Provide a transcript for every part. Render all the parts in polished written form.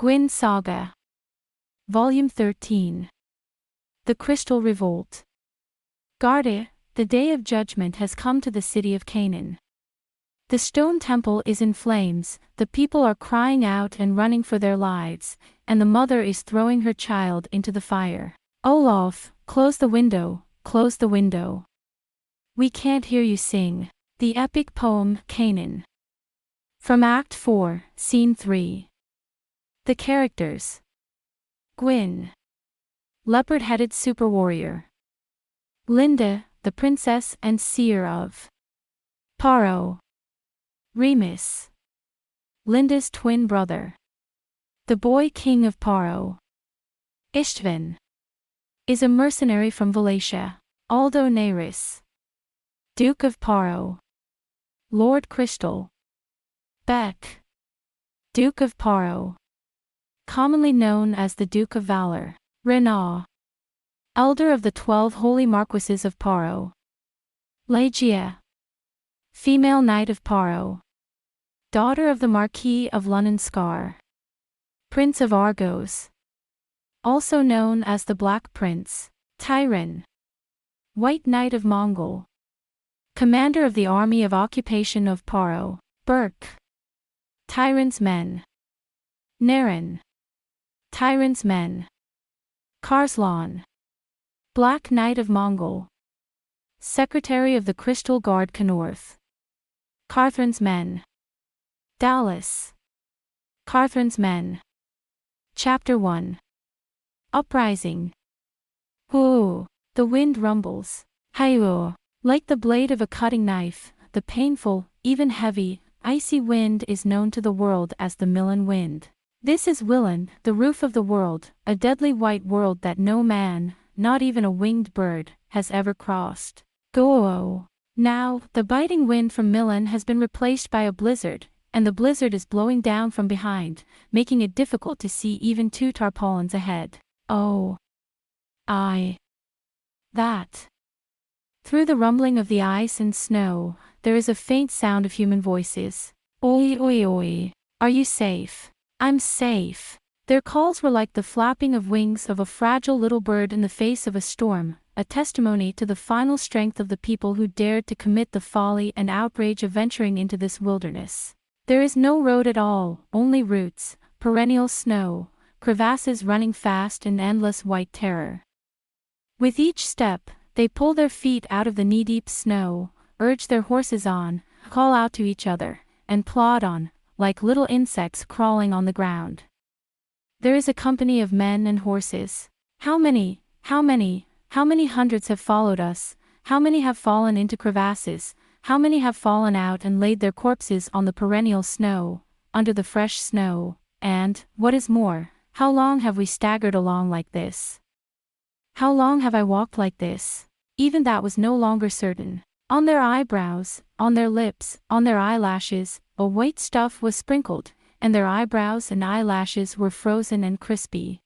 Guin Saga. Volume 13. The Crystal Revolt. Garde, the day of judgment has come to the city of Canaan. The stone temple is in flames, the people are crying out and running for their lives, and the mother is throwing her child into the fire. Olaf, close the window, close the window. We can't hear you sing. The epic poem, Canaan. From Act 4, Scene 3. The characters. Guin, leopard-headed super warrior. Linda, the princess and seer of Paro. Remus, Linda's twin brother. The boy king of Paro. Istvan is a mercenary from Valatia. Aldo Neyris, Duke of Paro. Lord Crystal. Beck, Duke of Paro, commonly known as the Duke of Valor. Renaud, elder of the 12 holy marquises of Paro. Legia, female knight of Paro, daughter of the Marquis of Lunenskar. Prince of Argos, also known as the Black Prince. Tyron, White Knight of Mongol, commander of the Army of Occupation of Paro. Burke, Tyron's men. Naren, Tyron's men. Karslan, Black Knight of Mongol, secretary of the Crystal Guard Canorth. Carthran's men. Dallas, Carthran's men. Chapter 1. Uprising. Hoo, the wind rumbles. Hi-oh, like the blade of a cutting knife, the painful, even heavy, icy wind is known to the world as the Millen wind. This is Willen, the roof of the world, a deadly white world that no man, not even a winged bird, has ever crossed. Go-oh. Now, the biting wind from Millen has been replaced by a blizzard, and the blizzard is blowing down from behind, making it difficult to see even 2 tarpaulins ahead. Oh. That. Through the rumbling of the ice and snow, there is a faint sound of human voices. Oi oi oi. Are you safe? I'm safe. Their calls were like the flapping of wings of a fragile little bird in the face of a storm, a testimony to the final strength of the people who dared to commit the folly and outrage of venturing into this wilderness. There is no road at all, only roots, perennial snow, crevasses running fast in endless white terror. With each step, they pull their feet out of the knee-deep snow, urge their horses on, call out to each other, and plod on, like little insects crawling on the ground. There is a company of men and horses. How many hundreds have followed us? How many have fallen into crevasses? How many have fallen out and laid their corpses on the perennial snow, under the fresh snow? And, what is more, how long have we staggered along like this? How long have I walked like this? Even that was no longer certain. On their eyebrows, on their lips, on their eyelashes, a white stuff was sprinkled, and their eyebrows and eyelashes were frozen and crispy.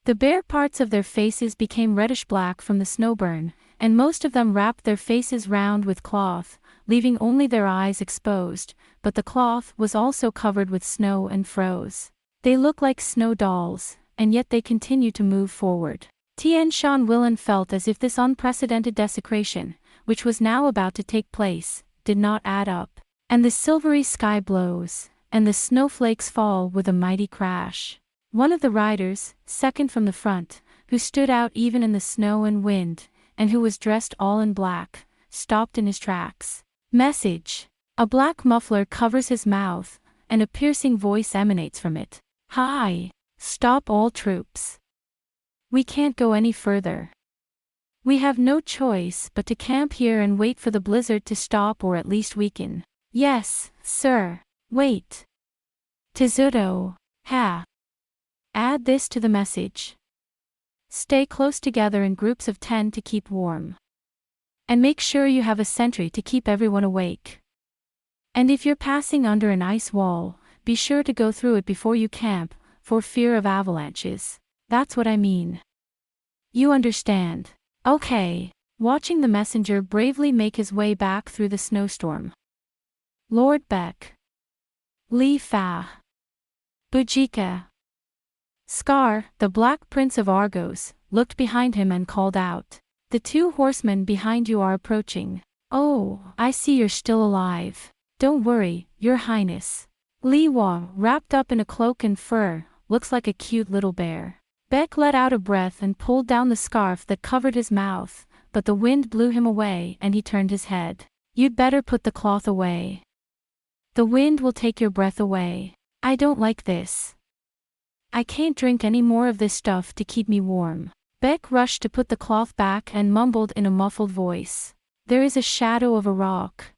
The bare parts of their faces became reddish-black from the snowburn, and most of them wrapped their faces round with cloth, leaving only their eyes exposed, but the cloth was also covered with snow and froze. They look like snow dolls, and yet they continue to move forward. Tien Shan Willen felt as if this unprecedented desecration, which was now about to take place, did not add up. And the silvery sky blows, and the snowflakes fall with a mighty crash. One of the riders, second from the front, who stood out even in the snow and wind, and who was dressed all in black, stopped in his tracks. Message. A black muffler covers his mouth, and a piercing voice emanates from it. Hi! Stop all troops. We can't go any further. We have no choice but to camp here and wait for the blizzard to stop or at least weaken. Yes, sir. Wait. Tezuto. Ha. Add this to the message. Stay close together in groups of 10 to keep warm. And make sure you have a sentry to keep everyone awake. And if you're passing under an ice wall, be sure to go through it before you camp, for fear of avalanches. That's what I mean. You understand. Okay. Watching the messenger bravely make his way back through the snowstorm. Lord Beck. Li Fa. Bujika. Scar, the Black Prince of Argos, looked behind him and called out. The 2 horsemen behind you are approaching. Oh, I see you're still alive. Don't worry, your highness. Liwa, wrapped up in a cloak and fur, looks like a cute little bear. Beck let out a breath and pulled down the scarf that covered his mouth, but the wind blew him away and he turned his head. You'd better put the cloth away. The wind will take your breath away. I don't like this. I can't drink any more of this stuff to keep me warm. Beck rushed to put the cloth back and mumbled in a muffled voice. There is a shadow of a rock.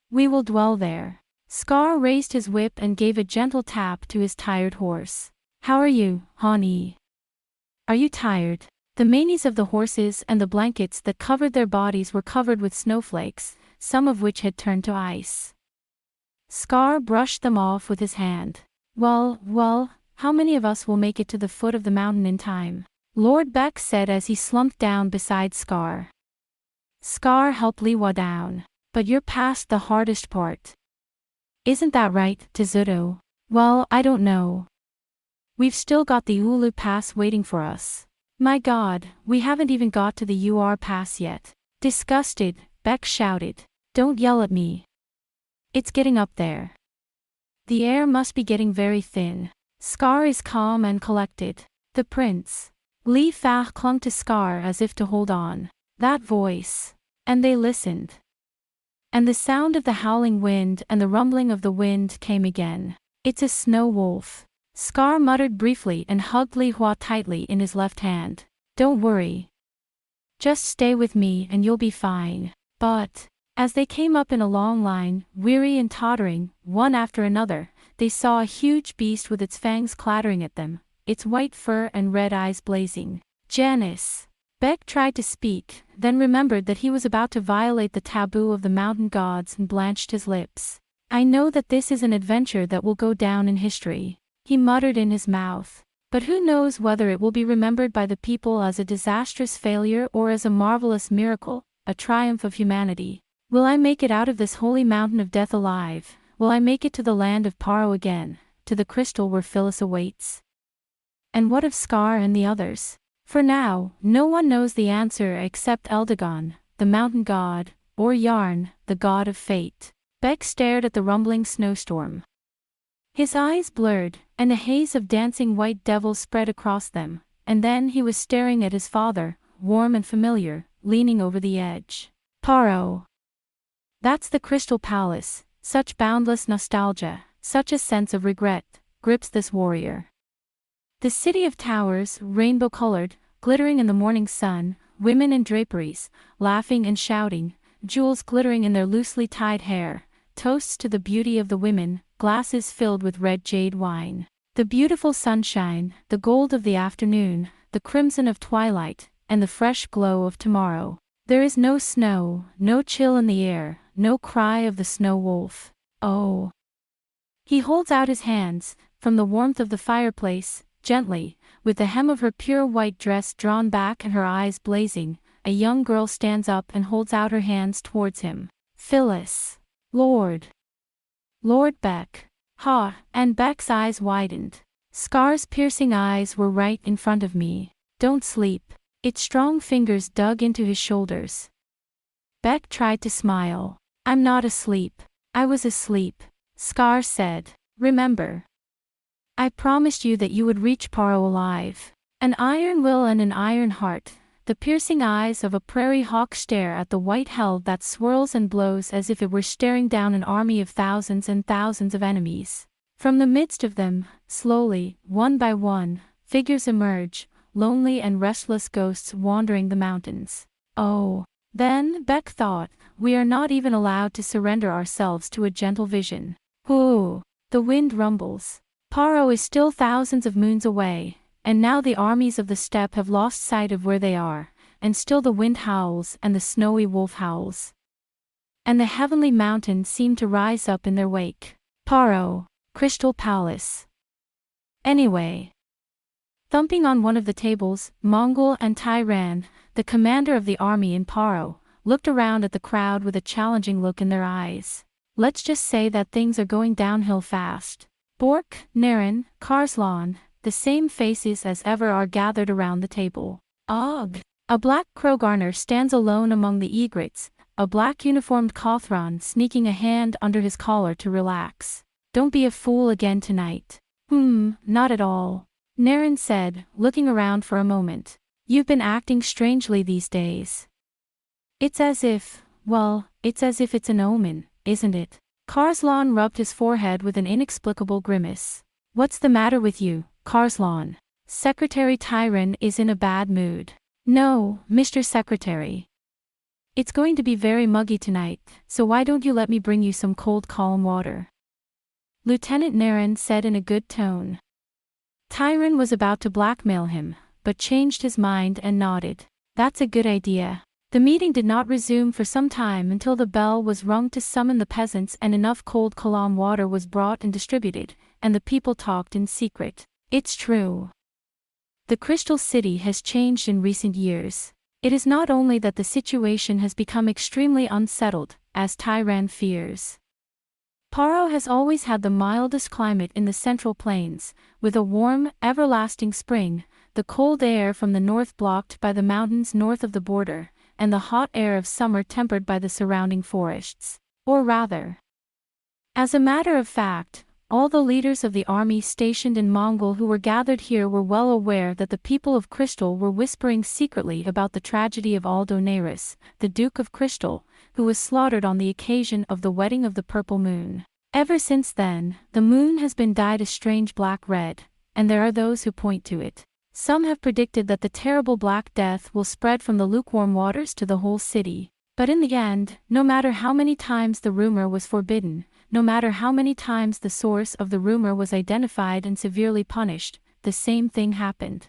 We will dwell there. Scar raised his whip and gave a gentle tap to his tired horse. How are you, honey? Are you tired? The manes of the horses and the blankets that covered their bodies were covered with snowflakes, some of which had turned to ice. Scar brushed them off with his hand. Well, how many of us will make it to the foot of the mountain in time? Lord Beck said as he slumped down beside Scar. Scar helped Liwa down. But you're past the hardest part. Isn't that right, Tezuto? Well, I don't know. We've still got the Ulu Pass waiting for us. My God, we haven't even got to the UR Pass yet. Disgusted, Beck shouted. Don't yell at me. It's getting up there. The air must be getting very thin. Scar is calm and collected. The prince. Li Fa clung to Scar as if to hold on. That voice. And they listened. And the sound of the howling wind and the rumbling of the wind came again. It's a snow wolf. Scar muttered briefly and hugged Li Hua tightly in his left hand. Don't worry. Just stay with me and you'll be fine. But, as they came up in a long line, weary and tottering, one after another, they saw a huge beast with its fangs clattering at them, its white fur and red eyes blazing. Janice. Beck tried to speak, then remembered that he was about to violate the taboo of the mountain gods and blanched his lips. I know that this is an adventure that will go down in history, he muttered in his mouth. But who knows whether it will be remembered by the people as a disastrous failure or as a marvelous miracle, a triumph of humanity. Will I make it out of this holy mountain of death alive? Will I make it to the land of Paro again, to the crystal where Phyllis awaits? And what of Scar and the others? For now, no one knows the answer except Eldagon, the mountain god, or Yarn, the god of fate. Beck stared at the rumbling snowstorm. His eyes blurred, and a haze of dancing white devils spread across them, and then he was staring at his father, warm and familiar, leaning over the edge. Paro. That's the Crystal Palace. Such boundless nostalgia, such a sense of regret, grips this warrior. The city of towers, rainbow-colored, glittering in the morning sun, women in draperies, laughing and shouting, jewels glittering in their loosely tied hair, toasts to the beauty of the women, glasses filled with red jade wine. The beautiful sunshine, the gold of the afternoon, the crimson of twilight, and the fresh glow of tomorrow. There is no snow, no chill in the air, no cry of the snow wolf. Oh. He holds out his hands, from the warmth of the fireplace, gently, with the hem of her pure white dress drawn back and her eyes blazing, a young girl stands up and holds out her hands towards him. Phyllis. Lord Beck. Ha, and Beck's eyes widened. Scar's piercing eyes were right in front of me. Don't sleep. Its strong fingers dug into his shoulders. Beck tried to smile. I'm not asleep. I was asleep, Scar said. Remember. I promised you that you would reach Paro alive. An iron will and an iron heart. The piercing eyes of a prairie hawk stare at the white hell that swirls and blows as if it were staring down an army of thousands and thousands of enemies. From the midst of them, slowly, one by one, figures emerge, lonely and restless ghosts wandering the mountains. Oh. Then, Beck thought, we are not even allowed to surrender ourselves to a gentle vision. Ooh. The wind rumbles. Paro is still thousands of moons away, and now the armies of the steppe have lost sight of where they are, and still the wind howls and the snowy wolf howls. And the heavenly mountains seem to rise up in their wake. Paro. Crystal Palace. Anyway. Thumping on one of the tables, Mongol and Tyran, the commander of the army in Paro, looked around at the crowd with a challenging look in their eyes. Let's just say that things are going downhill fast. Bork, Naren, Karslan, the same faces as ever are gathered around the table. Ugh! A black crow garner stands alone among the egrets, a black uniformed Kothron sneaking a hand under his collar to relax. Don't be a fool again tonight. Not at all. Naren said, looking around for a moment. You've been acting strangely these days. It's as if it's an omen, isn't it? Karslan rubbed his forehead with an inexplicable grimace. What's the matter with you, Karslan? Secretary Tyron is in a bad mood. No, Mr. Secretary. It's going to be very muggy tonight, so why don't you let me bring you some cold calm water? Lieutenant Naren said in a good tone. Tyron was about to blackmail him, but changed his mind and nodded. That's a good idea. The meeting did not resume for some time until the bell was rung to summon the peasants and enough cold calm water was brought and distributed, and the people talked in secret. It's true. The Crystal City has changed in recent years. It is not only that the situation has become extremely unsettled, as Tyran fears. Paro has always had the mildest climate in the Central Plains, with a warm, everlasting spring, the cold air from the north blocked by the mountains north of the border, and the hot air of summer tempered by the surrounding forests. Or rather, as a matter of fact, all the leaders of the army stationed in Mongol who were gathered here were well aware that the people of Crystal were whispering secretly about the tragedy of Aldonairis, the Duke of Crystal, who was slaughtered on the occasion of the wedding of the Purple Moon. Ever since then, the moon has been dyed a strange black red, and there are those who point to it. Some have predicted that the terrible Black Death will spread from the lukewarm waters to the whole city. But in the end, no matter how many times the rumor was forbidden, no matter how many times the source of the rumor was identified and severely punished, the same thing happened.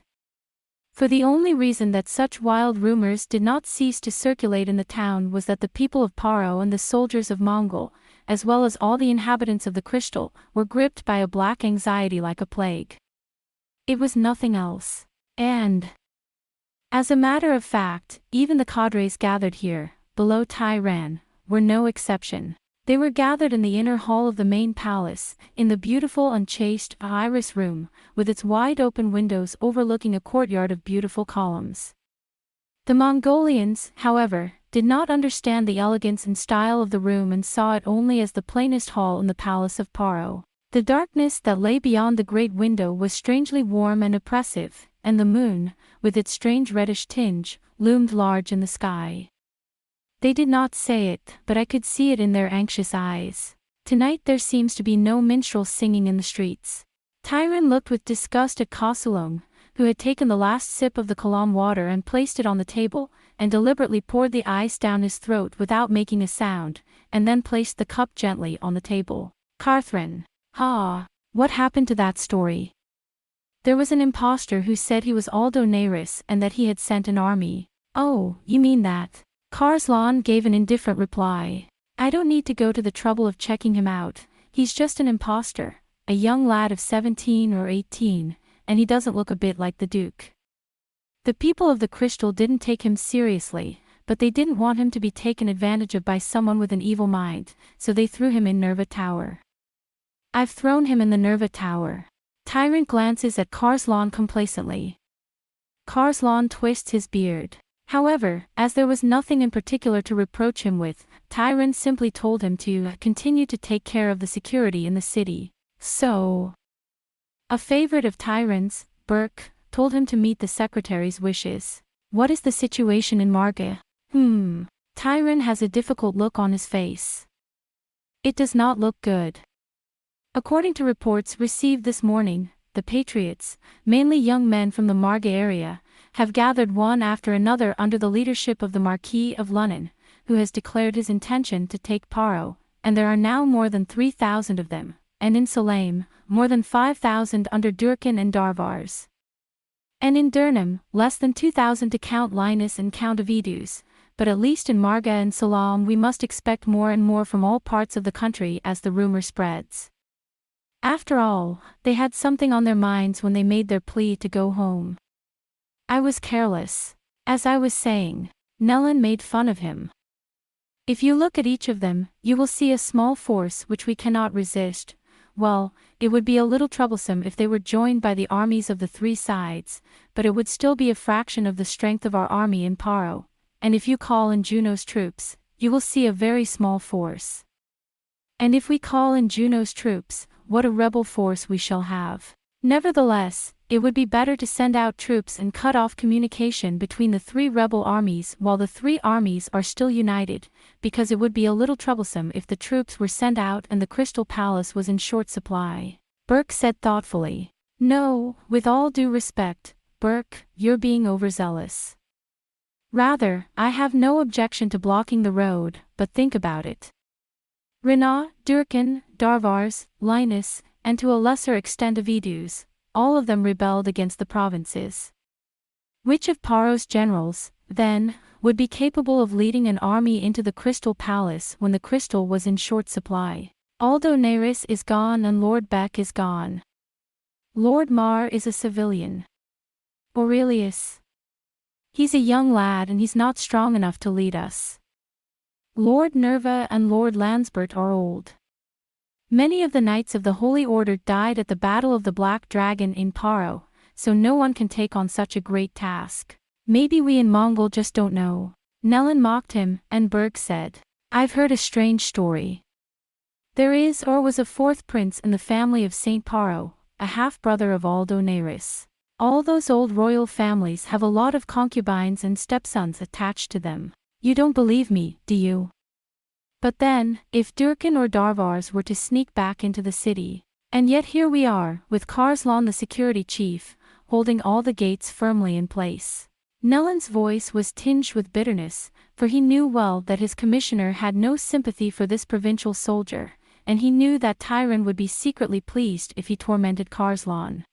For the only reason that such wild rumors did not cease to circulate in the town was that the people of Paro and the soldiers of Mongol, as well as all the inhabitants of the Crystal, were gripped by a black anxiety like a plague. It was nothing else. And, as a matter of fact, even the cadres gathered here, below Tyran, were no exception. They were gathered in the inner hall of the main palace, in the beautiful unchased iris room, with its wide-open windows overlooking a courtyard of beautiful columns. The Mongolians, however, did not understand the elegance and style of the room and saw it only as the plainest hall in the palace of Paro. The darkness that lay beyond the great window was strangely warm and oppressive, and the moon, with its strange reddish tinge, loomed large in the sky. They did not say it, but I could see it in their anxious eyes. Tonight there seems to be no minstrels singing in the streets. Tyron looked with disgust at Kosulong, who had taken the last sip of the kalam water and placed it on the table, and deliberately poured the ice down his throat without making a sound, and then placed the cup gently on the table. Karthrin. What happened to that story? There was an impostor who said he was Aldo Nairis and that he had sent an army. Oh, you mean that? Karslan gave an indifferent reply. I don't need to go to the trouble of checking him out. He's just an impostor, a young lad of 17 or 18, and he doesn't look a bit like the Duke. The people of the Crystal didn't take him seriously, but they didn't want him to be taken advantage of by someone with an evil mind, so they threw him in Nerva Tower. I've thrown him in the Nerva Tower. Tyrant glances at Karslan complacently. Karslan twists his beard. However, as there was nothing in particular to reproach him with, Tyron simply told him to continue to take care of the security in the city. So, a favorite of Tyron's, Burke, told him to meet the secretary's wishes. What is the situation in Marga? Tyron has a difficult look on his face. It does not look good. According to reports received this morning, the Patriots, mainly young men from the Marga area, have gathered one after another under the leadership of the Marquis of Lunnon, who has declared his intention to take Paro, and there are now more than 3,000 of them, and in Salem, more than 5,000 under Durkin and Darvars. And in Durnham, less than 2,000 to Count Linus and Count Avidus, but at least in Marga and Salam we must expect more and more from all parts of the country as the rumor spreads. After all, they had something on their minds when they made their plea to go home. I was careless. As I was saying, Nellen made fun of him. If you look at each of them, you will see a small force which we cannot resist, well, it would be a little troublesome if they were joined by the armies of the three sides, but it would still be a fraction of the strength of our army in Paro, and if you call in Juno's troops, you will see a very small force. And if we call in Juno's troops, what a rebel force we shall have. Nevertheless, it would be better to send out troops and cut off communication between the three rebel armies while the three armies are still united, because it would be a little troublesome if the troops were sent out and the Crystal Palace was in short supply. Burke said thoughtfully. No, with all due respect, Burke, you're being overzealous. Rather, I have no objection to blocking the road, but think about it. Rena, Durkan, Darvars, Linus, and to a lesser extent Avidus, all of them rebelled against the provinces. Which of Paro's generals, then, would be capable of leading an army into the Crystal Palace when the crystal was in short supply? Aldo Neris is gone and Lord Beck is gone. Lord Mar is a civilian. Aurelius. He's a young lad and he's not strong enough to lead us. Lord Nerva and Lord Lansbert are old. Many of the knights of the Holy Order died at the Battle of the Black Dragon in Paro, so no one can take on such a great task. Maybe we in Mongol just don't know. Nellen mocked him, and Berg said, I've heard a strange story. There is or was a fourth prince in the family of Saint Paro, a half-brother of Aldo Neris. All those old royal families have a lot of concubines and stepsons attached to them. You don't believe me, do you? But then, if Durkan or Darvars were to sneak back into the city, and yet here we are, with Karslan the security chief, holding all the gates firmly in place. Nellen's voice was tinged with bitterness, for he knew well that his commissioner had no sympathy for this provincial soldier, and he knew that Tyron would be secretly pleased if he tormented Karslan.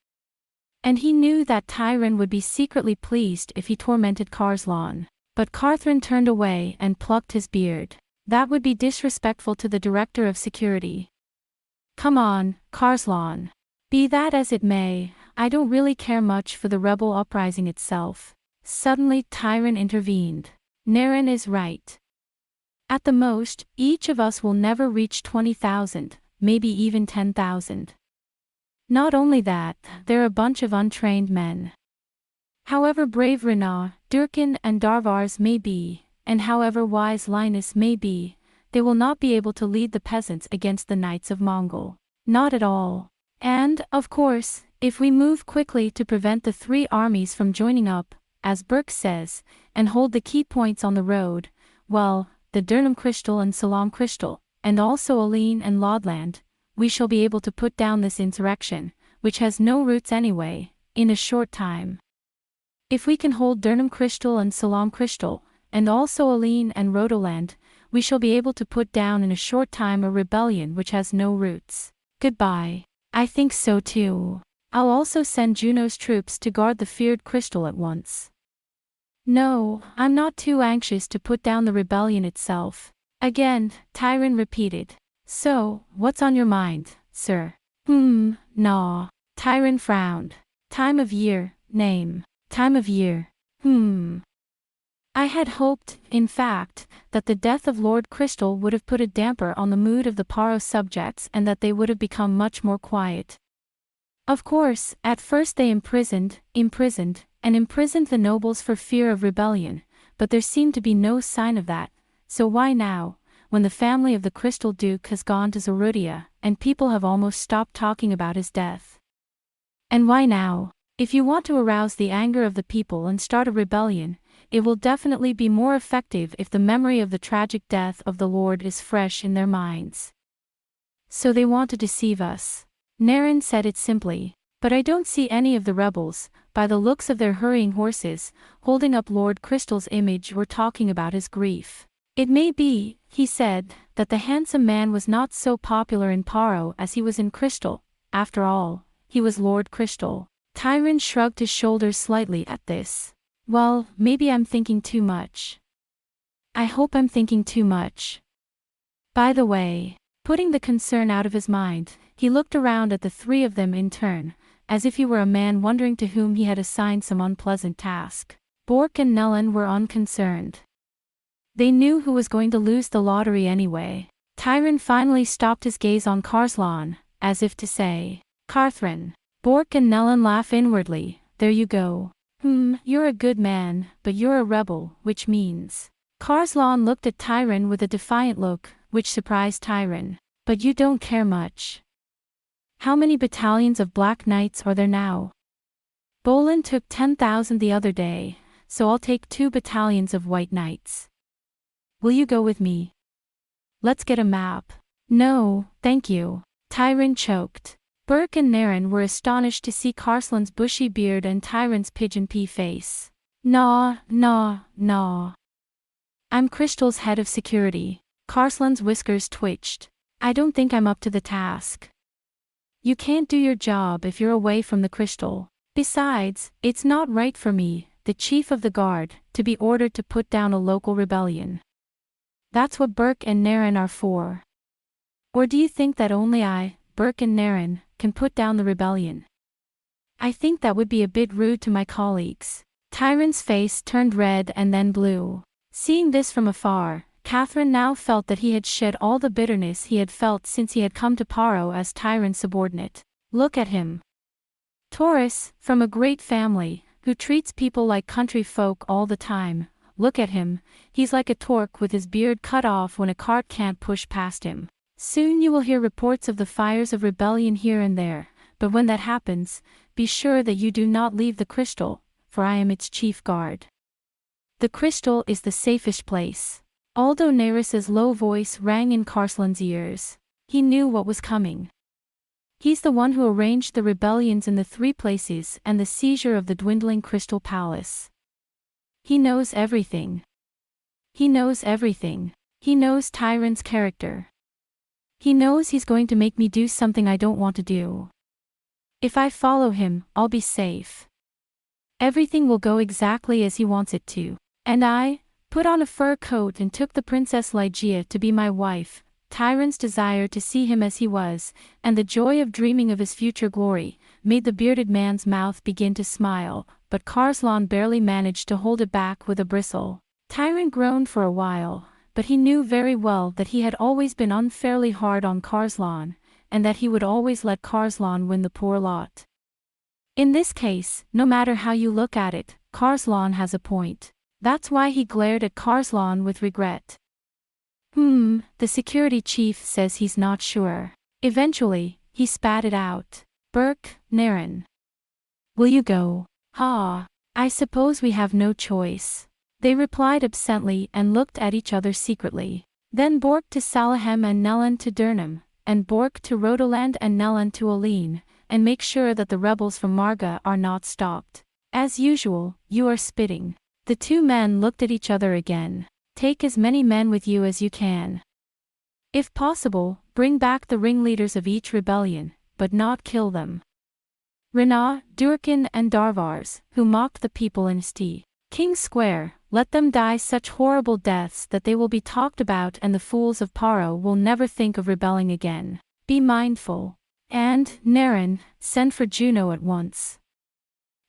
But Carthrin turned away and plucked his beard. That would be disrespectful to the director of security. Come on, Karslan. Be that as it may, I don't really care much for the rebel uprising itself. Suddenly Tyron intervened. Naren is right. At the most, each of us will never reach 20,000, maybe even 10,000. Not only that, they're a bunch of untrained men. However brave Rena, Durkan and Darvars may be, and however wise Linus may be, they will not be able to lead the peasants against the knights of Mongol. Not at all. And, of course, if we move quickly to prevent the three armies from joining up, as Burke says, and hold the key points on the road, well, the Durnham Crystal and Salam Crystal, and also Aline and Lodland, we shall be able to put down this insurrection, which has no roots anyway, in a short time. If we can hold Durnham Crystal and Salam Crystal, and also Aline and Rhodoland, we shall be able to put down in a short time a rebellion which has no roots. Goodbye. I think so too. I'll also send Juno's troops to guard the feared crystal at once. No, I'm not too anxious to put down the rebellion itself. Again, Tyron repeated. So, what's on your mind, sir? Nah. Tyron frowned. Time of year, name. Time of year. I had hoped, in fact, that the death of Lord Crystal would have put a damper on the mood of the Paro subjects and that they would have become much more quiet. Of course, at first they imprisoned the nobles for fear of rebellion, but there seemed to be no sign of that, so why now, when the family of the Crystal Duke has gone to Zerudia, and people have almost stopped talking about his death? And why now? If you want to arouse the anger of the people and start a rebellion, it will definitely be more effective if the memory of the tragic death of the Lord is fresh in their minds. So they want to deceive us. Naren said it simply. But I don't see any of the rebels, by the looks of their hurrying horses, holding up Lord Crystal's image or talking about his grief. It may be, he said, that the handsome man was not so popular in Paro as he was in Crystal. After all, he was Lord Crystal. Tyron shrugged his shoulders slightly at this. Well, maybe I'm thinking too much. I hope I'm thinking too much. By the way, putting the concern out of his mind, he looked around at the three of them in turn, as if he were a man wondering to whom he had assigned some unpleasant task. Bork and Nellen were unconcerned. They knew who was going to lose the lottery anyway. Tyron finally stopped his gaze on Karslan, as if to say, Carthrin. Bork and Nellen laugh inwardly. There you go. You're a good man, but you're a rebel, which means. Karslan looked at Tyron with a defiant look, which surprised Tyron. But you don't care much. How many battalions of Black Knights are there now? Bolin took 10,000 the other day, so I'll take 2 battalions of White Knights. Will you go with me? Let's get a map. No, thank you. Tyron choked. Burke and Naren were astonished to see Karslan's bushy beard and Tyron's pigeon pea face. Nah. I'm Crystal's head of security. Karslan's whiskers twitched. I don't think I'm up to the task. You can't do your job if you're away from the crystal. Besides, it's not right for me, the chief of the guard, to be ordered to put down a local rebellion. That's what Burke and Naren are for. Or do you think that only I, Burke and Naren, can put down the rebellion? I think that would be a bit rude to my colleagues. Tyron's face turned red and then blue. Seeing this from afar, Catherine now felt that he had shed all the bitterness he had felt since he had come to Paro as Tyron's subordinate. Look at him. Taurus, from a great family, who treats people like country folk all the time. Look at him, he's like a torque with his beard cut off when a cart can't push past him. Soon you will hear reports of the fires of rebellion here and there, but when that happens, be sure that you do not leave the crystal, for I am its chief guard. The crystal is the safest place. Although Neris's low voice rang in Karslan's ears, he knew what was coming. He's the one who arranged the rebellions in the 3 places and the seizure of the dwindling Crystal Palace. He knows everything. He knows everything. He knows Tyron's character. He knows he's going to make me do something I don't want to do. If I follow him, I'll be safe. Everything will go exactly as he wants it to. And I put on a fur coat and took the Princess Lygia to be my wife. Tyron's desire to see him as he was, and the joy of dreaming of his future glory, made the bearded man's mouth begin to smile, but Karslan barely managed to hold it back with a bristle. Tyron groaned for a while, but he knew very well that he had always been unfairly hard on Karslan, and that he would always let Karslan win the poor lot. In this case, no matter how you look at it, Karslan has a point. That's why he glared at Karslan with regret. The security chief says he's not sure. Eventually, he spat it out. Burke, Naren. Will you go? I suppose we have no choice. They replied absently and looked at each other secretly. Then Bork to Salahem and Nellen to Durnham, and Bork to Rhodoland and Nellen to Aline, and make sure that the rebels from Marga are not stopped. As usual, you are spitting. The 2 men looked at each other again. Take as many men with you as you can. If possible, bring back the ringleaders of each rebellion, but not kill them. Rena, Durkin and Darvars, who mocked the people in Sti. King's Square, let them die such horrible deaths that they will be talked about and the fools of Paro will never think of rebelling again. Be mindful. And, Naren, send for Juno at once.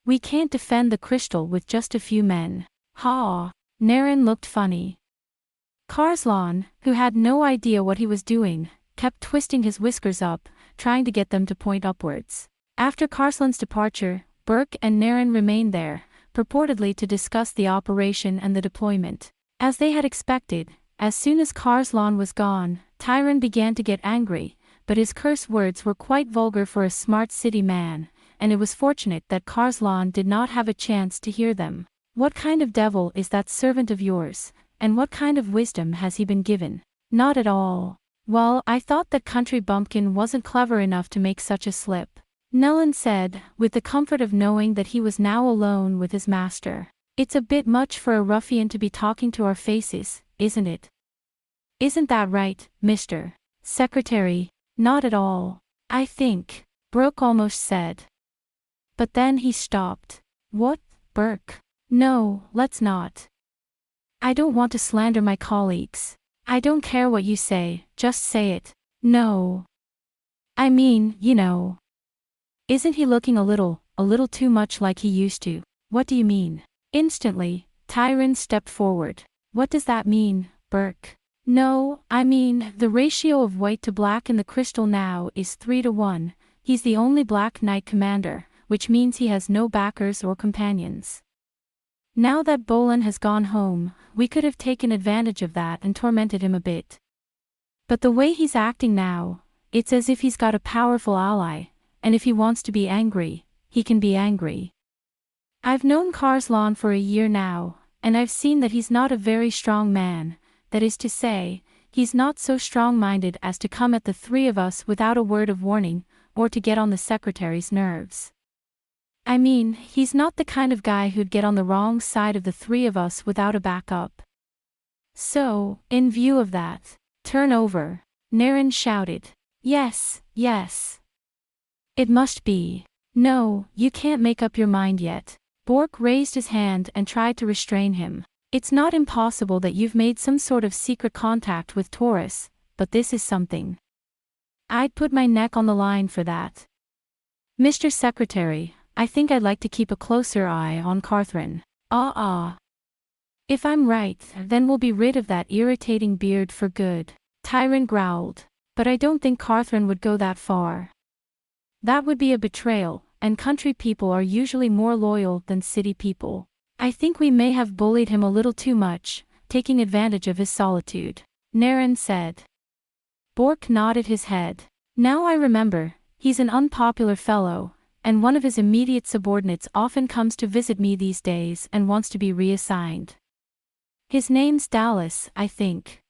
We can't defend the crystal with just a few men. Naren looked funny. Karslan, who had no idea what he was doing, kept twisting his whiskers up, trying to get them to point upwards. After Karslan's departure, Burke and Naren remained there, purportedly to discuss the operation and the deployment. As they had expected, as soon as Karslan was gone, Tyron began to get angry, but his curse words were quite vulgar for a smart city man, and it was fortunate that Karslan did not have a chance to hear them. What kind of devil is that servant of yours, and what kind of wisdom has he been given? Not at all. Well, I thought that country bumpkin wasn't clever enough to make such a slip. Nellen said, with the comfort of knowing that he was now alone with his master. It's a bit much for a ruffian to be talking to our faces, isn't it? Isn't that right, Mr. Secretary? Not at all. I think, Brooke almost said. But then he stopped. What, Burke? No, let's not. I don't want to slander my colleagues. I don't care what you say, just say it. No. I mean, you know. Isn't he looking a little too much like he used to? What do you mean? Instantly, Tyron stepped forward. What does that mean, Burke? No, I mean, the ratio of white to black in the crystal now is 3 to 1. He's the only Black Knight commander, which means he has no backers or companions. Now that Bolin has gone home, we could have taken advantage of that and tormented him a bit. But the way he's acting now, it's as if he's got a powerful ally, and if he wants to be angry, he can be angry. I've known Karslan for a year now, and I've seen that he's not a very strong man, that is to say, he's not so strong-minded as to come at the three of us without a word of warning, or to get on the secretary's nerves. I mean, he's not the kind of guy who'd get on the wrong side of the three of us without a backup. So, in view of that, turn over, Naren shouted. Yes, yes. It must be. No, you can't make up your mind yet. Bork raised his hand and tried to restrain him. It's not impossible that you've made some sort of secret contact with Taurus, but this is something. I'd put my neck on the line for that. Mr. Secretary, I think I'd like to keep a closer eye on Carthrin. If I'm right, then we'll be rid of that irritating beard for good. Tyrant growled. But I don't think Carthrin would go that far. That would be a betrayal, and country people are usually more loyal than city people. I think we may have bullied him a little too much, taking advantage of his solitude, Naren said. Bork nodded his head. Now I remember, he's an unpopular fellow, and one of his immediate subordinates often comes to visit me these days and wants to be reassigned. His name's Dallas, I think.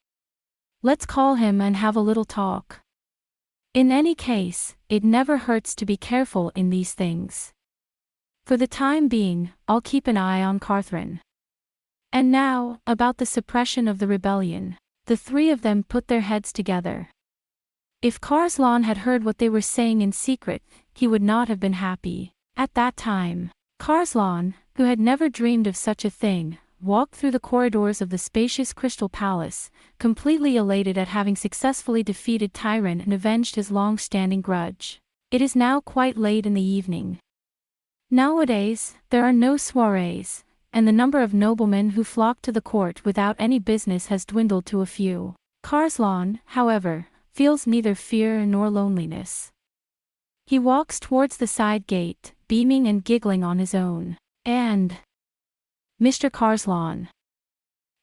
Let's call him and have a little talk. In any case, it never hurts to be careful in these things. For the time being, I'll keep an eye on Carthrin. And now, about the suppression of the rebellion. The three of them put their heads together. If Karslan had heard what they were saying in secret, he would not have been happy. At that time, Karslan, who had never dreamed of such a thing, walked through the corridors of the spacious Crystal Palace, completely elated at having successfully defeated Tyran and avenged his long-standing grudge. It is now quite late in the evening. Nowadays, there are no soirees, and the number of noblemen who flock to the court without any business has dwindled to a few. Karslan, however, feels neither fear nor loneliness. He walks towards the side gate, beaming and giggling on his own. And Mr. Karslan.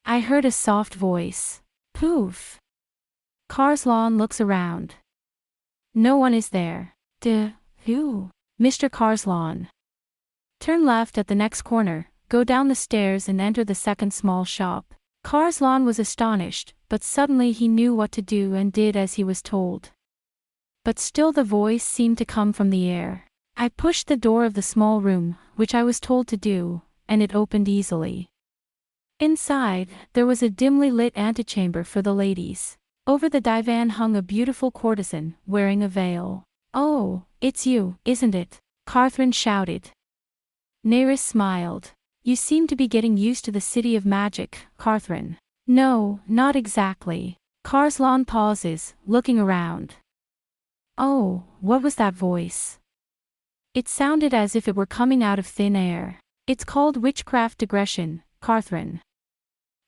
I heard a soft voice. Poof. Karslan looks around. No one is there. Who? Mr. Karslan. Turn left at the next corner, go down the stairs and enter the second small shop. Karslan was astonished, but suddenly he knew what to do and did as he was told. But still the voice seemed to come from the air. I pushed the door of the small room, which I was told to do, and it opened easily. Inside, there was a dimly lit antechamber for the ladies. Over the divan hung a beautiful courtesan, wearing a veil. Oh, it's you, isn't it? Carthrin shouted. Nerys smiled. You seem to be getting used to the city of magic, Carthrin. No, not exactly. Karslan pauses, looking around. Oh, what was that voice? It sounded as if it were coming out of thin air. It's called witchcraft digression, Carthrin.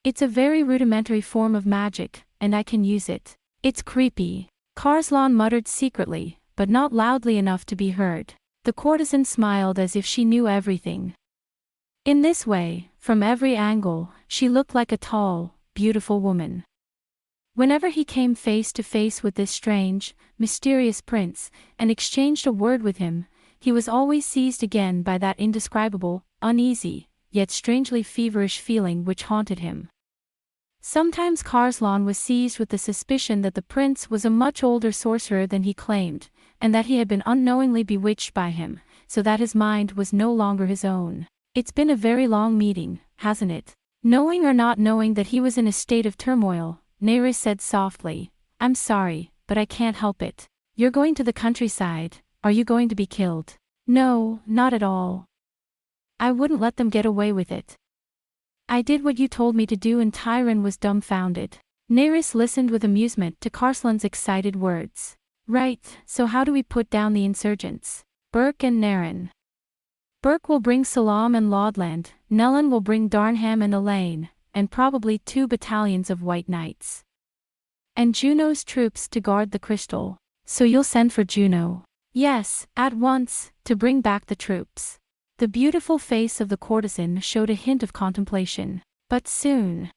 It's a very rudimentary form of magic, and I can use it. It's creepy. Karslan muttered secretly, but not loudly enough to be heard. The courtesan smiled as if she knew everything. In this way, from every angle, she looked like a tall, beautiful woman. Whenever he came face to face with this strange, mysterious prince, and exchanged a word with him, he was always seized again by that indescribable, uneasy, yet strangely feverish feeling which haunted him. Sometimes Karslan was seized with the suspicion that the prince was a much older sorcerer than he claimed, and that he had been unknowingly bewitched by him, so that his mind was no longer his own. It's been a very long meeting, hasn't it? Knowing or not knowing that he was in a state of turmoil, Nerys said softly, I'm sorry, but I can't help it. You're going to the countryside. Are you going to be killed? No, not at all. I wouldn't let them get away with it. I did what you told me to do and Tyran was dumbfounded. Nerys listened with amusement to Karslan's excited words. Right, so how do we put down the insurgents? Burke and Naren. Burke will bring Salam and Laudland, Nellen will bring Darnham and Elaine, and probably 2 battalions of White Knights. And Juno's troops to guard the crystal. So you'll send for Juno? Yes, at once, to bring back the troops. The beautiful face of the courtesan showed a hint of contemplation. But soon.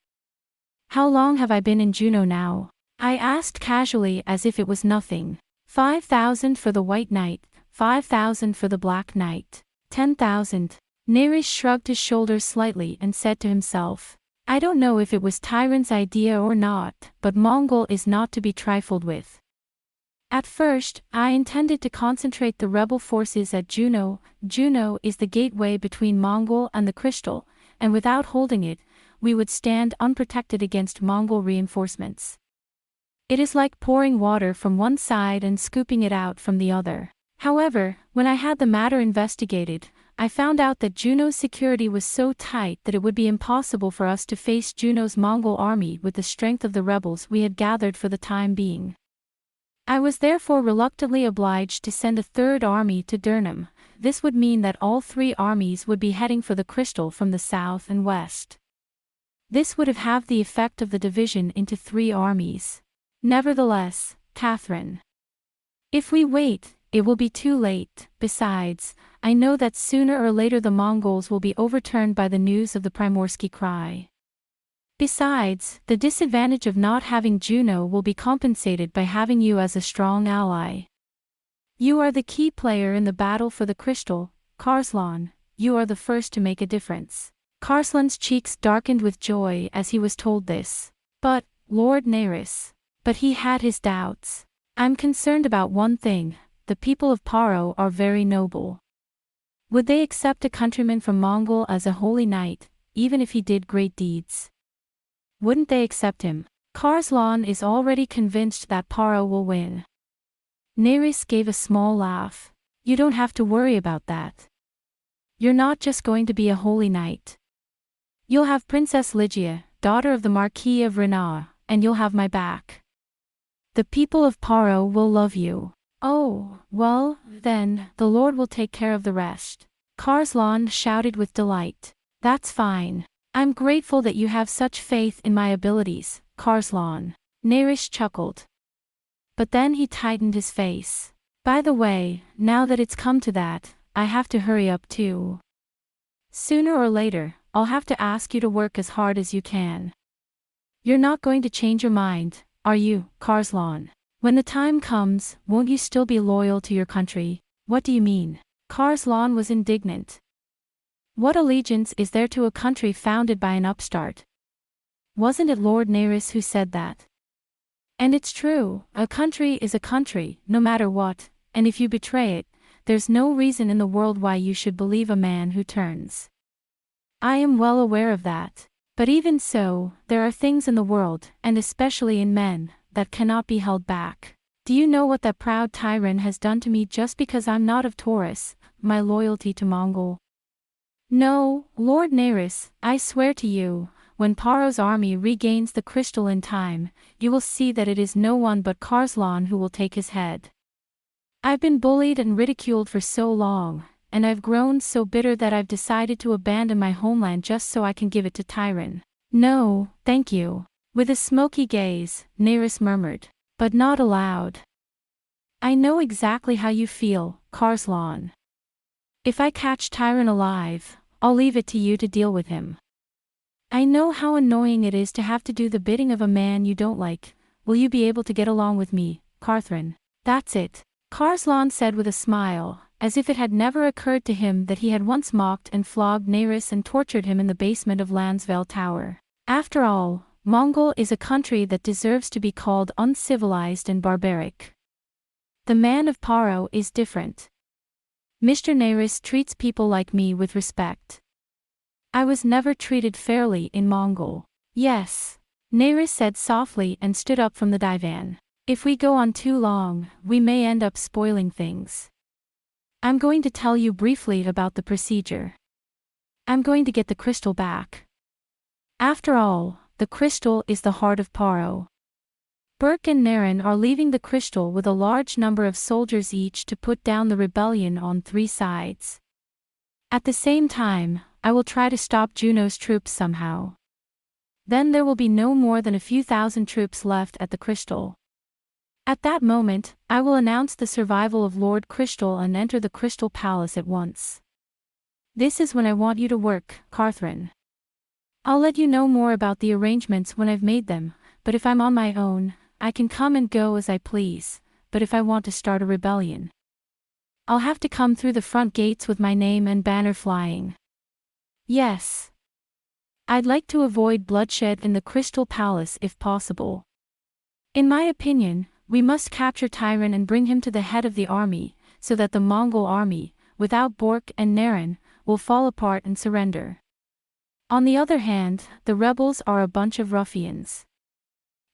How long have I been in Juno now? I asked casually as if it was nothing. 5,000 for the White Knight, 5,000 for the Black Knight. 10,000. Neris shrugged his shoulders slightly and said to himself, I don't know if it was Tyrant's idea or not, but Mongol is not to be trifled with. At first, I intended to concentrate the rebel forces at Juno. Juno is the gateway between Mongol and the crystal, and without holding it, we would stand unprotected against Mongol reinforcements. It is like pouring water from one side and scooping it out from the other. However, when I had the matter investigated, I found out that Juno's security was so tight that it would be impossible for us to face Juno's Mongol army with the strength of the rebels we had gathered for the time being. I was therefore reluctantly obliged to send a third army to Durnham. This would mean that all three armies would be heading for the crystal from the south and west. This would have the effect of the division into three armies. Nevertheless, Catherine. If we wait, it will be too late. Besides, I know that sooner or later the Mongols will be overturned by the news of the Primorsky cry. Besides, the disadvantage of not having Juno will be compensated by having you as a strong ally. You are the key player in the battle for the crystal, Karslan. You are the first to make a difference. Karslan's cheeks darkened with joy as he was told this. But, Lord Neris. But he had his doubts. I'm concerned about one thing. The people of Paro are very noble. Would they accept a countryman from Mongol as a holy knight, even if he did great deeds? Wouldn't they accept him? Karslan is already convinced that Paro will win. Neris gave a small laugh. You don't have to worry about that. You're not just going to be a holy knight. You'll have Princess Ligia, daughter of the Marquis of Rena, and you'll have my back. The people of Paro will love you. Oh, well, then, the Lord will take care of the rest. Karslan shouted with delight. That's fine. I'm grateful that you have such faith in my abilities, Karslan. Neris chuckled. But then he tightened his face. By the way, now that it's come to that, I have to hurry up too. Sooner or later, I'll have to ask you to work as hard as you can. You're not going to change your mind, are you, Karslan? When the time comes, won't you still be loyal to your country? What do you mean? Karslan was indignant. What allegiance is there to a country founded by an upstart? Wasn't it Lord Neris who said that? And it's true, a country is a country, no matter what, and if you betray it, there's no reason in the world why you should believe a man who turns. I am well aware of that. But even so, there are things in the world, and especially in men, that cannot be held back. Do you know what that proud tyrant has done to me just because I'm not of Taurus, my loyalty to Mongol? No, Lord Neris, I swear to you, when Paro's army regains the crystal in time, you will see that it is no one but Karslan who will take his head. I've been bullied and ridiculed for so long, and I've grown so bitter that I've decided to abandon my homeland just so I can give it to Tyron. No, thank you. With a smoky gaze, Neris murmured, but not aloud. I know exactly how you feel, Karslan. If I catch Tyron alive, I'll leave it to you to deal with him. I know how annoying it is to have to do the bidding of a man you don't like. Will you be able to get along with me, Carthrin? That's it. Karslan said with a smile, as if it had never occurred to him that he had once mocked and flogged Neris and tortured him in the basement of Lansvale Tower. After all, Mongol is a country that deserves to be called uncivilized and barbaric. The man of Paro is different. Mr. Neris treats people like me with respect. I was never treated fairly in Mongol. Yes, Neris said softly and stood up from the divan. If we go on too long, we may end up spoiling things. I'm going to tell you briefly about the procedure. I'm going to get the crystal back. After all, the crystal is the heart of Paro. Burke and Naren are leaving the crystal with a large number of soldiers each to put down the rebellion on three sides. At the same time, I will try to stop Juno's troops somehow. Then there will be no more than a few thousand troops left at the Crystal. At that moment, I will announce the survival of Lord Crystal and enter the Crystal Palace at once. This is when I want you to work, Catherine. I'll let you know more about the arrangements when I've made them, but if I'm on my own, I can come and go as I please, but if I want to start a rebellion, I'll have to come through the front gates with my name and banner flying. Yes. I'd like to avoid bloodshed in the Crystal Palace if possible. In my opinion, we must capture Tyron and bring him to the head of the army, so that the Mongol army, without Bork and Naren, will fall apart and surrender. On the other hand, the rebels are a bunch of ruffians.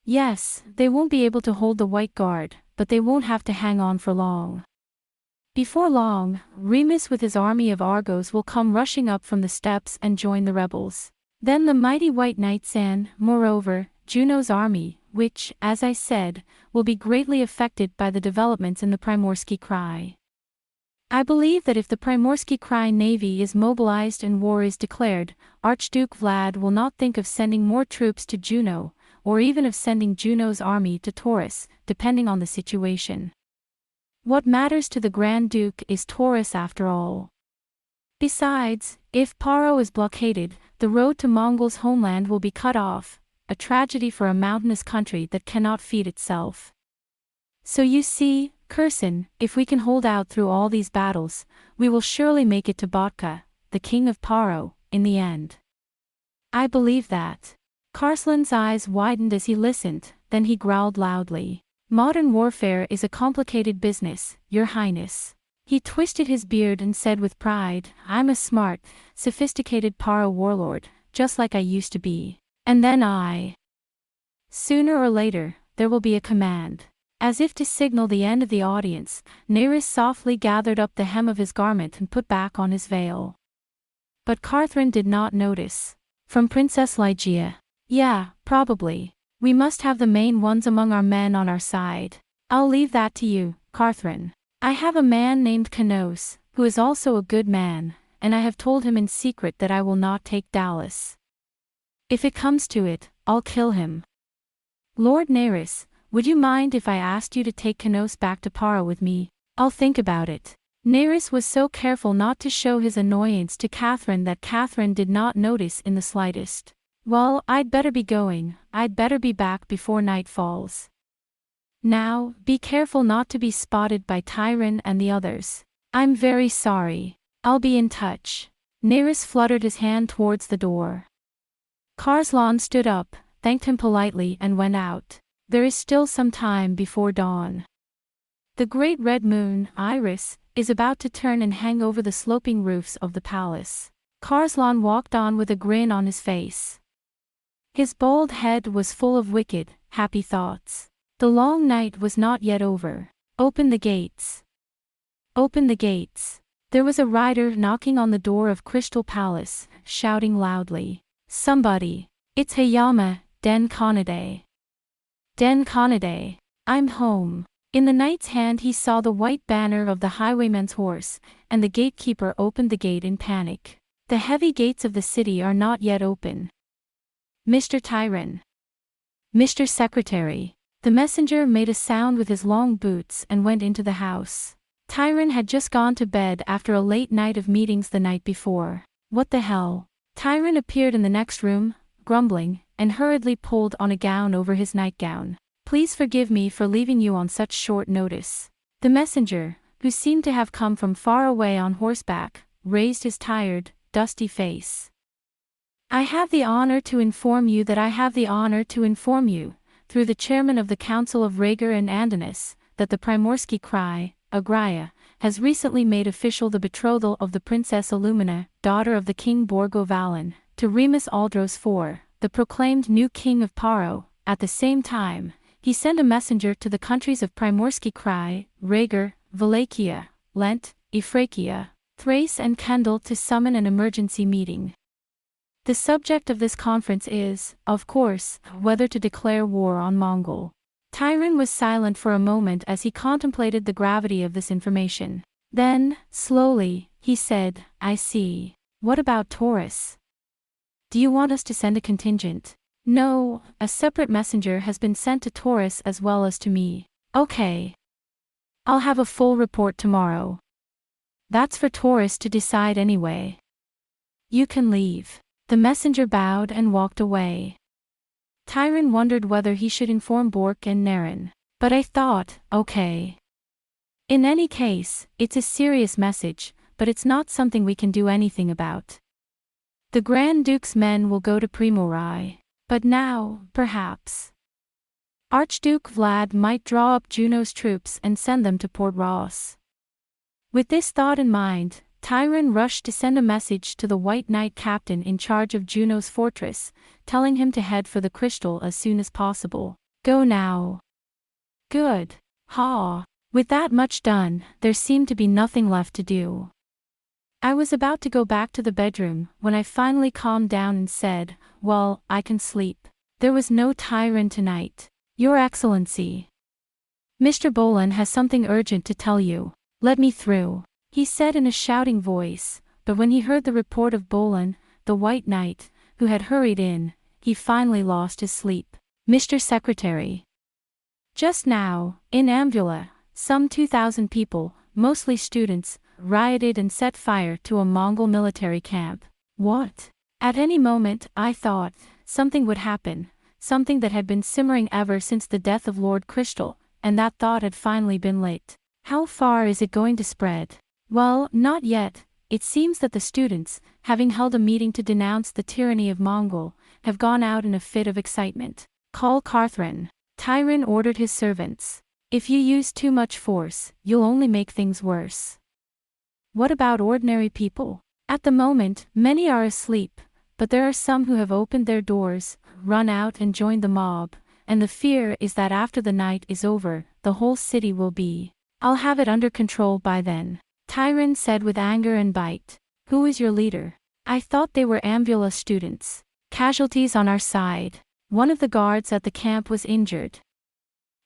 Yes, they won't be able to hold the White Guard, but they won't have to hang on for long. Before long, Remus with his army of Argos will come rushing up from the steppes and join the rebels. Then the mighty White Knights and, moreover, Juno's army, which, as I said, will be greatly affected by the developments in the Primorsky Krai. I believe that if the Primorsky Krai navy is mobilized and war is declared, Archduke Vlad will not think of sending more troops to Juno, or even of sending Juno's army to Taurus, depending on the situation. What matters to the Grand Duke is Taurus after all. Besides, if Paro is blockaded, the road to Mongol's homeland will be cut off, a tragedy for a mountainous country that cannot feed itself. So you see, Kursin, if we can hold out through all these battles, we will surely make it to Botka, the king of Paro, in the end. I believe that. Karslan's eyes widened as he listened, then he growled loudly. Modern warfare is a complicated business, Your Highness. He twisted his beard and said with pride, I'm a smart, sophisticated Paro warlord, just like I used to be. And then Sooner or later, there will be a command. As if to signal the end of the audience, Nerys softly gathered up the hem of his garment and put back on his veil. But Catherine did not notice. From Princess Lygia. Yeah, probably. We must have the main ones among our men on our side. I'll leave that to you, Catherine. I have a man named Kanos, who is also a good man, and I have told him in secret that I will not take Dallas. If it comes to it, I'll kill him. Lord Nerys, would you mind if I asked you to take Kanos back to Paro with me? I'll think about it. Nerys was so careful not to show his annoyance to Catherine that Catherine did not notice in the slightest. Well, I'd better be going, I'd better be back before night falls. Now, be careful not to be spotted by Tyron and the others. I'm very sorry. I'll be in touch. Nerys fluttered his hand towards the door. Karslan stood up, thanked him politely and went out. There is still some time before dawn. The great red moon, Iris, is about to turn and hang over the sloping roofs of the palace. Karslan walked on with a grin on his face. His bald head was full of wicked, happy thoughts. The long night was not yet over. Open the gates. Open the gates. There was a rider knocking on the door of Crystal Palace, shouting loudly. Somebody. It's Hayama, Den Kanade. Den Kanade. I'm home. In the knight's hand he saw the white banner of the highwayman's horse, and the gatekeeper opened the gate in panic. The heavy gates of the city are not yet open. Mr. Tyron. Mr. Secretary. The messenger made a sound with his long boots and went into the house. Tyron had just gone to bed after a late night of meetings the night before. What the hell? Tyron appeared in the next room, grumbling, and hurriedly pulled on a gown over his nightgown. Please forgive me for leaving you on such short notice. The messenger, who seemed to have come from far away on horseback, raised his tired, dusty face. I have the honor to inform you that I have the honor to inform you, through the chairman of the Council of Rhaegar and Andonis, that the Primorsky Krai, Agraya, has recently made official the betrothal of the Princess Illumina, daughter of the King Borgo Valan, to Remus Aldros IV, the proclaimed new king of Paro. At the same time, he sent a messenger to the countries of Primorsky Krai, Rhaegar, Wallachia, Lent, Ifrakia, Thrace and Kendall to summon an emergency meeting. The subject of this conference is, of course, whether to declare war on Mongol. Tyron was silent for a moment as he contemplated the gravity of this information. Then, slowly, he said, I see. What about Taurus? Do you want us to send a contingent? No, a separate messenger has been sent to Taurus as well as to me. Okay. I'll have a full report tomorrow. That's for Taurus to decide anyway. You can leave. The messenger bowed and walked away. Tyron wondered whether he should inform Bork and Naren. But I thought, okay. In any case, it's a serious message, but it's not something we can do anything about. The Grand Duke's men will go to Primorai. But now, perhaps, Archduke Vlad might draw up Juno's troops and send them to Port Ross. With this thought in mind, Tyron rushed to send a message to the White Knight captain in charge of Juno's fortress, telling him to head for the crystal as soon as possible. Go now. Good. Ha. With that much done, there seemed to be nothing left to do. I was about to go back to the bedroom when I finally calmed down and said, well, I can sleep. There was no Tyron tonight. Your Excellency. Mr. Bolan has something urgent to tell you. Let me through, he said in a shouting voice, but when he heard the report of Bolan, the White Knight, who had hurried in, he finally lost his sleep. Mr. Secretary. Just now, in Ambula, some 2,000 people, mostly students, rioted and set fire to a Mongol military camp. What? At any moment, I thought, something would happen, something that had been simmering ever since the death of Lord Crystal, and that thought had finally been lit. How far is it going to spread? Well, not yet. It seems that the students, having held a meeting to denounce the tyranny of Mongol, have gone out in a fit of excitement. Call Carthrin. Tyron ordered his servants. If you use too much force, you'll only make things worse. What about ordinary people? At the moment, many are asleep, but there are some who have opened their doors, run out and joined the mob, and the fear is that after the night is over, the whole city will be. I'll have it under control by then. Tyron said with anger and bite. Who is your leader? I thought they were Ambula students. Casualties on our side. One of the guards at the camp was injured.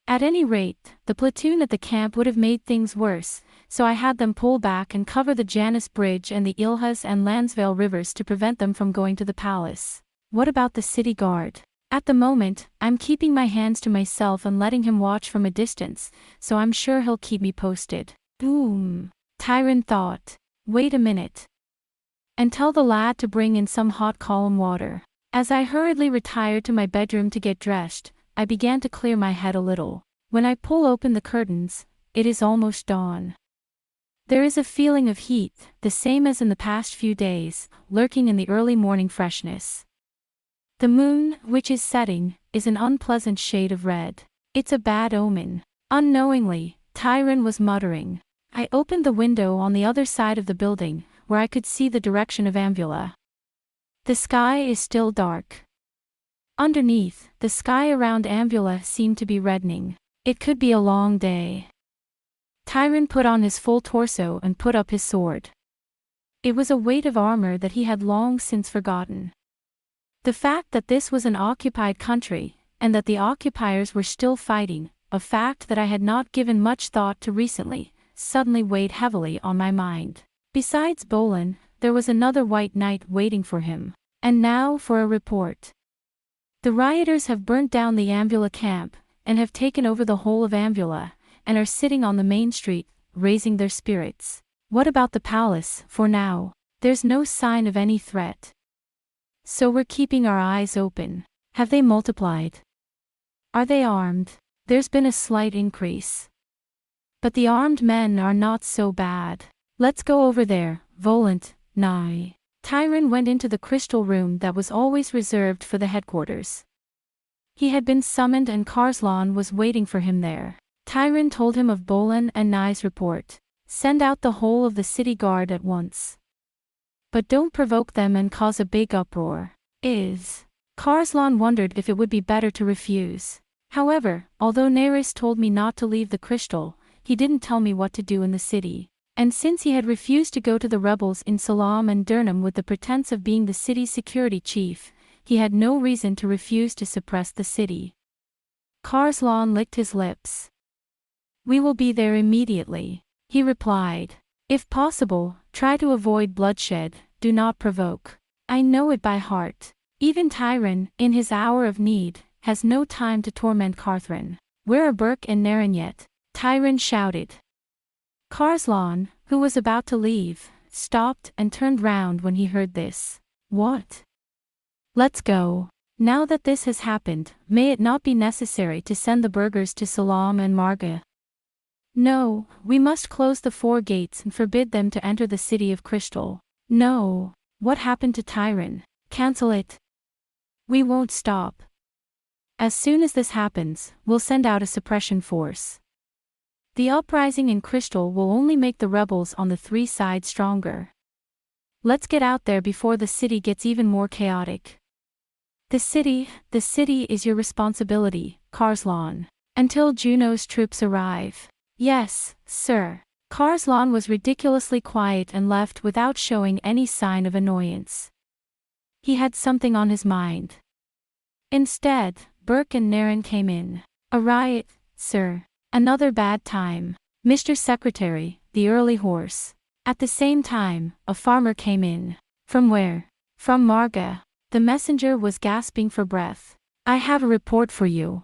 At any rate, the platoon at the camp would have made things worse, so I had them pull back and cover the Janus Bridge and the Ilhas and Lansvale rivers to prevent them from going to the palace. What about the city guard? At the moment, I'm keeping my hands to myself and letting him watch from a distance, so I'm sure he'll keep me posted. Boom. Tyron thought. Wait a minute. And tell the lad to bring in some hot column water. As I hurriedly retired to my bedroom to get dressed, I began to clear my head a little. When I pull open the curtains, it is almost dawn. There is a feeling of heat, the same as in the past few days, lurking in the early morning freshness. The moon, which is setting, is an unpleasant shade of red. It's a bad omen. Unknowingly, Tyron was muttering. I opened the window on the other side of the building, where I could see the direction of Ambula. The sky is still dark. Underneath, the sky around Ambula seemed to be reddening. It could be a long day. Tyron put on his full torso and put up his sword. It was a weight of armor that he had long since forgotten. The fact that this was an occupied country, and that the occupiers were still fighting, a fact that I had not given much thought to recently, suddenly weighed heavily on my mind. Besides Bolan, there was another White Knight waiting for him. And now for a report. The rioters have burnt down the Ambula camp, and have taken over the whole of Ambula, and are sitting on the main street, raising their spirits. What about the palace? For now, there's no sign of any threat. So we're keeping our eyes open. Have they multiplied? Are they armed? There's been a slight increase. But the armed men are not so bad. Let's go over there, Volant, Nye. Tyron went into the crystal room that was always reserved for the headquarters. He had been summoned and Karslan was waiting for him there. Tyron told him of Bolan and Nye's report. Send out the whole of the city guard at once. But don't provoke them and cause a big uproar. Karslan wondered if it would be better to refuse. However, although Neris told me not to leave the crystal, he didn't tell me what to do in the city. And since he had refused to go to the rebels in Salam and Durnham with the pretense of being the city's security chief, he had no reason to refuse to suppress the city. Karslan licked his lips. We will be there immediately, he replied. If possible, try to avoid bloodshed, do not provoke. I know it by heart. Even Tyron, in his hour of need, has no time to torment Carthrin. Where are Burke and Naren yet? Tyron shouted. Carslan, who was about to leave, stopped and turned round when he heard this. What? Let's go. Now that this has happened, may it not be necessary to send the burghers to Salam and Marga? No, we must close the 4 gates and forbid them to enter the city of Crystal. No. What happened to Tyron? Cancel it. We won't stop. As soon as this happens, we'll send out a suppression force. The uprising in Crystal will only make the rebels on the 3 sides stronger. Let's get out there before the city gets even more chaotic. The city is your responsibility, Carslan. Until Juno's troops arrive. Yes, sir. Carslan was ridiculously quiet and left without showing any sign of annoyance. He had something on his mind. Instead, Burke and Naren came in. A riot, sir. Another bad time. Mr. Secretary, the early horse. At the same time, a farmer came in. From where? From Marga. The messenger was gasping for breath. I have a report for you.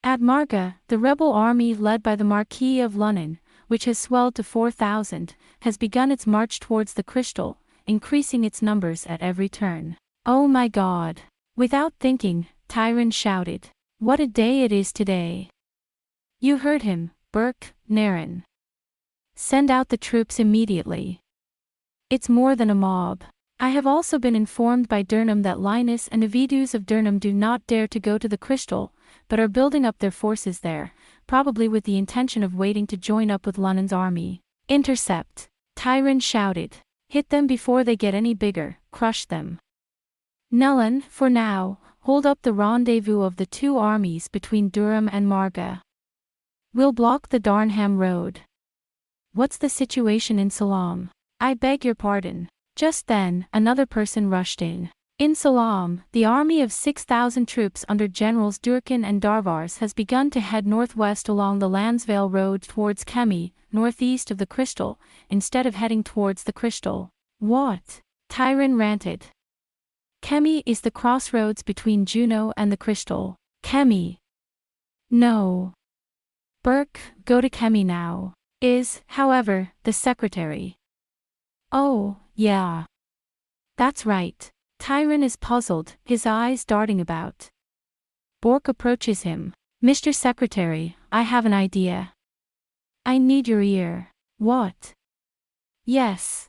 At Marga, the rebel army led by the Marquis of Lunnon, which has swelled to 4,000, has begun its march towards the Crystal, increasing its numbers at every turn. Oh my God! Without thinking, Tyron shouted. What a day it is today! You heard him, Burke, Naren. Send out the troops immediately. It's more than a mob. I have also been informed by Durham that Linus and Avidus of Durham do not dare to go to the Crystal, but are building up their forces there, probably with the intention of waiting to join up with Lunnon's army. Intercept! Tyron shouted. Hit them before they get any bigger, crush them. Nellen, for now, hold up the rendezvous of the 2 armies between Durham and Marga. We'll block the Darnham road. What's the situation in Salam? I beg your pardon. Just then, another person rushed in. In Salam, the army of 6,000 troops under Generals Durkin and Darvars has begun to head northwest along the Lansvale Road towards Kemi, northeast of the Crystal, instead of heading towards the Crystal. What? Tyron ranted. Kemi is the crossroads between Juno and the Crystal. Kemi. No. Burke, go to Kemi now. Is, however, the secretary. Oh, yeah. That's right. Tyron is puzzled, his eyes darting about. Bork approaches him. Mr. Secretary, I have an idea. I need your ear. What? Yes.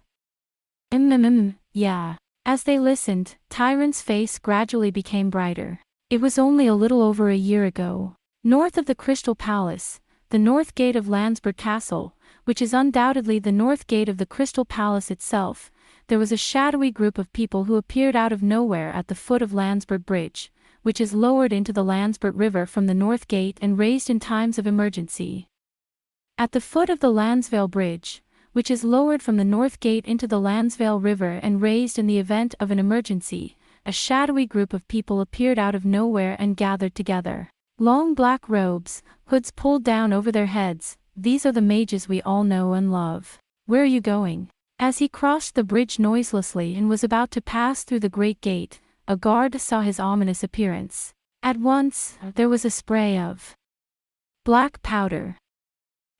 Yeah. As they listened, Tyron's face gradually became brighter. It was only a little over a year ago. North of the Crystal Palace, the north gate of Lansbury Castle, which is undoubtedly the north gate of the Crystal Palace itself, there was a shadowy group of people who appeared out of nowhere at the foot of Lansbury Bridge, which is lowered into the Lansbury River from the north gate and raised in times of emergency. At the foot of the Lansvale Bridge, which is lowered from the north gate into the Lansvale River and raised in the event of an emergency, a shadowy group of people appeared out of nowhere and gathered together. Long black robes, hoods pulled down over their heads, these are the mages we all know and love. Where are you going? As he crossed the bridge noiselessly and was about to pass through the great gate, a guard saw his ominous appearance. At once, there was a spray of black powder.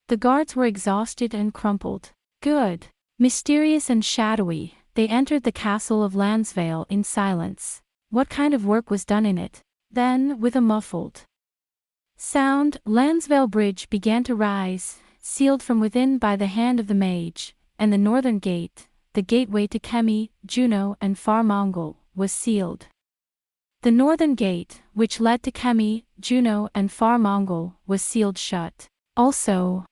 The guards were exhausted and crumpled. Good. Mysterious and shadowy, they entered the castle of Lansvale in silence. What kind of work was done in it? Then, with a muffled sound, Lansvale Bridge began to rise, sealed from within by the hand of the mage, and the northern gate, the gateway to Kemi, Juno and Far Mongol, was sealed. The northern gate, which led to Kemi, Juno and Far Mongol, was sealed shut. Also,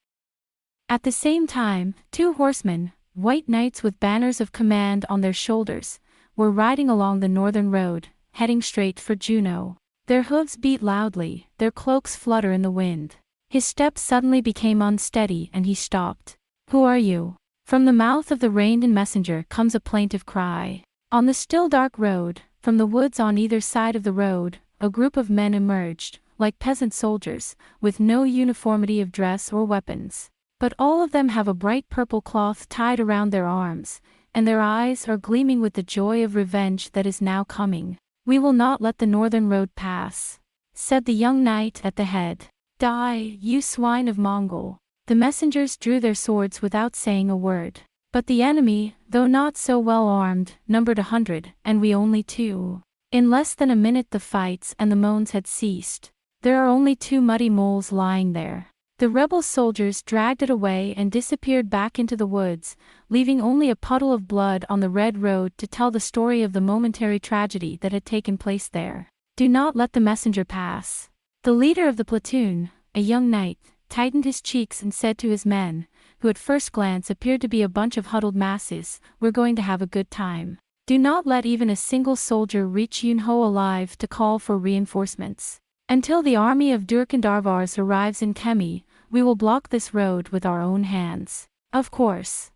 at the same time, 2 horsemen, white knights with banners of command on their shoulders, were riding along the northern road, heading straight for Juno. Their hooves beat loudly, their cloaks flutter in the wind. His step suddenly became unsteady and he stopped. Who are you? From the mouth of the reined-in messenger comes a plaintive cry. On the still dark road, from the woods on either side of the road, a group of men emerged, like peasant soldiers, with no uniformity of dress or weapons. But all of them have a bright purple cloth tied around their arms, and their eyes are gleaming with the joy of revenge that is now coming. "We will not let the northern road pass," said the young knight at the head. "Die, you swine of Mongol." The messengers drew their swords without saying a word. But the enemy, though not so well armed, numbered 100, and we only 2. In less than a minute the fights and the moans had ceased. There are only 2 muddy moles lying there. The rebel soldiers dragged it away and disappeared back into the woods, leaving only a puddle of blood on the red road to tell the story of the momentary tragedy that had taken place there. "Do not let the messenger pass." The leader of the platoon, a young knight, tightened his cheeks and said to his men, who at first glance appeared to be a bunch of huddled masses, "We're going to have a good time. Do not let even a single soldier reach Yunho alive to call for reinforcements. Until the army of Durkandarvars arrives in Kemi, we will block this road with our own hands." Of course,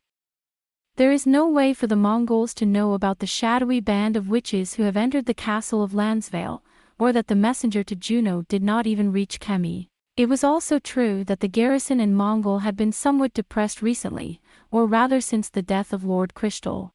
there is no way for the Mongols to know about the shadowy band of witches who have entered the castle of Lansvale, or that the messenger to Juno did not even reach Kemi. It was also true that the garrison in Mongol had been somewhat depressed recently, or rather since the death of Lord Crystal.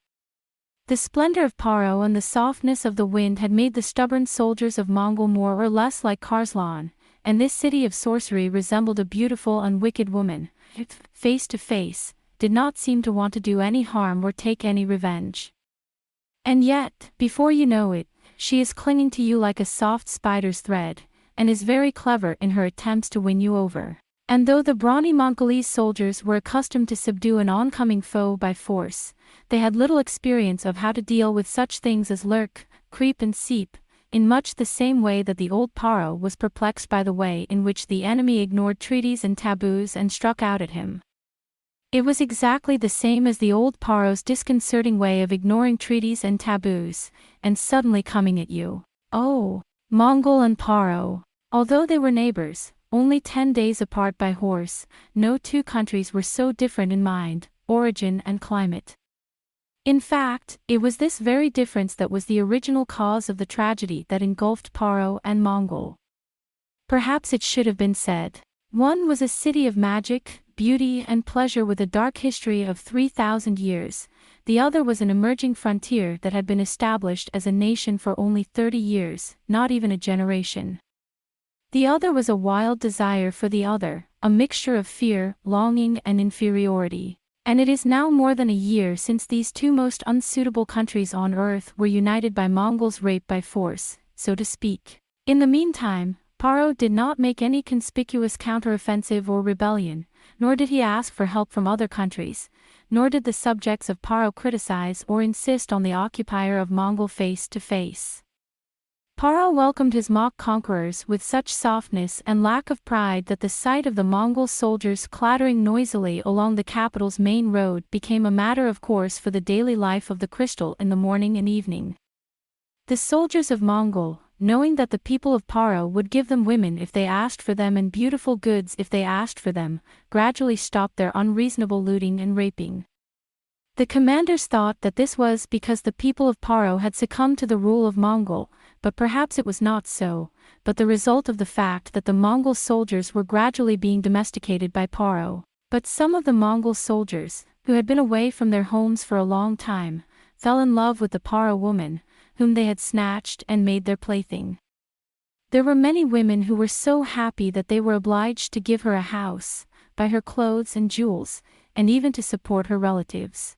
The splendor of Paro and the softness of the wind had made the stubborn soldiers of Mongol more or less like Karslan, and this city of sorcery resembled a beautiful and wicked woman, who, face to face, did not seem to want to do any harm or take any revenge. And yet, before you know it, she is clinging to you like a soft spider's thread, and is very clever in her attempts to win you over. And though the brawny Mongolese soldiers were accustomed to subdue an oncoming foe by force, they had little experience of how to deal with such things as lurk, creep and seep, in much the same way that the old Paro was perplexed by the way in which the enemy ignored treaties and taboos and struck out at him. It was exactly the same as the old Paro's disconcerting way of ignoring treaties and taboos, and suddenly coming at you. Oh, Mongol and Paro. Although they were neighbors, only 10 days apart by horse, no 2 countries were so different in mind, origin and climate. In fact, it was this very difference that was the original cause of the tragedy that engulfed Paro and Mongol. Perhaps it should have been said. One was a city of magic, beauty and pleasure with a dark history of 3,000 years, the other was an emerging frontier that had been established as a nation for only 30 years, not even a generation. The other was a wild desire for the other, a mixture of fear, longing and inferiority. And it is now more than a year since these 2 most unsuitable countries on earth were united by Mongols' rape by force, so to speak. In the meantime, Paro did not make any conspicuous counteroffensive or rebellion, nor did he ask for help from other countries, nor did the subjects of Paro criticize or insist on the occupier of Mongol face to face. Paro welcomed his mock conquerors with such softness and lack of pride that the sight of the Mongol soldiers clattering noisily along the capital's main road became a matter of course for the daily life of the Crystal in the morning and evening. The soldiers of Mongol, knowing that the people of Paro would give them women if they asked for them and beautiful goods if they asked for them, gradually stopped their unreasonable looting and raping. The commanders thought that this was because the people of Paro had succumbed to the rule of Mongol, but perhaps it was not so, but the result of the fact that the Mongol soldiers were gradually being domesticated by Paro. But some of the Mongol soldiers, who had been away from their homes for a long time, fell in love with the Paro woman, whom they had snatched and made their plaything. There were many women who were so happy that they were obliged to give her a house, buy her clothes and jewels, and even to support her relatives.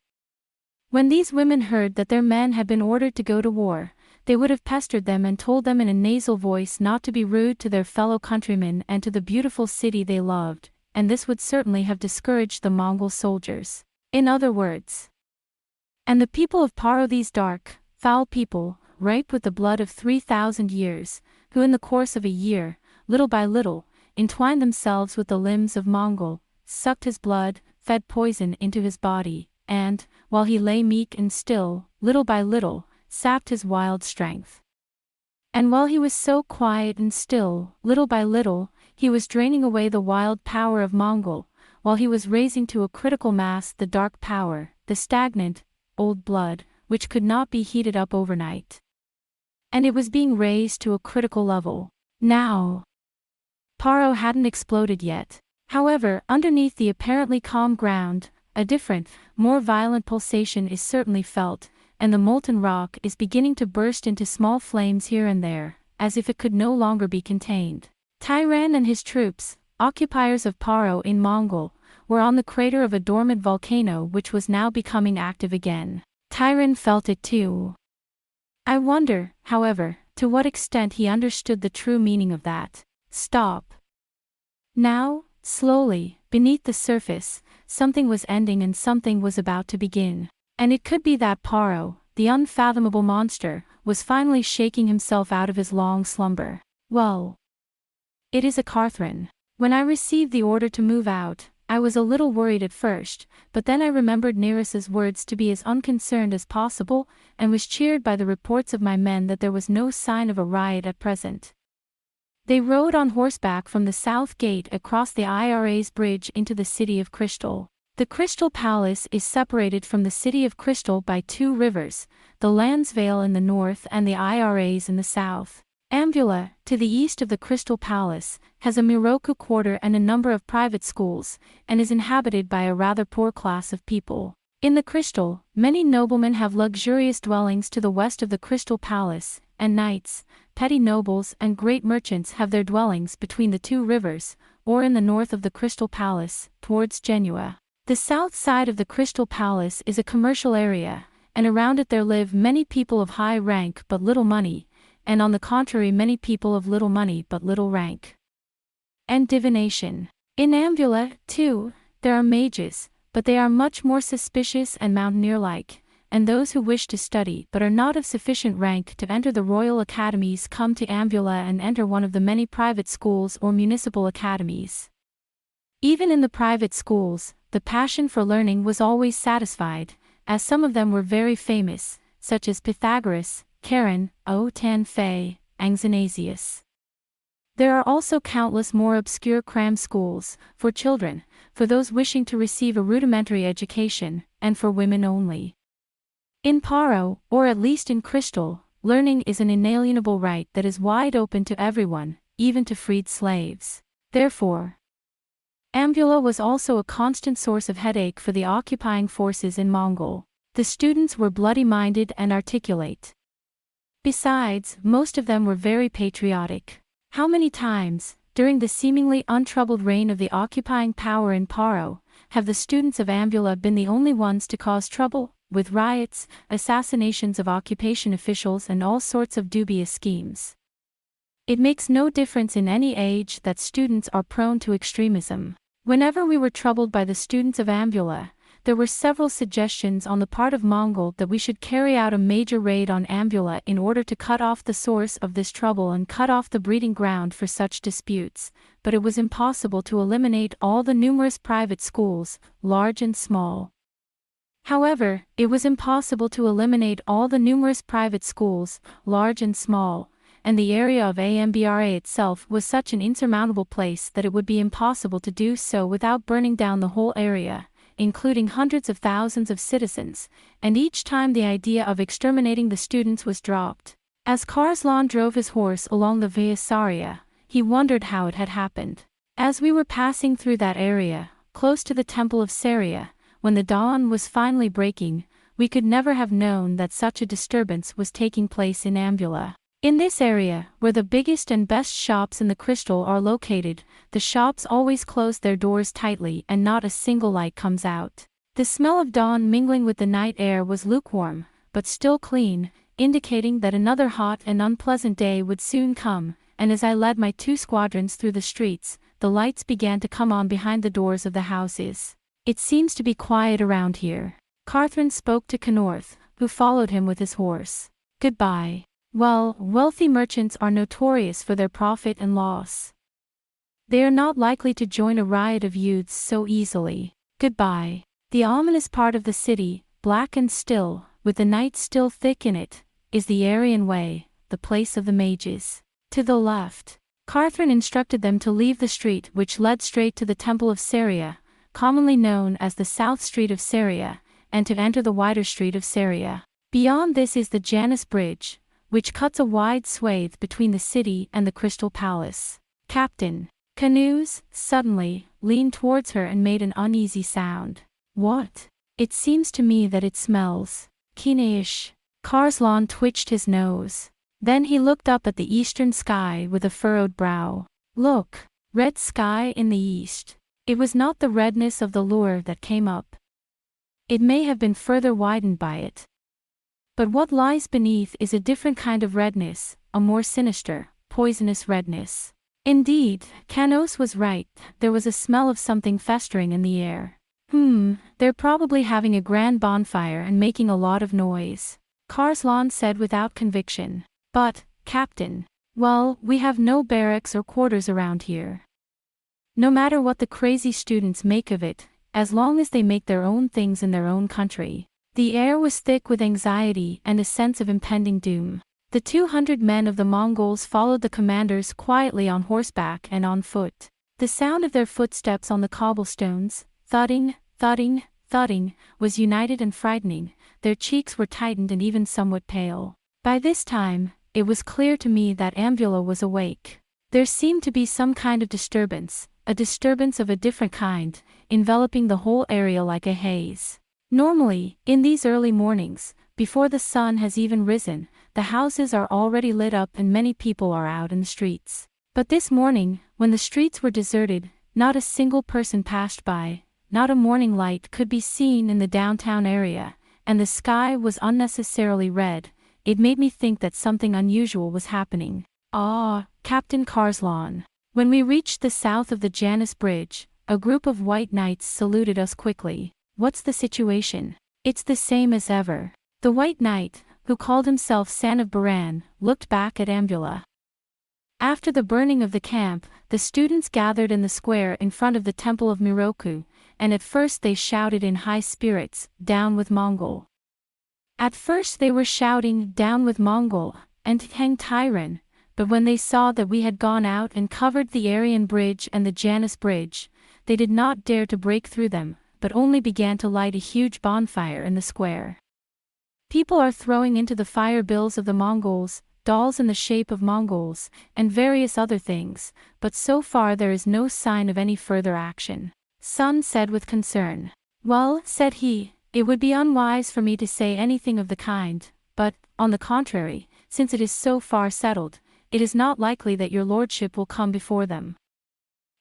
When these women heard that their men had been ordered to go to war, they would have pestered them and told them in a nasal voice not to be rude to their fellow countrymen and to the beautiful city they loved, and this would certainly have discouraged the Mongol soldiers. In other words, and the people of Paro, these dark, foul people, ripe with the blood of 3,000 years, who in the course of a year, little by little, entwined themselves with the limbs of Mongol, sucked his blood, fed poison into his body, and, while he lay meek and still, little by little, sapped his wild strength. And while he was so quiet and still, little by little, he was draining away the wild power of Mongol, while he was raising to a critical mass the dark power, the stagnant, old blood, which could not be heated up overnight. And it was being raised to a critical level. Now, Paro hadn't exploded yet. However, underneath the apparently calm ground, a different, more violent pulsation is certainly felt, and the molten rock is beginning to burst into small flames here and there, as if it could no longer be contained. Tyran and his troops, occupiers of Paro in Mongol, were on the crater of a dormant volcano which was now becoming active again. Tyran felt it too. I wonder, however, to what extent he understood the true meaning of that. Stop. Now, slowly, beneath the surface, something was ending and something was about to begin. And it could be that Paro, the unfathomable monster, was finally shaking himself out of his long slumber. Well, it is a Carthran. When I received the order to move out, I was a little worried at first, but then I remembered Neris's words to be as unconcerned as possible, and was cheered by the reports of my men that there was no sign of a riot at present. They rode on horseback from the south gate across the Aurra's bridge into the city of Crystal. The Crystal Palace is separated from the city of Crystal by two rivers, the Lansvale in the north and the Aurra's in the south. Ambula, to the east of the Crystal Palace, has a Miroku quarter and a number of private schools, and is inhabited by a rather poor class of people. In the Crystal, many noblemen have luxurious dwellings to the west of the Crystal Palace, and knights, petty nobles and great merchants have their dwellings between the two rivers, or in the north of the Crystal Palace, towards Genua. The south side of the Crystal Palace is a commercial area, and around it there live many people of high rank but little money, and on the contrary many people of little money but little rank. And divination. In Ambula, too, there are mages, but they are much more suspicious and mountaineer-like, and those who wish to study but are not of sufficient rank to enter the royal academies come to Ambula and enter one of the many private schools or municipal academies. Even in the private schools, the passion for learning was always satisfied, as some of them were very famous, such as Pythagoras, Charon, O Tan Fei, Anxenasius. There are also countless more obscure cram schools, for children, for those wishing to receive a rudimentary education, and for women only. In Paro, or at least in Crystal, learning is an inalienable right that is wide open to everyone, even to freed slaves. Therefore, Ambula was also a constant source of headache for the occupying forces in Mongol. The students were bloody-minded and articulate. Besides, most of them were very patriotic. How many times, during the seemingly untroubled reign of the occupying power in Paro, have the students of Ambula been the only ones to cause trouble, with riots, assassinations of occupation officials and all sorts of dubious schemes? It makes no difference in any age that students are prone to extremism. Whenever we were troubled by the students of Ambula, there were several suggestions on the part of Mongol that we should carry out a major raid on Ambula in order to cut off the source of this trouble and cut off the breeding ground for such disputes, but it was impossible to eliminate all the numerous private schools, large and small. However, it was impossible to eliminate all the numerous private schools, large and small, and the area of Ambra itself was such an insurmountable place that it would be impossible to do so without burning down the whole area, including hundreds of thousands of citizens, and each time the idea of exterminating the students was dropped. As Karslan drove his horse along the Via Saria, he wondered how it had happened. As we were passing through that area, close to the temple of Saria, when the dawn was finally breaking, we could never have known that such a disturbance was taking place in Ambula. In this area, where the biggest and best shops in the Crystal are located, the shops always close their doors tightly and not a single light comes out. The smell of dawn mingling with the night air was lukewarm, but still clean, indicating that another hot and unpleasant day would soon come, and as I led my two squadrons through the streets, the lights began to come on behind the doors of the houses. It seems to be quiet around here. Carthran spoke to Knorth, who followed him with his horse. Goodbye. Well, wealthy merchants are notorious for their profit and loss. They are not likely to join a riot of youths so easily. Goodbye. The ominous part of the city, black and still, with the night still thick in it, is the Aryan Way, the place of the mages. To the left. Carthran instructed them to leave the street which led straight to the Temple of Saria, commonly known as the South Street of Saria, and to enter the wider street of Saria. Beyond this is the Janus Bridge, which cuts a wide swathe between the city and the Crystal Palace. Captain. Canoes, suddenly, leaned towards her and made an uneasy sound. What? It seems to me that it smells. Kineish. Karslan twitched his nose. Then he looked up at the eastern sky with a furrowed brow. Look, red sky in the east. It was not the redness of the lure that came up. It may have been further widened by it. But what lies beneath is a different kind of redness, a more sinister, poisonous redness. Indeed, Kanos was right, there was a smell of something festering in the air. They're probably having a grand bonfire and making a lot of noise, Karslan said without conviction. But, Captain, well, we have no barracks or quarters around here. No matter what the crazy students make of it, as long as they make their own things in their own country. The air was thick with anxiety and a sense of impending doom. The 200 men of the Mongols followed the commanders quietly on horseback and on foot. The sound of their footsteps on the cobblestones, thudding, thudding, thudding, was united and frightening. Their cheeks were tightened and even somewhat pale. By this time, it was clear to me that Ambula was awake. There seemed to be some kind of disturbance, a disturbance of a different kind, enveloping the whole area like a haze. Normally, in these early mornings, before the sun has even risen, the houses are already lit up and many people are out in the streets. But this morning, when the streets were deserted, not a single person passed by, not a morning light could be seen in the downtown area, and the sky was unnecessarily red. It made me think that something unusual was happening. Captain Karslan. When we reached the south of the Janus Bridge, a group of white knights saluted us quickly. What's the situation? It's the same as ever. The white knight, who called himself San of Baran, looked back at Ambula. After the burning of the camp, the students gathered in the square in front of the temple of Miroku, and at first they shouted in high spirits, "Down with Mongol." At first they were shouting, "Down with Mongol," and "Hang Tyran," but when they saw that we had gone out and covered the Aryan Bridge and the Janus Bridge, they did not dare to break through them, but only began to light a huge bonfire in the square. People are throwing into the fire bills of the Mongols, dolls in the shape of Mongols, and various other things, but so far there is no sign of any further action. Sun said with concern. Well, said he, it would be unwise for me to say anything of the kind, but, on the contrary, since it is so far settled, it is not likely that your lordship will come before them.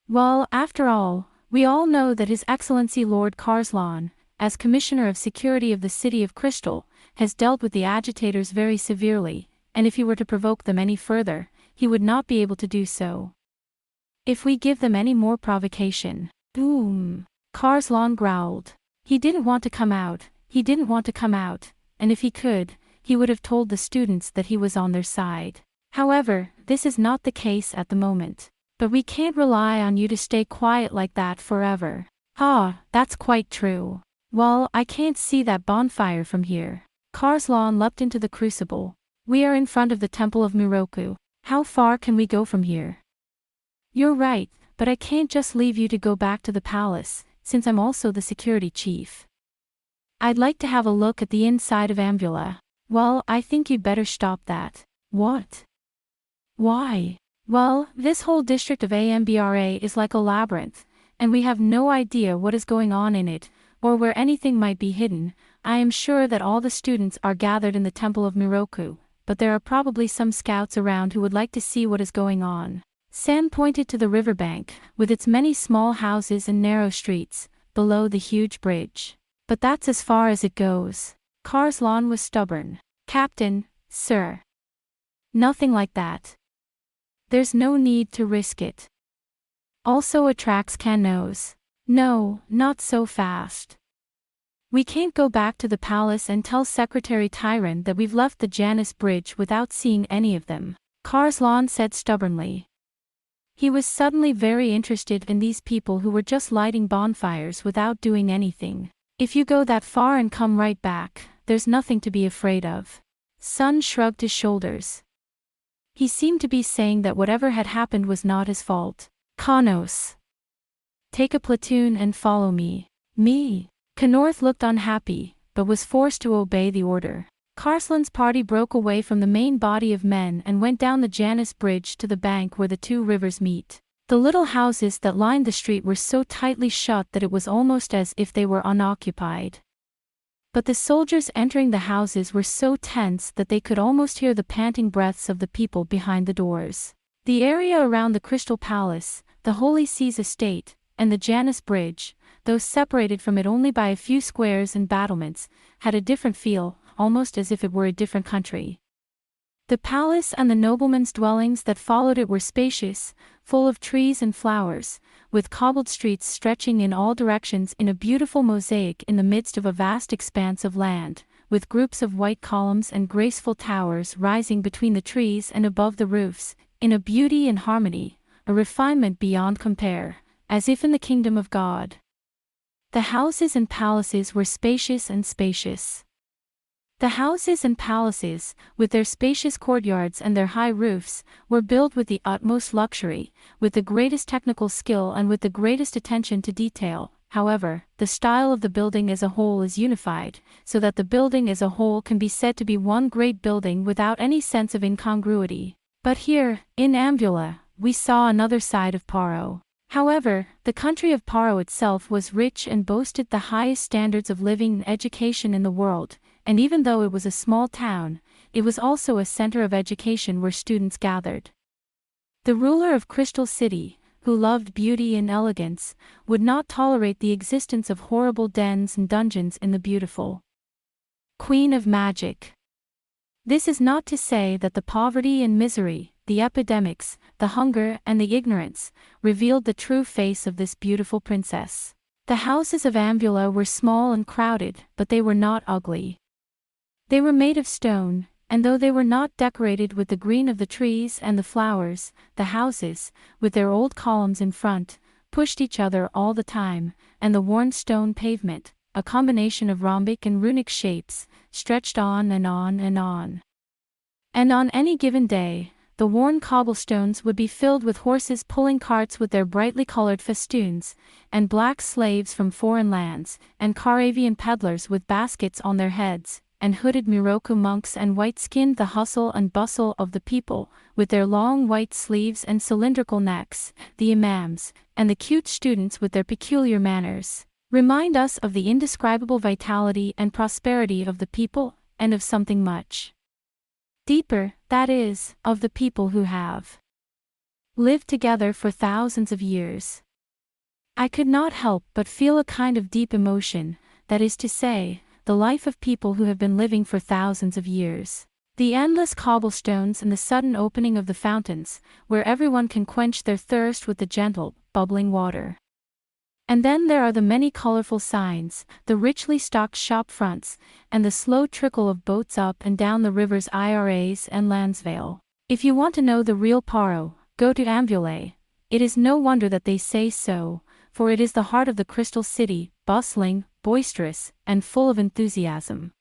Well, after all, we all know that His Excellency Lord Karslan, as Commissioner of Security of the City of Crystal, has dealt with the agitators very severely, and if he were to provoke them any further, he would not be able to do so. If we give them any more provocation. Boom! Karslan growled. He didn't want to come out, and if he could, he would have told the students that he was on their side. However, this is not the case at the moment. But we can't rely on you to stay quiet like that forever. That's quite true. Well, I can't see that bonfire from here. Karslan leapt into the crucible. We are in front of the temple of Miroku. How far can we go from here? You're right, but I can't just leave you to go back to the palace, since I'm also the security chief. I'd like to have a look at the inside of Ambula. Well, I think you'd better stop that. What? Why? Well, this whole district of Ambra is like a labyrinth, and we have no idea what is going on in it, or where anything might be hidden. I am sure that all the students are gathered in the temple of Miroku, but there are probably some scouts around who would like to see what is going on. San pointed to the riverbank, with its many small houses and narrow streets, below the huge bridge. But that's as far as it goes. Karslan was stubborn. Captain, sir. Nothing like that. There's no need to risk it. Also attracts Kanos. No, not so fast. We can't go back to the palace and tell Secretary Tyran that we've left the Janus Bridge without seeing any of them, Karslan said stubbornly. He was suddenly very interested in these people who were just lighting bonfires without doing anything. If you go that far and come right back, there's nothing to be afraid of. Sun shrugged his shoulders. He seemed to be saying that whatever had happened was not his fault. Kanos. Take a platoon and follow me. Me? Kanorth looked unhappy, but was forced to obey the order. Karslan's party broke away from the main body of men and went down the Janus Bridge to the bank where the two rivers meet. The little houses that lined the street were so tightly shut that it was almost as if they were unoccupied. But the soldiers entering the houses were so tense that they could almost hear the panting breaths of the people behind the doors. The area around the Crystal Palace, the Holy See's estate, and the Janus Bridge, though separated from it only by a few squares and battlements, had a different feel, almost as if it were a different country. The palace and the noblemen's dwellings that followed it were spacious, full of trees and flowers, with cobbled streets stretching in all directions in a beautiful mosaic in the midst of a vast expanse of land, with groups of white columns and graceful towers rising between the trees and above the roofs, in a beauty and harmony, a refinement beyond compare, as if in the kingdom of God. The houses and palaces were spacious and spacious. The houses and palaces, with their spacious courtyards and their high roofs, were built with the utmost luxury, with the greatest technical skill and with the greatest attention to detail. However, the style of the building as a whole is unified, so that the building as a whole can be said to be one great building without any sense of incongruity. But here, in Ambula, we saw another side of Paro. However, the country of Paro itself was rich and boasted the highest standards of living and education in the world, and even though it was a small town, it was also a center of education where students gathered. The ruler of Crystal City, who loved beauty and elegance, would not tolerate the existence of horrible dens and dungeons in the beautiful Queen of Magic. This is not to say that the poverty and misery, the epidemics, the hunger and the ignorance, revealed the true face of this beautiful princess. The houses of Ambula were small and crowded, but they were not ugly. They were made of stone, and though they were not decorated with the green of the trees and the flowers, the houses, with their old columns in front, pushed each other all the time, and the worn stone pavement, a combination of rhombic and runic shapes, stretched on and on and on. And on any given day, the worn cobblestones would be filled with horses pulling carts with their brightly colored festoons, and black slaves from foreign lands, and Caravian peddlers with baskets on their heads, and hooded Miroku monks and white-skinned the hustle and bustle of the people, with their long white sleeves and cylindrical necks, the imams, and the cute students with their peculiar manners, remind us of the indescribable vitality and prosperity of the people, and of something much deeper, that is, of the people who have lived together for thousands of years. I could not help but feel a kind of deep emotion, that is to say, the life of people who have been living for thousands of years. The endless cobblestones and the sudden opening of the fountains, where everyone can quench their thirst with the gentle, bubbling water. And then there are the many colorful signs, the richly stocked shop fronts, and the slow trickle of boats up and down the rivers Iras and Lansvale. If you want to know the real Paro, go to Ambulé. It is no wonder that they say so, for it is the heart of the Crystal City, bustling, boisterous, and full of enthusiasm.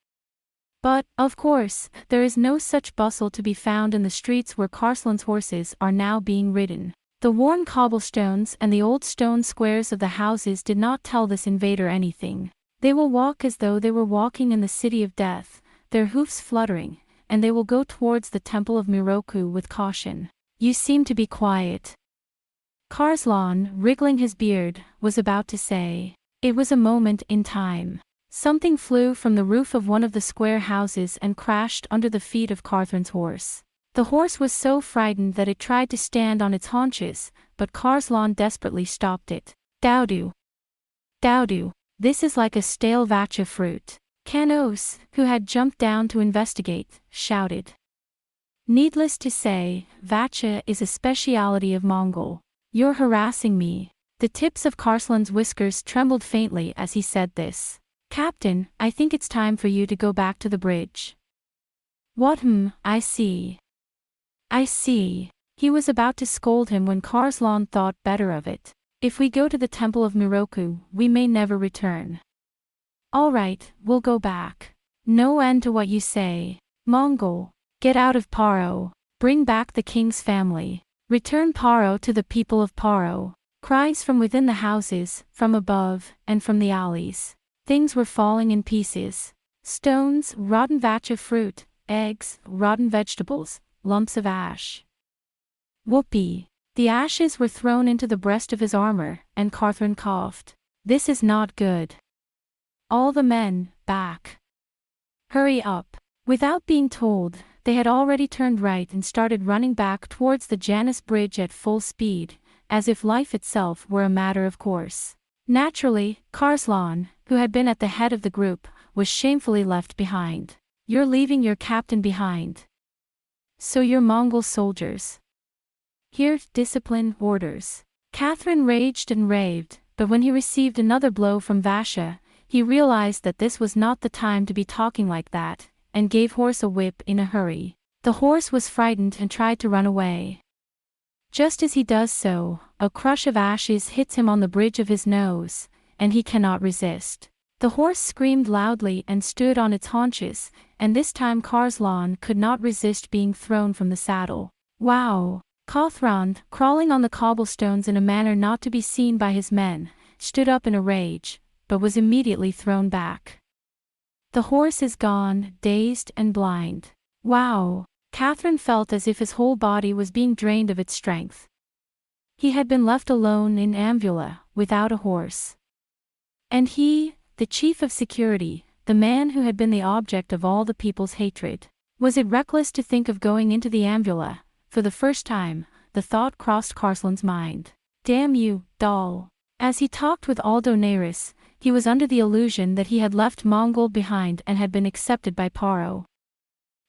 But, of course, there is no such bustle to be found in the streets where Carslan's horses are now being ridden. The worn cobblestones and the old stone squares of the houses did not tell this invader anything. They will walk as though they were walking in the city of death, their hoofs fluttering, and they will go towards the temple of Miroku with caution. You seem to be quiet. Carslan, wriggling his beard, was about to say. It was a moment in time. Something flew from the roof of one of the square houses and crashed under the feet of Catherine's horse. The horse was so frightened that it tried to stand on its haunches, but Carslan desperately stopped it. Daudu! Daudu! This is like a stale vacha fruit. Canos, who had jumped down to investigate, shouted. Needless to say, vacha is a speciality of Mongol. You're harassing me. The tips of Carslan's whiskers trembled faintly as he said this. Captain, I think it's time for you to go back to the bridge. What? I see. I see. He was about to scold him when Carslan thought better of it. If we go to the temple of Miroku, we may never return. All right, we'll go back. No end to what you say. Mongol, get out of Paro. Bring back the king's family. Return Paro to the people of Paro. Cries from within the houses, from above, and from the alleys. Things were falling in pieces. Stones, rotten vacha fruit, eggs, rotten vegetables, lumps of ash. Whoopee! The ashes were thrown into the breast of his armor, and Catherine coughed. This is not good. All the men, back. Hurry up. Without being told, they had already turned right and started running back towards the Janus Bridge at full speed, as if life itself were a matter of course. Naturally, Karslan, who had been at the head of the group, was shamefully left behind. You're leaving your captain behind. So you're Mongol soldiers. Here, discipline, orders. Catherine raged and raved, but when he received another blow from Vasha, he realized that this was not the time to be talking like that, and gave horse a whip in a hurry. The horse was frightened and tried to run away. Just as he does so, a crush of ashes hits him on the bridge of his nose, and he cannot resist. The horse screamed loudly and stood on its haunches, and this time Karslan could not resist being thrown from the saddle. Wow! Kothrand, crawling on the cobblestones in a manner not to be seen by his men, stood up in a rage, but was immediately thrown back. The horse is gone, dazed and blind. Wow! Catherine felt as if his whole body was being drained of its strength. He had been left alone in Ambula, without a horse. And he, the chief of security, the man who had been the object of all the people's hatred. Was it reckless to think of going into the Ambula? For the first time, the thought crossed Karslan's mind. Damn you, doll. As he talked with Aldo Naris, he was under the illusion that he had left Mongol behind and had been accepted by Paro.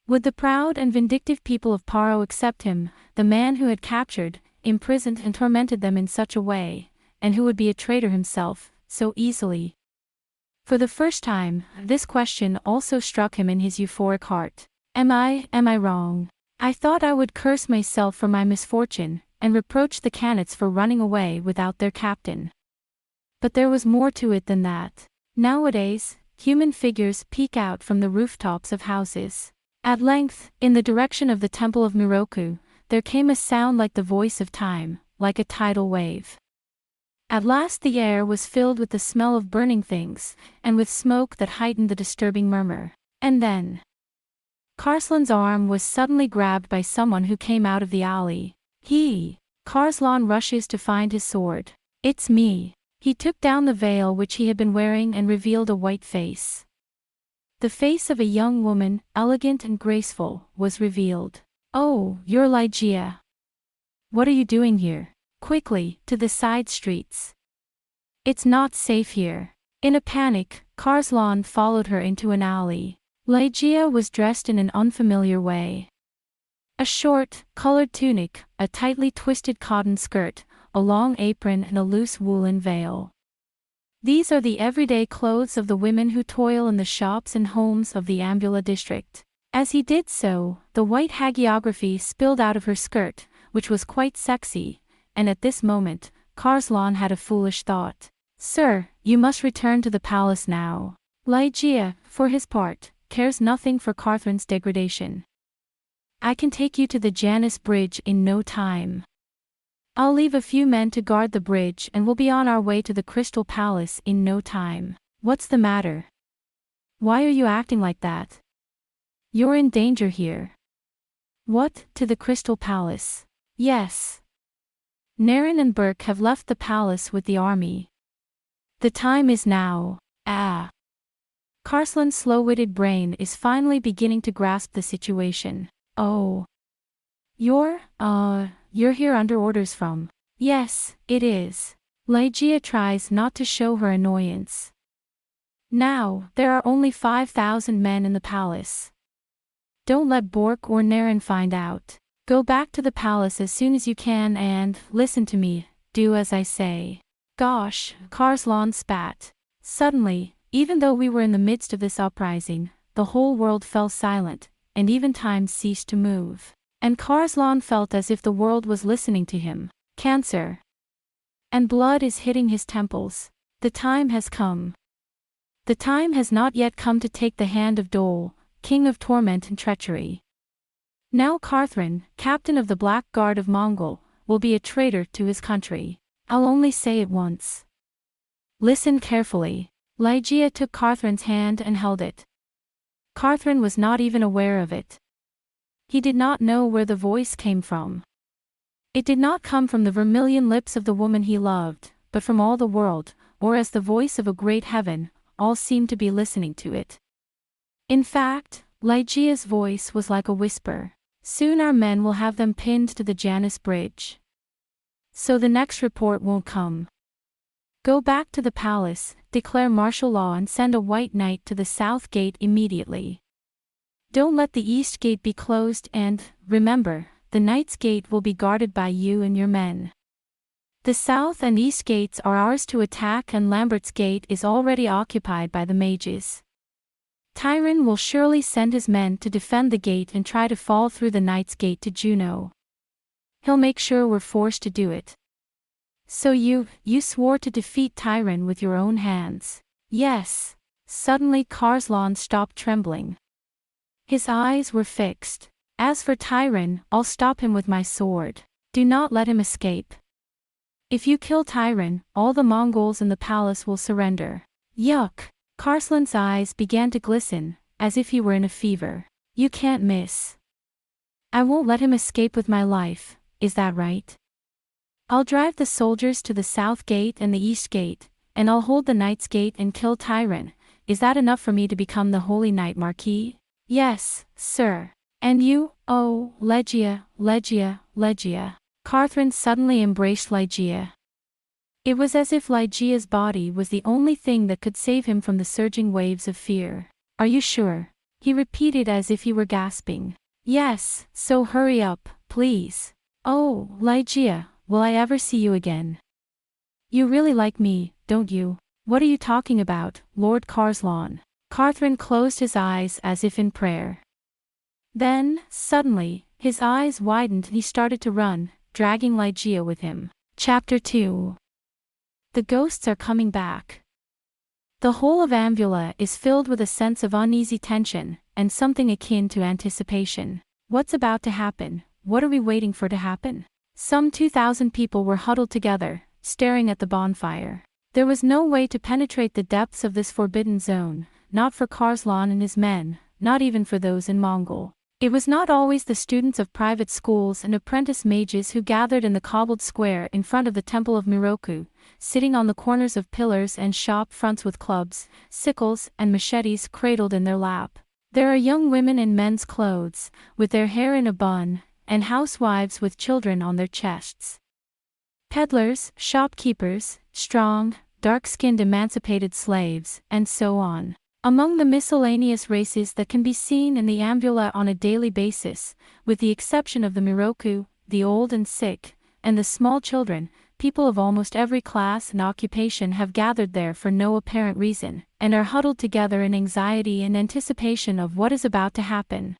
Would the proud and vindictive people of Paro accept him, the man who had captured, imprisoned and tormented them in such a way, and who would be a traitor himself, so easily? For the first time, this question also struck him in his euphoric heart. Am I wrong? I thought I would curse myself for my misfortune, and reproach the Khanats for running away without their captain. But there was more to it than that. Nowadays, human figures peek out from the rooftops of houses. At length, in the direction of the temple of Miroku, there came a sound like the voice of time, like a tidal wave. At last the air was filled with the smell of burning things, and with smoke that heightened the disturbing murmur. And then Karslan's arm was suddenly grabbed by someone who came out of the alley. Karslan rushes to find his sword. It's me. He took down the veil which he had been wearing and revealed a white face. The face of a young woman, elegant and graceful, was revealed. Oh, you're Lygia. What are you doing here? Quickly, to the side streets. It's not safe here. In a panic, Karslan followed her into an alley. Lygia was dressed in an unfamiliar way. A short, colored tunic, a tightly twisted cotton skirt, a long apron and a loose woolen veil. These are the everyday clothes of the women who toil in the shops and homes of the Ambula district. As he did so, the white hagiography spilled out of her skirt, which was quite sexy, and at this moment, Karslan had a foolish thought. Sir, you must return to the palace now. Lygia, for his part, cares nothing for Katherine's degradation. I can take you to the Janus Bridge in no time. I'll leave a few men to guard the bridge and we'll be on our way to the Crystal Palace in no time. What's the matter? Why are you acting like that? You're in danger here. What, to the Crystal Palace? Yes. Naren and Burke have left the palace with the army. The time is now. Karslan's slow-witted brain is finally beginning to grasp the situation. Oh. You're here under orders from. Yes, it is. Lygia tries not to show her annoyance. Now, there are only 5,000 men in the palace. Don't let Bork or Naren find out. Go back to the palace as soon as you can and, listen to me, do as I say. Gosh, Karslan spat. Suddenly, even though we were in the midst of this uprising, the whole world fell silent, and even time ceased to move. And Karslan felt as if the world was listening to him. Cancer. And blood is hitting his temples. The time has come. The time has not yet come to take the hand of Dole, king of torment and treachery. Now Katherine, captain of the Black Guard of Mongol, will be a traitor to his country. I'll only say it once. Listen carefully. Lygia took Katherine's hand and held it. Katherine was not even aware of it. He did not know where the voice came from. It did not come from the vermilion lips of the woman he loved, but from all the world, or as the voice of a great heaven, all seemed to be listening to it. In fact, Lygia's voice was like a whisper. Soon our men will have them pinned to the Janus Bridge. So the next report won't come. Go back to the palace, declare martial law and send a white knight to the south gate immediately. Don't let the east gate be closed and, remember, the knight's gate will be guarded by you and your men. The south and east gates are ours to attack and Lambert's gate is already occupied by the mages. Tyron will surely send his men to defend the gate and try to fall through the knight's gate to Juno. He'll make sure we're forced to do it. So you swore to defeat Tyron with your own hands. Yes. Suddenly Karslan stopped trembling. His eyes were fixed. As for Tyron, I'll stop him with my sword. Do not let him escape. If you kill Tyron, all the Mongols in the palace will surrender. Yuck! Karslan's eyes began to glisten, as if he were in a fever. You can't miss. I won't let him escape with my life, is that right? I'll drive the soldiers to the south gate and the east gate, and I'll hold the knight's gate and kill Tyron. Is that enough for me to become the Holy Knight Marquis? Yes, sir. And you, oh, Legia. Carthrin suddenly embraced Lygia. It was as if Lygia's body was the only thing that could save him from the surging waves of fear. Are you sure? He repeated as if he were gasping. Yes, so hurry up, please. Oh, Lygia, will I ever see you again? You really like me, don't you? What are you talking about, Lord Karslan? Carthrin closed his eyes as if in prayer. Then, suddenly, his eyes widened and he started to run, dragging Lygia with him. Chapter 2. The ghosts are coming back. The whole of Ambula is filled with a sense of uneasy tension, and something akin to anticipation. What's about to happen? What are we waiting for to happen? Some 2,000 people were huddled together, staring at the bonfire. There was no way to penetrate the depths of this forbidden zone, not for Karslan and his men, not even for those in Mongol. It was not always the students of private schools and apprentice mages who gathered in the cobbled square in front of the temple of Miroku, sitting on the corners of pillars and shop fronts with clubs, sickles and machetes cradled in their lap. There are young women in men's clothes, with their hair in a bun, and housewives with children on their chests. Peddlers, shopkeepers, strong, dark-skinned emancipated slaves, and so on. Among the miscellaneous races that can be seen in the Ambula on a daily basis, with the exception of the Miroku, the old and sick, and the small children, people of almost every class and occupation have gathered there for no apparent reason, and are huddled together in anxiety and anticipation of what is about to happen.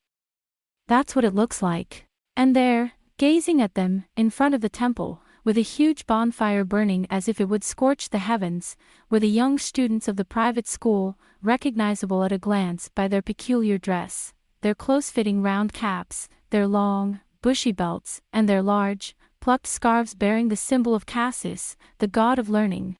That's what it looks like. And there, gazing at them, in front of the temple, with a huge bonfire burning as if it would scorch the heavens, were the young students of the private school, recognizable at a glance by their peculiar dress, their close-fitting round caps, their long, bushy belts, and their large, plucked scarves bearing the symbol of Cassis, the god of learning.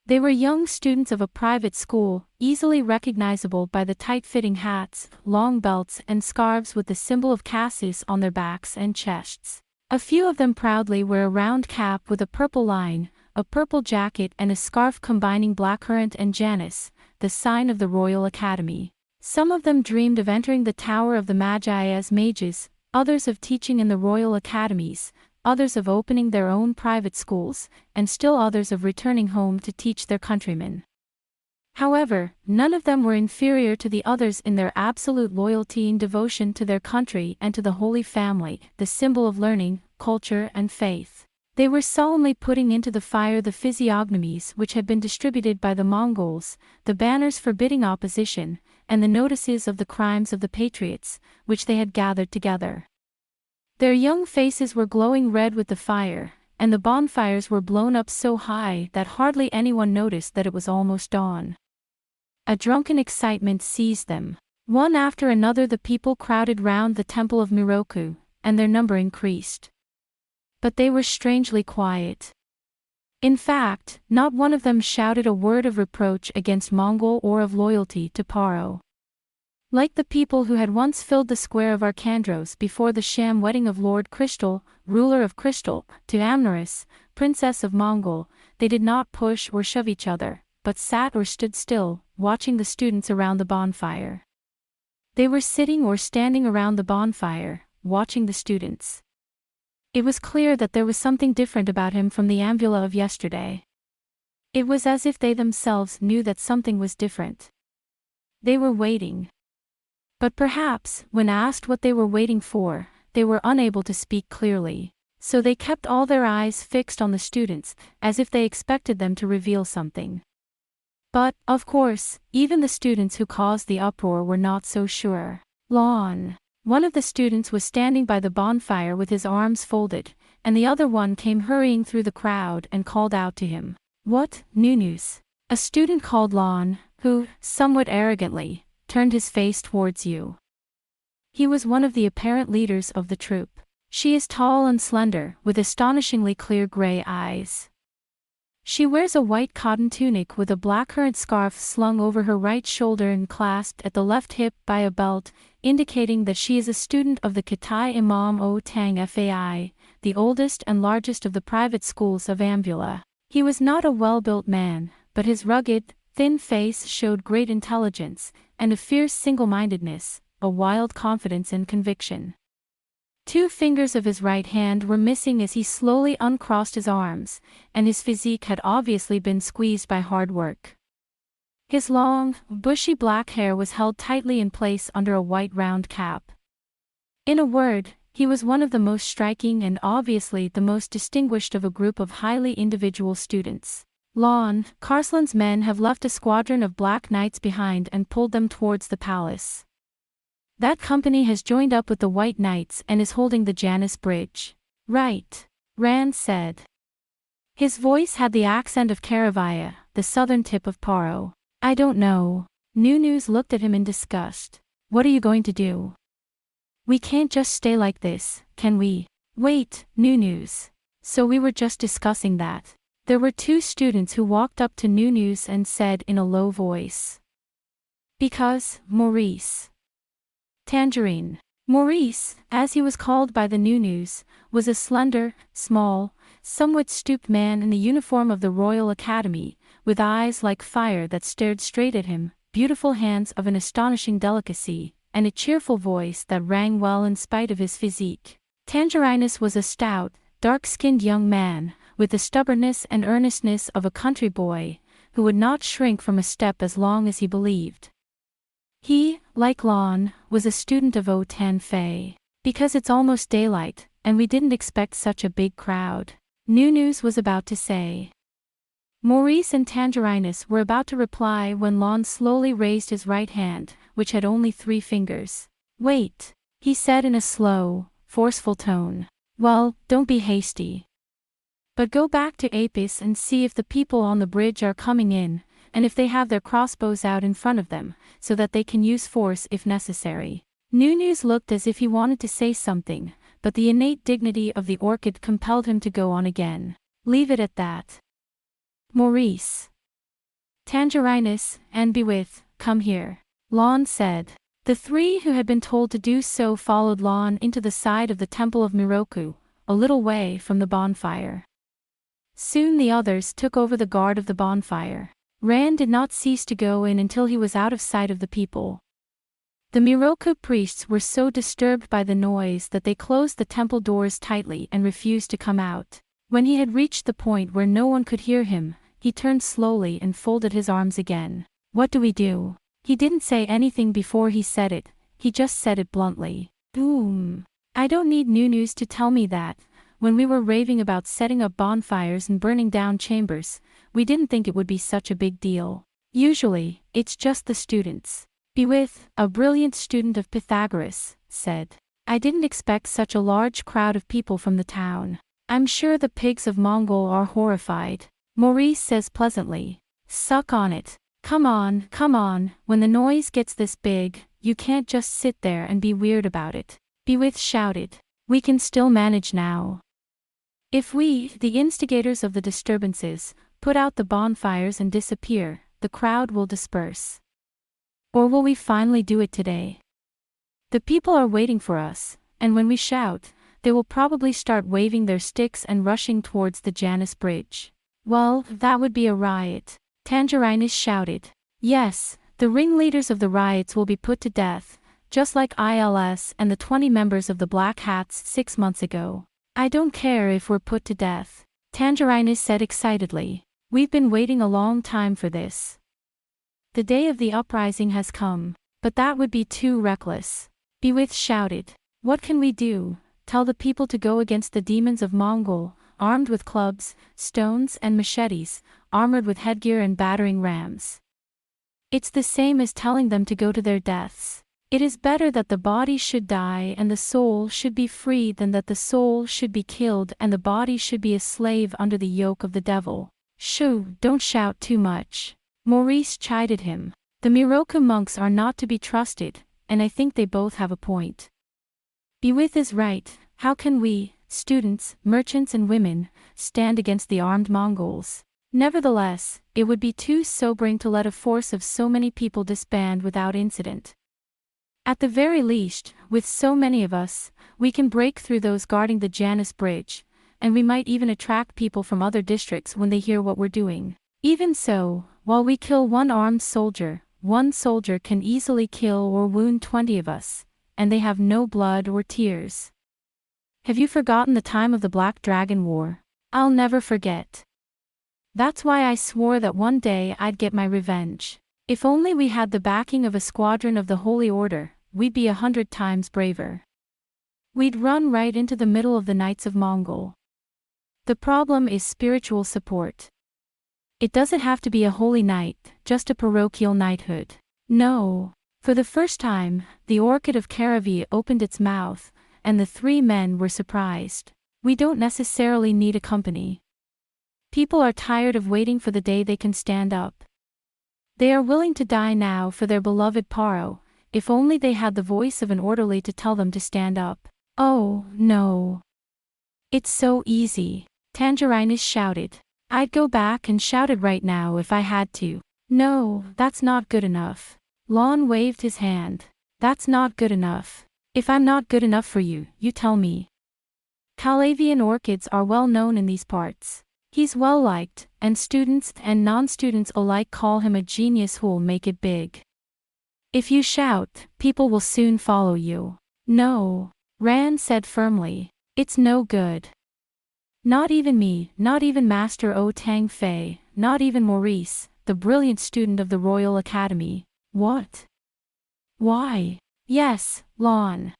They were young students of a private school, easily recognizable by the tight-fitting hats, long belts and scarves with the symbol of Cassis on their backs and chests. A few of them proudly wear a round cap with a purple line, a purple jacket and a scarf combining blackcurrant and Janus, the sign of the Royal Academy. Some of them dreamed of entering the Tower of the Magi as mages, others of teaching in the Royal Academies, others of opening their own private schools, and still others of returning home to teach their countrymen. However, none of them were inferior to the others in their absolute loyalty and devotion to their country and to the Holy Family, the symbol of learning, culture and faith. They were solemnly putting into the fire the physiognomies which had been distributed by the Mongols, the banners forbidding opposition, and the notices of the crimes of the patriots, which they had gathered together. Their young faces were glowing red with the fire, and the bonfires were blown up so high that hardly anyone noticed that it was almost dawn. A drunken excitement seized them. One after another the people crowded round the temple of Miroku, and their number increased. But they were strangely quiet. In fact, not one of them shouted a word of reproach against Mongol or of loyalty to Paro. Like the people who had once filled the square of Arcandros before the sham wedding of Lord Crystal, ruler of Crystal, to Amneris, princess of Mongol, they did not push or shove each other, but sat or stood still, watching the students around the bonfire. They were sitting or standing around the bonfire, watching the students. It was clear that there was something different about him from the Ambula of yesterday. It was as if they themselves knew that something was different. They were waiting. But perhaps, when asked what they were waiting for, they were unable to speak clearly. So they kept all their eyes fixed on the students, as if they expected them to reveal something. But, of course, even the students who caused the uproar were not so sure. Lawn. One of the students was standing by the bonfire with his arms folded, and the other one came hurrying through the crowd and called out to him. What, Nunus? A student called Lawn, who, somewhat arrogantly, turned his face towards you. He was one of the apparent leaders of the troop. She is tall and slender, with astonishingly clear gray eyes. She wears a white cotton tunic with a blackcurrant scarf slung over her right shoulder and clasped at the left hip by a belt, indicating that she is a student of the Katai Imam O Tang Fai, the oldest and largest of the private schools of Ambula. He was not a well-built man, but his rugged, thin face showed great intelligence, and a fierce single-mindedness, a wild confidence and conviction. 2 fingers of his right hand were missing as he slowly uncrossed his arms, and his physique had obviously been squeezed by hard work. His long, bushy black hair was held tightly in place under a white round cap. In a word, he was one of the most striking and obviously the most distinguished of a group of highly individual students. Lawn, Carslan's men have left a squadron of black knights behind and pulled them towards the palace. That company has joined up with the White Knights and is holding the Janus Bridge. Right, Rand said. His voice had the accent of Caravaya, the southern tip of Paro. I don't know. Nunus looked at him in disgust. What are you going to do? We can't just stay like this, can we? Wait, Nunus. So we were just discussing that. There were 2 students who walked up to Nunus and said in a low voice. Because, Maurice. Tangerine. Maurice, as he was called by the Nunus, was a slender, small, somewhat stooped man in the uniform of the Royal Academy, with eyes like fire that stared straight at him, beautiful hands of an astonishing delicacy, and a cheerful voice that rang well in spite of his physique. Tangerinus was a stout, dark-skinned young man, with the stubbornness and earnestness of a country boy, who would not shrink from a step as long as he believed. He, like Lon, was a student of O Tan Fei. Because it's almost daylight, and we didn't expect such a big crowd. Nunus was about to say. Maurice and Tangerinus were about to reply when Lon slowly raised his right hand, which had only 3 fingers. Wait, he said in a slow, forceful tone. Well, don't be hasty. But go back to Apis and see if the people on the bridge are coming in, and if they have their crossbows out in front of them, so that they can use force if necessary. Nunus looked as if he wanted to say something, but the innate dignity of the orchid compelled him to go on again. Leave it at that. Maurice. Tangerinus, and Bewith, come here. Lon said. The 3 who had been told to do so followed Lon into the side of the Temple of Miroku, a little way from the bonfire. Soon the others took over the guard of the bonfire. Rand did not cease to go in until he was out of sight of the people. The Miroku priests were so disturbed by the noise that they closed the temple doors tightly and refused to come out. When he had reached the point where no one could hear him, he turned slowly and folded his arms again. What do we do? He didn't say anything before he said it, he just said it bluntly. Boom. I don't need Nunus to tell me that. When we were raving about setting up bonfires and burning down chambers, we didn't think it would be such a big deal. Usually, it's just the students. Bewith, a brilliant student of Pythagoras, said. I didn't expect such a large crowd of people from the town. I'm sure the pigs of Mongol are horrified. Maurice says pleasantly. Suck on it. Come on, when the noise gets this big, you can't just sit there and be weird about it. Bewith shouted. We can still manage now. If we, the instigators of the disturbances, put out the bonfires and disappear, the crowd will disperse. Or will we finally do it today? The people are waiting for us, and when we shout, they will probably start waving their sticks and rushing towards the Janus Bridge. Well, that would be a riot. Tangerinus shouted. Yes, the ringleaders of the riots will be put to death, just like ILS and the 20 members of the Black Hats 6 months ago. I don't care if we're put to death, Tangerinus said excitedly. We've been waiting a long time for this. The day of the uprising has come, but that would be too reckless. Bewith shouted. What can we do? Tell the people to go against the demons of Mongol, armed with clubs, stones and machetes, armored with headgear and battering rams. It's the same as telling them to go to their deaths. It is better that the body should die and the soul should be free than that the soul should be killed and the body should be a slave under the yoke of the devil. Shoo, don't shout too much. Maurice chided him. The Miroku monks are not to be trusted, and I think they both have a point. Bewith is right. How can we, students, merchants and women, stand against the armed Mongols? Nevertheless, it would be too sobering to let a force of so many people disband without incident. At the very least, with so many of us, we can break through those guarding the Janus Bridge, and we might even attract people from other districts when they hear what we're doing. Even so, while we kill one armed soldier, one soldier can easily kill or wound 20 of us, and they have no blood or tears. Have you forgotten the time of the Black Dragon War? I'll never forget. That's why I swore that one day I'd get my revenge. If only we had the backing of a squadron of the Holy Order, we'd be 100 times braver. We'd run right into the middle of the Knights of Mongol. The problem is spiritual support. It doesn't have to be a holy knight, just a parochial knighthood. No. For the first time, the Orchid of Karavi opened its mouth, and the 3 men were surprised. We don't necessarily need a company. People are tired of waiting for the day they can stand up. They are willing to die now for their beloved Paro, if only they had the voice of an orderly to tell them to stand up. Oh, no. It's so easy, Tangerinus shouted. I'd go back and shout it right now if I had to. No, that's not good enough. Lon waved his hand. That's not good enough. If I'm not good enough for you, you tell me. Calavian orchids are well known in these parts. He's well liked, and students and non-students alike call him a genius who'll make it big. If you shout, people will soon follow you. No, Rand said firmly. It's no good. Not even me, not even Master O Tang Fei, not even Maurice, the brilliant student of the Royal Academy. What? Why? Yes, Lon.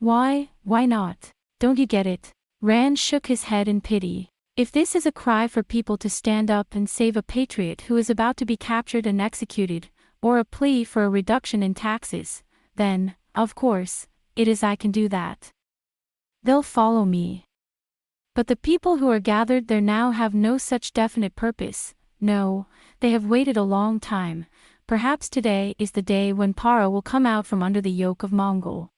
Why not? Don't you get it? Rand shook his head in pity. If this is a cry for people to stand up and save a patriot who is about to be captured and executed, or a plea for a reduction in taxes, then, of course, it is I can do that. They'll follow me. But the people who are gathered there now have no such definite purpose. No, they have waited a long time. Perhaps today is the day when Paro will come out from under the yoke of Mongol.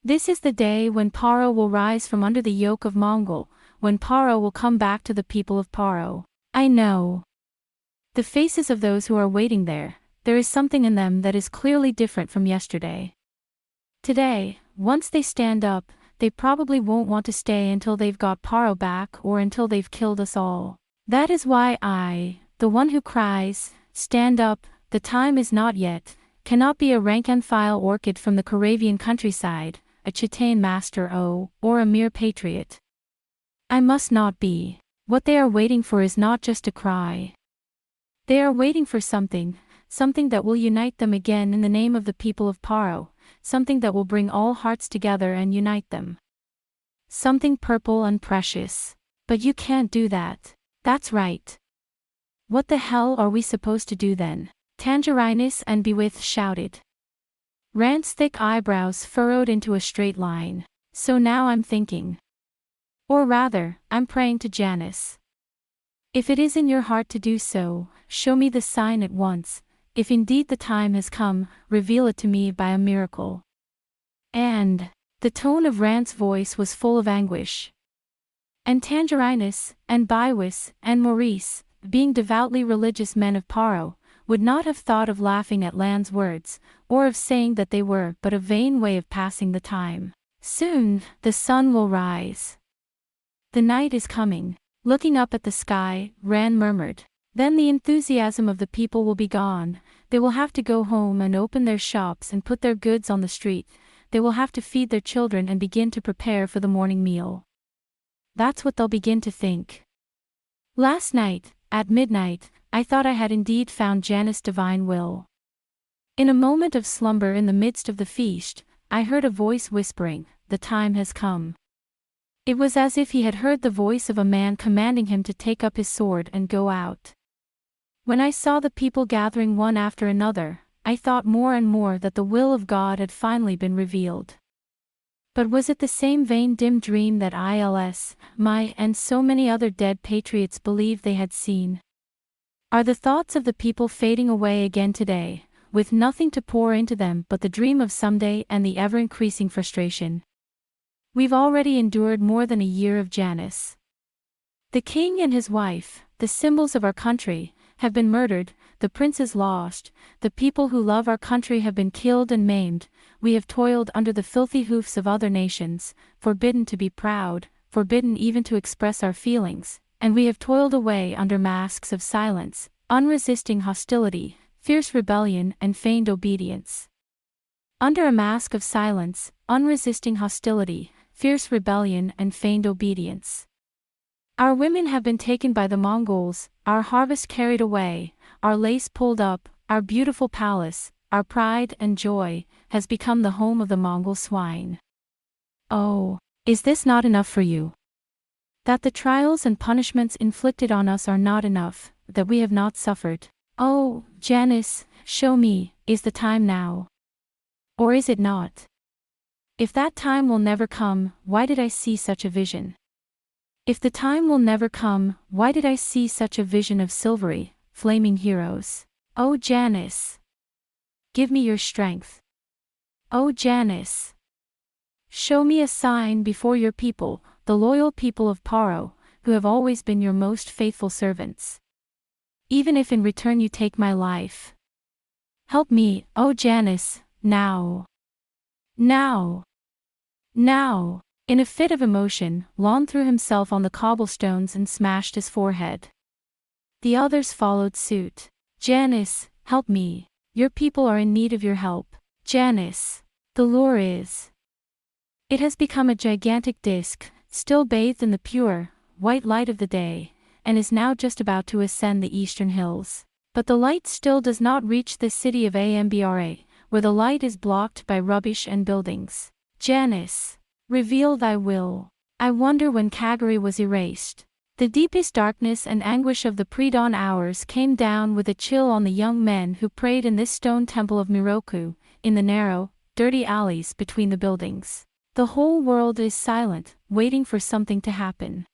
This is the day when Paro will rise from under the yoke of Mongol, when Paro will come back to the people of Paro. I know. The faces of those who are waiting there is something in them that is clearly different from yesterday. Today, once they stand up, they probably won't want to stay until they've got Paro back or until they've killed us all. That is why I, the one who cries, stand up, the time is not yet, cannot be a rank-and-file orchid from the Karavian countryside, a Chitain Master O, or a mere patriot. I must not be. What they are waiting for is not just a cry. They are waiting for something that will unite them again in the name of the people of Paro, something that will bring all hearts together and unite them. Something purple and precious. But you can't do that. That's right. What the hell are we supposed to do then? Tangerinus and Bewith shouted. Rand's thick eyebrows furrowed into a straight line. So now I'm thinking. Or rather, I'm praying to Janus. If it is in your heart to do so, show me the sign at once. If indeed the time has come, reveal it to me by a miracle. And the tone of Rand's voice was full of anguish. And Tangerinus, and Biwis, and Maurice, being devoutly religious men of Paro, would not have thought of laughing at Land's words, or of saying that they were but a vain way of passing the time. Soon, the sun will rise. The night is coming. Looking up at the sky, Rand murmured. Then the enthusiasm of the people will be gone, They will have to go home and open their shops and put their goods on the street. They will have to feed their children and begin to prepare for the morning meal. That's what they'll begin to think. Last night, at midnight, I thought I had indeed found Janus' divine will. In a moment of slumber in the midst of the feast, I heard a voice whispering, "The time has come." It was as if he had heard the voice of a man commanding him to take up his sword and go out. When I saw the people gathering one after another, I thought more and more that the will of God had finally been revealed. But was it the same vain dim dream that my and so many other dead patriots believed they had seen? Are the thoughts of the people fading away again today, with nothing to pour into them but the dream of someday and the ever-increasing frustration? We've already endured more than a year of Janus. The king and his wife, the symbols of our country, have been murdered, the prince is lost, the people who love our country have been killed and maimed, we have toiled under the filthy hoofs of other nations, forbidden to be proud, forbidden even to express our feelings, and we have toiled away under masks of silence, unresisting hostility, fierce rebellion and feigned obedience. Under a mask of silence, unresisting hostility, fierce rebellion and feigned obedience. Our women have been taken by the Mongols, our harvest carried away, our lace pulled up, our beautiful palace, our pride and joy, has become the home of the Mongol swine. Oh, is this not enough for you? That the trials and punishments inflicted on us are not enough, that we have not suffered? Oh, Janus, show me, is the time now? Or is it not? If that time will never come, why did I see such a vision? If the time will never come, why did I see such a vision of silvery, flaming heroes? Oh Janus! Give me your strength. Oh Janus! Show me a sign before your people, the loyal people of Paro, who have always been your most faithful servants. Even if in return you take my life. Help me, oh Janus, now. Now. Now. In a fit of emotion, Lon threw himself on the cobblestones and smashed his forehead. The others followed suit. Janus, help me. Your people are in need of your help. Janus. The lure is. It has become a gigantic disk, still bathed in the pure, white light of the day, and is now just about to ascend the eastern hills. But the light still does not reach the city of Ambra, where the light is blocked by rubbish and buildings. Janus. Reveal thy will. I wonder when Kagari was erased. The deepest darkness and anguish of the pre-dawn hours came down with a chill on the young men who prayed in this stone temple of Miroku, in the narrow, dirty alleys between the buildings. The whole world is silent, waiting for something to happen.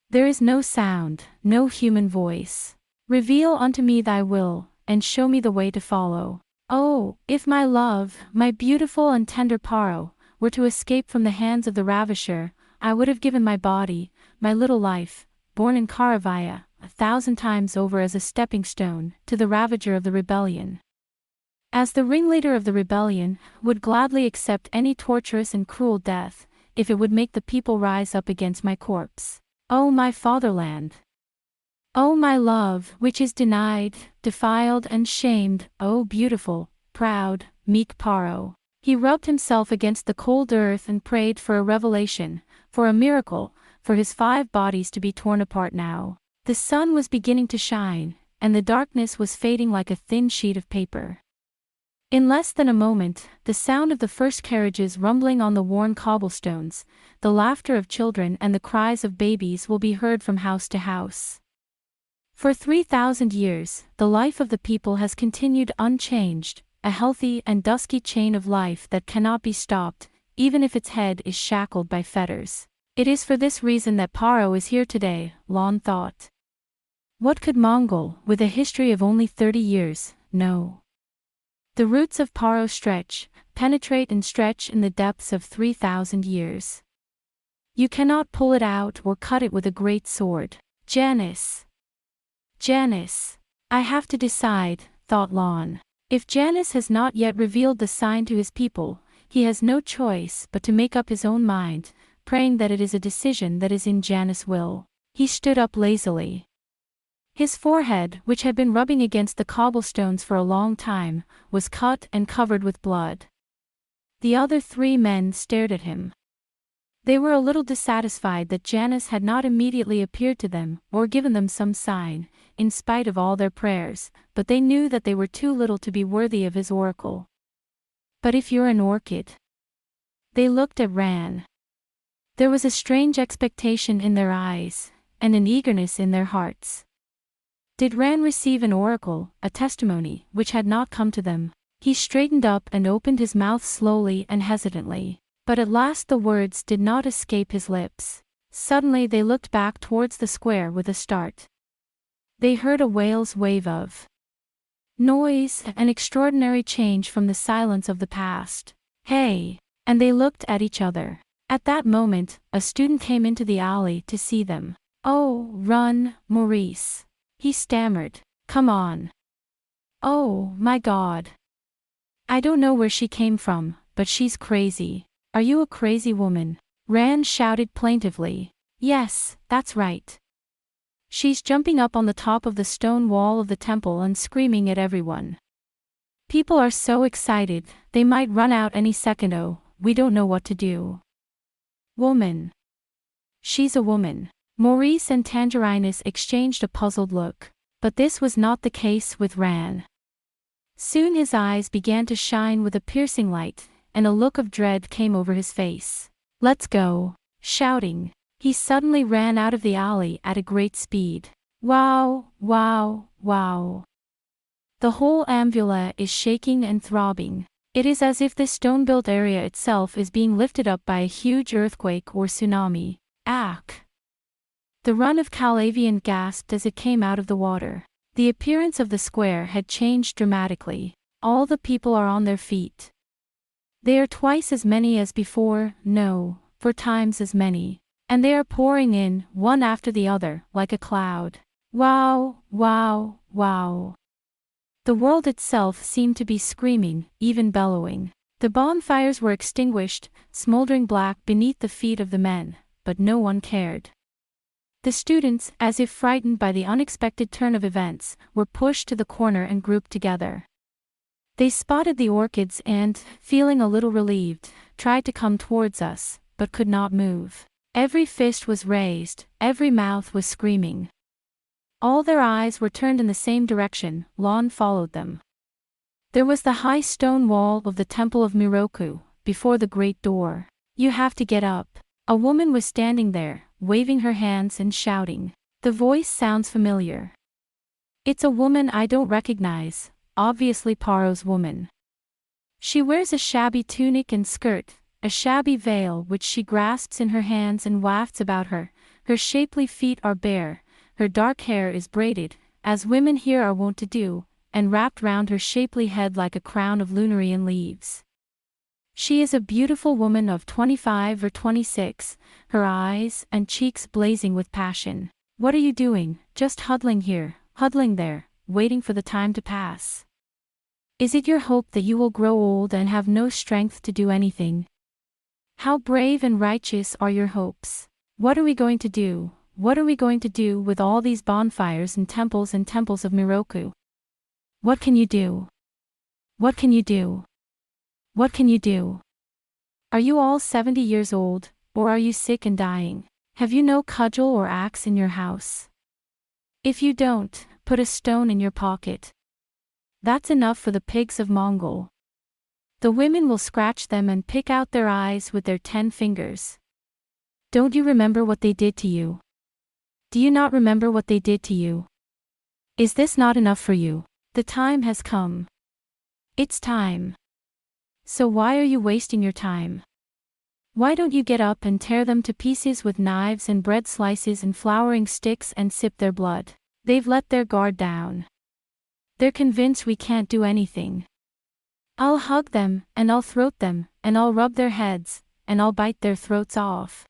There is no sound, no human voice. Reveal unto me thy will, and show me the way to follow. Oh, if my love, my beautiful and tender Paro, were to escape from the hands of the ravisher, I would have given my body, my little life, born in Karavaya, 1,000 times over as a stepping stone, to the ravager of the rebellion. As the ringleader of the rebellion, would gladly accept any torturous and cruel death, if it would make the people rise up against my corpse. Oh my fatherland! Oh my love, which is denied, defiled and shamed, oh beautiful, proud, meek Paro! He rubbed himself against the cold earth and prayed for a revelation, for a miracle, for his 5 bodies to be torn apart now. The sun was beginning to shine, and the darkness was fading like a thin sheet of paper. In less than a moment, the sound of the first carriages rumbling on the worn cobblestones, the laughter of children and the cries of babies will be heard from house to house. For 3,000 years, the life of the people has continued unchanged, a healthy and dusky chain of life that cannot be stopped, even if its head is shackled by fetters. It is for this reason that Paro is here today, Lon thought. What could Mongol, with a history of only 30 years, know? The roots of Paro stretch, penetrate and stretch in the depths of 3,000 years. You cannot pull it out or cut it with a great sword. Janus. Janus. I have to decide, thought Lon. If Janus has not yet revealed the sign to his people, he has no choice but to make up his own mind, praying that it is a decision that is in Janus' will. He stood up lazily. His forehead, which had been rubbing against the cobblestones for a long time, was cut and covered with blood. The other 3 men stared at him. They were a little dissatisfied that Janus had not immediately appeared to them or given them some sign, in spite of all their prayers, but they knew that they were too little to be worthy of his oracle. But if you're an orchid? They looked at Ran. There was a strange expectation in their eyes, and an eagerness in their hearts. Did Ran receive an oracle, a testimony, which had not come to them? He straightened up and opened his mouth slowly and hesitantly. But at last the words did not escape his lips. Suddenly they looked back towards the square with a start. They heard a whale's wave of noise, an extraordinary change from the silence of the past. Hey! And they looked at each other. At that moment, a student came into the alley to see them. Oh, run, Maurice. He stammered. Come on. Oh, my God. I don't know where she came from, but she's crazy. Are you a crazy woman? Ran shouted plaintively. Yes, that's right. She's jumping up on the top of the stone wall of the temple and screaming at everyone. People are so excited, they might run out any second. Oh, we don't know what to do. Woman. She's a woman. Maurice and Tangerinus exchanged a puzzled look. But this was not the case with Ran. Soon his eyes began to shine with a piercing light, and a look of dread came over his face. Let's go. Shouting, he suddenly ran out of the alley at a great speed. Wow, wow, wow. The whole ambula is shaking and throbbing. It is as if the stone-built area itself is being lifted up by a huge earthquake or tsunami. Ack! The run of Calavian gasped as it came out of the water. The appearance of the square had changed dramatically. All the people are on their feet. They are twice as many as before, no, 4 times as many. And they are pouring in, one after the other, like a cloud. Wow, wow, wow. The world itself seemed to be screaming, even bellowing. The bonfires were extinguished, smoldering black beneath the feet of the men, but no one cared. The students, as if frightened by the unexpected turn of events, were pushed to the corner and grouped together. They spotted the orchids and, feeling a little relieved, tried to come towards us, but could not move. Every fist was raised, every mouth was screaming. All their eyes were turned in the same direction. Lon followed them. There was the high stone wall of the Temple of Miroku, before the great door. You have to get up. A woman was standing there, waving her hands and shouting. The voice sounds familiar. It's a woman I don't recognize, obviously Paro's woman. She wears a shabby tunic and skirt, a shabby veil which she grasps in her hands and wafts about her. Her shapely feet are bare, her dark hair is braided, as women here are wont to do, and wrapped round her shapely head like a crown of Lunarian leaves. She is a beautiful woman of 25 or 26, her eyes and cheeks blazing with passion. What are you doing, just huddling here, huddling there, waiting for the time to pass? Is it your hope that you will grow old and have no strength to do anything? How brave and righteous are your hopes? What are we going to do? What are we going to do with all these bonfires and temples of Miroku? What can you do? What can you do? What can you do? Are you all 70 years old, or are you sick and dying? Have you no cudgel or axe in your house? If you don't, put a stone in your pocket. That's enough for the pigs of Mongol. The women will scratch them and pick out their eyes with their 10 fingers. Don't you remember what they did to you? Do you not remember what they did to you? Is this not enough for you? The time has come. It's time. So why are you wasting your time? Why don't you get up and tear them to pieces with knives and bread slices and flouring sticks and sip their blood? They've let their guard down. They're convinced we can't do anything. I'll hug them, and I'll throat them, and I'll rub their heads, and I'll bite their throats off.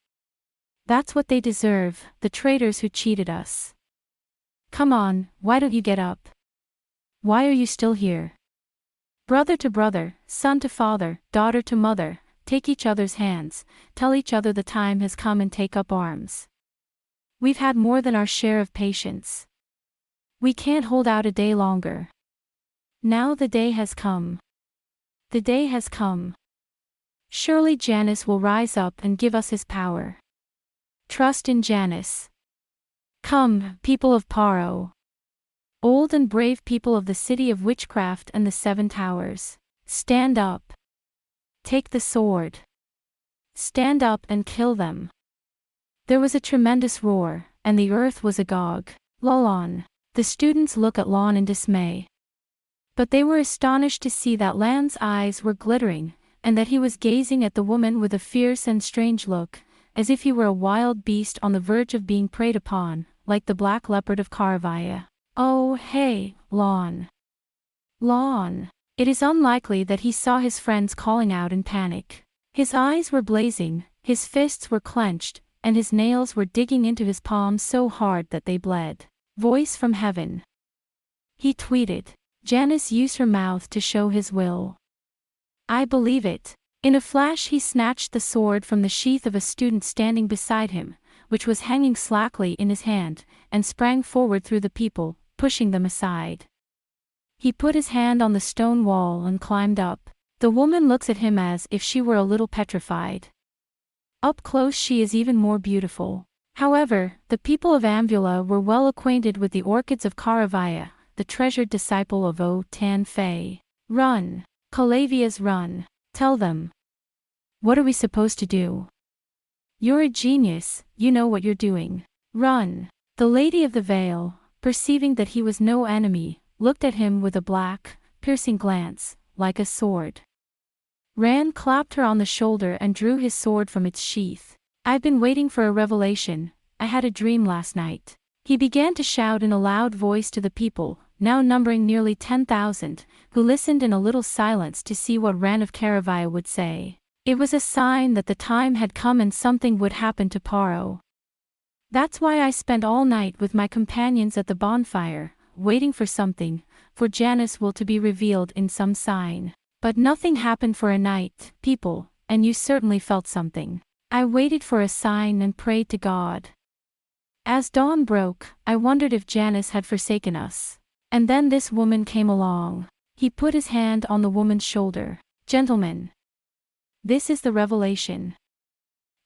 That's what they deserve, the traitors who cheated us. Come on, why don't you get up? Why are you still here? Brother to brother, son to father, daughter to mother, take each other's hands, tell each other the time has come and take up arms. We've had more than our share of patience. We can't hold out a day longer. Now the day has come. The day has come. Surely Janus will rise up and give us his power. Trust in Janus. Come, people of Paro. Old and brave people of the city of witchcraft and the seven towers. Stand up. Take the sword. Stand up and kill them. There was a tremendous roar, and the earth was agog. Lon. The students look at Lon in dismay. But they were astonished to see that Lan's eyes were glittering, and that he was gazing at the woman with a fierce and strange look, as if he were a wild beast on the verge of being preyed upon, like the black leopard of Caravaya. Oh, hey, Lon. Lon. It is unlikely that he saw his friends calling out in panic. His eyes were blazing, his fists were clenched, and his nails were digging into his palms so hard that they bled. Voice from heaven. He tweeted. Janus used her mouth to show his will. I believe it. In a flash he snatched the sword from the sheath of a student standing beside him, which was hanging slackly in his hand, and sprang forward through the people, pushing them aside. He put his hand on the stone wall and climbed up. The woman looks at him as if she were a little petrified. Up close she is even more beautiful. However, the people of Amvula were well acquainted with the orchids of Caravaya, the treasured disciple of O Tan Fei. Run. Calavias, run. Tell them. What are we supposed to do? You're a genius, you know what you're doing. Run. The Lady of the Veil, perceiving that he was no enemy, looked at him with a black, piercing glance, like a sword. Rand clapped her on the shoulder and drew his sword from its sheath. I've been waiting for a revelation. I had a dream last night. He began to shout in a loud voice to the people, now numbering nearly 10,000, who listened in a little silence to see what Ran of Caravaya would say. It was a sign that the time had come and something would happen to Paro. That's why I spent all night with my companions at the bonfire, waiting for something, for Janus will to be revealed in some sign. But nothing happened for a night, people, and you certainly felt something. I waited for a sign and prayed to God. As dawn broke, I wondered if Janus had forsaken us. And then this woman came along. He put his hand on the woman's shoulder. Gentlemen. This is the revelation.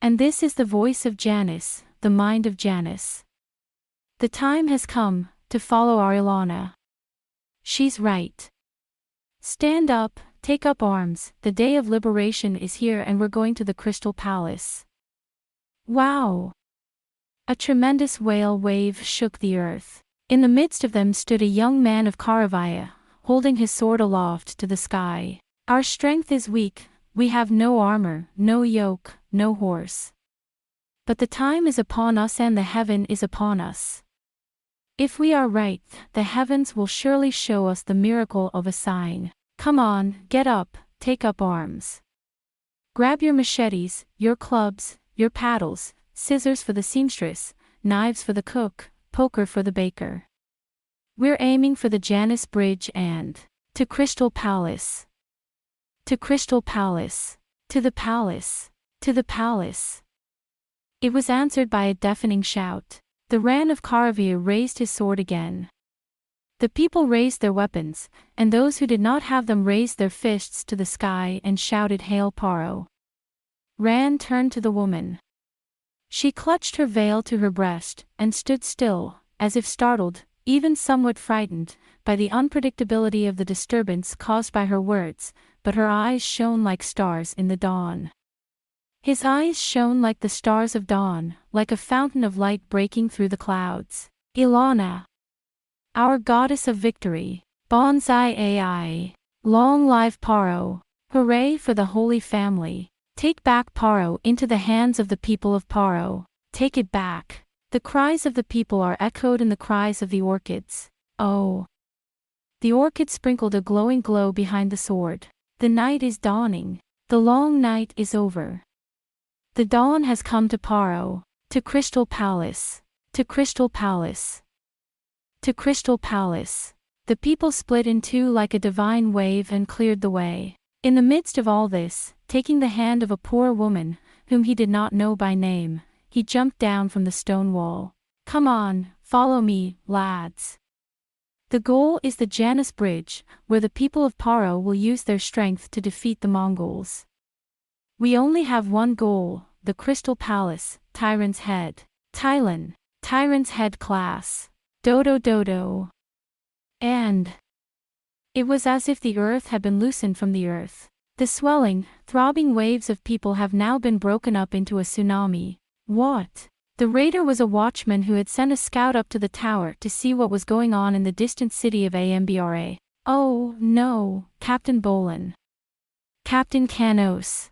And this is the voice of Janus, the mind of Janus. The time has come to follow our Ilana. She's right. Stand up, take up arms, the day of liberation is here and we're going to the Crystal Palace. Wow! A tremendous whale wave shook the earth. In the midst of them stood a young man of Caravaya, holding his sword aloft to the sky. Our strength is weak, we have no armor, no yoke, no horse. But the time is upon us and the heaven is upon us. If we are right, the heavens will surely show us the miracle of a sign. Come on, get up, take up arms. Grab your machetes, your clubs, your paddles, scissors for the seamstress, knives for the cook, poker for the baker. We're aiming for the Janus Bridge and to Crystal Palace. To Crystal Palace. To the palace. To the palace. It was answered by a deafening shout. The Ran of Caravia raised his sword again. The people raised their weapons, and those who did not have them raised their fists to the sky and shouted Hail Paro. Ran turned to the woman. She clutched her veil to her breast, and stood still, as if startled, even somewhat frightened, by the unpredictability of the disturbance caused by her words, but her eyes shone like stars in the dawn. His eyes shone like the stars of dawn, like a fountain of light breaking through the clouds. Ilana. Our goddess of victory. Bonsai AI. Long live Paro. Hooray for the Holy Family. Take back Paro into the hands of the people of Paro. Take it back. The cries of the people are echoed in the cries of the orchids. Oh. The orchid sprinkled a glowing glow behind the sword. The night is dawning. The long night is over. The dawn has come to Paro. To Crystal Palace. To Crystal Palace. To Crystal Palace. The people split in two like a divine wave and cleared the way. In the midst of all this, taking the hand of a poor woman, whom he did not know by name, he jumped down from the stone wall. Come on, follow me, lads. The goal is the Janus Bridge, where the people of Paro will use their strength to defeat the Mongols. We only have one goal, the Crystal Palace, Tyrant's Head. Tylan, Tyrant's Head class. Dodo dodo. And it was as if the earth had been loosened from the earth. The swelling, throbbing waves of people have now been broken up into a tsunami. What? The raider was a watchman who had sent a scout up to the tower to see what was going on in the distant city of Ambra. Oh, no, Captain Bolin. Captain Canos.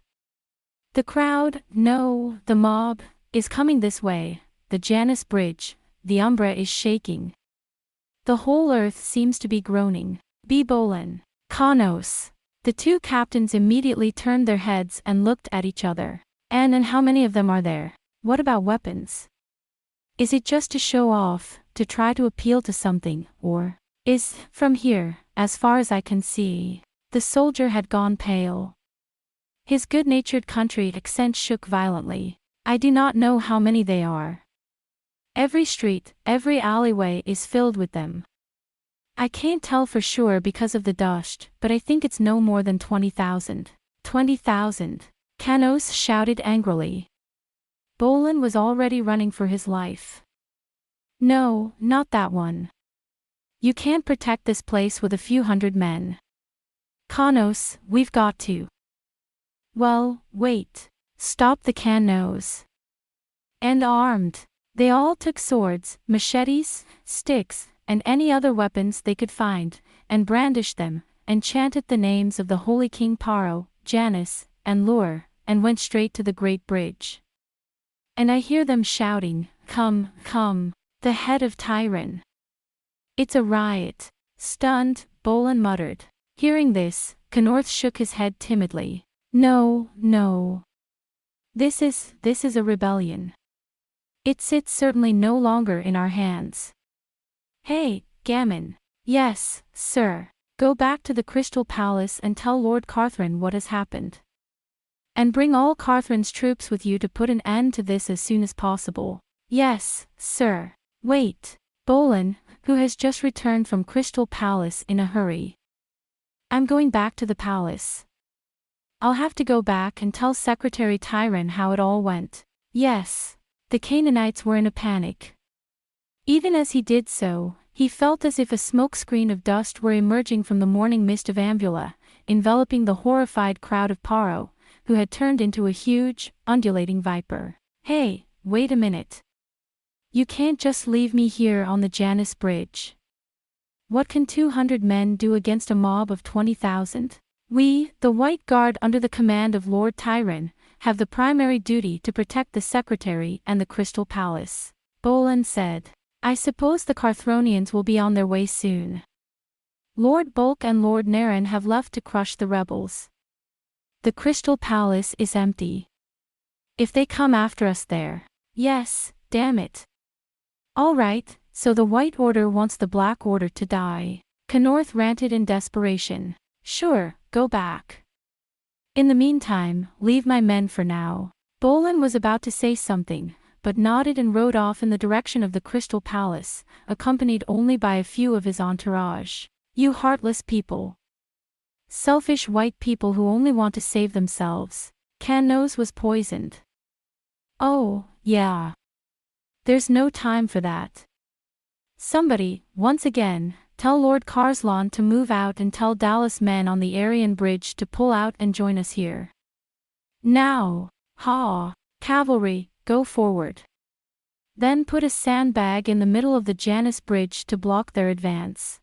The crowd, no, the mob, is coming this way. The Janus Bridge, the Umbra is shaking. The whole earth seems to be groaning. Be Bolin. Canos. The two captains immediately turned their heads and looked at each other. And how many of them are there? What about weapons? Is it just to show off, to try to appeal to something, or is, from here, as far as I can see? The soldier had gone pale. His good-natured country accent shook violently. I do not know how many they are. Every street, every alleyway is filled with them. I can't tell for sure because of the dust, but I think it's no more than 20,000. 20,000. Canos shouted angrily. Bolin was already running for his life. No, not that one. You can't protect this place with a few hundred men. Canos, we've got to. Well, wait. Stop the Canos. And armed. They all took swords, machetes, sticks, and any other weapons they could find, and brandished them, and chanted the names of the holy King Paro, Janus, and Lur, and went straight to the great bridge. And I hear them shouting, "Come, come, the head of Tyran." It's a riot. Stunned, Bolin muttered. Hearing this, Canorth shook his head timidly. No, no. This is a rebellion. It sits certainly no longer in our hands. Hey, Gammon. Yes, sir. Go back to the Crystal Palace and tell Lord Carthran what has happened. And bring all Carthran's troops with you to put an end to this as soon as possible. Yes, sir. Wait. Bolin, who has just returned from Crystal Palace in a hurry. I'm going back to the palace. I'll have to go back and tell Secretary Tyran how it all went. Yes. The Canaanites were in a panic. Even as he did so, he felt as if a smokescreen of dust were emerging from the morning mist of Ambula, enveloping the horrified crowd of Paro, who had turned into a huge, undulating viper. Hey, wait a minute. You can't just leave me here on the Janus Bridge. What can 200 men do against a mob of 20,000? We, the White Guard under the command of Lord Tyran, have the primary duty to protect the Secretary and the Crystal Palace. Bolin said. I suppose the Carthronians will be on their way soon. Lord Bulk and Lord Naren have left to crush the rebels. The Crystal Palace is empty. If they come after us there. Yes, damn it. All right, so the White Order wants the Black Order to die. Canorth ranted in desperation. Sure, go back. In the meantime, leave my men for now. Bolin was about to say something, but nodded and rode off in the direction of the Crystal Palace, accompanied only by a few of his entourage. You heartless people. Selfish white people who only want to save themselves. Canos was poisoned. Oh, yeah. There's no time for that. Somebody, once again, tell Lord Carslan to move out and tell Dallas men on the Aryan Bridge to pull out and join us here. Now. Ha! Cavalry, go forward. Then put a sandbag in the middle of the Janus Bridge to block their advance.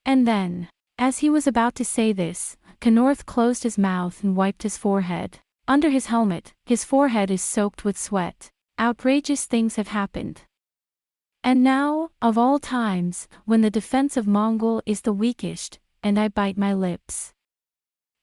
And then, as he was about to say this, Canorth closed his mouth and wiped his forehead. Under his helmet, his forehead is soaked with sweat. Outrageous things have happened. And now, of all times, when the defense of Mongol is the weakest, and I bite my lips.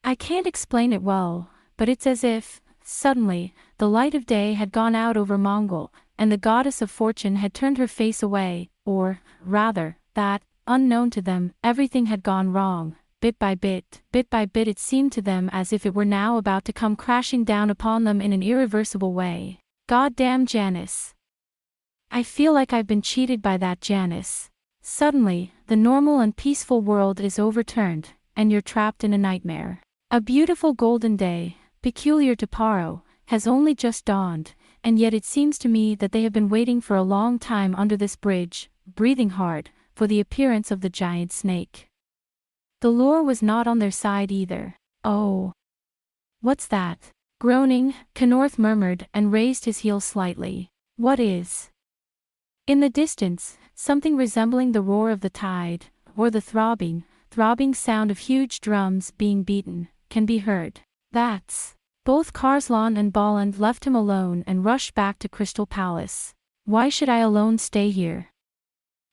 I can't explain it well, but it's as if, suddenly, the light of day had gone out over Mongol, and the goddess of fortune had turned her face away, or, rather, that, unknown to them, everything had gone wrong. Bit by bit it seemed to them as if it were now about to come crashing down upon them in an irreversible way. Goddamn Janus. I feel like I've been cheated by that Janus. Suddenly, the normal and peaceful world is overturned, and you're trapped in a nightmare. A beautiful golden day, peculiar to Paro, has only just dawned, and yet it seems to me that they have been waiting for a long time under this bridge, breathing hard, for the appearance of the giant snake. The lure was not on their side either. Oh. What's that? Groaning, Knorth murmured and raised his heel slightly. What is? In the distance, something resembling the roar of the tide, or the throbbing sound of huge drums being beaten, can be heard. That's. Both Karslan and Bolland left him alone and rushed back to Crystal Palace. Why should I alone stay here?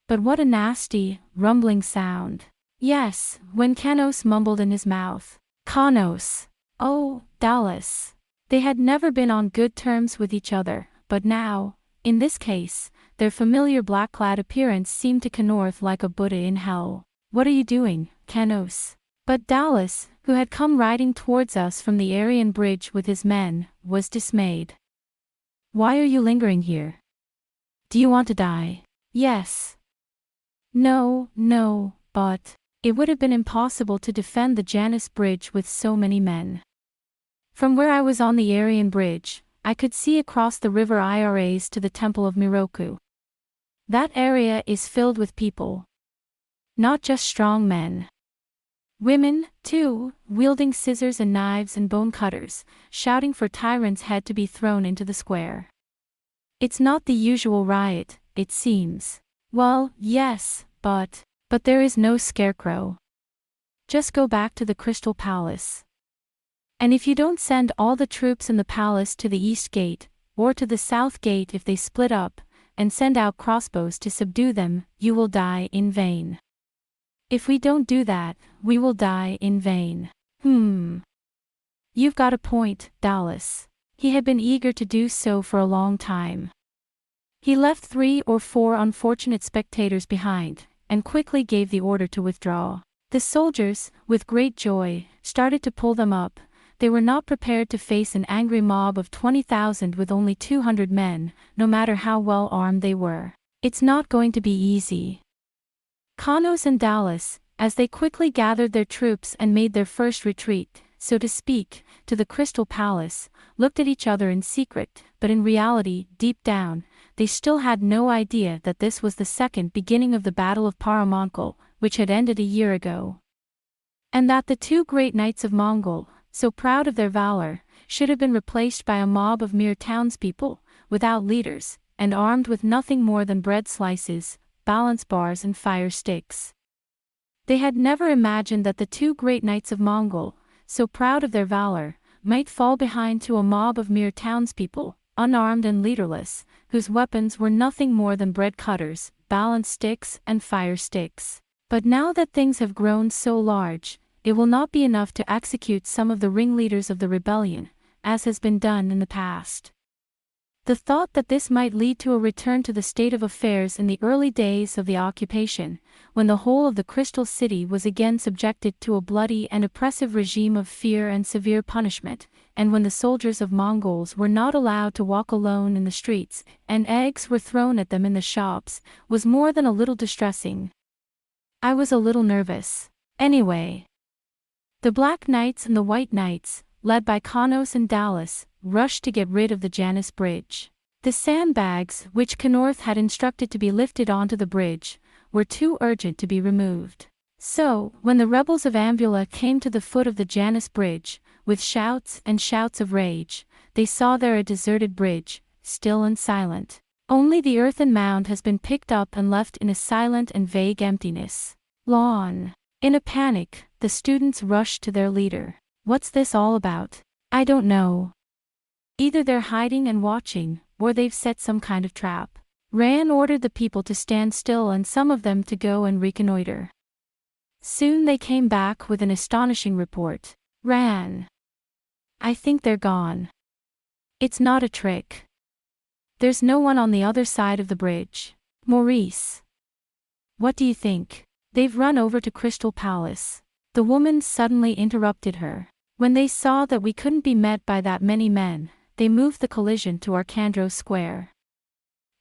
But what a nasty, rumbling sound. Yes, when Kanos mumbled in his mouth. Kanos. Oh, Dallas. They had never been on good terms with each other, but now, in this case, their familiar black-clad appearance seemed to Knorth like a Buddha in hell. What are you doing, Kanos? But Dallas, who had come riding towards us from the Aryan bridge with his men, was dismayed. Why are you lingering here? Do you want to die? Yes. No, but it would have been impossible to defend the Janus bridge with so many men. From where I was on the Aryan bridge, I could see across the river Iras to the temple of Miroku. That area is filled with people. Not just strong men. Women, too, wielding scissors and knives and bone cutters, shouting for Tyrant's head to be thrown into the square. It's not the usual riot, it seems. Well, yes, but there is no scarecrow. Just go back to the Crystal Palace. And if you don't send all the troops in the palace to the East Gate, or to the South Gate if they split up, and send out crossbows to subdue them, you will die in vain. If we don't do that, we will die in vain. You've got a point, Dallas. He had been eager to do so for a long time. He left 3 or 4 unfortunate spectators behind, and quickly gave the order to withdraw. The soldiers, with great joy, started to pull them up. They were not prepared to face an angry mob of 20,000 with only 200 men, no matter how well armed they were. It's not going to be easy. Kanos and Dallas, as they quickly gathered their troops and made their first retreat, so to speak, to the Crystal Palace, looked at each other in secret, but in reality, deep down, they still had no idea that this was the second beginning of the Battle of Paramonkol, which had ended a year ago. And that the 2 great knights of Mongol, so proud of their valor, should have been replaced by a mob of mere townspeople, without leaders, and armed with nothing more than bread slices, balance bars and fire sticks. They had never imagined that the 2 great knights of Mongol, so proud of their valor, might fall behind to a mob of mere townspeople, unarmed and leaderless, whose weapons were nothing more than bread cutters, balance sticks and fire sticks. But now that things have grown so large, it will not be enough to execute some of the ringleaders of the rebellion, as has been done in the past. The thought that this might lead to a return to the state of affairs in the early days of the occupation, when the whole of the Crystal City was again subjected to a bloody and oppressive regime of fear and severe punishment, and when the soldiers of Mongols were not allowed to walk alone in the streets, and eggs were thrown at them in the shops, was more than a little distressing. I was a little nervous. Anyway. The Black Knights and the White Knights, led by Kanos and Dallas, rushed to get rid of the Janus bridge. The sandbags, which Knorth had instructed to be lifted onto the bridge, were too urgent to be removed. So, when the rebels of Ambula came to the foot of the Janus bridge, with shouts and shouts of rage, they saw there a deserted bridge, still and silent. Only the earthen mound has been picked up and left in a silent and vague emptiness. Lawn. In a panic, the students rushed to their leader. What's this all about? I don't know. Either they're hiding and watching, or they've set some kind of trap. Ran ordered the people to stand still and some of them to go and reconnoiter. Soon they came back with an astonishing report. Ran. I think they're gone. It's not a trick. There's no one on the other side of the bridge. Maurice. What do you think? They've run over to Crystal Palace. The woman suddenly interrupted her. When they saw that we couldn't be met by that many men, they moved the collision to Arcandro Square.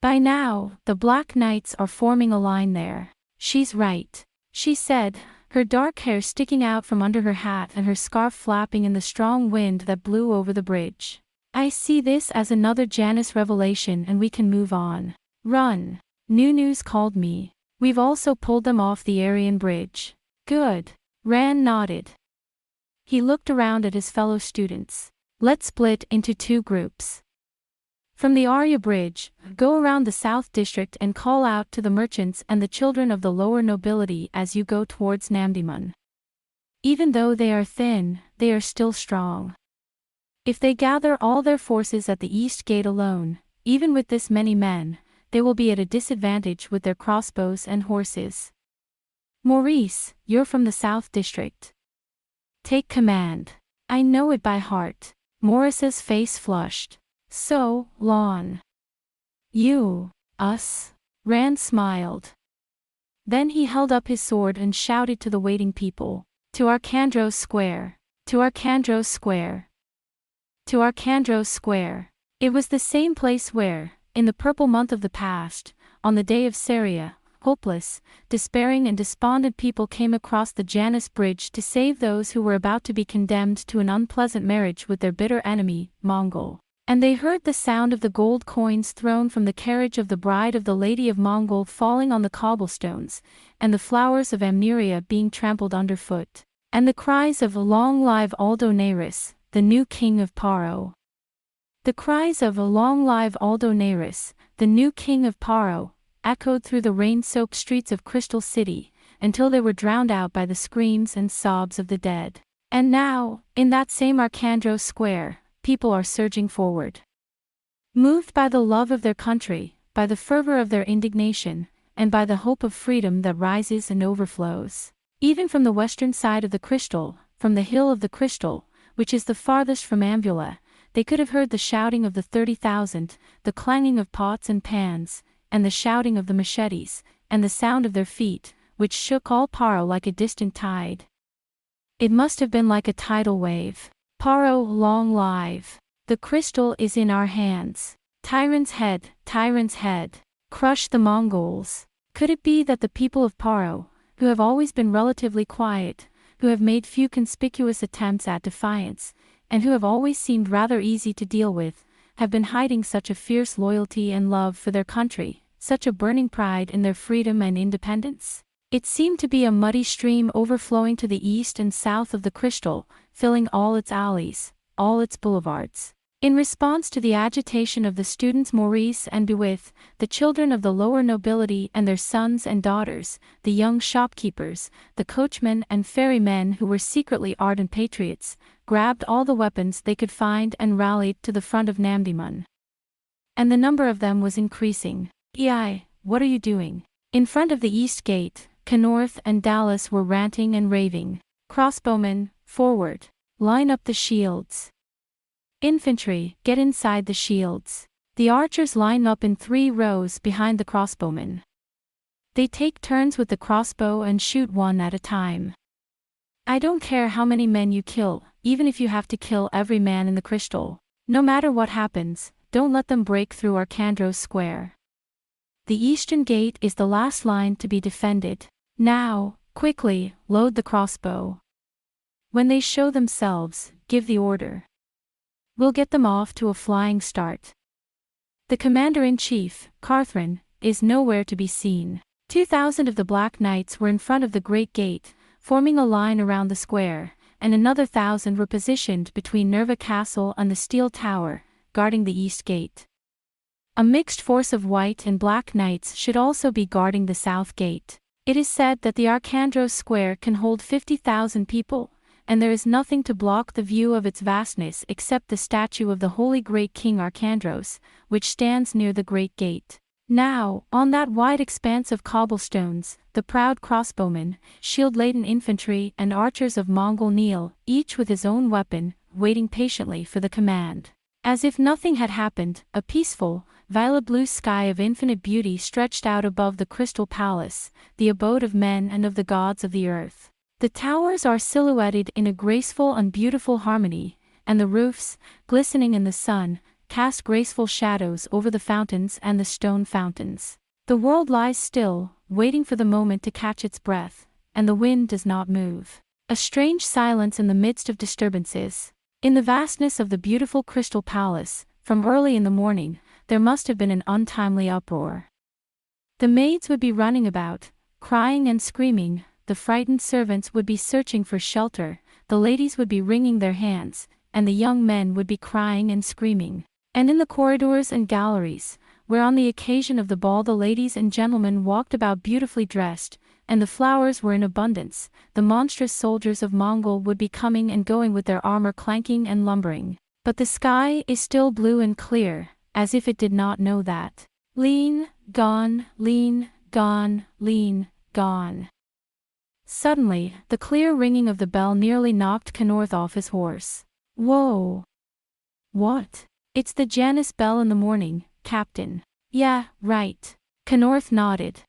By now, the Black Knights are forming a line there. She's right, she said, her dark hair sticking out from under her hat and her scarf flapping in the strong wind that blew over the bridge. I see this as another Janus revelation and we can move on. Run. Nunu's called me. We've also pulled them off the Aryan bridge. Good. Ran nodded. He looked around at his fellow students. Let's split into 2 groups. From the Aurra bridge, go around the South District and call out to the merchants and the children of the lower nobility as you go towards Namdimun. Even though they are thin, they are still strong. If they gather all their forces at the East Gate alone, even with this many men, they will be at a disadvantage with their crossbows and horses. Maurice, you're from the South District. Take command. I know it by heart. Maurice's face flushed. So, Lon. You, us? Rand smiled. Then he held up his sword and shouted to the waiting people. To Arcandros Square. To Arcandros Square. To Arcandros Square. It was the same place where, in the purple month of the past, on the day of Saria, hopeless, despairing and despondent people came across the Janus Bridge to save those who were about to be condemned to an unpleasant marriage with their bitter enemy, Mongol. And they heard the sound of the gold coins thrown from the carriage of the bride of the Lady of Mongol falling on the cobblestones, and the flowers of Amneria being trampled underfoot, and the cries of "Long live Aldo Nairis, the new king of Paro." The cries of "Long live Aldo Nairis, the new king of Paro," echoed through the rain-soaked streets of Crystal City, until they were drowned out by the screams and sobs of the dead. And now, in that same Arcandros Square, people are surging forward. Moved by the love of their country, by the fervor of their indignation, and by the hope of freedom that rises and overflows. Even from the western side of the Crystal, from the Hill of the Crystal, which is the farthest from Ambula, they could have heard the shouting of the 30,000, the clanging of pots and pans, and the shouting of the machetes, and the sound of their feet, which shook all Paro like a distant tide. It must have been like a tidal wave. Paro, long live. The crystal is in our hands. Tyrant's head, crush the Mongols. Could it be that the people of Paro, who have always been relatively quiet, who have made few conspicuous attempts at defiance, and who have always seemed rather easy to deal with, have been hiding such a fierce loyalty and love for their country, such a burning pride in their freedom and independence? It seemed to be a muddy stream overflowing to the east and south of the Crystal, filling all its alleys, all its boulevards. In response to the agitation of the students Maurice and Bewith, the children of the lower nobility and their sons and daughters, the young shopkeepers, the coachmen and ferrymen who were secretly ardent patriots, grabbed all the weapons they could find and rallied to the front of Namdimun. And the number of them was increasing. "Ei, what are you doing?" In front of the east gate, Canorth and Dallas were ranting and raving. "Crossbowmen, forward. Line up the shields. Infantry, get inside the shields." The archers line up in 3 rows behind the crossbowmen. They take turns with the crossbow and shoot one at a time. "I don't care how many men you kill, even if you have to kill every man in the Crystal. No matter what happens, don't let them break through Arcandros Square. The eastern gate is the last line to be defended. Now, quickly, load the crossbow. When they show themselves, give the order. We'll get them off to a flying start." The commander-in-chief, Carthrin, is nowhere to be seen. 2,000 of the Black Knights were in front of the Great Gate, forming a line around the square, and another 1,000 were positioned between Nerva Castle and the Steel Tower, guarding the East Gate. A mixed force of White and Black Knights should also be guarding the South Gate. It is said that the Arcandros Square can hold 50,000 people, and there is nothing to block the view of its vastness except the statue of the Holy Great King Arcandros, which stands near the Great Gate. Now, on that wide expanse of cobblestones, the proud crossbowmen, shield-laden infantry and archers of Mongol kneel, each with his own weapon, waiting patiently for the command. As if nothing had happened, a peaceful, violet-blue sky of infinite beauty stretched out above the Crystal Palace, the abode of men and of the gods of the earth. The towers are silhouetted in a graceful and beautiful harmony, and the roofs, glistening in the sun, cast graceful shadows over the fountains and the stone fountains. The world lies still, waiting for the moment to catch its breath, and the wind does not move. A strange silence in the midst of disturbances. In the vastness of the beautiful crystal palace, from early in the morning, there must have been an untimely uproar. The maids would be running about, crying and screaming, the frightened servants would be searching for shelter, the ladies would be wringing their hands, and the young men would be crying and screaming. And in the corridors and galleries, where on the occasion of the ball the ladies and gentlemen walked about beautifully dressed, and the flowers were in abundance, the monstrous soldiers of Mongol would be coming and going with their armor clanking and lumbering. But the sky is still blue and clear, as if it did not know that. Lean, gone, lean, gone, lean, gone. Suddenly, the clear ringing of the bell nearly knocked Knorth off his horse. Whoa! What? It's the Janus bell in the morning, Captain. Yeah, right. Knorth nodded.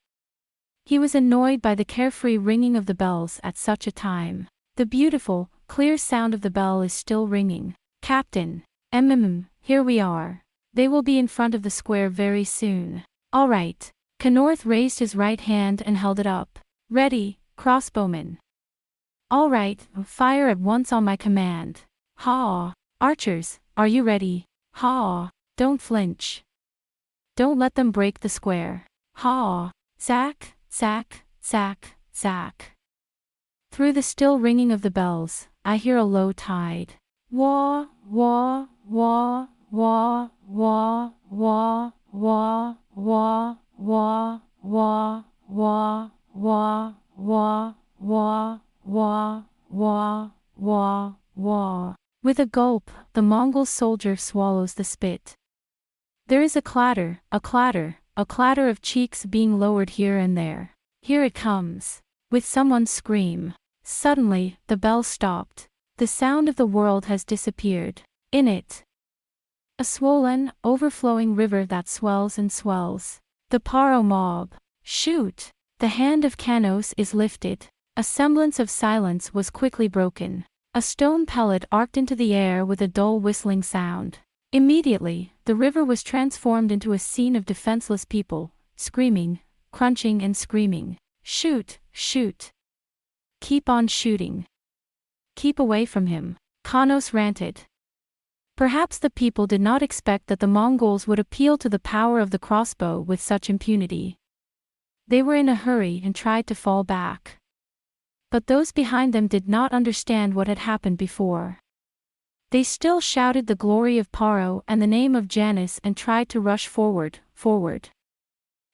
He was annoyed by the carefree ringing of the bells at such a time. The beautiful, clear sound of the bell is still ringing. Captain. Here we are. They will be in front of the square very soon. All right. Knorth raised his right hand and held it up. Ready, crossbowmen. All right, fire at once on my command. Ha! Archers, are you ready? Ha! Don't flinch. Don't let them break the square. Ha! Zack, zack, zack, zack. Through the still ringing of the bells, I hear a low tide. Wah, wah, wah, wah, wah, wah, wah, wah, wah, wah, wah, wah, wah, wah, wah, wah, wah, wah. With a gulp, the Mongol soldier swallows the spit. There is a clatter, a clatter, a clatter of cheeks being lowered here and there. Here it comes. With someone's scream. Suddenly, the bell stopped. The sound of the world has disappeared. In it, a swollen, overflowing river that swells and swells. The Paro mob. Shoot! The hand of Kanos is lifted. A semblance of silence was quickly broken. A stone pellet arced into the air with a dull whistling sound. Immediately, the river was transformed into a scene of defenseless people, screaming, crunching and screaming. Shoot! Shoot! Keep on shooting. Keep away from him, Kanos ranted. Perhaps the people did not expect that the Mongols would appeal to the power of the crossbow with such impunity. They were in a hurry and tried to fall back. But those behind them did not understand what had happened before. They still shouted the glory of Paro and the name of Janus and tried to rush forward, forward.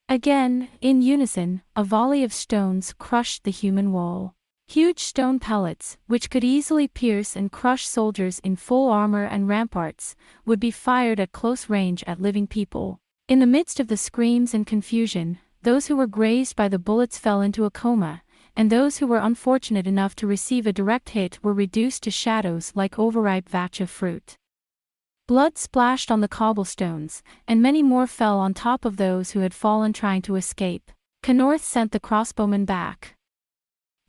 Again, in unison, a volley of stones crushed the human wall. Huge stone pellets, which could easily pierce and crush soldiers in full armor and ramparts, would be fired at close range at living people. In the midst of the screams and confusion, those who were grazed by the bullets fell into a coma, and those who were unfortunate enough to receive a direct hit were reduced to shadows like overripe vatch of fruit. Blood splashed on the cobblestones, and many more fell on top of those who had fallen trying to escape. Knorth sent the crossbowmen back.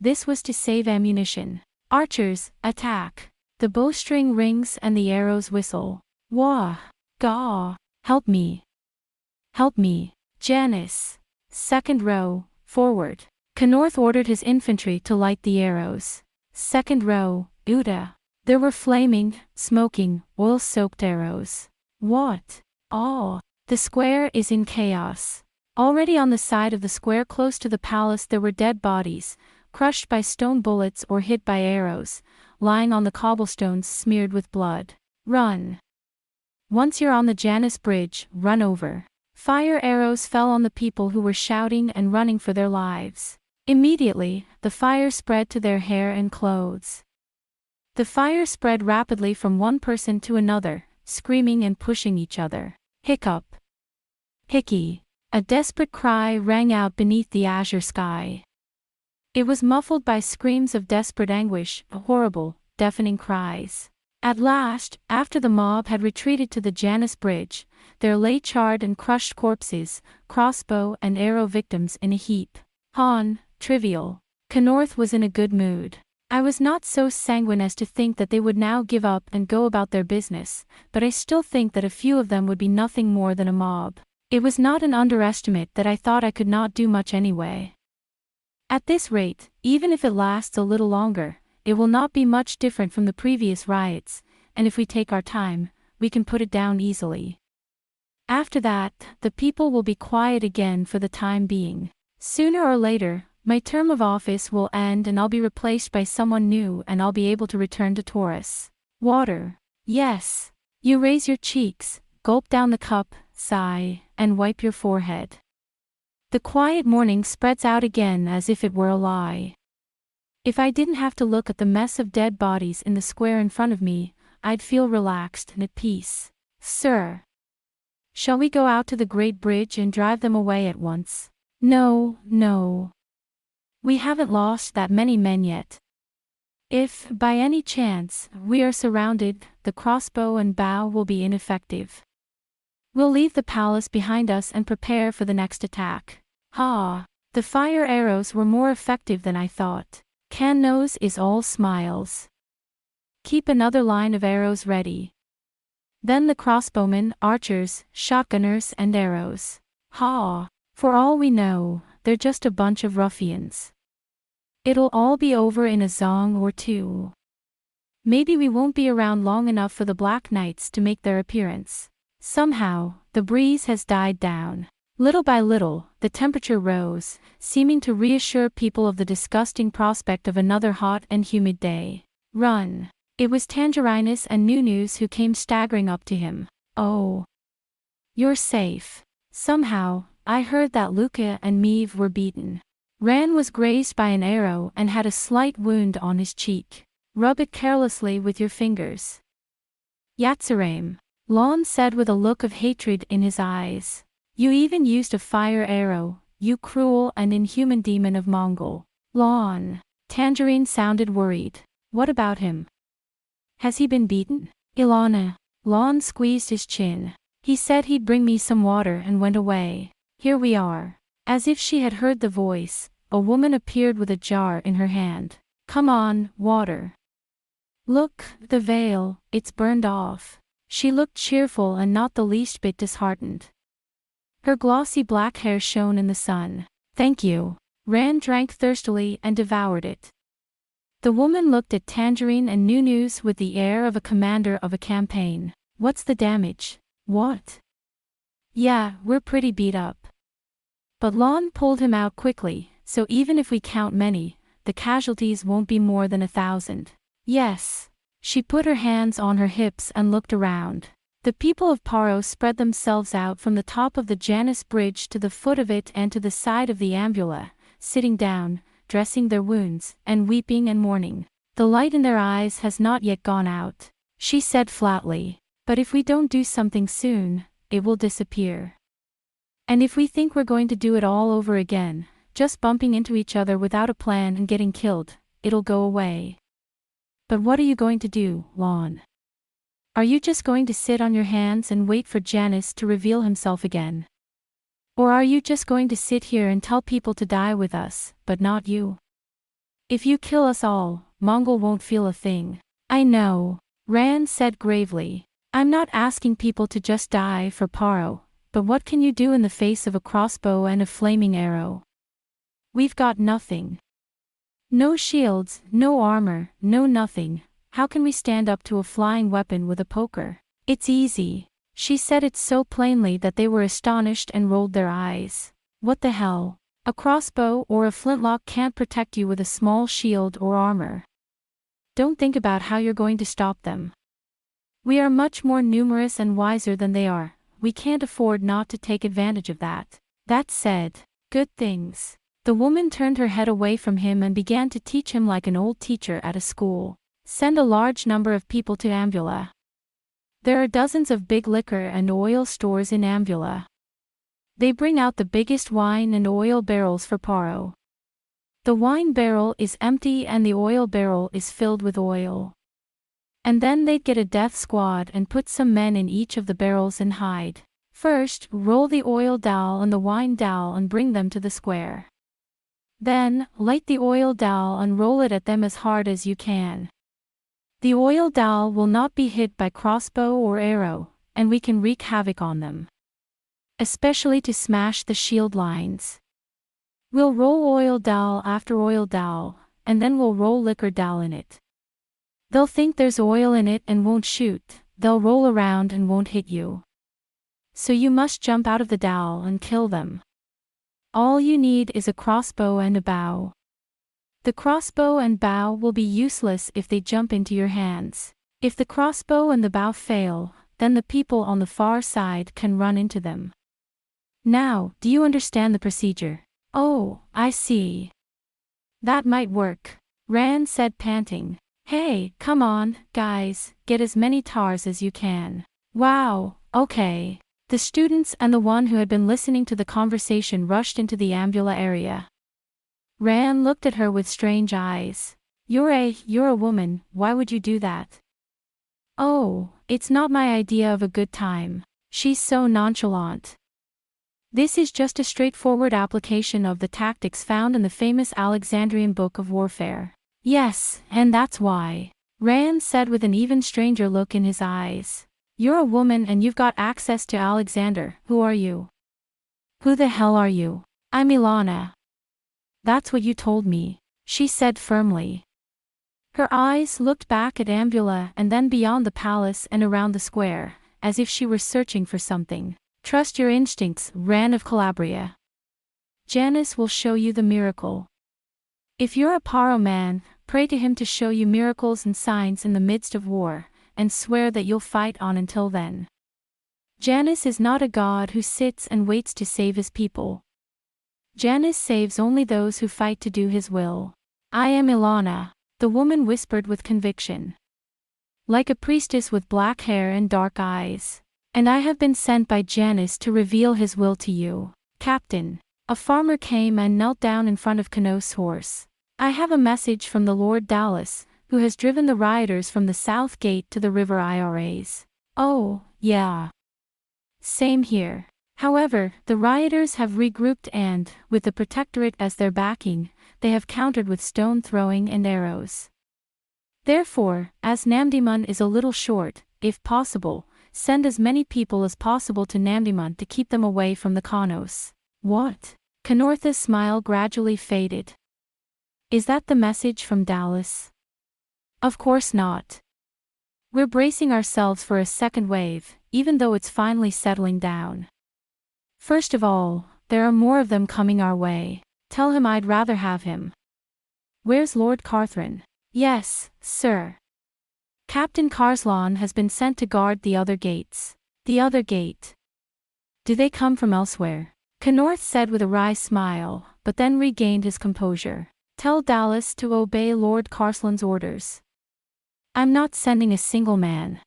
This was to save ammunition. Archers, attack! The bowstring rings and the arrows whistle. Wah! Gaw! Help me! Help me! Janus! Second row, forward! Knorth ordered his infantry to light the arrows. Second row, Uda! There were flaming, smoking, oil-soaked arrows. What? Oh! The square is in chaos. Already on the side of the square close to the palace there were dead bodies, crushed by stone bullets or hit by arrows, lying on the cobblestones smeared with blood. Run! Once you're on the Janus bridge, run over. Fire arrows fell on the people who were shouting and running for their lives. Immediately, the fire spread to their hair and clothes. The fire spread rapidly from one person to another, screaming and pushing each other. Hiccup! Hickey! A desperate cry rang out beneath the azure sky. It was muffled by screams of desperate anguish, horrible, deafening cries. At last, after the mob had retreated to the Janus bridge, there lay charred and crushed corpses, crossbow and arrow victims in a heap. Han, trivial. Knorth was in a good mood. I was not so sanguine as to think that they would now give up and go about their business, but I still think that a few of them would be nothing more than a mob. It was not an underestimate that I thought I could not do much anyway. At this rate, even if it lasts a little longer, it will not be much different from the previous riots, and if we take our time, we can put it down easily. After that, the people will be quiet again for the time being. Sooner or later, my term of office will end and I'll be replaced by someone new and I'll be able to return to Taurus. Water. Yes. You raise your cheeks, gulp down the cup, sigh, and wipe your forehead. The quiet morning spreads out again as if it were a lie. If I didn't have to look at the mess of dead bodies in the square in front of me, I'd feel relaxed and at peace. Sir. Shall we go out to the Great Bridge and drive them away at once? No, no. We haven't lost that many men yet. If, by any chance, we are surrounded, the crossbow and bow will be ineffective. We'll leave the palace behind us and prepare for the next attack. The fire arrows were more effective than I thought. Can-nose is all smiles. Keep another line of arrows ready. Then the crossbowmen, archers, shotgunners and arrows. For all we know, they're just a bunch of ruffians. It'll all be over in a zong or two. Maybe we won't be around long enough for the Black Knights to make their appearance. Somehow, the breeze has died down. Little by little, the temperature rose, seeming to reassure people of the disgusting prospect of another hot and humid day. Run. It was Tangerinus and Nunus who came staggering up to him. Oh. You're safe. Somehow, I heard that Luca and Meve were beaten. Ran was grazed by an arrow and had a slight wound on his cheek. Rub it carelessly with your fingers. Yatsuraim. Lon said with a look of hatred in his eyes. You even used a fire arrow, you cruel and inhuman demon of Mongol. Lon. Tangerine sounded worried. What about him? Has he been beaten? Ilana. Lon squeezed his chin. He said he'd bring me some water and went away. Here we are. As if she had heard the voice, a woman appeared with a jar in her hand. Come on, water. Look, the veil, it's burned off. She looked cheerful and not the least bit disheartened. Her glossy black hair shone in the sun. Thank you. Ran drank thirstily and devoured it. The woman looked at Tangerine and Nunus with the air of a commander of a campaign. What's the damage? What? Yeah, we're pretty beat up. But Lon pulled him out quickly, so even if we count many, the casualties won't be more than 1,000. Yes. She put her hands on her hips and looked around. The people of Paro spread themselves out from the top of the Janus Bridge to the foot of it and to the side of the ambula, sitting down, dressing their wounds, and weeping and mourning. The light in their eyes has not yet gone out, she said flatly. But if we don't do something soon, it will disappear. And if we think we're going to do it all over again, just bumping into each other without a plan and getting killed, it'll go away. But what are you going to do, Lon? Are you just going to sit on your hands and wait for Janus to reveal himself again? Or are you just going to sit here and tell people to die with us, but not you? If you kill us all, Mongol won't feel a thing. I know, Rand said gravely. I'm not asking people to just die for Paro, but what can you do in the face of a crossbow and a flaming arrow? We've got nothing. No shields, no armor, no nothing. How can we stand up to a flying weapon with a poker? It's easy. She said it so plainly that they were astonished and rolled their eyes. What the hell? A crossbow or a flintlock can't protect you with a small shield or armor. Don't think about how you're going to stop them. We are much more numerous and wiser than they are. We can't afford not to take advantage of that. That said, good things. The woman turned her head away from him and began to teach him like an old teacher at a school. Send a large number of people to Ambula. There are dozens of big liquor and oil stores in Ambula. They bring out the biggest wine and oil barrels for Paro. The wine barrel is empty and the oil barrel is filled with oil. And then they'd get a death squad and put some men in each of the barrels and hide. First, roll the oil dowel and the wine dowel and bring them to the square. Then, light the oil dowel and roll it at them as hard as you can. The oil dowel will not be hit by crossbow or arrow, and we can wreak havoc on them. especially to smash the shield lines. We'll roll oil dal after oil dal, and then we'll roll liquor dal in it. They'll think there's oil in it and won't shoot, they'll roll around and won't hit you. So you must jump out of the dal and kill them. All you need is a crossbow and a bow. The crossbow and bow will be useless if they jump into your hands. If the crossbow and the bow fail, then the people on the far side can run into them. Now, do you understand the procedure? Oh, I see. That might work, Rand said, panting. Hey, come on, guys, get as many tars as you can. Wow, okay. The students and the one who had been listening to the conversation rushed into the ambula area. Rand looked at her with strange eyes. You're a woman, why would you do that? Oh, it's not my idea of a good time. She's so nonchalant. This is just a straightforward application of the tactics found in the famous Alexandrian Book of Warfare. Yes, and that's why, Rand said with an even stranger look in his eyes. You're a woman and you've got access to Alexander. Who are you? Who the hell are you? I'm Ilana. That's what you told me, she said firmly. Her eyes looked back at Ambula and then beyond the palace and around the square, as if she were searching for something. Trust your instincts, Rand of Calabria. Janus will show you the miracle. If you're a Paro man, pray to him to show you miracles and signs in the midst of war, and swear that you'll fight on until then. Janus is not a god who sits and waits to save his people. Janus saves only those who fight to do his will. I am Ilana, the woman whispered with conviction. Like a priestess with black hair and dark eyes. And I have been sent by Janus to reveal his will to you, Captain. A farmer came and knelt down in front of Kanos's horse. I have a message from the Lord Dallas, who has driven the rioters from the south gate to the river Iras. Oh, yeah. Same here. However, the rioters have regrouped and, with the Protectorate as their backing, they have countered with stone throwing and arrows. Therefore, as Namdimun is a little short, if possible, send as many people as possible to Namdimun to keep them away from the Kanos. What? Kanortha's smile gradually faded. Is that the message from Dallas? Of course not. We're bracing ourselves for a second wave, even though it's finally settling down. First of all, there are more of them coming our way. Tell him I'd rather have him. Where's Lord Carthrin? Yes, sir. Captain Carslan has been sent to guard the other gates. The other gate. Do they come from elsewhere? Kanorth said with a wry smile, but then regained his composure. Tell Dallas to obey Lord Carslan's orders. I'm not sending a single man.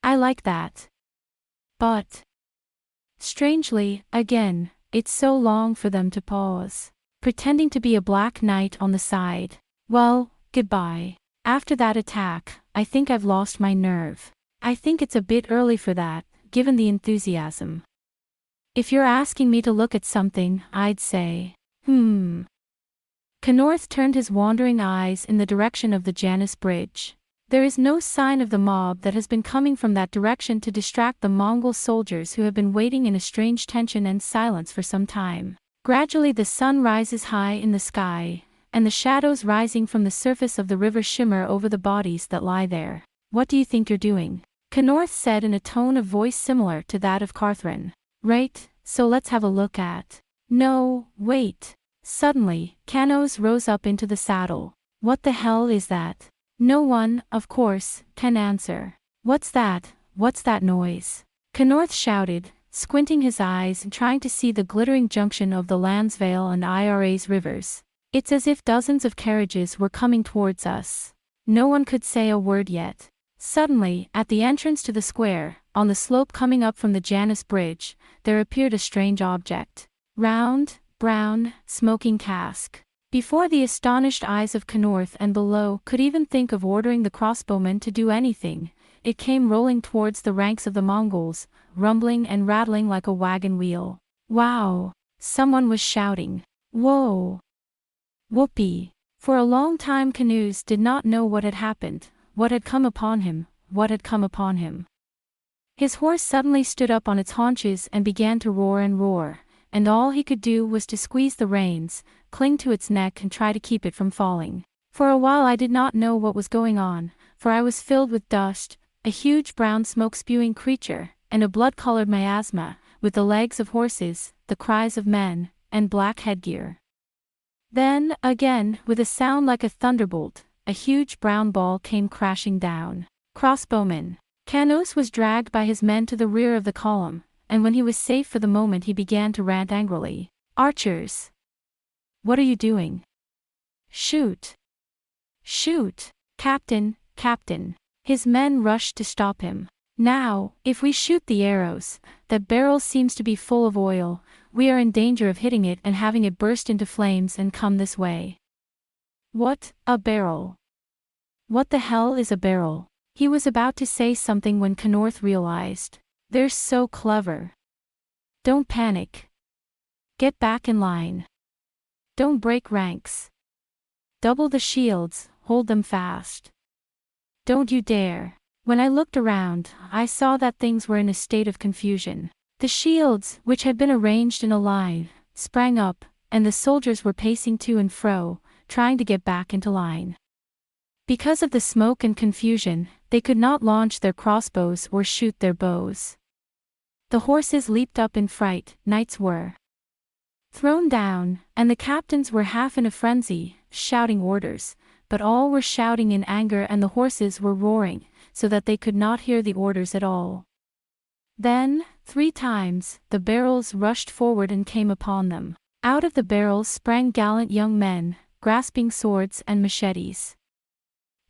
I like that. But, strangely, again, it's so long for them to pause. Pretending to be a black knight on the side. Well, goodbye. After that attack, I think I've lost my nerve. I think it's a bit early for that, given the enthusiasm. If you're asking me to look at something, I'd say, Kanorth turned his wandering eyes in the direction of the Janus Bridge. There is no sign of the mob that has been coming from that direction to distract the Mongol soldiers who have been waiting in a strange tension and silence for some time. Gradually the sun rises high in the sky, and the shadows rising from the surface of the river shimmer over the bodies that lie there. What do you think you're doing? Kanorth said in a tone of voice similar to that of Carthrin. Right, so let's have a look at. No, wait. Suddenly, Kanos rose up into the saddle. What the hell is that? No one, of course, can answer. What's that? What's that noise? Kanorth shouted, squinting his eyes and trying to see the glittering junction of the Lansvale and Iras rivers. It's as if dozens of carriages were coming towards us. No one could say a word yet. Suddenly, at the entrance to the square, on the slope coming up from the Janus Bridge, there appeared a strange object. Round, brown, smoking cask. Before the astonished eyes of Kanorth and below could even think of ordering the crossbowmen to do anything, it came rolling towards the ranks of the Mongols, rumbling and rattling like a wagon wheel. Wow! Someone was shouting. Whoa! Whoopee! For a long time Canus did not know what had happened, what had come upon him, what had come upon him. His horse suddenly stood up on its haunches and began to roar and roar, and all he could do was to squeeze the reins, cling to its neck and try to keep it from falling. For a while I did not know what was going on, for I was filled with dust, a huge brown smoke-spewing creature, and a blood-colored miasma, with the legs of horses, the cries of men, and black headgear. Then, again, with a sound like a thunderbolt, a huge brown ball came crashing down. Crossbowman. Canos was dragged by his men to the rear of the column, and when he was safe for the moment he began to rant angrily. Archers! What are you doing? Shoot! Shoot! Captain, Captain! His men rushed to stop him. Now, if we shoot the arrows, that barrel seems to be full of oil, we are in danger of hitting it and having it burst into flames and come this way. What, a barrel? What the hell is a barrel? He was about to say something when Canorth realized. They're so clever. Don't panic. Get back in line. Don't break ranks. Double the shields, hold them fast. Don't you dare. When I looked around, I saw that things were in a state of confusion. The shields, which had been arranged in a line, sprang up, and the soldiers were pacing to and fro, trying to get back into line. Because of the smoke and confusion, they could not launch their crossbows or shoot their bows. The horses leaped up in fright, knights were thrown down, and the captains were half in a frenzy, shouting orders, but all were shouting in anger and the horses were roaring, so that they could not hear the orders at all. Then, 3 times, the barrels rushed forward and came upon them. Out of the barrels sprang gallant young men, grasping swords and machetes.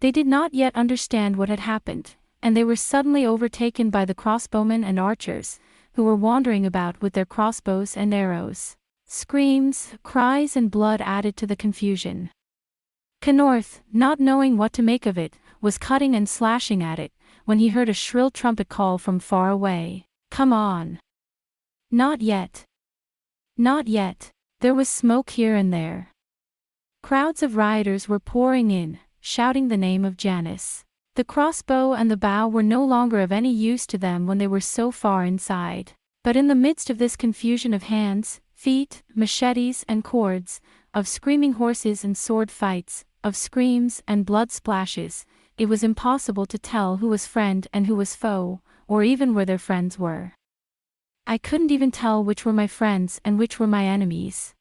They did not yet understand what had happened, and they were suddenly overtaken by the crossbowmen and archers, who were wandering about with their crossbows and arrows. Screams, cries and blood added to the confusion. Canorth, not knowing what to make of it, was cutting and slashing at it, when he heard a shrill trumpet call from far away. Come on! Not yet. Not yet. There was smoke here and there. Crowds of rioters were pouring in, shouting the name of Janus. The crossbow and the bow were no longer of any use to them when they were so far inside. But in the midst of this confusion of hands, feet, machetes and cords, of screaming horses and sword fights, of screams and blood splashes, it was impossible to tell who was friend and who was foe, or even where their friends were. I couldn't even tell which were my friends and which were my enemies.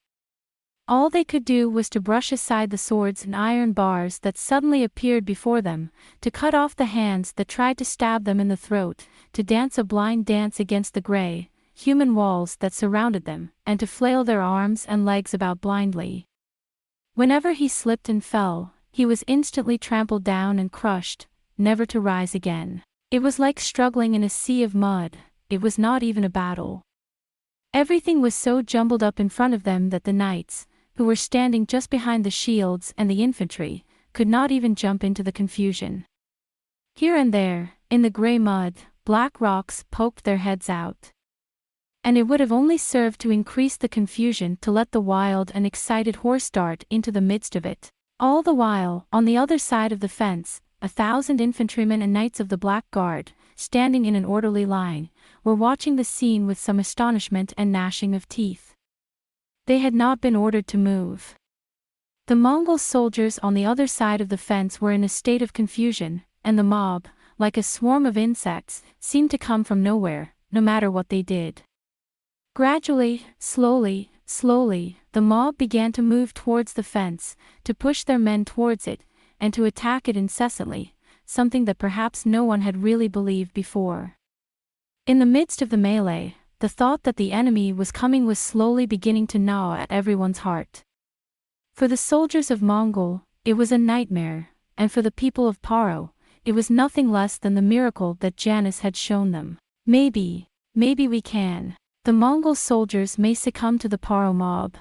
All they could do was to brush aside the swords and iron bars that suddenly appeared before them, to cut off the hands that tried to stab them in the throat, to dance a blind dance against the grey, human walls that surrounded them, and to flail their arms and legs about blindly. Whenever he slipped and fell, he was instantly trampled down and crushed, never to rise again. It was like struggling in a sea of mud, it was not even a battle. Everything was so jumbled up in front of them that the knights, who were standing just behind the shields and the infantry, could not even jump into the confusion. Here and there, in the grey mud, black rocks poked their heads out. And it would have only served to increase the confusion to let the wild and excited horse dart into the midst of it. All the while, on the other side of the fence, 1,000 infantrymen and knights of the Black Guard, standing in an orderly line, were watching the scene with some astonishment and gnashing of teeth. They had not been ordered to move. The Mongol soldiers on the other side of the fence were in a state of confusion, and the mob, like a swarm of insects, seemed to come from nowhere, no matter what they did. Gradually, slowly, the mob began to move towards the fence, to push their men towards it, and to attack it incessantly, something that perhaps no one had really believed before. In the midst of the melee, the thought that the enemy was coming was slowly beginning to gnaw at everyone's heart. For the soldiers of Mongol, it was a nightmare, and for the people of Paro, it was nothing less than the miracle that Janus had shown them. Maybe we can. The Mongol soldiers may succumb to the Paro mob.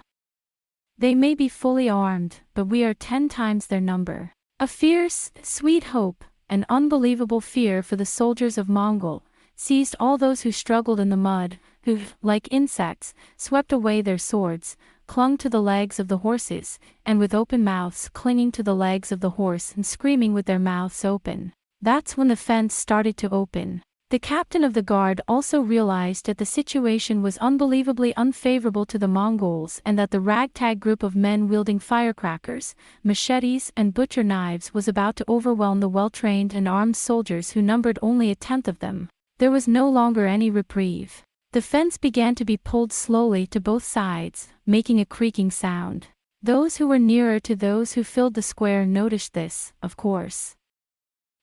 They may be fully armed, but we are 10 times their number. A fierce, sweet hope, an unbelievable fear for the soldiers of Mongol, seized all those who struggled in the mud, who, like insects, swept away their swords, clung to the legs of the horses, and with open mouths clinging to the legs of the horse and screaming with their mouths open. That's when the fence started to open. The captain of the guard also realized that the situation was unbelievably unfavorable to the Mongols and that the ragtag group of men wielding firecrackers, machetes and butcher knives was about to overwhelm the well-trained and armed soldiers who numbered only a tenth of them. There was no longer any reprieve. The fence began to be pulled slowly to both sides, making a creaking sound. Those who were nearer to those who filled the square noticed this, of course.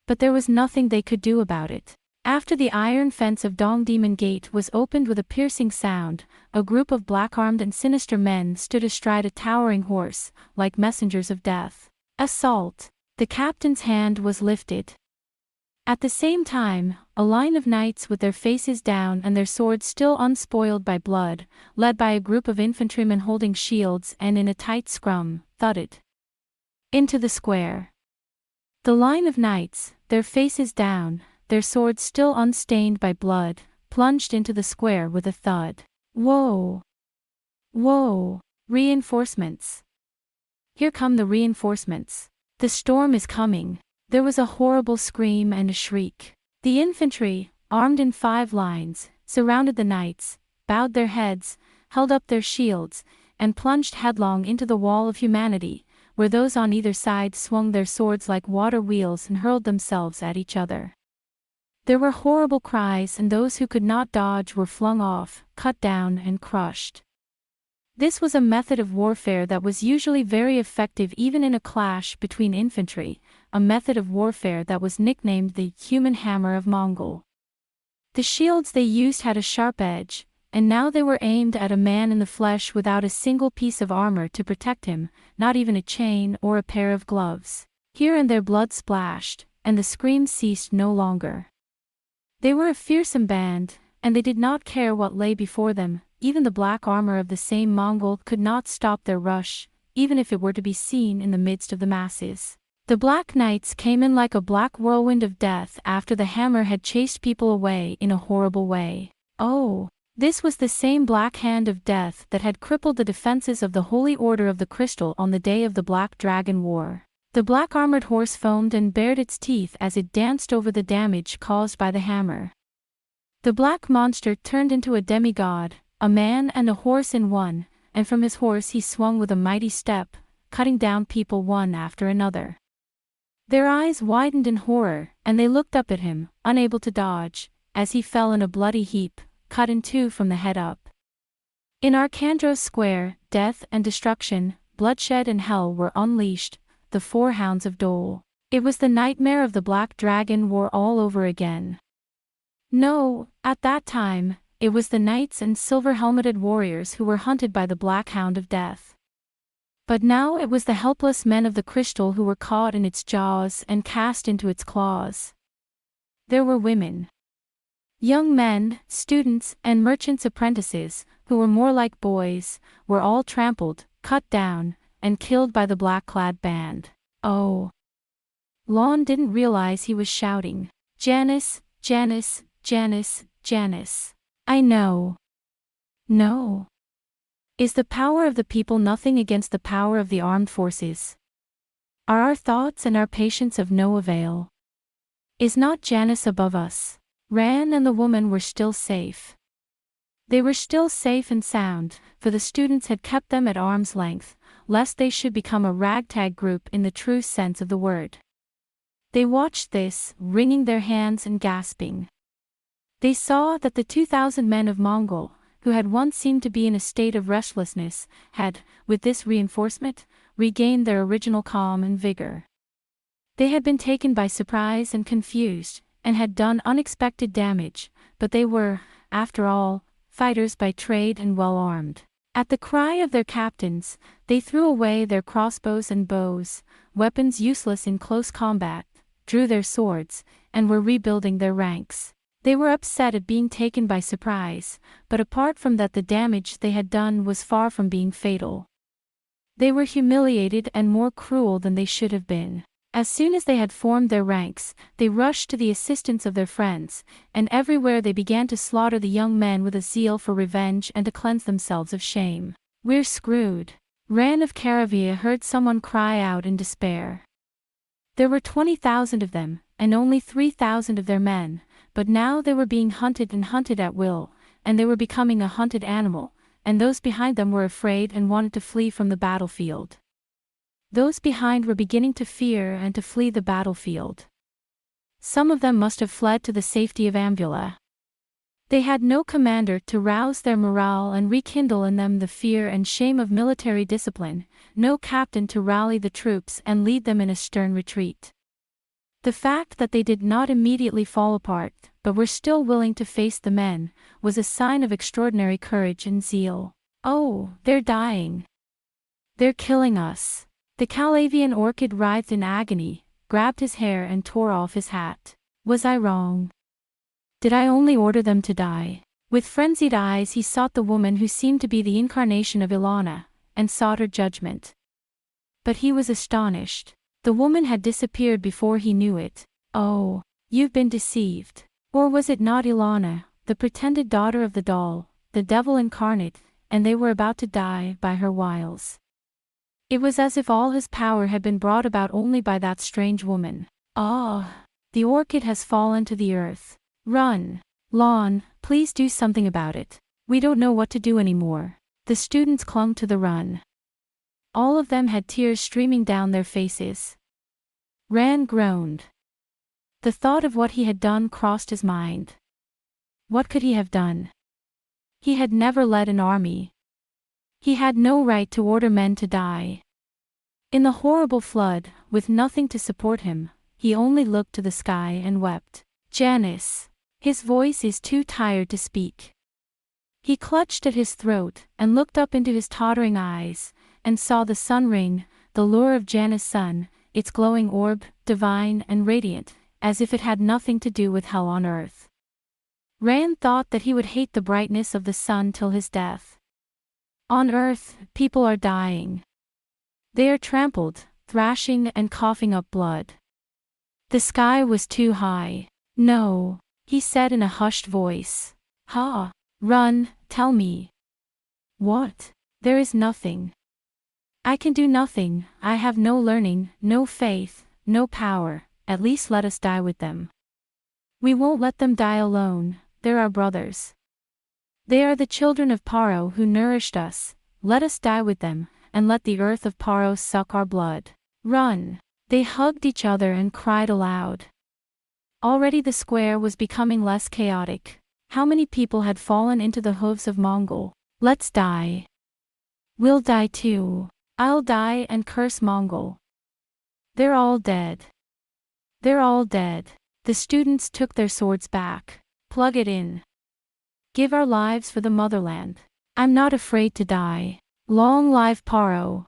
But there was nothing they could do about it. After the iron fence of Dong Demon Gate was opened with a piercing sound, a group of black-armed and sinister men stood astride a towering horse, like messengers of death. Assault! The captain's hand was lifted. At the same time, a line of knights with their faces down and their swords still unspoiled by blood, led by a group of infantrymen holding shields and in a tight scrum, thudded into the square. The line of knights, their faces down, their swords still unstained by blood, plunged into the square with a thud. Whoa! Whoa! Reinforcements! Here come the reinforcements. The storm is coming. There was a horrible scream and a shriek. The infantry, armed in 5 lines, surrounded the knights, bowed their heads, held up their shields, and plunged headlong into the wall of humanity, where those on either side swung their swords like water wheels and hurled themselves at each other. There were horrible cries and those who could not dodge were flung off, cut down and crushed. This was a method of warfare that was usually very effective even in a clash between infantry, a method of warfare that was nicknamed the human hammer of Mongol. The shields they used had a sharp edge, and now they were aimed at a man in the flesh without a single piece of armor to protect him, not even a chain or a pair of gloves. Here and there blood splashed, and the screams ceased no longer. They were a fearsome band, and they did not care what lay before them. Even the black armor of the same Mongol could not stop their rush, even if it were to be seen in the midst of the masses. The Black Knights came in like a black whirlwind of death after the hammer had chased people away in a horrible way. Oh, this was the same black hand of death that had crippled the defenses of the Holy Order of the Crystal on the day of the Black Dragon War. The black-armored horse foamed and bared its teeth as it danced over the damage caused by the hammer. The black monster turned into a demigod, a man and a horse in one, and from his horse he swung with a mighty step, cutting down people one after another. Their eyes widened in horror, and they looked up at him, unable to dodge, as he fell in a bloody heap, cut in 2 from the head up. In Arcandros Square, death and destruction, bloodshed and hell were unleashed, the 4 hounds of Dole. It was the nightmare of the Black Dragon War all over again. No, at that time, it was the knights and silver-helmeted warriors who were hunted by the Black Hound of Death. But now it was the helpless men of the crystal who were caught in its jaws and cast into its claws. There were women, young men, students, and merchants' apprentices, who were more like boys, were all trampled, cut down, and killed by the black-clad band. Oh! Lon didn't realize he was shouting, "Janice, Janice, Janice, Janice. I know. No. Is the power of the people nothing against the power of the armed forces? Are our thoughts and our patience of no avail? Is not Janice above us?" Ran and the woman were still safe. They were still safe and sound, for the students had kept them at arm's length, lest they should become a ragtag group in the true sense of the word. They watched this, wringing their hands and gasping. They saw that the 2,000 men of Mongol, who had once seemed to be in a state of restlessness, had, with this reinforcement, regained their original calm and vigor. They had been taken by surprise and confused, and had done unexpected damage, but they were, after all, fighters by trade and well-armed. At the cry of their captains, they threw away their crossbows and bows, weapons useless in close combat, drew their swords, and were rebuilding their ranks. They were upset at being taken by surprise, but apart from that the damage they had done was far from being fatal. They were humiliated and more cruel than they should have been. As soon as they had formed their ranks, they rushed to the assistance of their friends, and everywhere they began to slaughter the young men with a zeal for revenge and to cleanse themselves of shame. "We're screwed." Ran of Caravia heard someone cry out in despair. There were 20,000 of them, and only 3,000 of their men, but now they were being hunted and hunted at will, and they were becoming a hunted animal, and those behind them were afraid and wanted to flee from the battlefield. Those behind were beginning to fear and to flee the battlefield. Some of them must have fled to the safety of Ambula. They had no commander to rouse their morale and rekindle in them the fear and shame of military discipline, no captain to rally the troops and lead them in a stern retreat. The fact that they did not immediately fall apart, but were still willing to face the men, was a sign of extraordinary courage and zeal. "Oh, they're dying. They're killing us." The Calavian orchid writhed in agony, grabbed his hair and tore off his hat. "Was I wrong? Did I only order them to die?" With frenzied eyes he sought the woman who seemed to be the incarnation of Ilana, and sought her judgment. But he was astonished. The woman had disappeared before he knew it. "Oh, you've been deceived. Or was it not Ilana, the pretended daughter of the doll, the devil incarnate, and they were about to die by her wiles?" It was as if all his power had been brought about only by that strange woman. "Ah, the orchid has fallen to the earth. Run. Lon, please do something about it. We don't know what to do anymore." The students clung to the run. All of them had tears streaming down their faces. Rand groaned. The thought of what he had done crossed his mind. What could he have done? He had never led an army. He had no right to order men to die. In the horrible flood, with nothing to support him, he only looked to the sky and wept. "Janice." His voice is too tired to speak. He clutched at his throat and looked up into his tottering eyes, and saw the sun ring, the lure of Janus' sun, its glowing orb, divine and radiant, as if it had nothing to do with hell on earth. Rand thought that he would hate the brightness of the sun till his death. On earth, people are dying. They are trampled, thrashing and coughing up blood. The sky was too high. "No," he said in a hushed voice. "Ha! Run, tell me." "What?" "There is nothing. I can do nothing, I have no learning, no faith, no power, at least let us die with them. We won't let them die alone, they're our brothers. They are the children of Paro who nourished us, let us die with them, and let the earth of Paro suck our blood. Run." They hugged each other and cried aloud. Already the square was becoming less chaotic. How many people had fallen into the hooves of Mongol? "Let's die. We'll die too. I'll die and curse Mongol. They're all dead. They're all dead." The students took their swords back. "Plug it in. Give our lives for the motherland. I'm not afraid to die. Long live Paro.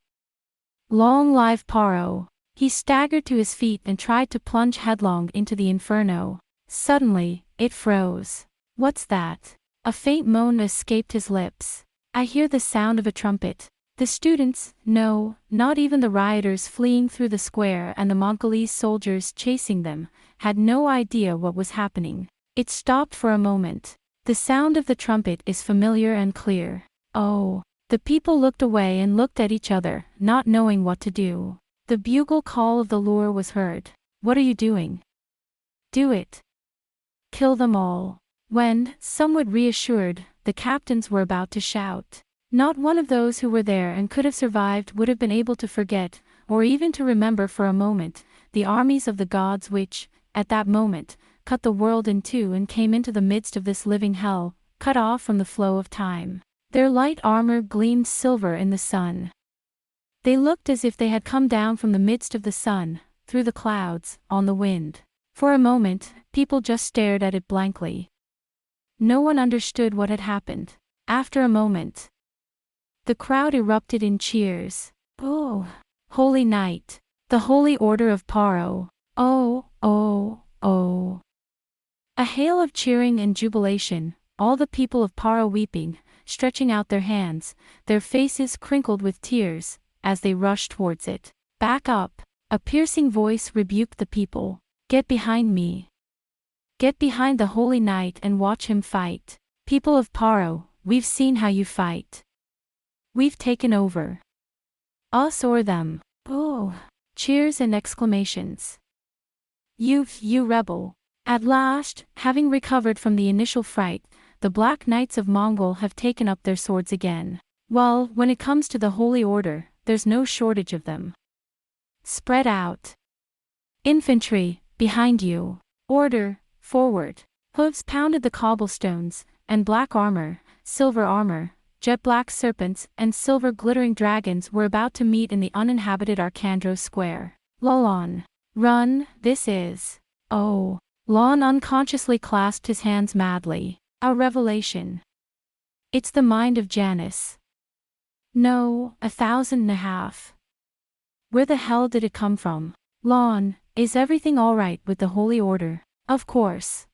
Long live Paro." He staggered to his feet and tried to plunge headlong into the inferno. Suddenly, it froze. "What's that?" A faint moan escaped his lips. "I hear the sound of a trumpet." The students, no, not even the rioters fleeing through the square and the Mongolese soldiers chasing them, had no idea what was happening. It stopped for a moment. The sound of the trumpet is familiar and clear. Oh. The people looked away and looked at each other, not knowing what to do. The bugle call of the lure was heard. "What are you doing?" "Do it. Kill them all." When, somewhat reassured, the captains were about to shout. Not one of those who were there and could have survived would have been able to forget, or even to remember for a moment, the armies of the gods which, at that moment, cut the world in two and came into the midst of this living hell, cut off from the flow of time. Their light armor gleamed silver in the sun. They looked as if they had come down from the midst of the sun, through the clouds, on the wind. For a moment, people just stared at it blankly. No one understood what had happened. After a moment, the crowd erupted in cheers. "Oh, holy night! The holy order of Paro! Oh, oh, oh!" A hail of cheering and jubilation, all the people of Paro weeping, stretching out their hands, their faces crinkled with tears, as they rushed towards it. "Back up!" A piercing voice rebuked the people. "Get behind me. Get behind the holy knight and watch him fight. People of Paro, we've seen how you fight. We've taken over. Us or them." Oh! Cheers and exclamations. You rebel. At last, having recovered from the initial fright, the Black Knights of Mongol have taken up their swords again. Well, when it comes to the Holy Order, there's no shortage of them. Spread out. Infantry, behind you. Order, forward. Hooves pounded the cobblestones, and black armor, silver armor, jet black serpents and silver glittering dragons were about to meet in the uninhabited Arcandro Square. Lon. Run, this is. Oh. Lon unconsciously clasped his hands madly. A revelation. It's the mind of Janus. No, 1,500. Where the hell did it come from? Lon, is everything alright with the Holy Order? Of course.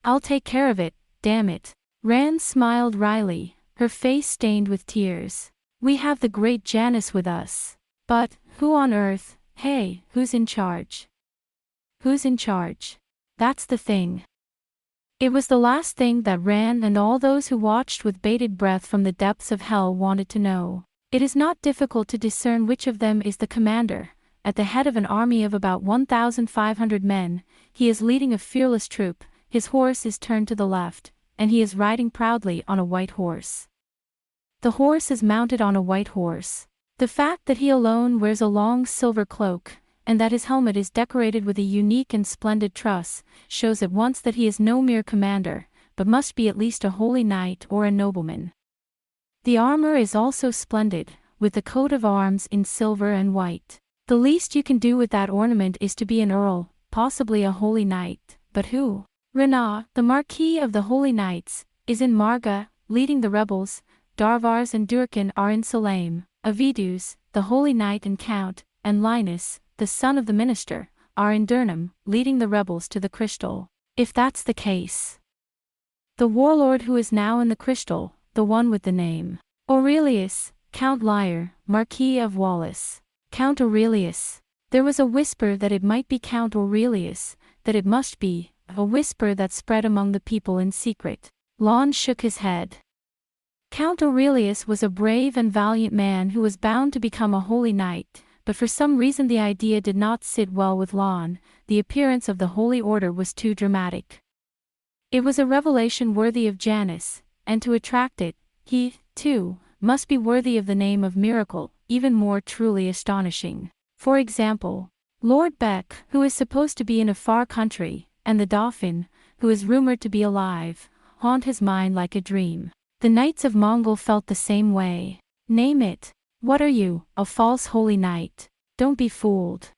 I'll take care of it, damn it. Rand smiled wryly, her face stained with tears. We have the great Janus with us. But, who on earth, hey, who's in charge? Who's in charge? That's the thing. It was the last thing that Rand and all those who watched with bated breath from the depths of hell wanted to know. It is not difficult to discern which of them is the commander. At the head of an army of about 1,500 men, he is leading a fearless troop, his horse is turned to the left, and he is riding proudly on a white horse. The horse is mounted on a white horse. The fact that he alone wears a long silver cloak, and that his helmet is decorated with a unique and splendid truss, shows at once that he is no mere commander, but must be at least a holy knight or a nobleman. The armor is also splendid, with the coat of arms in silver and white. The least you can do with that ornament is to be an earl, possibly a holy knight, but who? Rena, the Marquis of the Holy Knights, is in Marga, leading the rebels. Darvars and Durkan are in Salem. Avidus, the Holy Knight and Count, and Linus, the son of the minister, are in Durnham, leading the rebels to the Crystal. If that's the case. The warlord who is now in the Crystal, the one with the name. Aurelius, Count Lyre, Marquis of Wallace. Count Aurelius. There was a whisper that it might be Count Aurelius, that it must be, a whisper that spread among the people in secret. Lon shook his head. Count Aurelius was a brave and valiant man who was bound to become a holy knight, but for some reason the idea did not sit well with Lon. The appearance of the Holy Order was too dramatic. It was a revelation worthy of Janus, and to attract it, he, too, must be worthy of the name of miracle, even more truly astonishing. For example, Lord Beck, who is supposed to be in a far country, and the Dauphin, who is rumored to be alive, haunt his mind like a dream. The Knights of Mongol felt the same way. Name it. What are you, a false holy knight? Don't be fooled.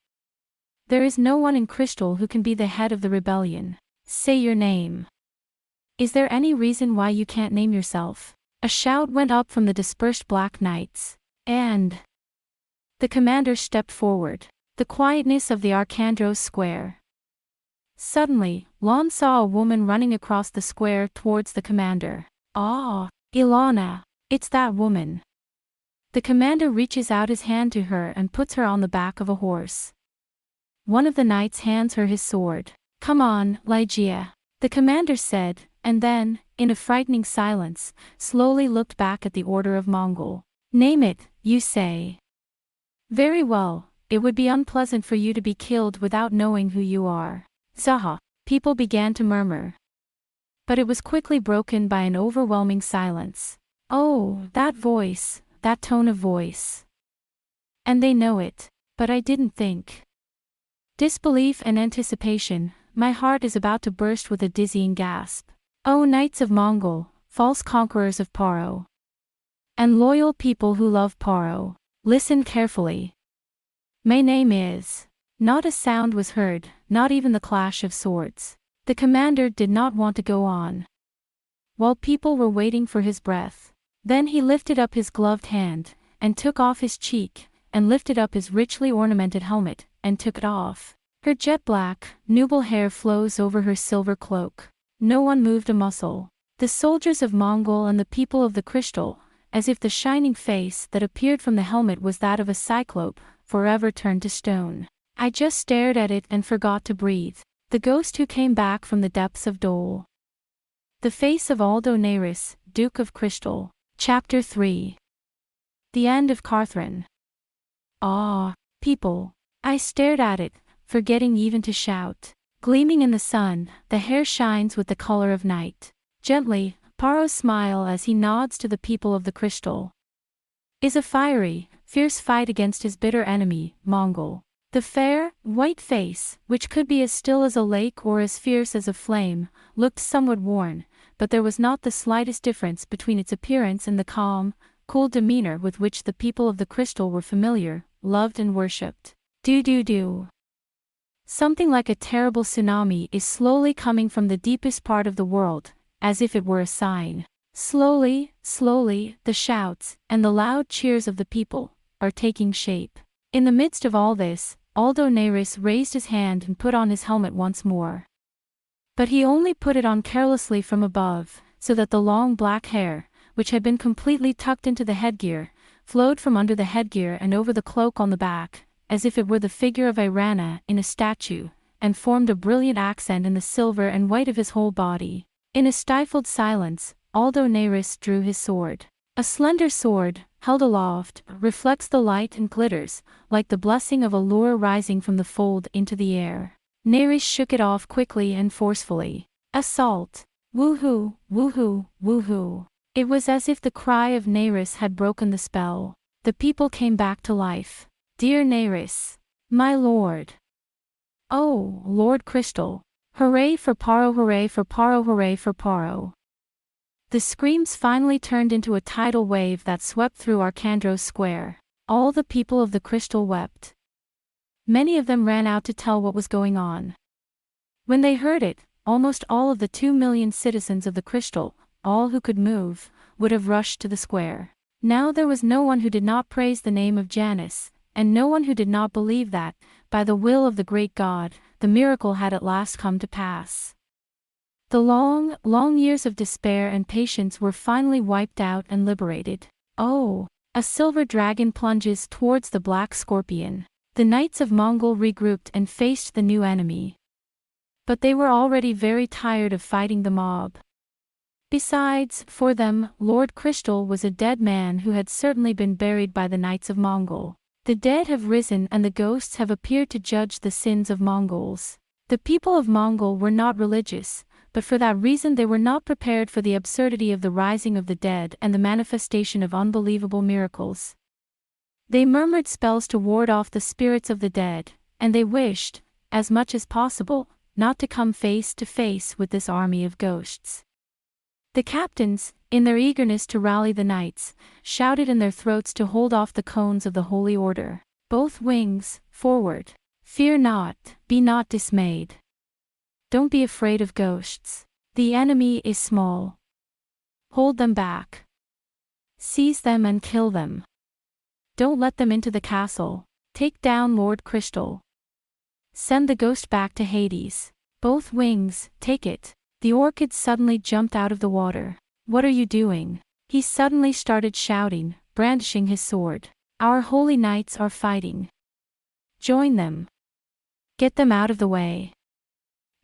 There is no one in Crystal who can be the head of the rebellion. Say your name. Is there any reason why you can't name yourself? A shout went up from the dispersed Black Knights. And the commander stepped forward. The quietness of the Arcandros Square. Suddenly, Lon saw a woman running across the square towards the commander. Ah, Ilana, it's that woman. The commander reaches out his hand to her and puts her on the back of a horse. One of the knights hands her his sword. Come on, Lygia, the commander said, and then, in a frightening silence, slowly looked back at the Order of Mongol. Name it, you say. Very well, it would be unpleasant for you to be killed without knowing who you are. Zaha, people began to murmur. But it was quickly broken by an overwhelming silence. Oh, that voice, that tone of voice. And they know it, but I didn't think. Disbelief and anticipation, my heart is about to burst with a dizzying gasp. Oh Knights of Mongol, false conquerors of Paro. And loyal people who love Paro, listen carefully. My name is. Not a sound was heard, not even the clash of swords. The commander did not want to go on. While people were waiting for his breath. Then he lifted up his gloved hand, and took off his cheek, and lifted up his richly ornamented helmet, and took it off. Her jet black, nubile hair flows over her silver cloak. No one moved a muscle. The soldiers of Mongol and the people of the Crystal, as if the shining face that appeared from the helmet was that of a cyclope, forever turned to stone. I just stared at it and forgot to breathe. The ghost who came back from the depths of Dole. The face of Aldo Neyris, Duke of Crystal. Chapter 3. The End of Carthrin. Ah, people. I stared at it, forgetting even to shout. Gleaming in the sun, the hair shines with the color of night. Gently, Paro's smile as he nods to the people of the crystal is a fiery, fierce fight against his bitter enemy, Mongol. The fair, white face, which could be as still as a lake or as fierce as a flame, looked somewhat worn, but there was not the slightest difference between its appearance and the calm, cool demeanor with which the people of the crystal were familiar, loved and worshipped. Do. Something like a terrible tsunami is slowly coming from the deepest part of the world, as if it were a sign. Slowly, the shouts, and the loud cheers of the people, are taking shape. In the midst of all this, Aldo Neyris raised his hand and put on his helmet once more. But he only put it on carelessly from above, so that the long black hair, which had been completely tucked into the headgear, flowed from under the headgear and over the cloak on the back, as if it were the figure of Aurra in a statue, and formed a brilliant accent in the silver and white of his whole body. In a stifled silence, Aldo Neyris drew his sword. A slender sword, held aloft, reflects the light and glitters, like the blessing of a lure rising from the fold into the air. Neyris shook it off quickly and forcefully. Assault! Woohoo, woohoo, woohoo! It was as if the cry of Neyris had broken the spell. The people came back to life. Dear Neyris! My lord! Oh, Lord Crystal! Hooray for Paro, hooray for Paro, hooray for Paro! The screams finally turned into a tidal wave that swept through Arcandros Square. All the people of the crystal wept. Many of them ran out to tell what was going on. When they heard it, almost all of the 2 million citizens of the crystal, all who could move, would have rushed to the square. Now there was no one who did not praise the name of Janus, and no one who did not believe that, by the will of the great god, the miracle had at last come to pass. The long years of despair and patience were finally wiped out and liberated. Oh! A silver dragon plunges towards the black scorpion. The knights of Mongol regrouped and faced the new enemy. But they were already very tired of fighting the mob. Besides, for them, Lord Crystal was a dead man who had certainly been buried by the knights of Mongol. The dead have risen and the ghosts have appeared to judge the sins of Mongols. The people of Mongol were not religious, but for that reason they were not prepared for the absurdity of the rising of the dead and the manifestation of unbelievable miracles. They murmured spells to ward off the spirits of the dead, and they wished, as much as possible, not to come face to face with this army of ghosts. The captains, in their eagerness to rally the knights, shouted in their throats to hold off the cones of the Holy Order. Both wings, forward! Fear not, be not dismayed. Don't be afraid of ghosts. The enemy is small. Hold them back. Seize them and kill them. Don't let them into the castle. Take down Lord Crystal. Send the ghost back to Hades. Both wings, take it. The orchid suddenly jumped out of the water. What are you doing? He suddenly started shouting, brandishing his sword. Our holy knights are fighting. Join them. Get them out of the way.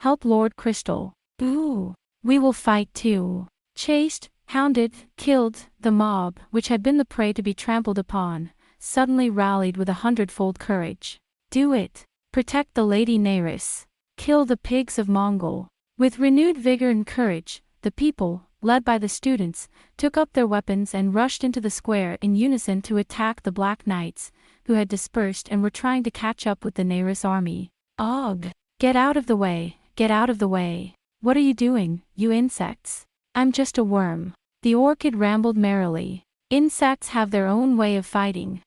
Help Lord Crystal. Ooh! We will fight too. Chased, hounded, killed, the mob, which had been the prey to be trampled upon, suddenly rallied with 100-fold courage. Do it. Protect the Lady Neyris. Kill the pigs of Mongol. With renewed vigor and courage, the people, led by the students, took up their weapons and rushed into the square in unison to attack the Black Knights, who had dispersed and were trying to catch up with the Neyris army. Ugh! Get out of the way! Get out of the way! What are you doing, you insects? I'm just a worm. The orchid rambled merrily. Insects have their own way of fighting.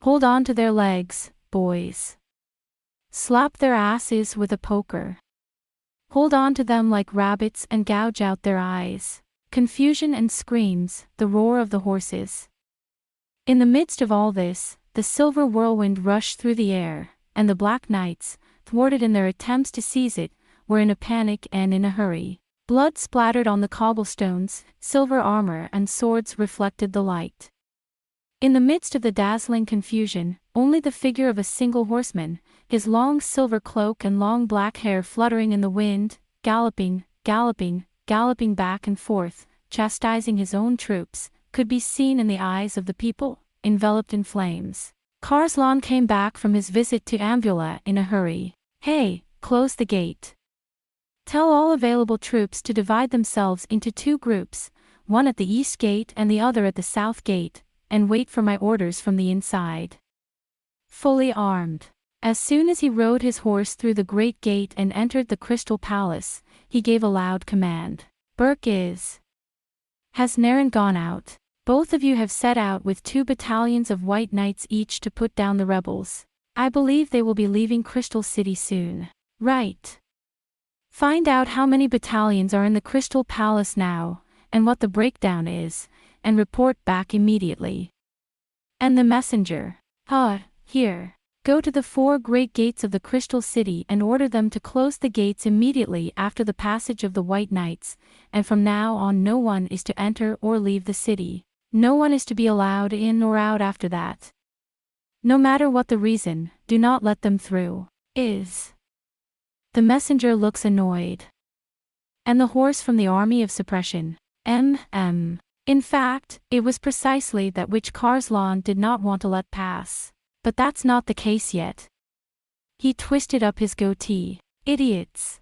Hold on to their legs, boys. Slap their asses with a poker. Hold on to them like rabbits and gouge out their eyes. Confusion and screams, the roar of the horses. In the midst of all this, the silver whirlwind rushed through the air, and the Black Knights, thwarted in their attempts to seize it, were in a panic and in a hurry. Blood splattered on the cobblestones, silver armor and swords reflected the light. In the midst of the dazzling confusion, only the figure of a single horseman, his long silver cloak and long black hair fluttering in the wind, galloping back and forth, chastising his own troops, could be seen in the eyes of the people, enveloped in flames. Karslan came back from his visit to Ambula in a hurry. Hey, close the gate. Tell all available troops to divide themselves into 2 groups, one at the east gate and the other at the south gate, and wait for my orders from the inside. Fully armed. As soon as he rode his horse through the great gate and entered the Crystal Palace, he gave a loud command. Burke is. Has Naren gone out? Both of you have set out with 2 battalions of white knights each to put down the rebels. I believe they will be leaving Crystal City soon. Right. Find out how many battalions are in the Crystal Palace now, and what the breakdown is, and report back immediately. And the messenger. Here. Go to the 4 great gates of the Crystal City and order them to close the gates immediately after the passage of the White Knights, and from now on no one is to enter or leave the city. No one is to be allowed in or out after that. No matter what the reason, do not let them through. The messenger looks annoyed. And the horse from the army of suppression. In fact, it was precisely that which Karslan did not want to let pass. But that's not the case yet. He twisted up his goatee. Idiots.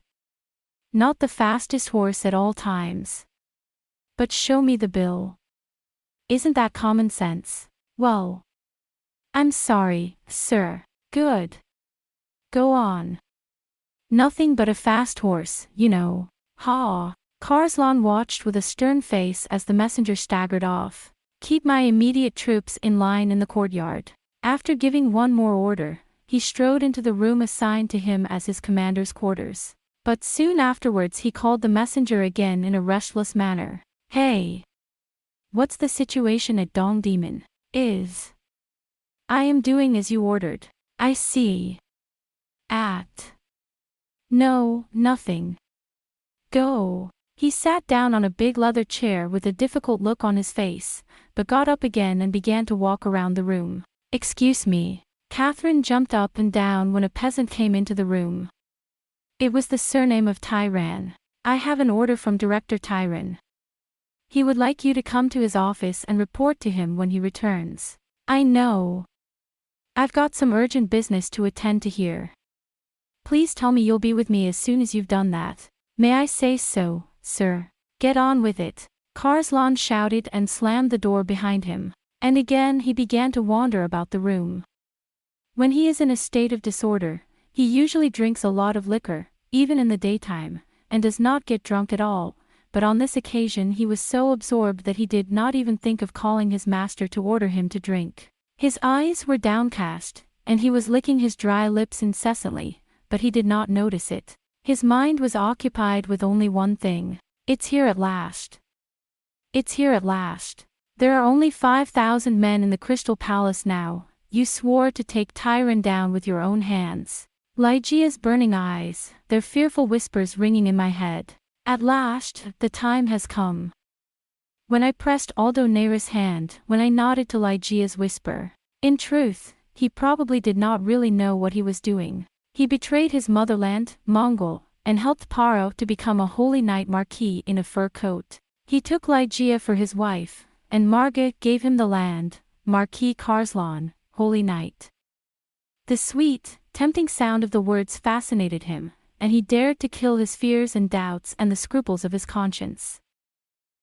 Not the fastest horse at all times. But show me the bill. Isn't that common sense? Well. I'm sorry, sir. Good. Go on. Nothing but a fast horse, you know. Karslan watched with a stern face as the messenger staggered off. Keep my immediate troops in line in the courtyard. After giving one more order, he strode into the room assigned to him as his commander's quarters. But soon afterwards he called the messenger again in a restless manner. Hey! What's the situation at Dong Demon? I am doing as you ordered. I see. No, nothing. Go. He sat down on a big leather chair with a difficult look on his face, but got up again and began to walk around the room. Excuse me. Catherine jumped up and down when a peasant came into the room. It was the surname of Tyran. I have an order from Director Tyran. He would like you to come to his office and report to him when he returns. I know. I've got some urgent business to attend to here. Please tell me you'll be with me as soon as you've done that. May I say so, sir? Get on with it. Karslan shouted and slammed the door behind him. And again he began to wander about the room. When he is in a state of disorder, he usually drinks a lot of liquor, even in the daytime, and does not get drunk at all, but on this occasion he was so absorbed that he did not even think of calling his master to order him to drink. His eyes were downcast, and he was licking his dry lips incessantly, but he did not notice it. His mind was occupied with only one thing. It's here at last. It's here at last. There are only 5,000 men in the Crystal Palace now. You swore to take Tyran down with your own hands. Lygia's burning eyes, their fearful whispers ringing in my head. At last, the time has come. When I pressed Aldo Neira's hand, when I nodded to Lygia's whisper. In truth, he probably did not really know what he was doing. He betrayed his motherland, Mongol, and helped Paro to become a holy knight marquis in a fur coat. He took Lygia for his wife, and Marga gave him the land, Marquis Karslan, holy knight. The sweet, tempting sound of the words fascinated him, and he dared to kill his fears and doubts and the scruples of his conscience.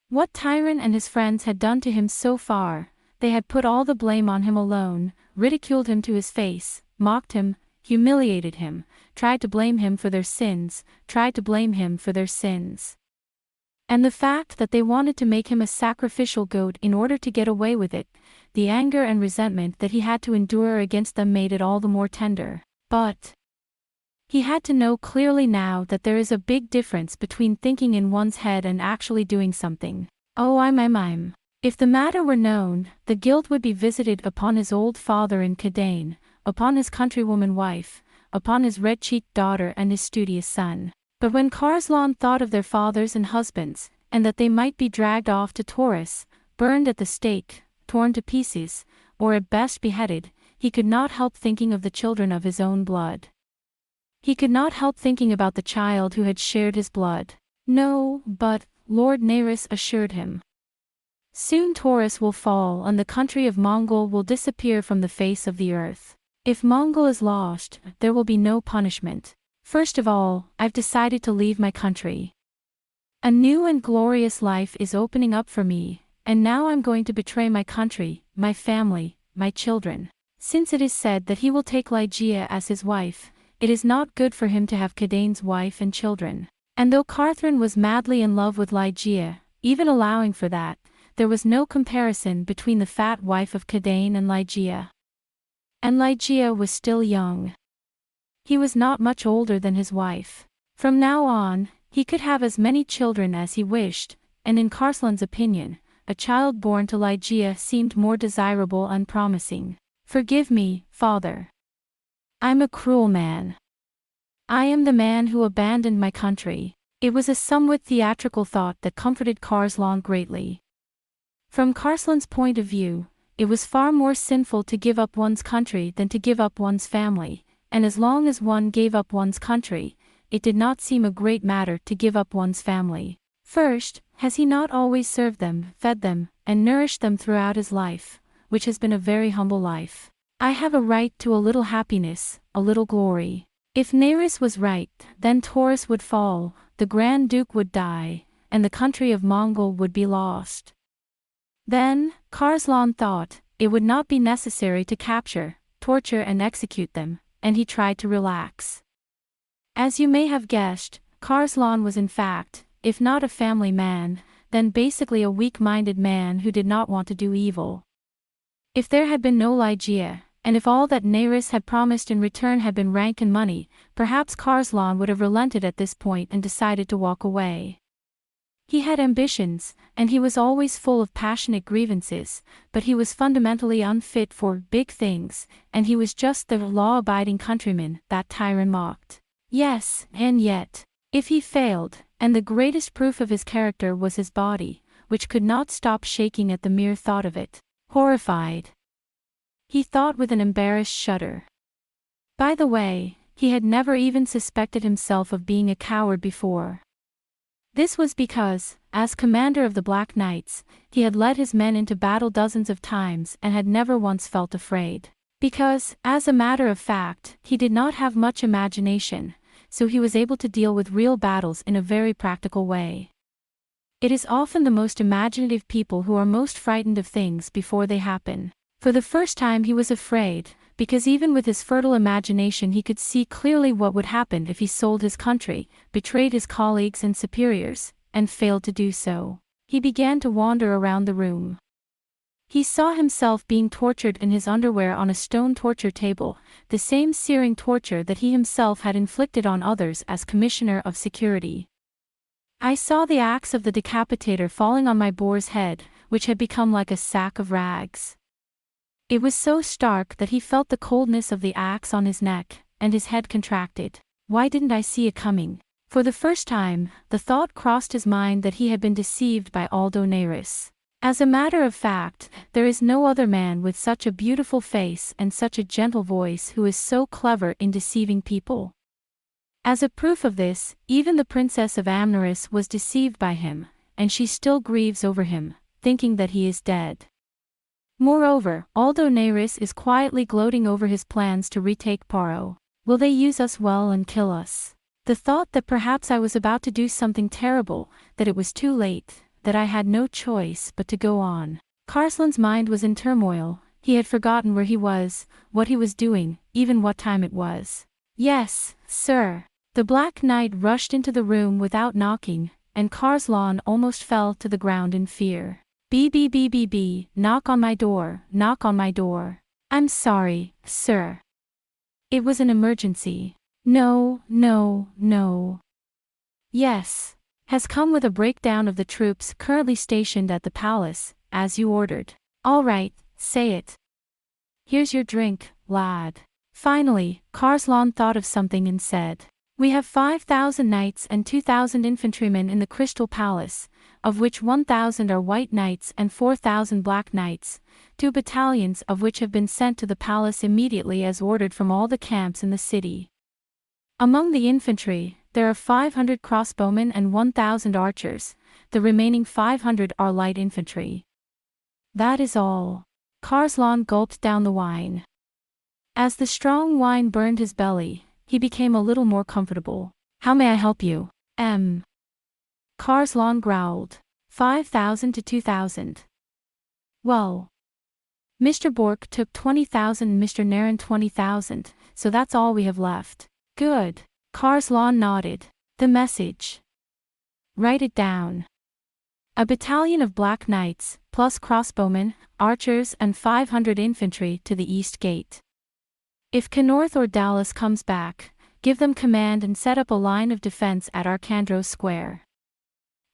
What Tyran and his friends had done to him so far, they had put all the blame on him alone, ridiculed him to his face, mocked him, humiliated him, tried to blame him for their sins, And the fact that they wanted to make him a sacrificial goat in order to get away with it, the anger and resentment that he had to endure against them made it all the more tender. But he had to know clearly now that there is a big difference between thinking in one's head and actually doing something. I'm. If the matter were known, the guilt would be visited upon his old father in Kadain, upon his countrywoman wife, upon his red-cheeked daughter and his studious son. But when Karslan thought of their fathers and husbands, and that they might be dragged off to Taurus, burned at the stake, torn to pieces, or at best beheaded, he could not help thinking of the children of his own blood. He could not help thinking about the child who had shared his blood. No, but, Lord Naris assured him. Soon Taurus will fall and the country of Mongol will disappear from the face of the earth. If Mongol is lost, there will be no punishment. First of all, I've decided to leave my country. A new and glorious life is opening up for me, and now I'm going to betray my country, my family, my children. Since it is said that he will take Ligeia as his wife, it is not good for him to have Kadane's wife and children. And though Carthren was madly in love with Ligeia, even allowing for that, there was no comparison between the fat wife of Kadane and Ligeia. And Ligeia was still young. He was not much older than his wife. From now on, he could have as many children as he wished, and in Carslan's opinion, a child born to Ligeia seemed more desirable and promising. Forgive me, father. I'm a cruel man. I am the man who abandoned my country. It was a somewhat theatrical thought that comforted Carslan greatly. From Carslan's point of view, it was far more sinful to give up one's country than to give up one's family, and as long as one gave up one's country, it did not seem a great matter to give up one's family. First, has he not always served them, fed them, and nourished them throughout his life, which has been a very humble life? I have a right to a little happiness, a little glory. If Nerys was right, then Taurus would fall, the Grand Duke would die, and the country of Mongol would be lost. Then, Carslan thought, it would not be necessary to capture, torture and execute them, and he tried to relax. As you may have guessed, Carslan was in fact, if not a family man, then basically a weak-minded man who did not want to do evil. If there had been no Ligeia, and if all that Nerys had promised in return had been rank and money, perhaps Carslan would have relented at this point and decided to walk away. He had ambitions, and he was always full of passionate grievances, but he was fundamentally unfit for big things, and he was just the law-abiding countryman that Tyron mocked. Yes, and yet, if he failed, and the greatest proof of his character was his body, which could not stop shaking at the mere thought of it. Horrified, he thought with an embarrassed shudder. By the way, he had never even suspected himself of being a coward before. This was because, as commander of the Black Knights, he had led his men into battle dozens of times and had never once felt afraid. Because, as a matter of fact, he did not have much imagination, so he was able to deal with real battles in a very practical way. It is often the most imaginative people who are most frightened of things before they happen. For the first time he was afraid, because even with his fertile imagination he could see clearly what would happen if he sold his country, betrayed his colleagues and superiors, and failed to do so. He began to wander around the room. He saw himself being tortured in his underwear on a stone torture table, the same searing torture that he himself had inflicted on others as Commissioner of Security. I saw the axe of the decapitator falling on my boar's head, which had become like a sack of rags. It was so stark that he felt the coldness of the axe on his neck, and his head contracted. Why didn't I see it coming? For the first time, the thought crossed his mind that he had been deceived by Aldo Nerys. As a matter of fact, there is no other man with such a beautiful face and such a gentle voice who is so clever in deceiving people. As a proof of this, even the Princess of Amneris was deceived by him, and she still grieves over him, thinking that he is dead. Moreover, Aldo Nerys is quietly gloating over his plans to retake Paro. Will they use us well and kill us? The thought that perhaps I was about to do something terrible, that it was too late, that I had no choice but to go on. Carslan's mind was in turmoil. He had forgotten where he was, what he was doing, even what time it was. Yes, sir. The Black Knight rushed into the room without knocking, and Carslan almost fell to the ground in fear. B, knock on my door, knock on my door. I'm sorry, sir. It was an emergency. No. Yes. Has come with a breakdown of the troops currently stationed at the palace, as you ordered. All right, say it. Here's your drink, lad. Finally, Carslan thought of something and said, we have 5,000 knights and 2,000 infantrymen in the Crystal Palace, of which 1,000 are White Knights and 4,000 Black Knights, 2 battalions of which have been sent to the palace immediately as ordered from all the camps in the city. Among the infantry, there are 500 crossbowmen and 1,000 archers, the remaining 500 are light infantry. That is all. Carslan gulped down the wine. As the strong wine burned his belly, he became a little more comfortable. How may I help you? Karslan growled. 5,000 to 2,000. Well. Mr. Bork took 20,000 and Mr. Naren 20,000, so that's all we have left. Good. Karslan nodded. The message. Write it down. A battalion of Black Knights, plus crossbowmen, archers and 500 infantry to the East Gate. If Knorth or Dallas comes back, give them command and set up a line of defense at Arcandros Square.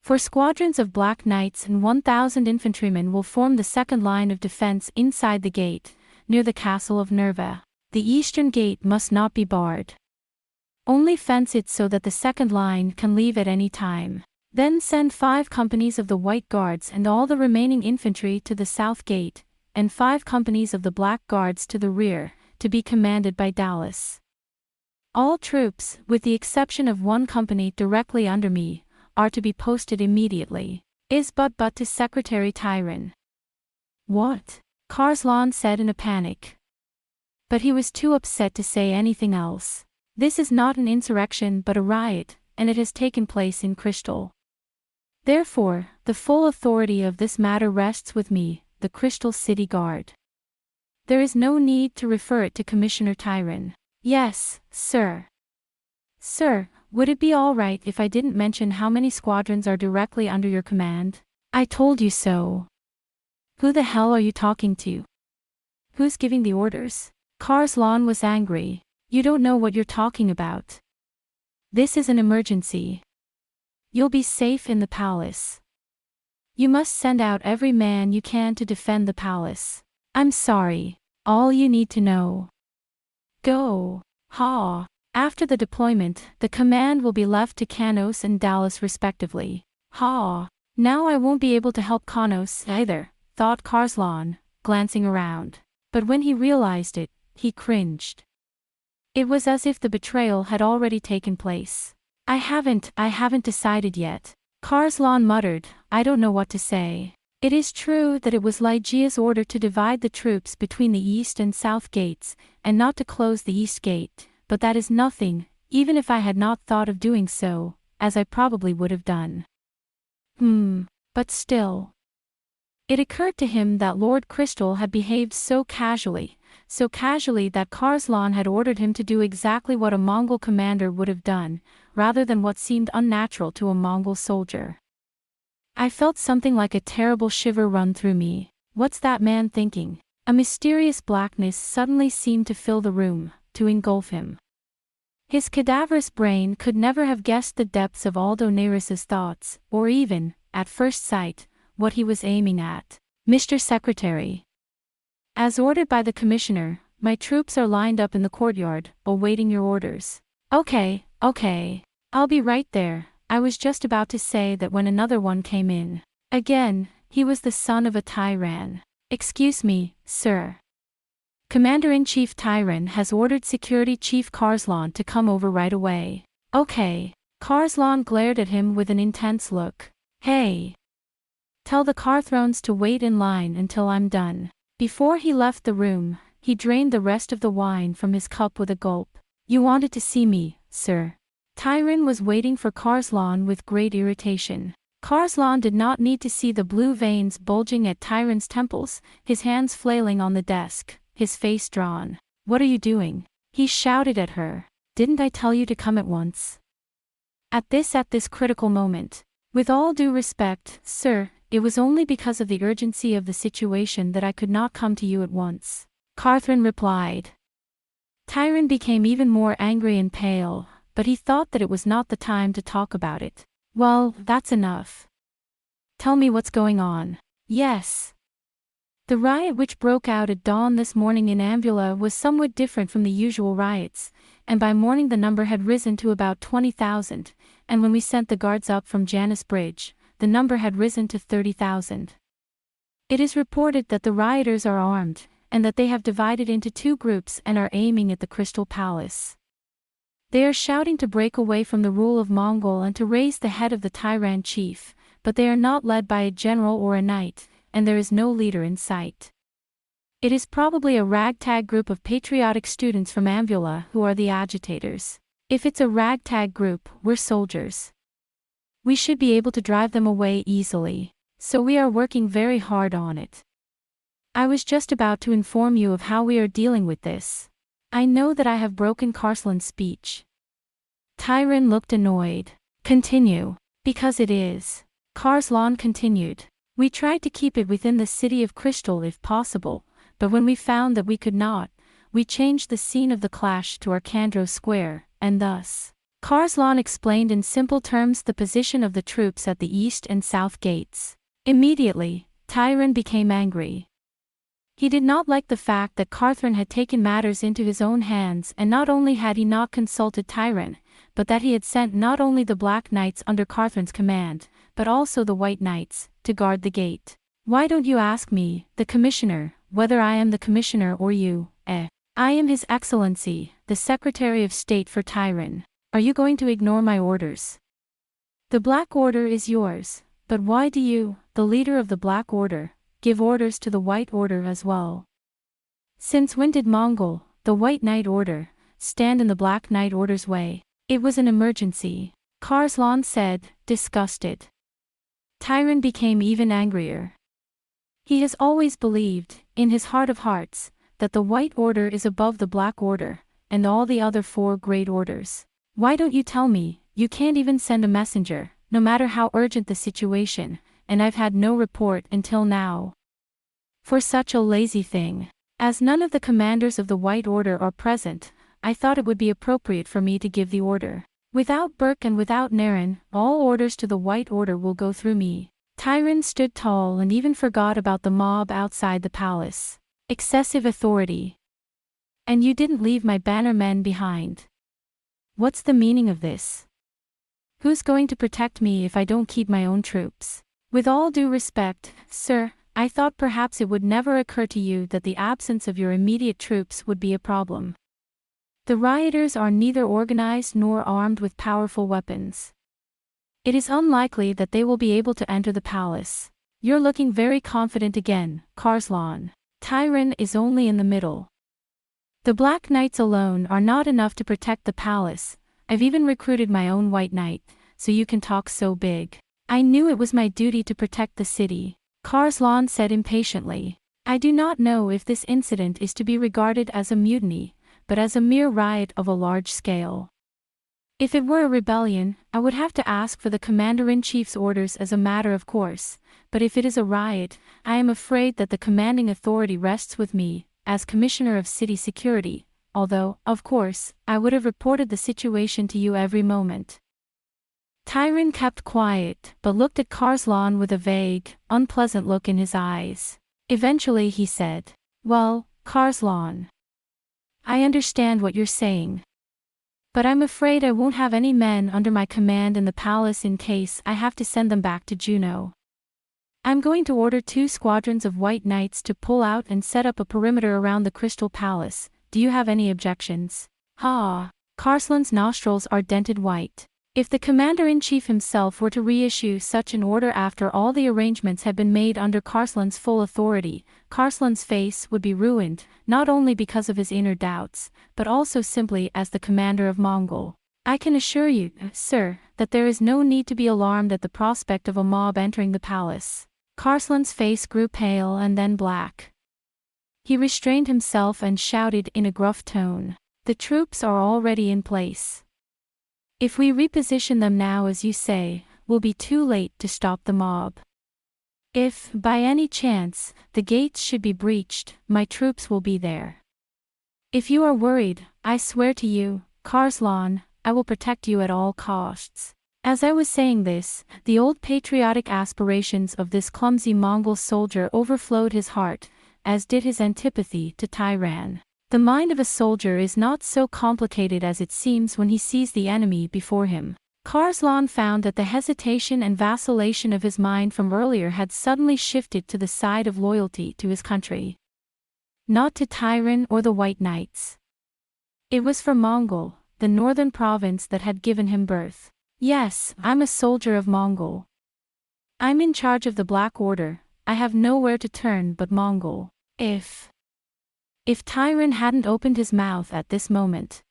For squadrons of Black Knights and 1,000 infantrymen will form the second line of defense inside the gate, near the castle of Nerva. The eastern gate must not be barred. Only fence it so that the second line can leave at any time. Then send 5 companies of the White Guards and all the remaining infantry to the south gate, and 5 companies of the Black Guards to the rear, to be commanded by Dallas. All troops, with the exception of 1 company directly under me, are to be posted immediately. Is but to Secretary Tyron. What? Karslan said in a panic. But he was too upset to say anything else. This is not an insurrection but a riot, and it has taken place in Crystal. Therefore, the full authority of this matter rests with me, the Crystal City Guard. There is no need to refer it to Commissioner Tyron. Yes, sir. Sir, would it be all right if I didn't mention how many squadrons are directly under your command? I told you so. Who the hell are you talking to? Who's giving the orders? Karslan was angry. You don't know what you're talking about. This is an emergency. You'll be safe in the palace. You must send out every man you can to defend the palace. I'm sorry. All you need to know. Go. Ha. After the deployment, the command will be left to Kanos and Dallas respectively. Ha. Now I won't be able to help Kanos either, thought Karslan, glancing around. But when he realized it, he cringed. It was as if the betrayal had already taken place. I haven't decided yet. Karslan muttered, I don't know what to say. It is true that it was Lygia's order to divide the troops between the east and south gates, and not to close the east gate, but that is nothing, even if I had not thought of doing so, as I probably would have done. But still. It occurred to him that Lord Crystal had behaved so casually that Karslan had ordered him to do exactly what a Mongol commander would have done, rather than what seemed unnatural to a Mongol soldier. I felt something like a terrible shiver run through me. What's that man thinking? A mysterious blackness suddenly seemed to fill the room, to engulf him. His cadaverous brain could never have guessed the depths of Aldo Neris's thoughts, or even, at first sight, what he was aiming at. Mr. Secretary. As ordered by the Commissioner, my troops are lined up in the courtyard, awaiting your orders. Okay. I'll be right there. I was just about to say that when another one came in. Again, he was the son of a Tyran. Excuse me, sir. Commander-in-Chief Tyran has ordered Security Chief Karslan to come over right away. Okay. Karslan glared at him with an intense look. Hey. Tell the Carthrones to wait in line until I'm done. Before he left the room, he drained the rest of the wine from his cup with a gulp. You wanted to see me, sir. Tyran was waiting for Karslan with great irritation. Karslan did not need to see the blue veins bulging at Tyran's temples, his hands flailing on the desk, his face drawn. What are you doing? He shouted at her. Didn't I tell you to come at once? At this critical moment. With all due respect, sir, it was only because of the urgency of the situation that I could not come to you at once. Carthrin replied. Tyran became even more angry and pale, but he thought that it was not the time to talk about it. Well, that's enough. Tell me what's going on. Yes. The riot which broke out at dawn this morning in Ambula was somewhat different from the usual riots, and by morning the number had risen to about 20,000, and when we sent the guards up from Janus Bridge, the number had risen to 30,000. It is reported that the rioters are armed, and that they have divided into 2 groups and are aiming at the Crystal Palace. They are shouting to break away from the rule of Mongol and to raise the head of the Tyran chief, but they are not led by a general or a knight, and there is no leader in sight. It is probably a ragtag group of patriotic students from Ambula who are the agitators. If it's a ragtag group, we're soldiers. We should be able to drive them away easily. So we are working very hard on it. I was just about to inform you of how we are dealing with this. I know that I have broken Carslan's speech. Tyron looked annoyed. Continue. Because it is. Carslan continued. We tried to keep it within the city of Crystal if possible, but when we found that we could not, we changed the scene of the clash to Arcandro Square, and thus. Carslan explained in simple terms the position of the troops at the east and south gates. Immediately, Tyron became angry. He did not like the fact that Carthon had taken matters into his own hands, and not only had he not consulted Tyron, but that he had sent not only the Black Knights under Carthon's command, but also the White Knights, to guard the gate. Why don't you ask me, the Commissioner, whether I am the Commissioner or you? I am His Excellency, the Secretary of State for Tyron. Are you going to ignore my orders? The Black Order is yours, but why do you, the leader of the Black Order, give orders to the White Order as well? Since when did Mongol, the White Knight Order, stand in the Black Knight Order's way? It was an emergency, Carslan said, disgusted. Tyron became even angrier. He has always believed, in his heart of hearts, that the White Order is above the Black Order, and all the other 4 great orders. Why don't you tell me? You can't even send a messenger, no matter how urgent the situation, and I've had no report until now. For such a lazy thing. As none of the commanders of the White Order are present, I thought it would be appropriate for me to give the order. Without Burke and without Naren, all orders to the White Order will go through me. Tyron stood tall and even forgot about the mob outside the palace. Excessive authority. And you didn't leave my banner men behind. What's the meaning of this? Who's going to protect me if I don't keep my own troops? With all due respect, sir, I thought perhaps it would never occur to you that the absence of your immediate troops would be a problem. The rioters are neither organized nor armed with powerful weapons. It is unlikely that they will be able to enter the palace. You're looking very confident again, Carslan. Tyron is only in the middle. The Black Knights alone are not enough to protect the palace. I've even recruited my own White Knight, so you can talk so big. I knew it was my duty to protect the city, Carslan said impatiently. I do not know if this incident is to be regarded as a mutiny, but as a mere riot of a large scale. If it were a rebellion, I would have to ask for the Commander-in-Chief's orders as a matter of course, but if it is a riot, I am afraid that the commanding authority rests with me, as Commissioner of City Security, although, of course, I would have reported the situation to you every moment. Tyron kept quiet, but looked at Carslan with a vague, unpleasant look in his eyes. Eventually he said, Well, Carslan, I understand what you're saying. But I'm afraid I won't have any men under my command in the palace in case I have to send them back to Juneau. I'm going to order 2 squadrons of White Knights to pull out and set up a perimeter around the Crystal Palace. Do you have any objections? Ha! Carslan's nostrils are dented white. If the Commander-in-Chief himself were to reissue such an order after all the arrangements had been made under Carslan's full authority, Carslan's face would be ruined, not only because of his inner doubts, but also simply as the commander of Mongol. I can assure you, sir, that there is no need to be alarmed at the prospect of a mob entering the palace. Carslan's face grew pale and then black. He restrained himself and shouted in a gruff tone. The troops are already in place. If we reposition them now as you say, we'll be too late to stop the mob. If, by any chance, the gates should be breached, my troops will be there. If you are worried, I swear to you, Carslan, I will protect you at all costs. As I was saying this, the old patriotic aspirations of this clumsy Mongol soldier overflowed his heart, as did his antipathy to Tyran. The mind of a soldier is not so complicated as it seems when he sees the enemy before him. Carslan found that the hesitation and vacillation of his mind from earlier had suddenly shifted to the side of loyalty to his country. Not to Tyran or the White Knights. It was for Mongol, the northern province that had given him birth. Yes, I'm a soldier of Mongol. I'm in charge of the Black Order, I have nowhere to turn but Mongol. If If Tyron hadn't opened his mouth at this moment,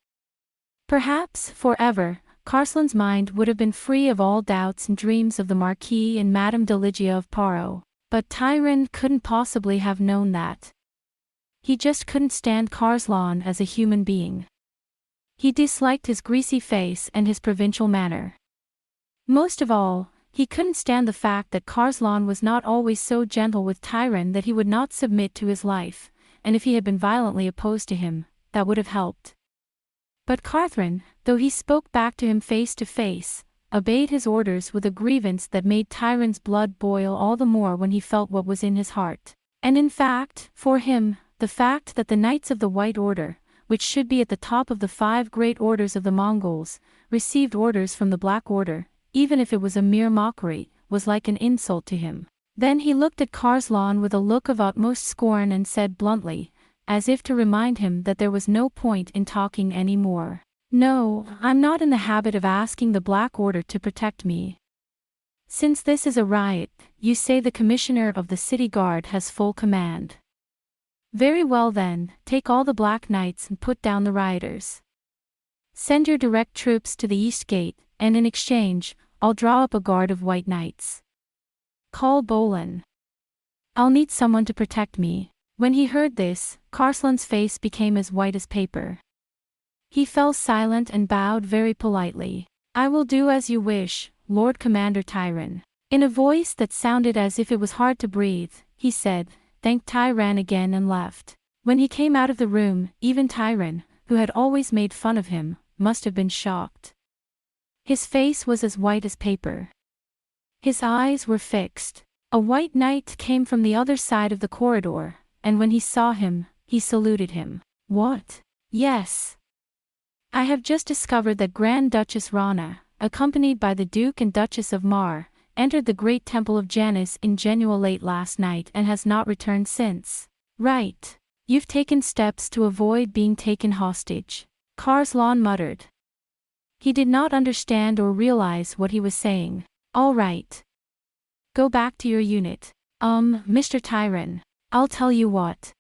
perhaps, forever, Carslan's mind would have been free of all doubts and dreams of the Marquis and Madame de Ligia of Paro. But Tyron couldn't possibly have known that. He just couldn't stand Carslan as a human being. He disliked his greasy face and his provincial manner. Most of all, he couldn't stand the fact that Carslan was not always so gentle with Tyron that he would not submit to his life, and if he had been violently opposed to him, that would have helped. But Carthrin, though he spoke back to him face to face, obeyed his orders with a grievance that made Tyron's blood boil all the more when he felt what was in his heart. And in fact, for him, the fact that the Knights of the White Order, which should be at the top of the 5 great orders of the Mongols, received orders from the Black Order, even if it was a mere mockery, was like an insult to him. Then he looked at Carslan with a look of utmost scorn and said bluntly, as if to remind him that there was no point in talking any more. No, I'm not in the habit of asking the Black Order to protect me. Since this is a riot, you say the Commissioner of the City Guard has full command. Very well then, take all the Black Knights and put down the rioters. Send your direct troops to the East Gate, and in exchange, I'll draw up a guard of White Knights. Call Bolin. I'll need someone to protect me. When he heard this, Carslan's face became as white as paper. He fell silent and bowed very politely. I will do as you wish, Lord Commander Tyron. In a voice that sounded as if it was hard to breathe, he said, thanked Tyron again and left. When he came out of the room, even Tyron, who had always made fun of him, must have been shocked. His face was as white as paper. His eyes were fixed. A white knight came from the other side of the corridor, and when he saw him, he saluted him. What? Yes. I have just discovered that Grand Duchess Rana, accompanied by the Duke and Duchess of Mar, entered the great temple of Janus in Genua late last night and has not returned since. Right. You've taken steps to avoid being taken hostage. Carslan muttered. He did not understand or realize what he was saying. All right. Go back to your unit. Mr. Tyron, I'll tell you what.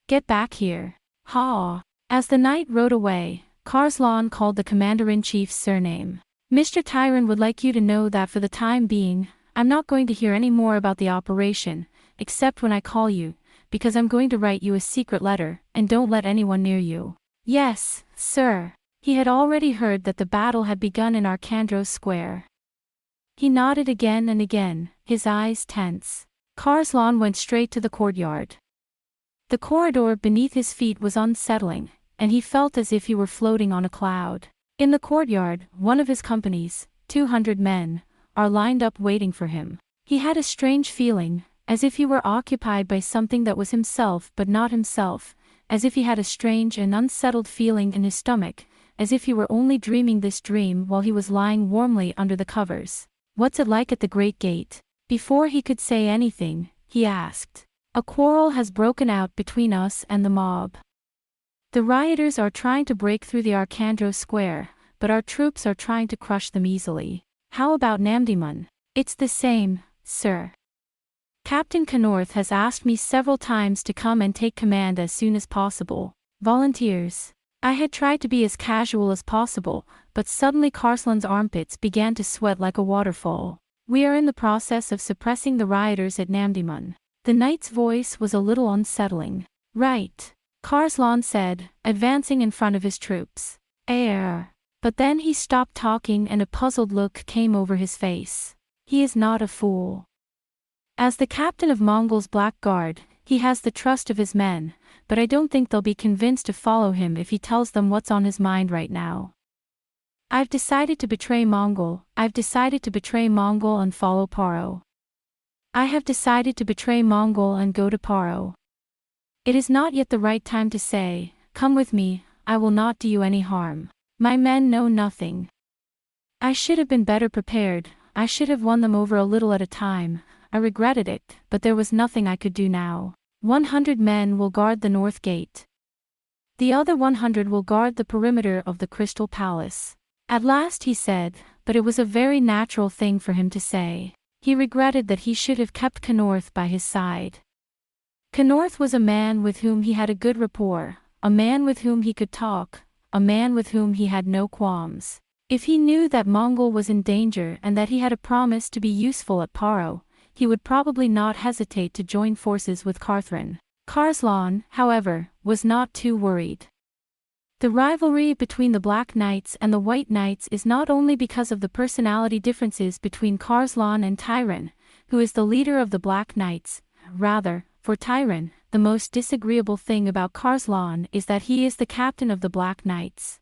Get back here. Ha! As the knight rode away, Carslan called the commander-in-chief's surname. Mr. Tyron would like you to know that for the time being, I'm not going to hear any more about the operation, except when I call you, because I'm going to write you a secret letter, and don't let anyone near you. Yes, sir. He had already heard that the battle had begun in Arcandros Square. He nodded again and again, his eyes tense. Carslan went straight to the courtyard. The corridor beneath his feet was unsettling, and he felt as if he were floating on a cloud. In the courtyard, one of his companies, 200 men, are lined up waiting for him. He had a strange feeling, as if he were occupied by something that was himself but not himself, as if he had a strange and unsettled feeling in his stomach, as if he were only dreaming this dream while he was lying warmly under the covers. What's it like at the Great Gate? Before he could say anything, he asked. A quarrel has broken out between us and the mob. The rioters are trying to break through the Arcandros Square, but our troops are trying to crush them easily. How about Namdimun? It's the same, sir. Captain Canorth has asked me several times to come and take command as soon as possible. Volunteers. I had tried to be as casual as possible, but suddenly Carslan's armpits began to sweat like a waterfall. We are in the process of suppressing the rioters at Namdimun. The knight's voice was a little unsettling. Right. Carslan said, advancing in front of his troops. But then he stopped talking and a puzzled look came over his face. He is not a fool. As the captain of Mongol's Black Guard, he has the trust of his men, but I don't think they'll be convinced to follow him if he tells them what's on his mind right now. I've decided to betray Mongol and follow Paro. I have decided to betray Mongol and go to Paro. It is not yet the right time to say, come with me, I will not do you any harm. My men know nothing. I should have been better prepared, I should have won them over a little at a time, I regretted it, but there was nothing I could do now. 100 men will guard the north gate. The other 100 will guard the perimeter of the Crystal Palace. At last he said, but it was a very natural thing for him to say. He regretted that he should have kept Canorth by his side. Knorth was a man with whom he had a good rapport, a man with whom he could talk, a man with whom he had no qualms. If he knew that Mongol was in danger and that he had a promise to be useful at Paro, he would probably not hesitate to join forces with Carthron. Karslan, however, was not too worried. The rivalry between the Black Knights and the White Knights is not only because of the personality differences between Karslan and Tyron, who is the leader of the Black Knights. Rather, for Tyron, the most disagreeable thing about Karslan is that he is the captain of the Black Knights.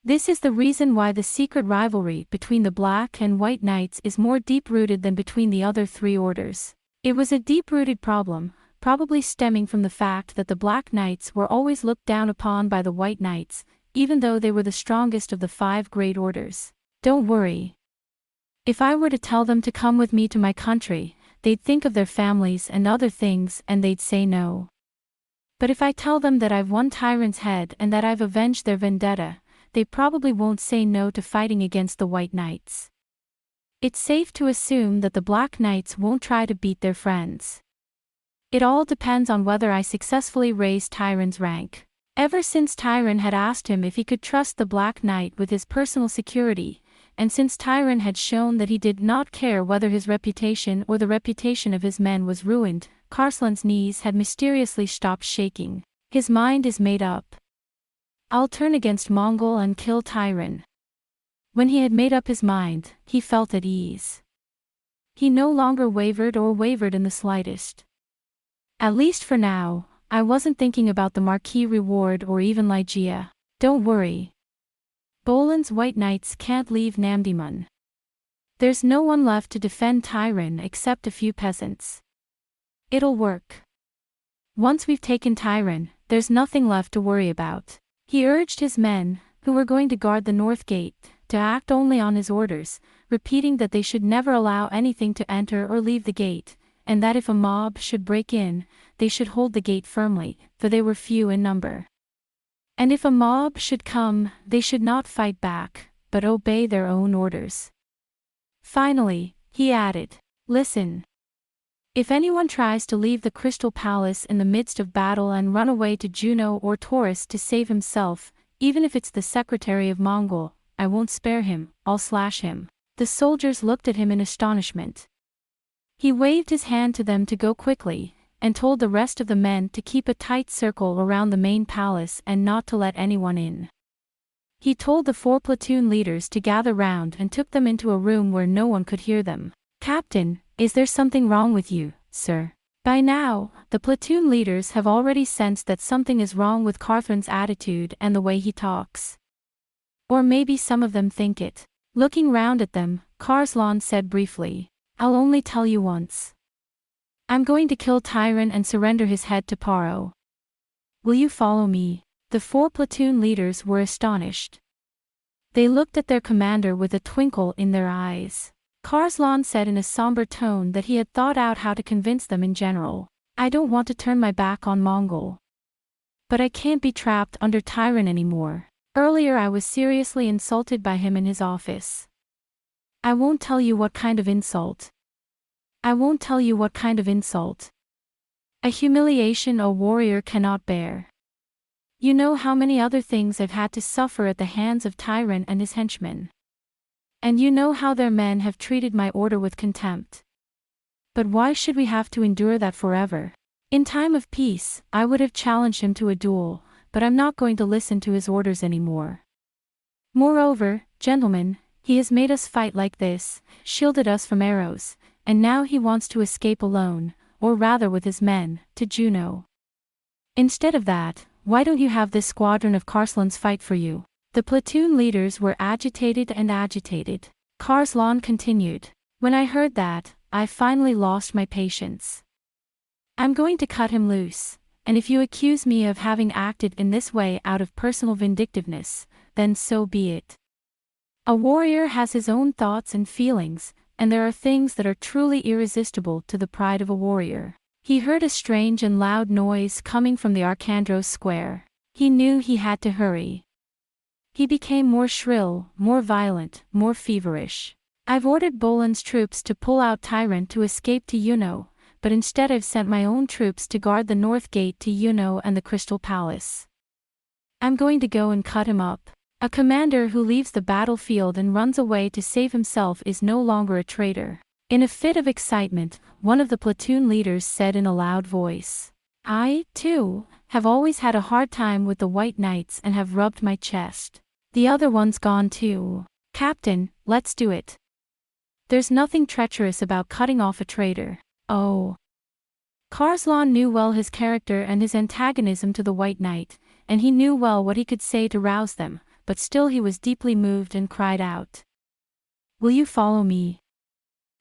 This is the reason why the secret rivalry between the Black and White Knights is more deep-rooted than between the other three orders. It was a deep-rooted problem, probably stemming from the fact that the Black Knights were always looked down upon by the White Knights, even though they were the strongest of the 5 great orders. Don't worry. If I were to tell them to come with me to my country, they'd think of their families and other things and they'd say no. But if I tell them that I've won Tyron's head and that I've avenged their vendetta, they probably won't say no to fighting against the White Knights. It's safe to assume that the Black Knights won't try to beat their friends. It all depends on whether I successfully raise Tyron's rank. Ever since Tyron had asked him if he could trust the Black Knight with his personal security, and since Tyron had shown that he did not care whether his reputation or the reputation of his men was ruined, Karslan's knees had mysteriously stopped shaking. His mind is made up. I'll turn against Mongol and kill Tyron. When he had made up his mind, he felt at ease. He no longer wavered in the slightest. At least for now, I wasn't thinking about the Marquis reward or even Lygia. Don't worry. Bolan's White Knights can't leave Namdimun. There's no one left to defend Tyron except a few peasants. It'll work. Once we've taken Tyron, there's nothing left to worry about. He urged his men, who were going to guard the north gate, to act only on his orders, repeating that they should never allow anything to enter or leave the gate, and that if a mob should break in, they should hold the gate firmly, for they were few in number. And if a mob should come, they should not fight back, but obey their own orders. Finally, he added, "Listen. If anyone tries to leave the Crystal Palace in the midst of battle and run away to Juno or Taurus to save himself, even if it's the secretary of Mongol, I won't spare him, I'll slash him." The soldiers looked at him in astonishment. He waved his hand to them to go quickly, and told the rest of the men to keep a tight circle around the main palace and not to let anyone in. He told the 4 platoon leaders to gather round and took them into a room where no one could hear them. "Captain, is there something wrong with you, sir?" By now, the platoon leaders have already sensed that something is wrong with Carthron's attitude and the way he talks. Or maybe some of them think it. Looking round at them, Karslan said briefly, "I'll only tell you once. I'm going to kill Tyron and surrender his head to Paro. Will you follow me?" The 4 platoon leaders were astonished. They looked at their commander with a twinkle in their eyes. Karslan said in a somber tone that he had thought out how to convince them in general. "I don't want to turn my back on Mongol. But I can't be trapped under Tyron anymore. Earlier I was seriously insulted by him in his office. I won't tell you what kind of insult. I won't tell you what kind of insult. A humiliation a warrior cannot bear. You know how many other things I've had to suffer at the hands of Tyron and his henchmen. And you know how their men have treated my order with contempt. But why should we have to endure that forever? In time of peace, I would have challenged him to a duel, but I'm not going to listen to his orders anymore. Moreover, gentlemen, he has made us fight like this, shielded us from arrows, and now he wants to escape alone, or rather with his men, to Juno. Instead of that, why don't you have this squadron of Karslan's fight for you?" The platoon leaders were agitated and agitated. Karslan continued, "When I heard that, I finally lost my patience. I'm going to cut him loose, and if you accuse me of having acted in this way out of personal vindictiveness, then so be it. A warrior has his own thoughts and feelings, and there are things that are truly irresistible to the pride of a warrior." He heard a strange and loud noise coming from the Arcandros square. He knew he had to hurry. He became more shrill, more violent, more feverish. "I've ordered Bolan's troops to pull out Tyron to escape to Juno, but instead I've sent my own troops to guard the north gate to Yuno and the Crystal Palace. I'm going to go and cut him up. A commander who leaves the battlefield and runs away to save himself is no longer a traitor. In a fit of excitement, one of the platoon leaders said in a loud voice, I, too, have always had a hard time with the White Knights and have rubbed my chest. The other one's gone too. Captain, let's do it. There's nothing treacherous about cutting off a traitor. Oh. Karslan knew well his character and his antagonism to the White Knight, and he knew well what he could say to rouse them, but still he was deeply moved and cried out. Will you follow me?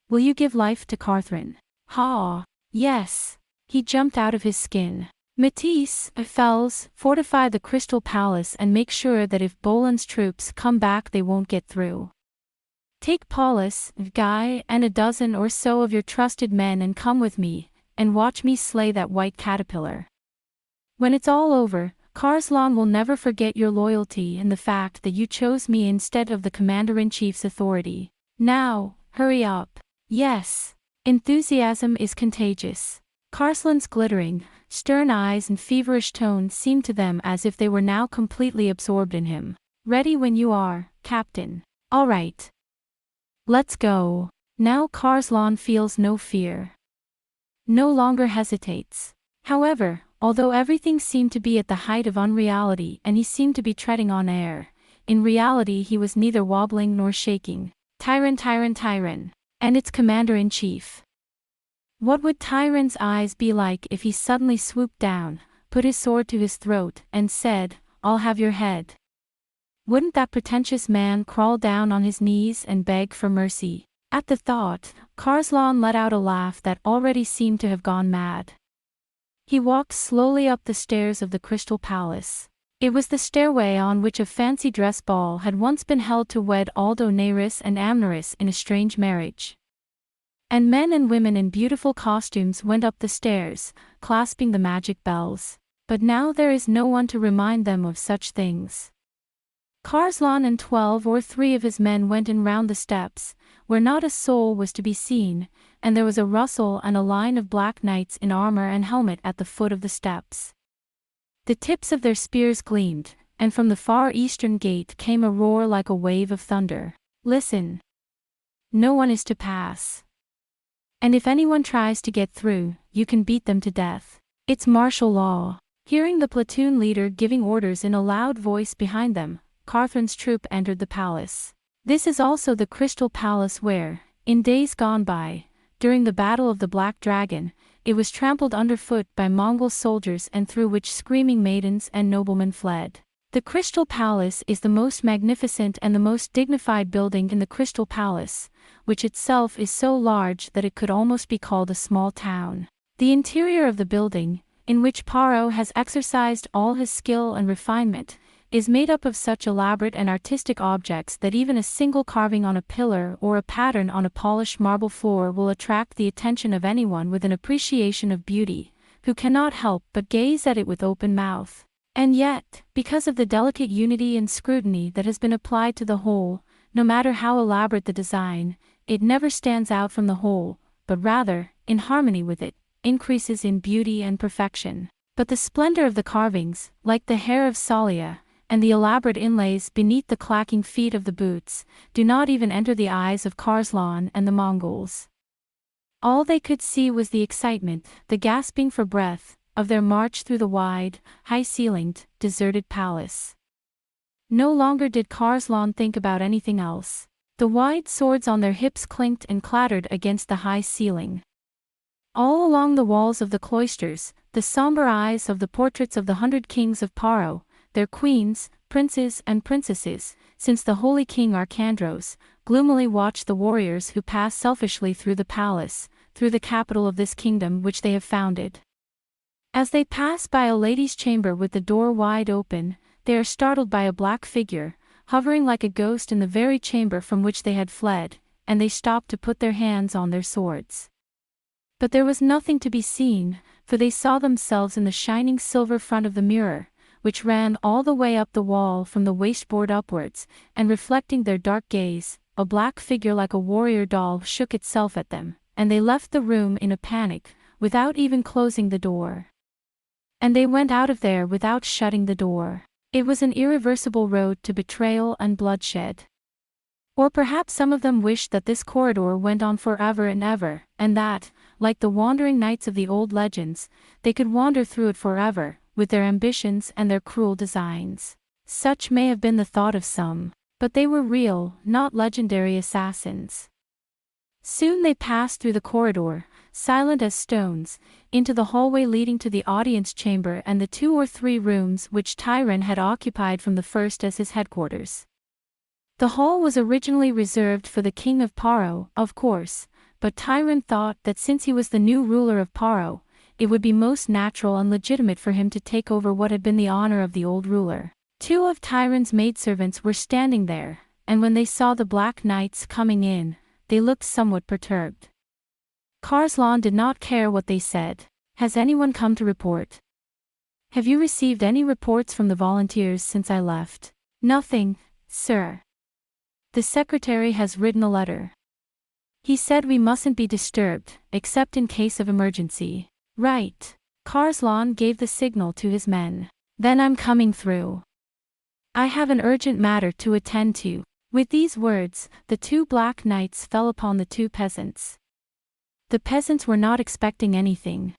Will you give life to Carthrin? Ha! Yes. He jumped out of his skin. Matisse, Fels, fortify the Crystal Palace and make sure that if Bolan's troops come back they won't get through. Take Paulus, Guy, and a dozen or so of your trusted men and come with me, and watch me slay that white caterpillar. When it's all over, Karslan will never forget your loyalty and the fact that you chose me instead of the Commander-in-Chief's authority. Now, hurry up. Yes. Enthusiasm is contagious. Karslan's glittering, stern eyes and feverish tone seemed to them as if they were now completely absorbed in him. Ready when you are, Captain. All right. Let's go. Now Karslan feels no fear. No longer hesitates. However, although everything seemed to be at the height of unreality and he seemed to be treading on air, in reality he was neither wobbling nor shaking. Tyran. And its Commander-in-Chief. What would Tyran's eyes be like if he suddenly swooped down, put his sword to his throat, and said, I'll have your head? Wouldn't that pretentious man crawl down on his knees and beg for mercy? At the thought, Karslan let out a laugh that already seemed to have gone mad. He walked slowly up the stairs of the Crystal Palace. It was the stairway on which a fancy dress ball had once been held to wed Aldo Nairis and Amneris in a strange marriage. And men and women in beautiful costumes went up the stairs, clasping the magic bells. But now there is no one to remind them of such things. Karslan and 12 or 3 of his men went in round the steps, where not a soul was to be seen, and there was a rustle and a line of black knights in armor and helmet at the foot of the steps. The tips of their spears gleamed, and from the far eastern gate came a roar like a wave of thunder. Listen. No one is to pass. And if anyone tries to get through, you can beat them to death. It's martial law. Hearing the platoon leader giving orders in a loud voice behind them, Carthrin's troop entered the palace. This is also the Crystal Palace where, in days gone by, during the Battle of the Black Dragon, it was trampled underfoot by Mongol soldiers and through which screaming maidens and noblemen fled. The Crystal Palace is the most magnificent and the most dignified building in the Crystal Palace, which itself is so large that it could almost be called a small town. The interior of the building, in which Paro has exercised all his skill and refinement, is made up of such elaborate and artistic objects that even a single carving on a pillar or a pattern on a polished marble floor will attract the attention of anyone with an appreciation of beauty, who cannot help but gaze at it with open mouth. And yet, because of the delicate unity and scrutiny that has been applied to the whole, no matter how elaborate the design, it never stands out from the whole, but rather, in harmony with it, increases in beauty and perfection. But the splendor of the carvings, like the hair of Salia, and the elaborate inlays beneath the clacking feet of the boots, do not even enter the eyes of Karslan and the Mongols. All they could see was the excitement, the gasping for breath, of their march through the wide, high-ceilinged, deserted palace. No longer did Karslan think about anything else. The wide swords on their hips clinked and clattered against the high ceiling. All along the walls of the cloisters, the somber eyes of the portraits of the 100 kings of Paro, their queens, princes and princesses, since the holy king Arcandros, gloomily watched the warriors who pass selfishly through the palace, through the capital of this kingdom which they have founded. As they pass by a lady's chamber with the door wide open, they are startled by a black figure, hovering like a ghost in the very chamber from which they had fled, and they stop to put their hands on their swords. But there was nothing to be seen, for they saw themselves in the shining silver front of the mirror, which ran all the way up the wall from the wasteboard upwards, and reflecting their dark gaze, a black figure like a warrior doll shook itself at them, and they left the room in a panic, without even closing the door. And they went out of there without shutting the door. It was an irreversible road to betrayal and bloodshed. Or perhaps some of them wished that this corridor went on forever and ever, and that, like the wandering knights of the old legends, they could wander through it forever, with their ambitions and their cruel designs. Such may have been the thought of some, but they were real, not legendary assassins. Soon they passed through the corridor, silent as stones, into the hallway leading to the audience chamber and the 2 or 3 rooms which Tyron had occupied from the first as his headquarters. The hall was originally reserved for the king of Paro, of course, but Tyron thought that since he was the new ruler of Paro, it would be most natural and legitimate for him to take over what had been the honor of the old ruler. 2 of Tyron's maidservants were standing there, and when they saw the Black Knights coming in, they looked somewhat perturbed. Karslan did not care what they said. Has anyone come to report? Have you received any reports from the volunteers since I left? Nothing, sir. The secretary has written a letter. He said we mustn't be disturbed, except in case of emergency. Right. Karslan gave the signal to his men. Then I'm coming through. I have an urgent matter to attend to. With these words, the 2 Black Knights fell upon the 2 peasants. The peasants were not expecting anything.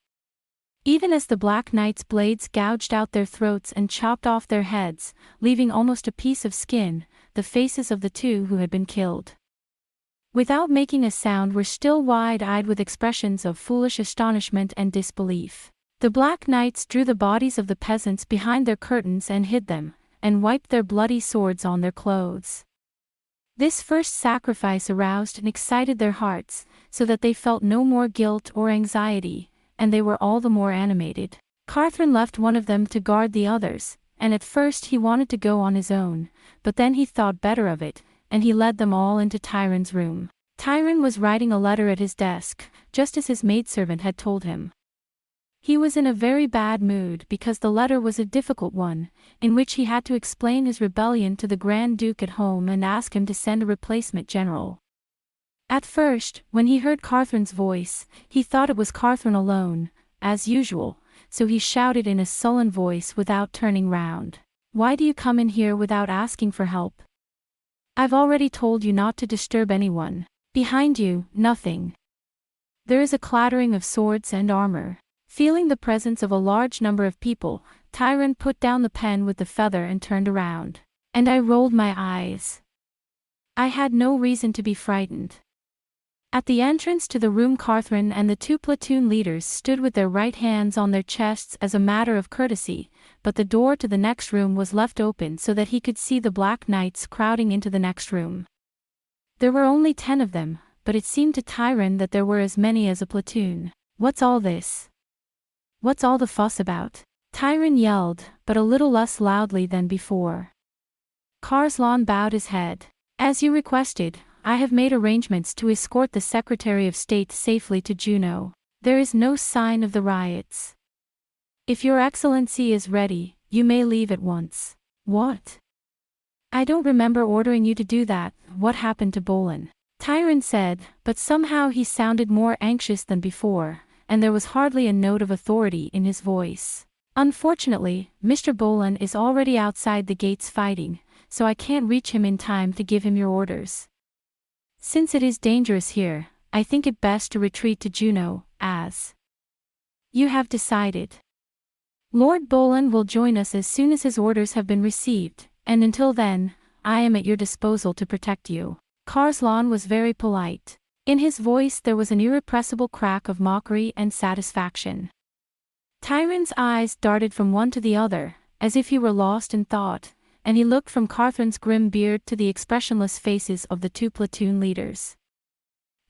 Even as the Black Knights' blades gouged out their throats and chopped off their heads, leaving almost a piece of skin, the faces of the 2 who had been killed, without making a sound, were still wide-eyed with expressions of foolish astonishment and disbelief. The Black Knights drew the bodies of the peasants behind their curtains and hid them, and wiped their bloody swords on their clothes. This first sacrifice aroused and excited their hearts, so that they felt no more guilt or anxiety, and they were all the more animated. Carthrin left one of them to guard the others, and at first he wanted to go on his own, but then he thought better of it, and he led them all into Tyron's room. Tyron was writing a letter at his desk, just as his maidservant had told him. He was in a very bad mood because the letter was a difficult one, in which he had to explain his rebellion to the Grand Duke at home and ask him to send a replacement general. At first, when he heard Carthrin's voice, he thought it was Carthrin alone, as usual, so he shouted in a sullen voice without turning round. Why do you come in here without asking for help? I've already told you not to disturb anyone. Behind you, nothing. There is a clattering of swords and armor. Feeling the presence of a large number of people, Tyron put down the pen with the feather and turned around. And I rolled my eyes. I had no reason to be frightened. At the entrance to the room, Carthrin and the 2 platoon leaders stood with their right hands on their chests as a matter of courtesy, but the door to the next room was left open so that he could see the Black Knights crowding into the next room. There were only 10 of them, but it seemed to Tyron that there were as many as a platoon. What's all this? What's all the fuss about? Tyron yelled, but a little less loudly than before. Karslan bowed his head. As you requested, I have made arrangements to escort the Secretary of State safely to Juneau. There is no sign of the riots. If Your Excellency is ready, you may leave at once. What? I don't remember ordering you to do that. What happened to Bolin? Tyron said, but somehow he sounded more anxious than before, and there was hardly a note of authority in his voice. Unfortunately, Mr. Bolin is already outside the gates fighting, so I can't reach him in time to give him your orders. Since it is dangerous here, I think it best to retreat to Juneau, as you have decided. Lord Bolin will join us as soon as his orders have been received, and until then, I am at your disposal to protect you. Karslan was very polite. In his voice there was an irrepressible crack of mockery and satisfaction. Tyron's eyes darted from one to the other, as if he were lost in thought, and he looked from Carthrin's grim beard to the expressionless faces of the 2 platoon leaders.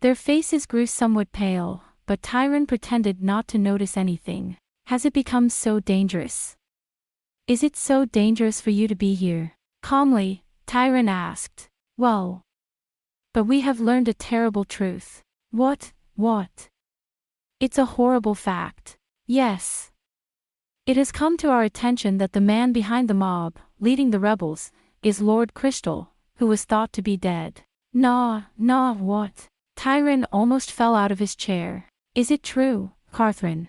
Their faces grew somewhat pale, but Tyron pretended not to notice anything. Has it become so dangerous? Is it so dangerous for you to be here? Calmly, Tyron asked. Well, but we have learned a terrible truth. What? It's a horrible fact. Yes. It has come to our attention that the man behind the mob, leading the rebels, is Lord Crystal, who was thought to be dead. Nah, what? Tyron almost fell out of his chair. Is it true? Carthren.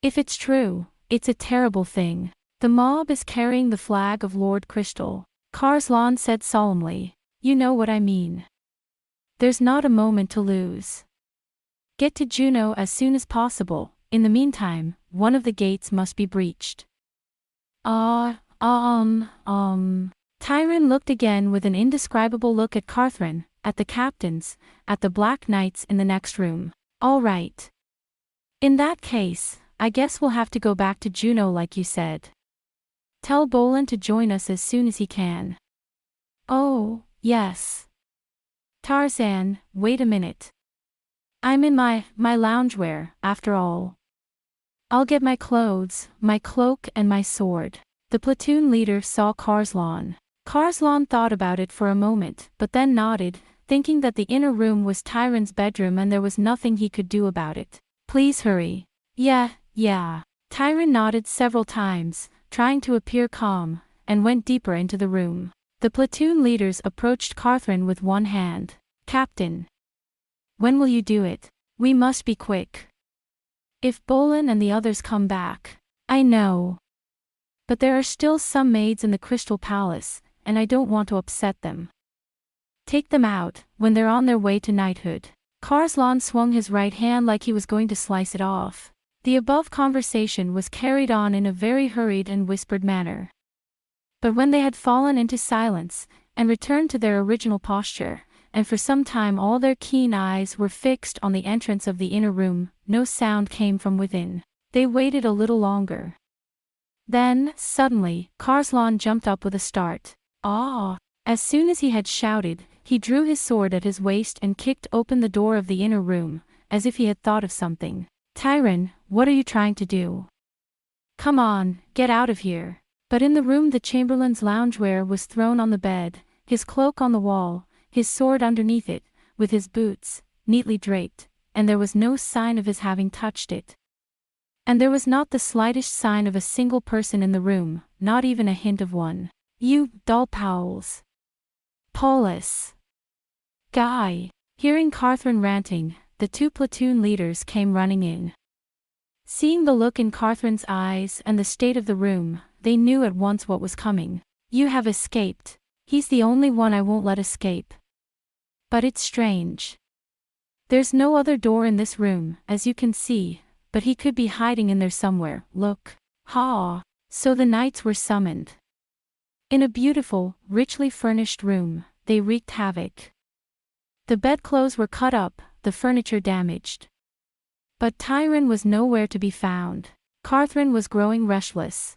If it's true, it's a terrible thing. The mob is carrying the flag of Lord Crystal. Carslan said solemnly. You know what I mean. There's not a moment to lose. Get to Juno as soon as possible. In the meantime, one of the gates must be breached. Tyron looked again with an indescribable look at Carthren, at the captains, at the Black Knights in the next room. All right. In that case, I guess we'll have to go back to Juno like you said. Tell Bolin to join us as soon as he can. Oh, yes. Tarzan, wait a minute. I'm in my loungewear, after all. I'll get my clothes, my cloak and my sword. The platoon leader saw Carslan. Carslan thought about it for a moment, but then nodded, thinking that the inner room was Tyron's bedroom and there was nothing he could do about it. Please hurry. Yeah. Tyron nodded several times, trying to appear calm, and went deeper into the room. The platoon leaders approached Carthren with one hand. Captain. When will you do it? We must be quick. If Bolin and the others come back. I know. But there are still some maids in the Crystal Palace, and I don't want to upset them. Take them out, when they're on their way to knighthood. Carslan swung his right hand like he was going to slice it off. The above conversation was carried on in a very hurried and whispered manner. But when they had fallen into silence, and returned to their original posture, and for some time all their keen eyes were fixed on the entrance of the inner room, no sound came from within. They waited a little longer. Then, suddenly, Carslan jumped up with a start. Ah! As soon as he had shouted, he drew his sword at his waist and kicked open the door of the inner room, as if he had thought of something. Tyron, what are you trying to do? Come on, get out of here. But in the room the chamberlain's loungewear was thrown on the bed, his cloak on the wall, his sword underneath it, with his boots, neatly draped, and there was no sign of his having touched it. And there was not the slightest sign of a single person in the room, not even a hint of one. You, dull Powles. Paulus. Guy. Hearing Carthren ranting, the two platoon leaders came running in. Seeing the look in Carthren's eyes and the state of the room, they knew at once what was coming. You have escaped. He's the only one I won't let escape. But it's strange. There's no other door in this room, as you can see, but he could be hiding in there somewhere, look. Ha! So the knights were summoned. In a beautiful, richly furnished room, they wreaked havoc. The bedclothes were cut up, the furniture damaged. But Tyron was nowhere to be found. Carthren was growing restless.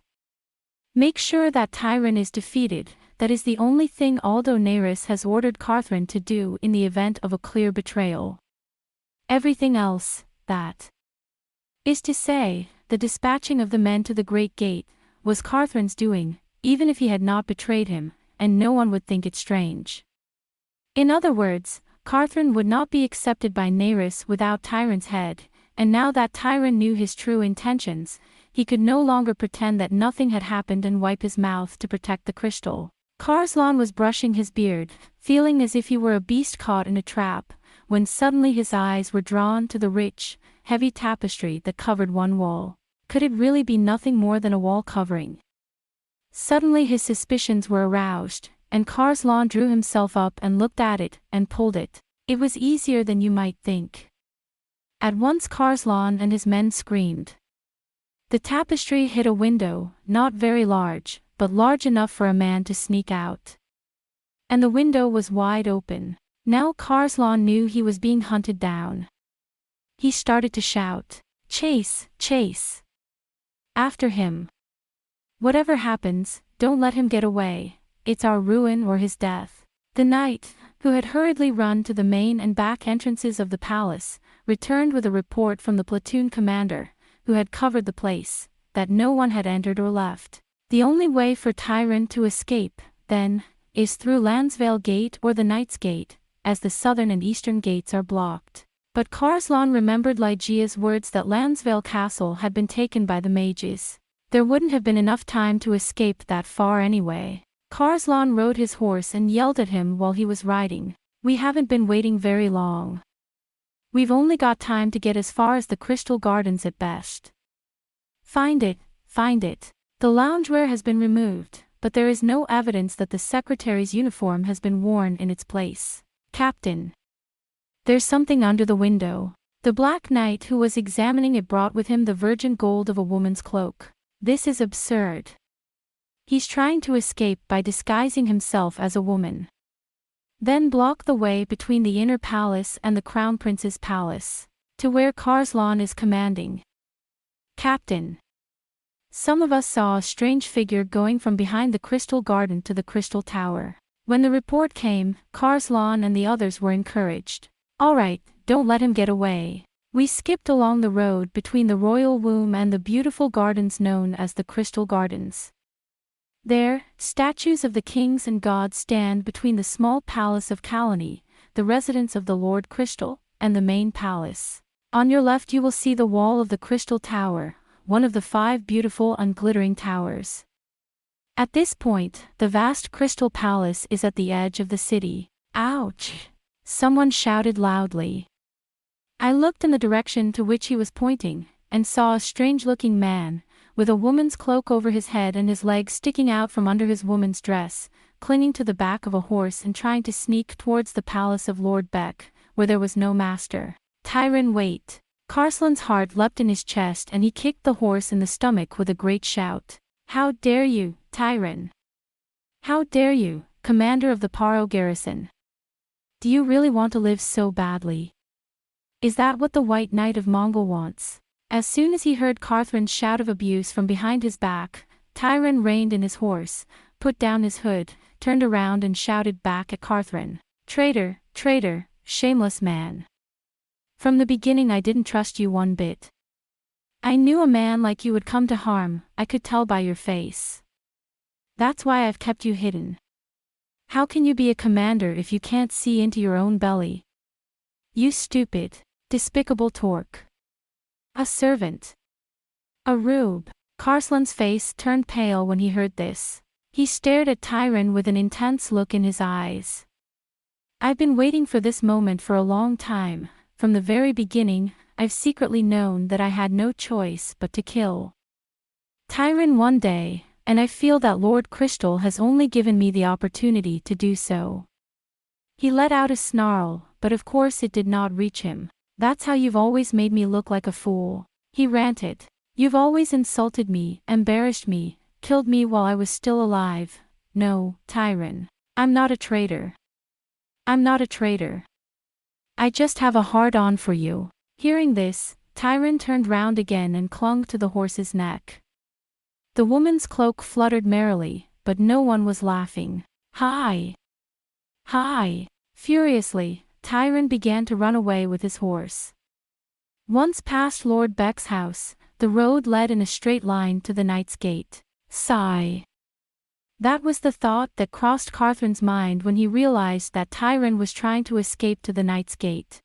Make sure that Tyron is defeated, that is the only thing Aldo Naris has ordered Carthren to do in the event of a clear betrayal. Everything else, that is to say, the dispatching of the men to the Great Gate, was Carthren's doing, even if he had not betrayed him, and no one would think it strange. In other words, Carthren would not be accepted by Naris without Tyron's head, and now that Tyron knew his true intentions, he could no longer pretend that nothing had happened and wipe his mouth to protect the crystal. Carslan was brushing his beard, feeling as if he were a beast caught in a trap, when suddenly his eyes were drawn to the rich, heavy tapestry that covered one wall. Could it really be nothing more than a wall covering? Suddenly his suspicions were aroused, and Carslan drew himself up and looked at it, and pulled it. It was easier than you might think. At once Carslan and his men screamed. The tapestry hid a window, not very large, but large enough for a man to sneak out. And the window was wide open. Now Carslan knew he was being hunted down. He started to shout, "Chase, chase! After him! Whatever happens, don't let him get away, it's our ruin or his death." The knight, who had hurriedly run to the main and back entrances of the palace, returned with a report from the platoon commander, who had covered the place, that no one had entered or left. The only way for Tyron to escape, then, is through Lansvale Gate or the Knight's Gate, as the southern and eastern gates are blocked. But Carslan remembered Lygia's words that Lansvale Castle had been taken by the mages. There wouldn't have been enough time to escape that far anyway. Carslan rode his horse and yelled at him while he was riding. "We haven't been waiting very long. We've only got time to get as far as the Crystal Gardens at best. Find it, find it. The loungewear has been removed, but there is no evidence that the secretary's uniform has been worn in its place. Captain. There's something under the window. The Black Knight who was examining it brought with him the virgin gold of a woman's cloak. This is absurd. He's trying to escape by disguising himself as a woman. Then block the way between the inner palace and the Crown Prince's palace, to where Karslan is commanding. Captain. Some of us saw a strange figure going from behind the Crystal Garden to the Crystal Tower. When the report came, Karslan and the others were encouraged. All right, don't let him get away. We skipped along the road between the royal womb and the beautiful gardens known as the Crystal Gardens. There, statues of the kings and gods stand between the small palace of Kalani, the residence of the Lord Crystal, and the main palace. On your left you will see the wall of the Crystal Tower, one of the 5 beautiful and glittering towers. At this point, the vast Crystal Palace is at the edge of the city. Ouch! Someone shouted loudly. I looked in the direction to which he was pointing, and saw a strange-looking man, with a woman's cloak over his head and his legs sticking out from under his woman's dress, clinging to the back of a horse and trying to sneak towards the palace of Lord Beck, where there was no master. Tyron, wait! Karslan's heart leapt in his chest and he kicked the horse in the stomach with a great shout. How dare you, Tyron! How dare you, commander of the Paro garrison! Do you really want to live so badly? Is that what the White Knight of Mongol wants? As soon as he heard Carthrin's shout of abuse from behind his back, Tyron reined in his horse, put down his hood, turned around and shouted back at Carthrin. Traitor, traitor, shameless man. From the beginning I didn't trust you one bit. I knew a man like you would come to harm, I could tell by your face. That's why I've kept you hidden. How can you be a commander if you can't see into your own belly? You stupid, despicable Torque. A servant. A rube. Karslan's face turned pale when he heard this. He stared at Tyron with an intense look in his eyes. I've been waiting for this moment for a long time. From the very beginning, I've secretly known that I had no choice but to kill Tyron one day, and I feel that Lord Crystal has only given me the opportunity to do so. He let out a snarl, but of course it did not reach him. That's how you've always made me look like a fool. He ranted. You've always insulted me, embarrassed me, killed me while I was still alive. No, Tyron. I'm not a traitor. I'm not a traitor. I just have a hard-on for you. Hearing this, Tyron turned round again and clung to the horse's neck. The woman's cloak fluttered merrily, but no one was laughing. Hi! Hi! Furiously, Tyron began to run away with his horse. Once past Lord Beck's house, the road led in a straight line to the Knight's Gate. Sigh. That was the thought that crossed Carthrin's mind when he realized that Tyron was trying to escape to the Knight's Gate.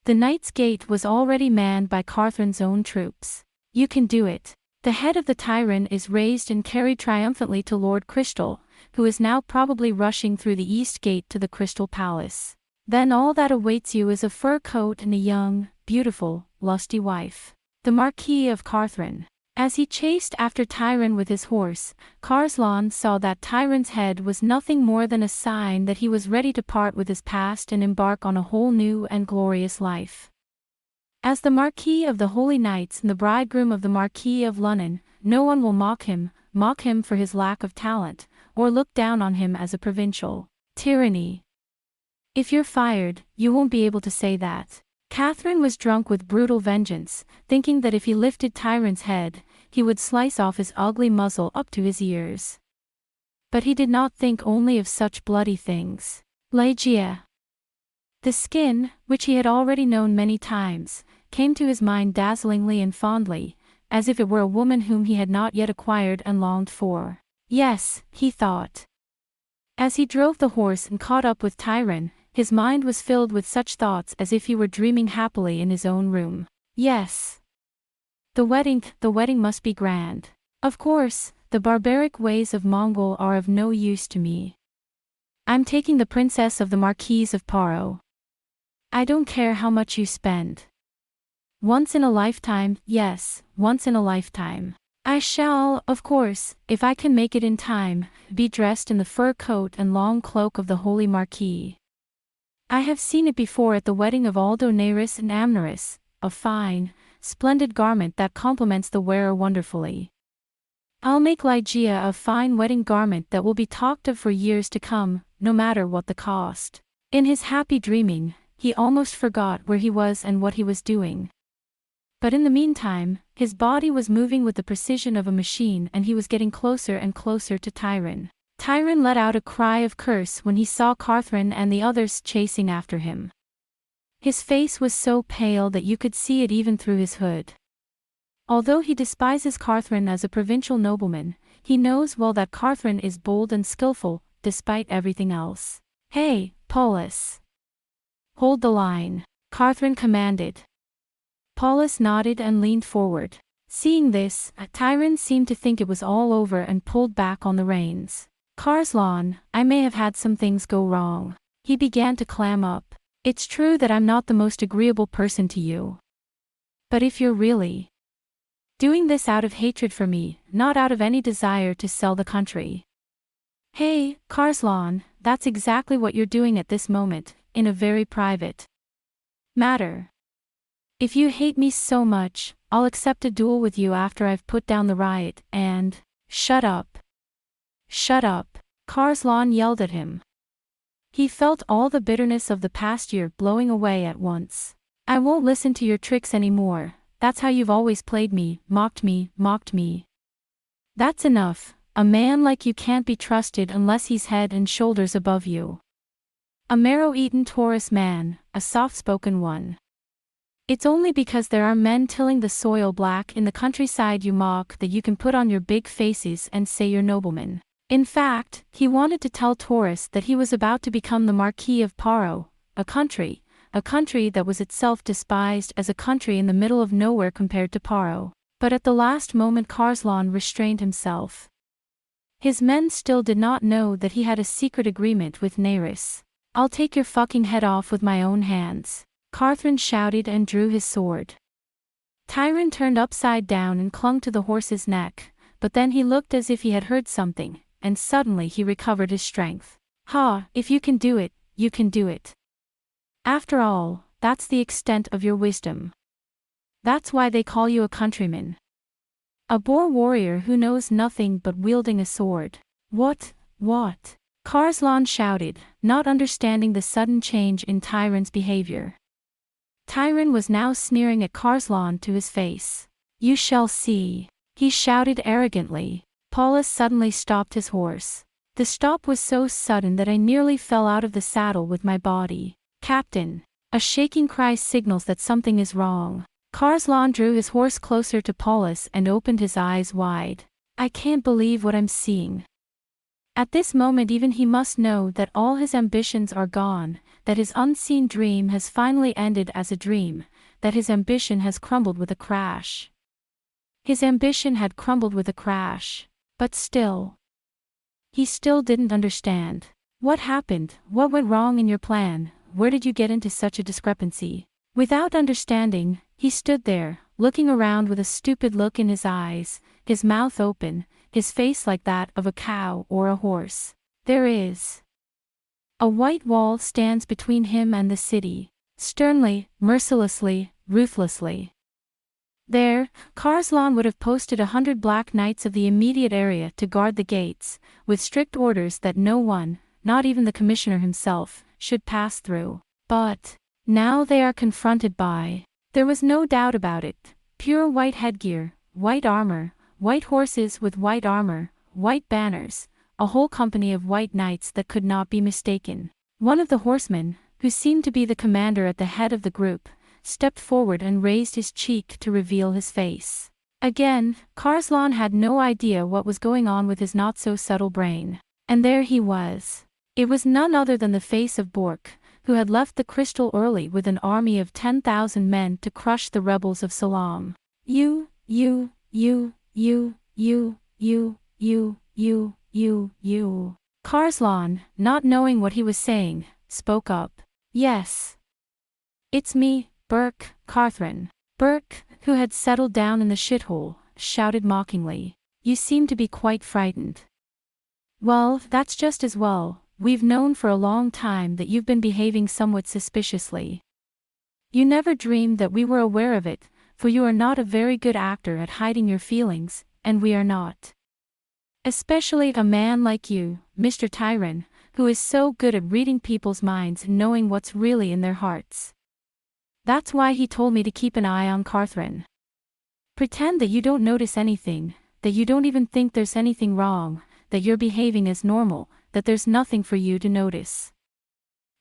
The Knight's Gate was already manned by Carthrin's own troops. You can do it. The head of the Tyron is raised and carried triumphantly to Lord Crystal, who is now probably rushing through the East Gate to the Crystal Palace. Then all that awaits you is a fur coat and a young, beautiful, lusty wife. The Marquis of Carthrin. As he chased after Tyron with his horse, Karslan saw that Tyron's head was nothing more than a sign that he was ready to part with his past and embark on a whole new and glorious life. As the Marquis of the Holy Knights and the bridegroom of the Marquis of Lunnon, no one will mock him for his lack of talent, or look down on him as a provincial. Tyranny. If you're fired, you won't be able to say that. Catherine was drunk with brutal vengeance, thinking that if he lifted Tyron's head, he would slice off his ugly muzzle up to his ears. But he did not think only of such bloody things. Legia. The skin, which he had already known many times, came to his mind dazzlingly and fondly, as if it were a woman whom he had not yet acquired and longed for. Yes, he thought. As he drove the horse and caught up with Tyron, his mind was filled with such thoughts as if he were dreaming happily in his own room. Yes. The wedding must be grand. Of course, the barbaric ways of Mongol are of no use to me. I'm taking the princess of the Marquis of Paro. I don't care how much you spend. Once in a lifetime, yes, once in a lifetime. I shall, of course, if I can make it in time, be dressed in the fur coat and long cloak of the holy Marquis. I have seen it before at the wedding of Aldo Neyris and Amneris, a fine, splendid garment that complements the wearer wonderfully. I'll make Ligeia a fine wedding garment that will be talked of for years to come, no matter what the cost. In his happy dreaming, he almost forgot where he was and what he was doing. But in the meantime, his body was moving with the precision of a machine and he was getting closer and closer to Tyron. Tyron let out a cry of curse when he saw Carthren and the others chasing after him. His face was so pale that you could see it even through his hood. Although he despises Carthren as a provincial nobleman, he knows well that Carthren is bold and skillful, despite everything else. Hey, Paulus! Hold the line, Carthren commanded. Paulus nodded and leaned forward. Seeing this, Tyron seemed to think it was all over and pulled back on the reins. Carslan, I may have had some things go wrong. He began to clam up. It's true that I'm not the most agreeable person to you. But if you're really doing this out of hatred for me, not out of any desire to sell the country. Hey, Carslan, that's exactly what you're doing at this moment, in a very private matter. If you hate me so much, I'll accept a duel with you after I've put down the riot, and… Shut up. Shut up, Carslan yelled at him. He felt all the bitterness of the past year blowing away at once. I won't listen to your tricks anymore, that's how you've always played me, mocked me, mocked me. That's enough, a man like you can't be trusted unless he's head and shoulders above you. A marrow-eaten Taurus man, a soft-spoken one. It's only because there are men tilling the soil black in the countryside you mock that you can put on your big faces and say you're noblemen. In fact, he wanted to tell Taurus that he was about to become the Marquis of Paro, a country that was itself despised as a country in the middle of nowhere compared to Paro. But at the last moment Carslan restrained himself. His men still did not know that he had a secret agreement with Neyris. I'll take your fucking head off with my own hands, Carthren shouted and drew his sword. Tyron turned upside down and clung to the horse's neck, but then he looked as if he had heard something, and suddenly he recovered his strength. Ha, if you can do it, you can do it. After all, that's the extent of your wisdom. That's why they call you a countryman. A boar warrior who knows nothing but wielding a sword. What? Carslan shouted, not understanding the sudden change in Tyron's behavior. Tyron was now sneering at Carslan to his face. You shall see, he shouted arrogantly. Paulus suddenly stopped his horse. The stop was so sudden that I nearly fell out of the saddle with my body. Captain! A shaking cry signals that something is wrong. Carslan drew his horse closer to Paulus and opened his eyes wide. I can't believe what I'm seeing. At this moment even he must know that all his ambitions are gone, that his unseen dream has finally ended as a dream, that his ambition has crumbled with a crash. His ambition had crumbled with a crash. But still. He still didn't understand. What happened? What went wrong in your plan? Where did you get into such a discrepancy? Without understanding, he stood there, looking around with a stupid look in his eyes, his mouth open, his face like that of a cow or a horse. There is. A white wall stands between him and the city. Sternly, mercilessly, ruthlessly. There, Carslan would have posted 100 black knights of the immediate area to guard the gates, with strict orders that no one, not even the commissioner himself, should pass through. But now they are confronted by… There was no doubt about it, pure white headgear, white armor, white horses with white armor, white banners, a whole company of white knights that could not be mistaken. One of the horsemen, who seemed to be the commander at the head of the group, stepped forward and raised his cheek to reveal his face. Again, Carslan had no idea what was going on with his not-so-subtle brain. And there he was. It was none other than the face of Bork, who had left the Crystal early with an army of 10,000 men to crush the rebels of Salam. You. Carslan, not knowing what he was saying, spoke up. Yes. It's me, Burke, Carthren. Burke, who had settled down in the shithole, shouted mockingly. You seem to be quite frightened. Well, that's just as well. We've known for a long time that you've been behaving somewhat suspiciously. You never dreamed that we were aware of it, for you are not a very good actor at hiding your feelings, and we are not. Especially a man like you, Mr. Tyron, who is so good at reading people's minds and knowing what's really in their hearts. That's why he told me to keep an eye on Carthren. Pretend that you don't notice anything, that you don't even think there's anything wrong, that you're behaving as normal, that there's nothing for you to notice.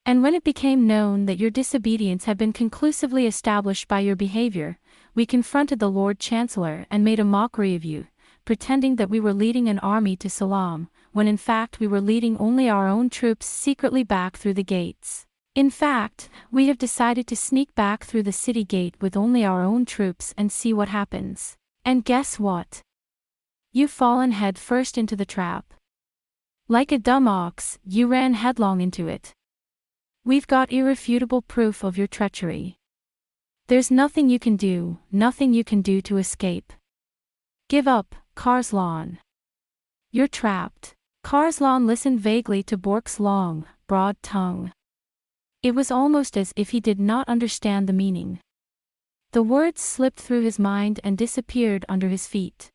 And when it became known that your disobedience had been conclusively established by your behavior, we confronted the Lord Chancellor and made a mockery of you, pretending that we were leading an army to Salam, when in fact we were leading only our own troops secretly back through the gates. In fact, we have decided to sneak back through the city gate with only our own troops and see what happens. And guess what? You've fallen head first into the trap. Like a dumb ox, you ran headlong into it. We've got irrefutable proof of your treachery. There's nothing you can do to escape. Give up, Karslan. You're trapped. Karslan listened vaguely to Bork's long, broad tongue. It was almost as if he did not understand the meaning. The words slipped through his mind and disappeared under his feet.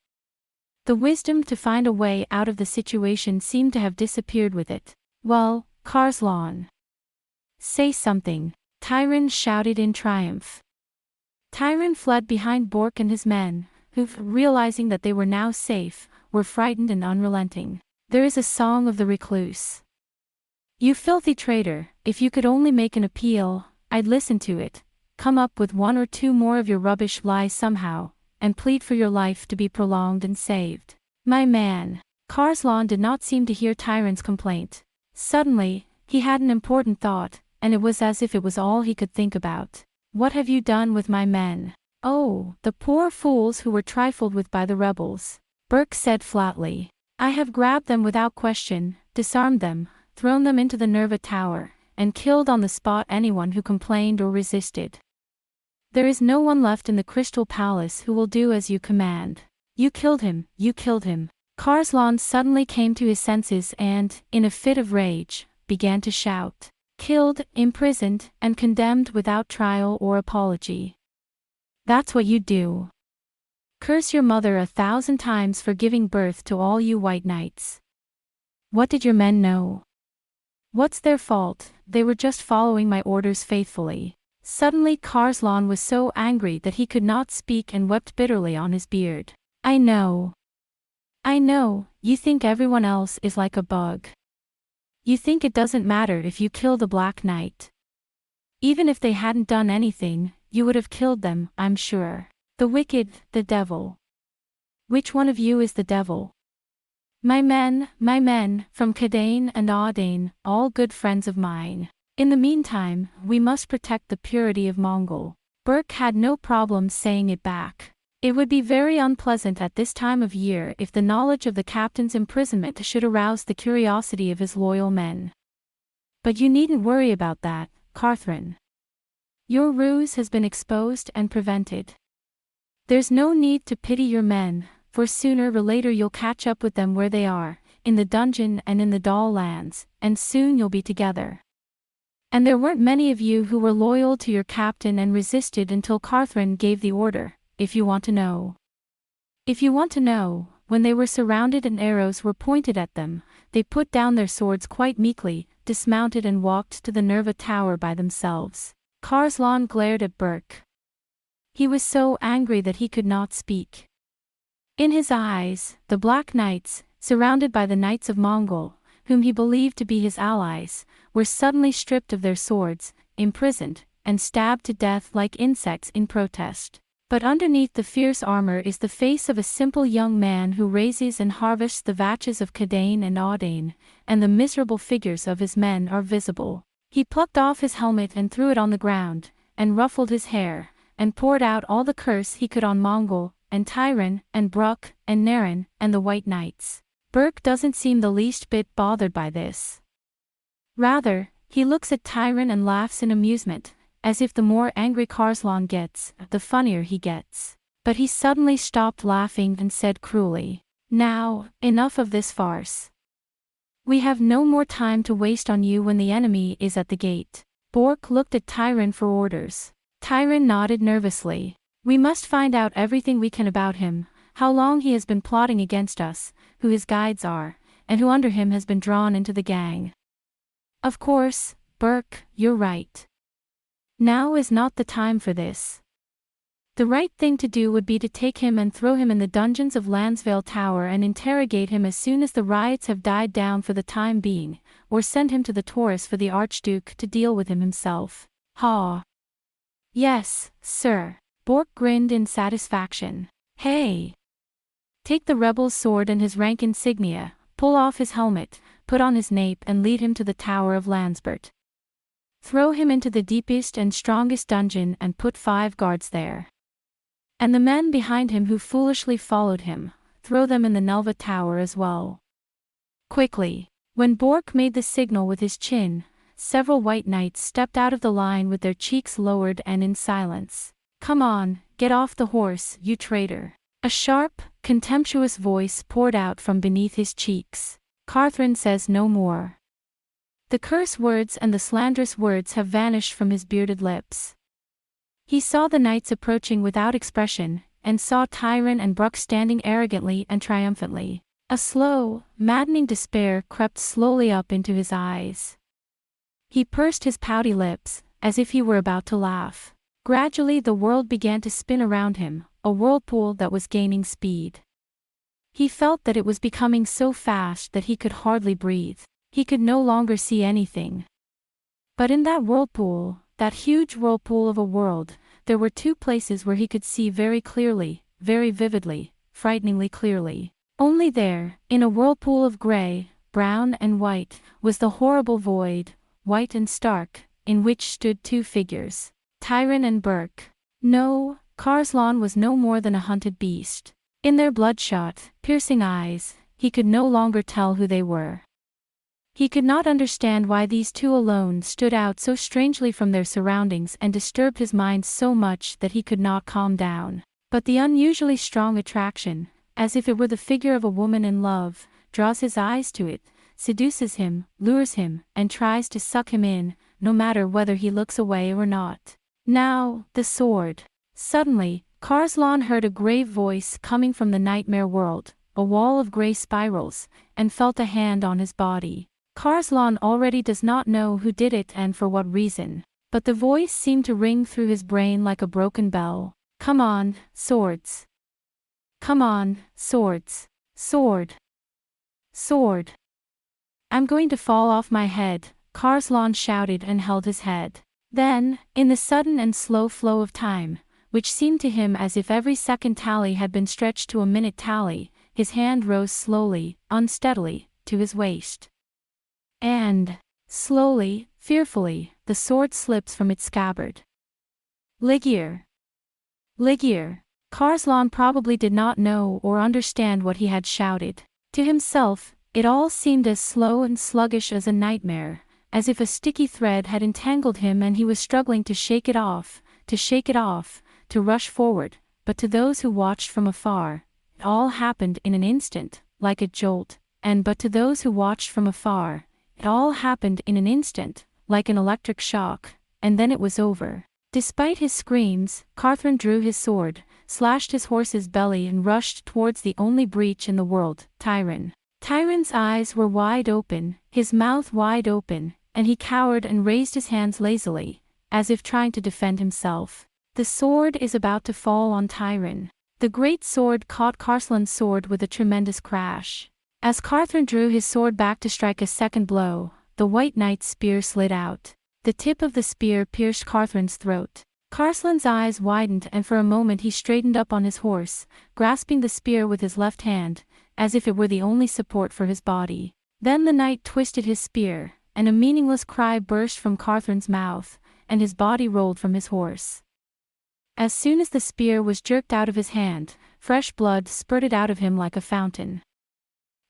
The wisdom to find a way out of the situation seemed to have disappeared with it. Well, Karslan. Say something, Tyron shouted in triumph. Tyron fled behind Bork and his men, who, realizing that they were now safe, were frightened and unrelenting. There is a song of the recluse. You filthy traitor, if you could only make an appeal, I'd listen to it. Come up with one or two more of your rubbish lies somehow, and plead for your life to be prolonged and saved. My man. Karslan did not seem to hear Tyron's complaint. Suddenly, he had an important thought, and it was as if it was all he could think about. What have you done with my men? Oh, the poor fools who were trifled with by the rebels. Burke said flatly. I have grabbed them without question, disarmed them, thrown them into the Nerva Tower, and killed on the spot anyone who complained or resisted. There is no one left in the Crystal Palace who will do as you command. You killed him, you killed him. Karslan suddenly came to his senses and, in a fit of rage, began to shout. Killed, imprisoned, and condemned without trial or apology. That's what you do. Curse your mother 1,000 times for giving birth to all you white knights. What did your men know? What's their fault? They were just following my orders faithfully. Suddenly Karslan was so angry that he could not speak and wept bitterly on his beard. I know. You think everyone else is like a bug. You think it doesn't matter if you kill the Black Knight. Even if they hadn't done anything, you would have killed them, I'm sure. The wicked, the devil. Which one of you is the devil? My men, from Kadain and Audane, all good friends of mine. In the meantime, we must protect the purity of Mongol. Burke had no problem saying it back. It would be very unpleasant at this time of year if the knowledge of the captain's imprisonment should arouse the curiosity of his loyal men. But you needn't worry about that, Carthren. Your ruse has been exposed and prevented. There's no need to pity your men, for sooner or later you'll catch up with them where they are, in the dungeon and in the Dal lands, and soon you'll be together. And there weren't many of you who were loyal to your captain and resisted until Carthren gave the order. If you want to know. When they were surrounded and arrows were pointed at them, they put down their swords quite meekly, dismounted and walked to the Nerva Tower by themselves. Karslan glared at Burke. He was so angry that he could not speak. In his eyes, the Black Knights, surrounded by the Knights of Mongol, whom he believed to be his allies, were suddenly stripped of their swords, imprisoned, and stabbed to death like insects in protest. But underneath the fierce armor is the face of a simple young man who raises and harvests the vatches of Kadain and Audane, and the miserable figures of his men are visible. He plucked off his helmet and threw it on the ground, and ruffled his hair, and poured out all the curse he could on Mongol, and Tyron, and Bruck, and Naren, and the White Knights. Burke doesn't seem the least bit bothered by this. Rather, he looks at Tyron and laughs in amusement, as if the more angry Karslan gets, the funnier he gets. But he suddenly stopped laughing and said cruelly, "Now, enough of this farce. We have no more time to waste on you when the enemy is at the gate." Bork looked at Tyron for orders. Tyron nodded nervously. "We must find out everything we can about him, how long he has been plotting against us, who his guides are, and who under him has been drawn into the gang." "Of course, Burke, you're right. Now is not the time for this. The right thing to do would be to take him and throw him in the dungeons of Lansvale Tower and interrogate him as soon as the riots have died down for the time being, or send him to the Taurus for the Archduke to deal with him himself." "Ha! Yes, sir." Bork grinned in satisfaction. "Hey! Take the rebel's sword and his rank insignia, pull off his helmet, put on his nape and lead him to the Tower of Lansbert. Throw him into the deepest and strongest dungeon and put 5 guards there. And the men behind him who foolishly followed him, throw them in the Nelva Tower as well. Quickly." When Bork made the signal with his chin, several white knights stepped out of the line with their cheeks lowered and in silence. "Come on, get off the horse, you traitor." A sharp, contemptuous voice poured out from beneath his cheeks. "Carthren says no more." The curse words and the slanderous words have vanished from his bearded lips. He saw the knights approaching without expression, and saw Tyron and Bruck standing arrogantly and triumphantly. A slow, maddening despair crept slowly up into his eyes. He pursed his pouty lips, as if he were about to laugh. Gradually the world began to spin around him, a whirlpool that was gaining speed. He felt that it was becoming so fast that he could hardly breathe. He could no longer see anything. But in that whirlpool, that huge whirlpool of a world, there were 2 places where he could see very clearly, very vividly, frighteningly clearly. Only there, in a whirlpool of gray, brown and white, was the horrible void, white and stark, in which stood 2 figures, Tyron and Burke. No, Karslan was no more than a hunted beast. In their bloodshot, piercing eyes, he could no longer tell who they were. He could not understand why these 2 alone stood out so strangely from their surroundings and disturbed his mind so much that he could not calm down. But the unusually strong attraction, as if it were the figure of a woman in love, draws his eyes to it, seduces him, lures him, and tries to suck him in, no matter whether he looks away or not. Now, the sword. Suddenly, Karslan heard a grave voice coming from the nightmare world, a wall of gray spirals, and felt a hand on his body. Karslan already does not know who did it and for what reason, but the voice seemed to ring through his brain like a broken bell. "Come on, swords. Come on, swords. Sword. Sword. I'm going to fall off my head," Karslan shouted and held his head. Then, in the sudden and slow flow of time, which seemed to him as if every second tally had been stretched to a minute tally, his hand rose slowly, unsteadily, to his waist. And, slowly, fearfully, the sword slips from its scabbard. Ligir. Ligir. Karslan probably did not know or understand what he had shouted. To himself, it all seemed as slow and sluggish as a nightmare, as if a sticky thread had entangled him and he was struggling to shake it off, to rush forward, but to those who watched from afar, it all happened in an instant, like a jolt, but to those who watched from afar, it all happened in an instant, like an electric shock, and then it was over. Despite his screams, Carthren drew his sword, slashed his horse's belly and rushed towards the only breach in the world, Tyron. Tyron's eyes were wide open, his mouth wide open, and he cowered and raised his hands lazily, as if trying to defend himself. The sword is about to fall on Tyron. The great sword caught Karslan's sword with a tremendous crash. As Carthren drew his sword back to strike a second blow, the White Knight's spear slid out. The tip of the spear pierced Carthren's throat. Karslan's eyes widened and for a moment he straightened up on his horse, grasping the spear with his left hand, as if it were the only support for his body. Then the knight twisted his spear, and a meaningless cry burst from Carthren's mouth, and his body rolled from his horse. As soon as the spear was jerked out of his hand, fresh blood spurted out of him like a fountain.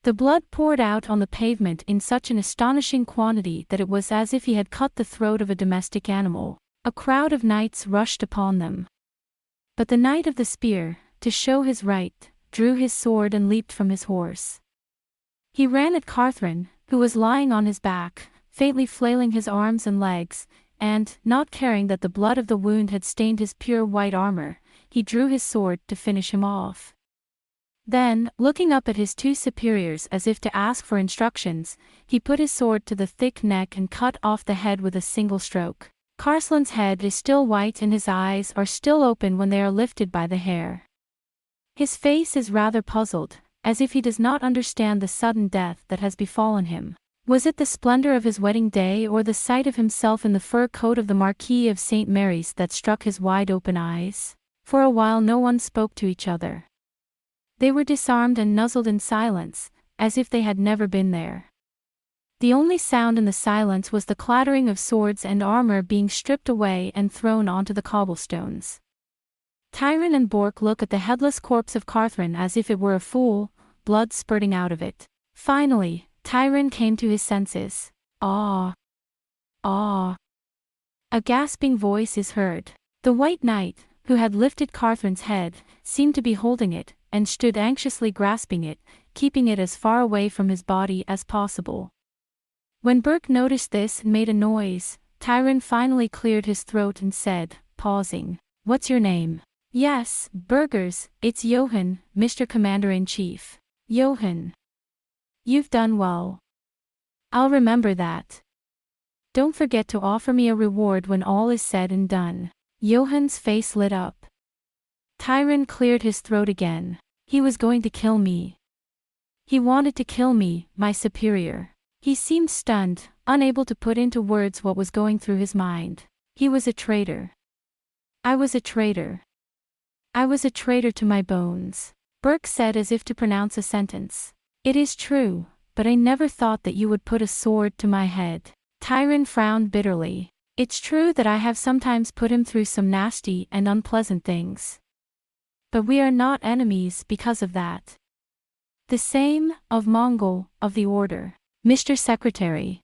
The blood poured out on the pavement in such an astonishing quantity that it was as if he had cut the throat of a domestic animal. A crowd of knights rushed upon them. But the knight of the spear, to show his right, drew his sword and leaped from his horse. He ran at Carthren, who was lying on his back, faintly flailing his arms and legs, and, not caring that the blood of the wound had stained his pure white armor, he drew his sword to finish him off. Then, looking up at his two superiors as if to ask for instructions, he put his sword to the thick neck and cut off the head with a single stroke. Carslan's head is still white and his eyes are still open when they are lifted by the hair. His face is rather puzzled, as if he does not understand the sudden death that has befallen him. Was it the splendor of his wedding day or the sight of himself in the fur coat of the Marquis of St. Mary's that struck his wide-open eyes? For a while no one spoke to each other. They were disarmed and nuzzled in silence, as if they had never been there. The only sound in the silence was the clattering of swords and armor being stripped away and thrown onto the cobblestones. Tyrone and Bork look at the headless corpse of Carthren as if it were a fool, blood spurting out of it. Finally, Tyrone came to his senses. "Ah! Ah!" A gasping voice is heard. The White Knight, who had lifted Carthren's head, seemed to be holding it, and stood anxiously grasping it, keeping it as far away from his body as possible. When Burke noticed this and made a noise, Tyrone finally cleared his throat and said, pausing, "What's your name?" "Yes, Burgers, it's Johann, Mr. Commander-in-Chief." "Johann. You've done well. I'll remember that. Don't forget to offer me a reward when all is said and done." Johann's face lit up. Tyrone cleared his throat again. He was going to kill me. He wanted to kill me, my superior. He seemed stunned, unable to put into words what was going through his mind. He was a traitor. I was a traitor. I was a traitor to my bones. Burke said as if to pronounce a sentence. "It is true, but I never thought that you would put a sword to my head." Tyrone frowned bitterly. "It's true that I have sometimes put him through some nasty and unpleasant things. But we are not enemies because of that." "The same, of Mongol, of the order. Mr. Secretary.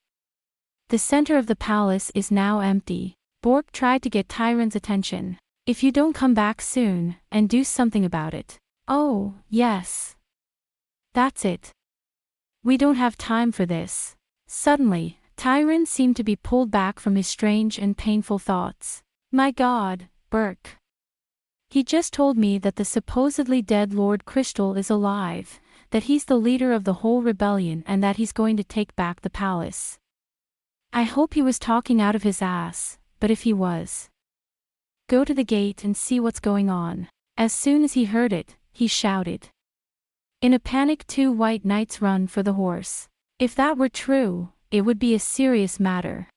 The center of the palace is now empty." Bork tried to get Tyrone's attention. "If you don't come back soon, and do something about it." "Oh, yes. That's it. We don't have time for this." Suddenly, Tyrone seemed to be pulled back from his strange and painful thoughts. "My God, Burke. He just told me that the supposedly dead Lord Crystal is alive, that he's the leader of the whole rebellion and that he's going to take back the palace. I hope he was talking out of his ass, but if he was, go to the gate and see what's going on." As soon as he heard it, he shouted. In a panic, two white knights run for the horse. If that were true, it would be a serious matter.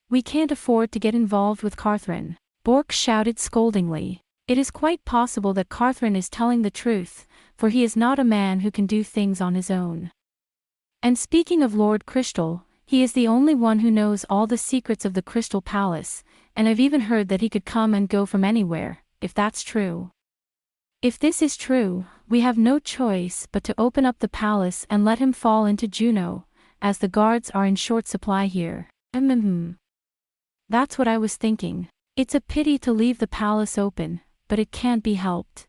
"We can't afford to get involved with Carthren," Bork shouted scoldingly. "It is quite possible that Carthren is telling the truth, for he is not a man who can do things on his own. And speaking of Lord Crystal, he is the only one who knows all the secrets of the Crystal Palace, and I've even heard that he could come and go from anywhere, if that's true. If this is true, we have no choice but to open up the palace and let him fall into Juno, as the guards are in short supply here." That's what I was thinking. It's a pity to leave the palace open, but it can't be helped.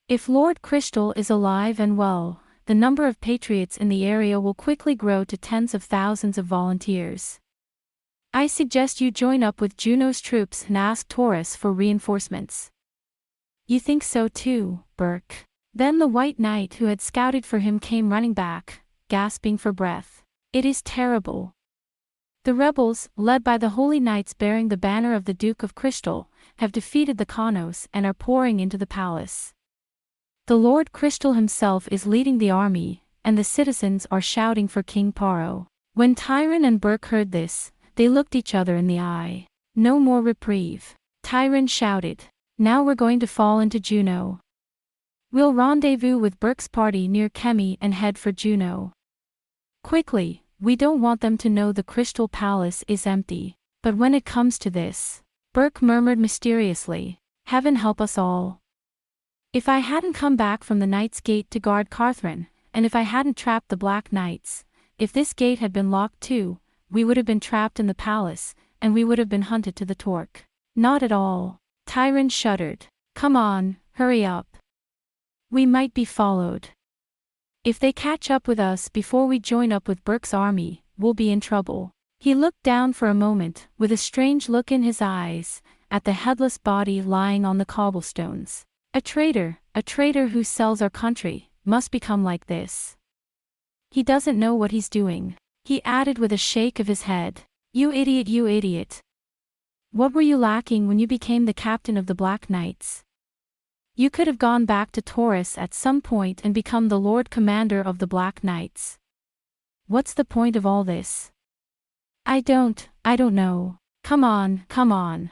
If Lord Crystal is alive and well, the number of patriots in the area will quickly grow to tens of thousands of volunteers. I suggest you join up with Juno's troops and ask Taurus for reinforcements." "You think so too, Burke?" Then the White Knight who had scouted for him came running back, gasping for breath. "It is terrible. The rebels, led by the holy knights bearing the banner of the Duke of Crystal, have defeated the Kanos and are pouring into the palace. The Lord Crystal himself is leading the army, and the citizens are shouting for King Paro." When Tyrone and Burke heard this, they looked each other in the eye. No more reprieve. Tyrone shouted, "Now we're going to fall into Juno. We'll rendezvous with Burke's party near Kemi and head for Juno. Quickly, we don't want them to know the Crystal Palace is empty." "But when it comes to this," Burke murmured mysteriously, "heaven help us all. If I hadn't come back from the Knight's Gate to guard Carthren, and if I hadn't trapped the Black Knights, if this gate had been locked too, we would have been trapped in the palace, and we would have been hunted to the torque. Not at all. Tyron shuddered. Come on, hurry up. We might be followed. If they catch up with us before we join up with Burke's army, we'll be in trouble. He looked down for a moment, with a strange look in his eyes, at the headless body lying on the cobblestones. A traitor who sells our country, must become like this. He doesn't know what he's doing. He added with a shake of his head. You idiot, you idiot. What were you lacking when you became the captain of the Black Knights? You could have gone back to Taurus at some point and become the Lord Commander of the Black Knights. What's the point of all this? I don't know. Come on, come on.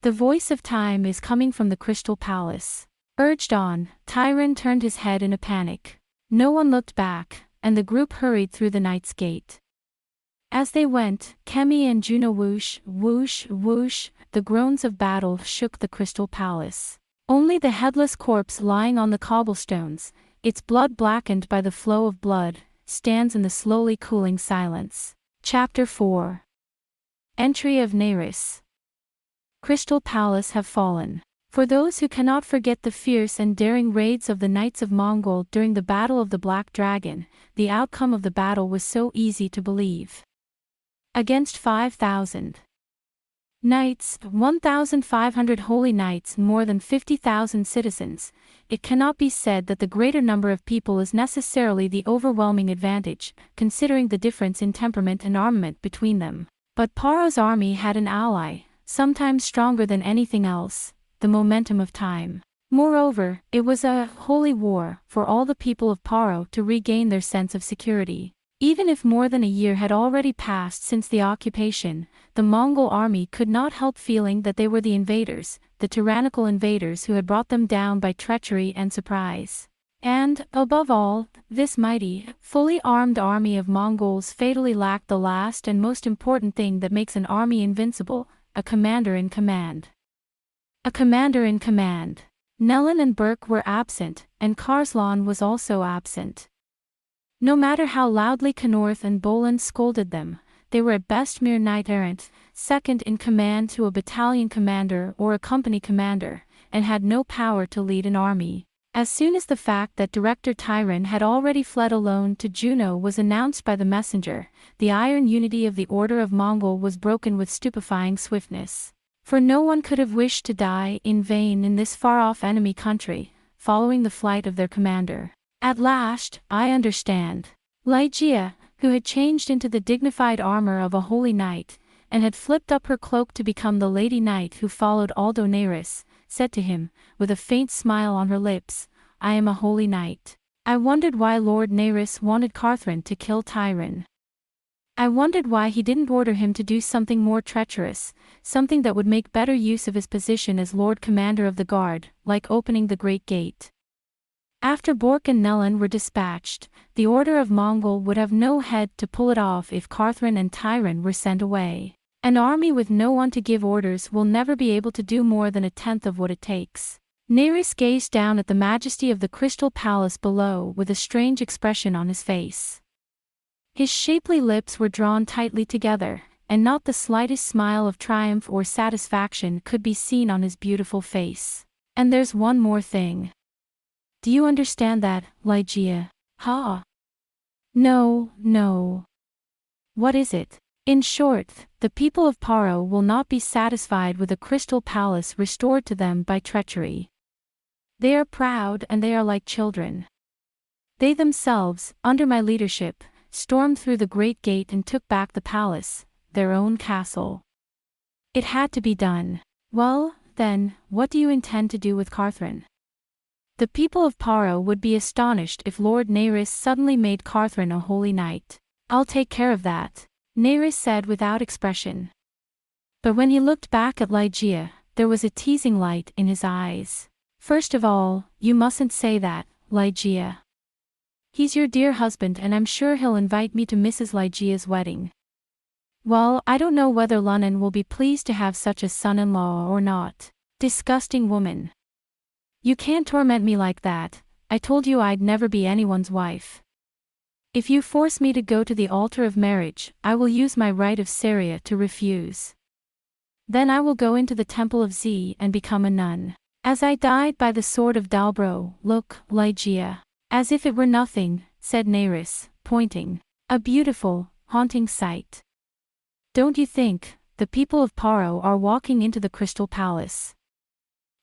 The voice of time is coming from the Crystal Palace. Urged on, Tyron turned his head in a panic. No one looked back, and the group hurried through the Knight's Gate. As they went, Kemi and Juno whoosh, whoosh, whoosh, the groans of battle shook the Crystal Palace. Only the headless corpse lying on the cobblestones, its blood blackened by the flow of blood, stands in the slowly cooling silence. Chapter 4. Entry of Neris. Crystal Palace have fallen. For those who cannot forget the fierce and daring raids of the Knights of Mongol during the Battle of the Black Dragon, the outcome of the battle was so easy to believe. Against 5,000 knights, 1,500 holy knights, more than 50,000 citizens, it cannot be said that the greater number of people is necessarily the overwhelming advantage, considering the difference in temperament and armament between them. But Paro's army had an ally, sometimes stronger than anything else, the momentum of time. Moreover, it was a holy war for all the people of Paro to regain their sense of security. Even if more than a year had already passed since the occupation, the Mongol army could not help feeling that they were the invaders, the tyrannical invaders who had brought them down by treachery and surprise. And, above all, this mighty, fully armed army of Mongols fatally lacked the last and most important thing that makes an army invincible: a commander in command. A commander in command. Nellen and Burke were absent, and Karslan was also absent. No matter how loudly Knorth and Boland scolded them, they were at best mere knight-errant, second in command to a battalion commander or a company commander, and had no power to lead an army. As soon as the fact that Director Tyron had already fled alone to Juno was announced by the messenger, the iron unity of the Order of Mongol was broken with stupefying swiftness. For no one could have wished to die in vain in this far-off enemy country, following the flight of their commander. At last, I understand. Ligeia, who had changed into the dignified armor of a holy knight, and had flipped up her cloak to become the lady knight who followed Aldo Neris, said to him, with a faint smile on her lips, I am a holy knight. I wondered why Lord Neris wanted Carthrin to kill Tyron. I wondered why he didn't order him to do something more treacherous, something that would make better use of his position as Lord Commander of the Guard, like opening the Great Gate. After Bork and Nellen were dispatched, the Order of Mongol would have no head to pull it off if Carthrin and Tyron were sent away. An army with no one to give orders will never be able to do more than a tenth of what it takes. Neris gazed down at the majesty of the Crystal Palace below with a strange expression on his face. His shapely lips were drawn tightly together, and not the slightest smile of triumph or satisfaction could be seen on his beautiful face. And there's one more thing. Do you understand that, Ligeia? Ha! No. What is it? In short, the people of Paro will not be satisfied with a Crystal Palace restored to them by treachery. They are proud and they are like children. They themselves, under my leadership, stormed through the Great Gate and took back the palace, their own castle. It had to be done. Well, then, what do you intend to do with Carthrin? The people of Paro would be astonished if Lord Neris suddenly made Carthrin a holy knight. I'll take care of that, Neris said without expression. But when he looked back at Ligeia, there was a teasing light in his eyes. First of all, you mustn't say that, Ligeia. He's your dear husband and I'm sure he'll invite me to Mrs. Ligeia's wedding. Well, I don't know whether Lunnon will be pleased to have such a son-in-law or not. Disgusting woman. You can't torment me like that. I told you I'd never be anyone's wife. If you force me to go to the altar of marriage, I will use my right of Saria to refuse. Then I will go into the temple of Z and become a nun. As I died by the sword of Dalbro, look, Ligeia. As if it were nothing, said Nerys, pointing. A beautiful, haunting sight. Don't you think, the people of Paro are walking into the Crystal Palace?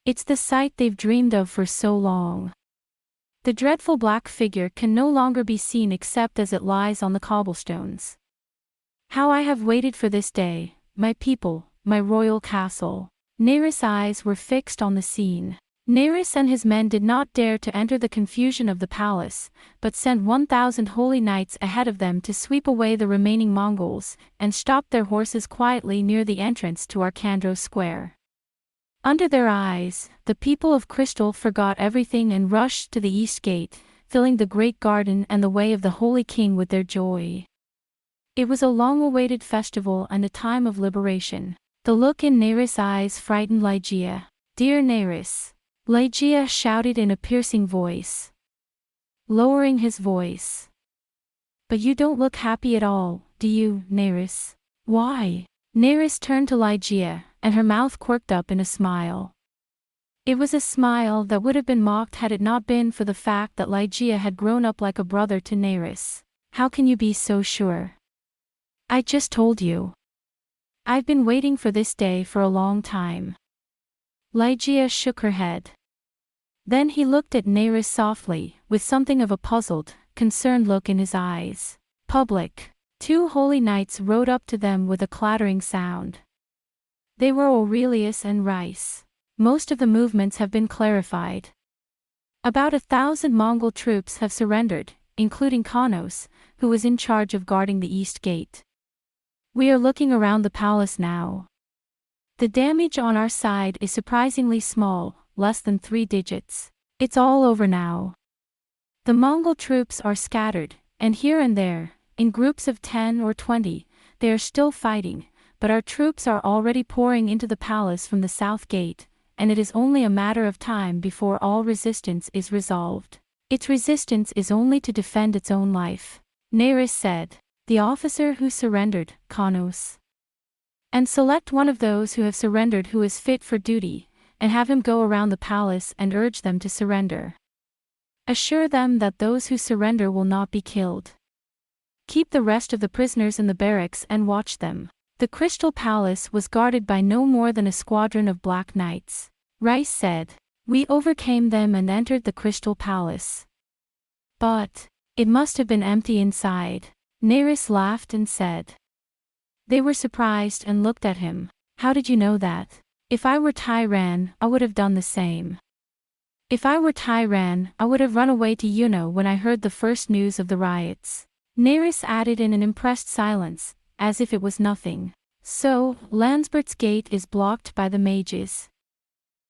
It's the sight they've dreamed of for so long. The dreadful black figure can no longer be seen except as it lies on the cobblestones. How I have waited for this day, my people, my royal castle. Nerys' eyes were fixed on the scene. Nerys and his men did not dare to enter the confusion of the palace, but sent 1,000 holy knights ahead of them to sweep away the remaining Mongols, and stopped their horses quietly near the entrance to Arkandros Square. Under their eyes, the people of Crystal forgot everything and rushed to the east gate, filling the great garden and the way of the Holy King with their joy. It was a long-awaited festival and a time of liberation. The look in Nerys' eyes frightened Ligeia. Dear Nerys, Ligeia shouted in a piercing voice, lowering his voice. But you don't look happy at all, do you, Nerys? Why? Nerys turned to Ligeia, and her mouth quirked up in a smile. It was a smile that would have been mocked had it not been for the fact that Ligeia had grown up like a brother to Nerys. How can you be so sure? I just told you. I've been waiting for this day for a long time. Ligeia shook her head. Then he looked at Nerys softly, with something of a puzzled, concerned look in his eyes. Public. 2 holy knights rode up to them with a clattering sound. They were Aurelius and Rice. Most of the movements have been clarified. About 1,000 Mongol troops have surrendered, including Kanos, who was in charge of guarding the east gate. We are looking around the palace now. The damage on our side is surprisingly small, less than 3 digits. It's all over now. The Mongol troops are scattered, and here and there, in groups of 10 or 20, they are still fighting, but our troops are already pouring into the palace from the south gate, and it is only a matter of time before all resistance is resolved. Its resistance is only to defend its own life. Nerys said. The officer who surrendered, Kanos. And select one of those who have surrendered who is fit for duty, and have him go around the palace and urge them to surrender. Assure them that those who surrender will not be killed. Keep the rest of the prisoners in the barracks and watch them. The Crystal Palace was guarded by no more than a squadron of black knights. Rice said. We overcame them and entered the Crystal Palace. But it must have been empty inside. Nerys laughed and said. They were surprised and looked at him. How did you know that? If I were Tyran, I would have done the same. If I were Tyran, I would have run away to Yuno when I heard the first news of the riots. Nerys added in an impressed silence, as if it was nothing. So, Landsbert's gate is blocked by the mages.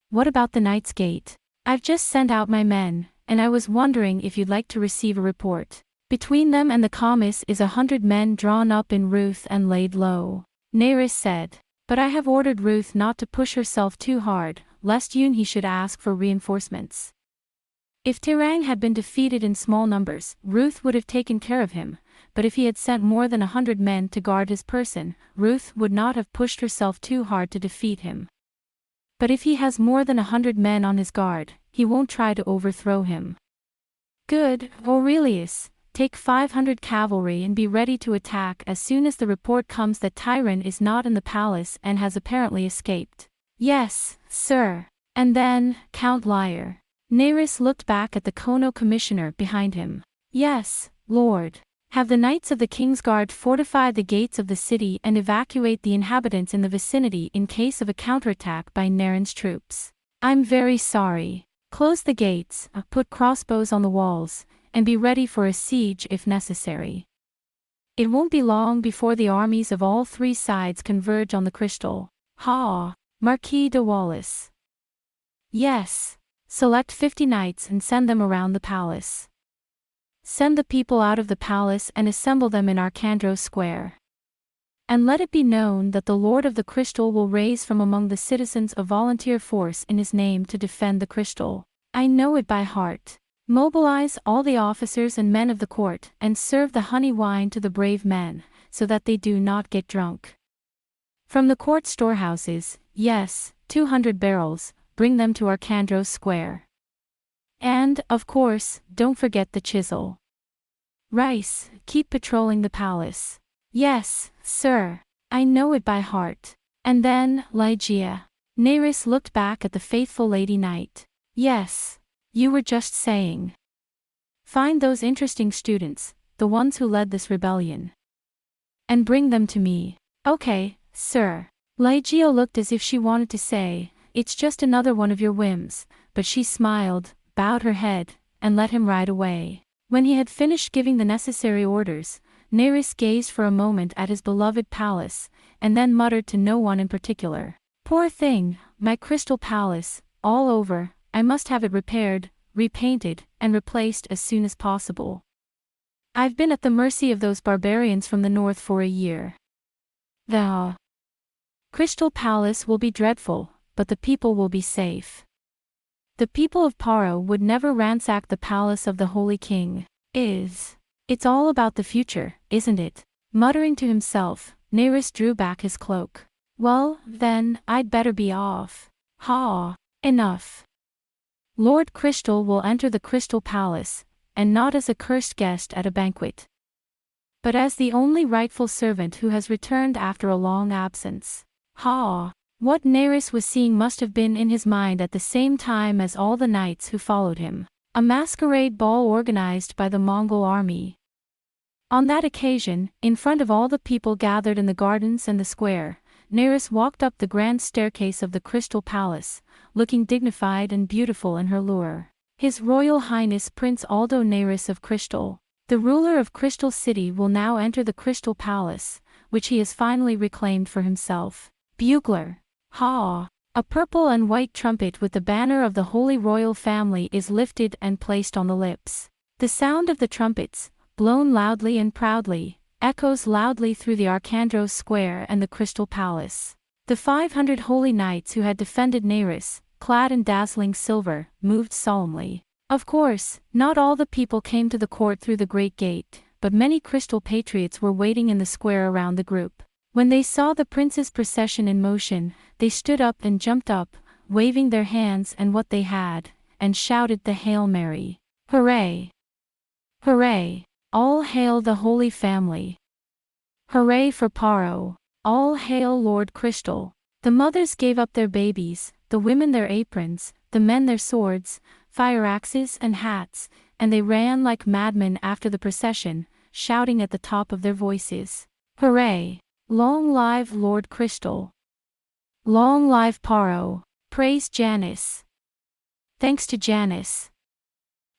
What about the Knight's gate? I've just sent out my men, and I was wondering if you'd like to receive a report. Between them and the Comis is 100 men drawn up in Ruth and laid low. Nerys said. But I have ordered Ruth not to push herself too hard, lest Yunhi should ask for reinforcements. If Tirang had been defeated in small numbers, Ruth would have taken care of him, but if he had sent more than 100 men to guard his person, Ruth would not have pushed herself too hard to defeat him. But if he has more than 100 men on his guard, he won't try to overthrow him. Good, Aurelius. Take 500 cavalry and be ready to attack as soon as the report comes that Tyran is not in the palace and has apparently escaped. Yes, sir. And then, Count Lyre. Nerys looked back at the Kono commissioner behind him. Yes, lord. Have the knights of the King's Guard fortify the gates of the city and evacuate the inhabitants in the vicinity in case of a counterattack by Naren's troops. I'm very sorry. Close the gates, put crossbows on the walls, and be ready for a siege if necessary. It won't be long before the armies of all 3 sides converge on the Crystal. Ha! Marquis de Wallace. Yes. Select 50 knights and send them around the palace. Send the people out of the palace and assemble them in Arkandros Square. And let it be known that the Lord of the Crystal will raise from among the citizens a volunteer force in his name to defend the Crystal. I know it by heart. Mobilize all the officers and men of the court and serve the honey wine to the brave men, so that they do not get drunk. From the court storehouses, yes, 200 barrels, bring them to Arcandros Square. And, of course, don't forget the chisel. Rice, keep patrolling the palace. Yes, sir. I know it by heart. And then, Ligeia. Nerys looked back at the faithful Lady Knight. Yes. You were just saying. Find those interesting students, the ones who led this rebellion. And bring them to me. Okay, sir. Ligeia looked as if she wanted to say, it's just another one of your whims, but she smiled, bowed her head, and let him ride away. When he had finished giving the necessary orders, Nerys gazed for a moment at his beloved palace, and then muttered to no one in particular. Poor thing, my crystal palace, all over, I must have it repaired, repainted, and replaced as soon as possible. I've been at the mercy of those barbarians from the north for a year. The Crystal Palace will be dreadful, but the people will be safe. The people of Paro would never ransack the palace of the Holy King. It's all about the future, isn't it? Muttering to himself, Nerys drew back his cloak. Well, then, I'd better be off. Enough. Lord Crystal will enter the Crystal Palace, and not as a cursed guest at a banquet, but as the only rightful servant who has returned after a long absence. What Nerys was seeing must have been in his mind at the same time as all the knights who followed him. A masquerade ball organized by the Mongol army. On that occasion, in front of all the people gathered in the gardens and the square, Nerys walked up the grand staircase of the Crystal Palace, looking dignified and beautiful in her lure. His Royal Highness Prince Aldo Nerys of Crystal, the ruler of Crystal City, will now enter the Crystal Palace, which he has finally reclaimed for himself. Bugler. A purple and white trumpet with the banner of the Holy Royal Family is lifted and placed on the lips. The sound of the trumpets, blown loudly and proudly, echoes loudly through the Arcandros Square and the Crystal Palace. The 500 holy knights who had defended Nerys, clad in dazzling silver, moved solemnly. Of course, not all the people came to the court through the Great Gate, but many Crystal patriots were waiting in the square around the group. When they saw the prince's procession in motion, they stood up and jumped up, waving their hands and what they had, and shouted the Hail Mary. Hooray! Hooray! All hail the Holy Family! Hooray for Paro! All hail Lord Crystal! The mothers gave up their babies, the women their aprons, the men their swords, fire axes and hats, and they ran like madmen after the procession, shouting at the top of their voices. Hooray! Long live Lord Crystal! Long live Paro! Praise Janus! Thanks to Janus!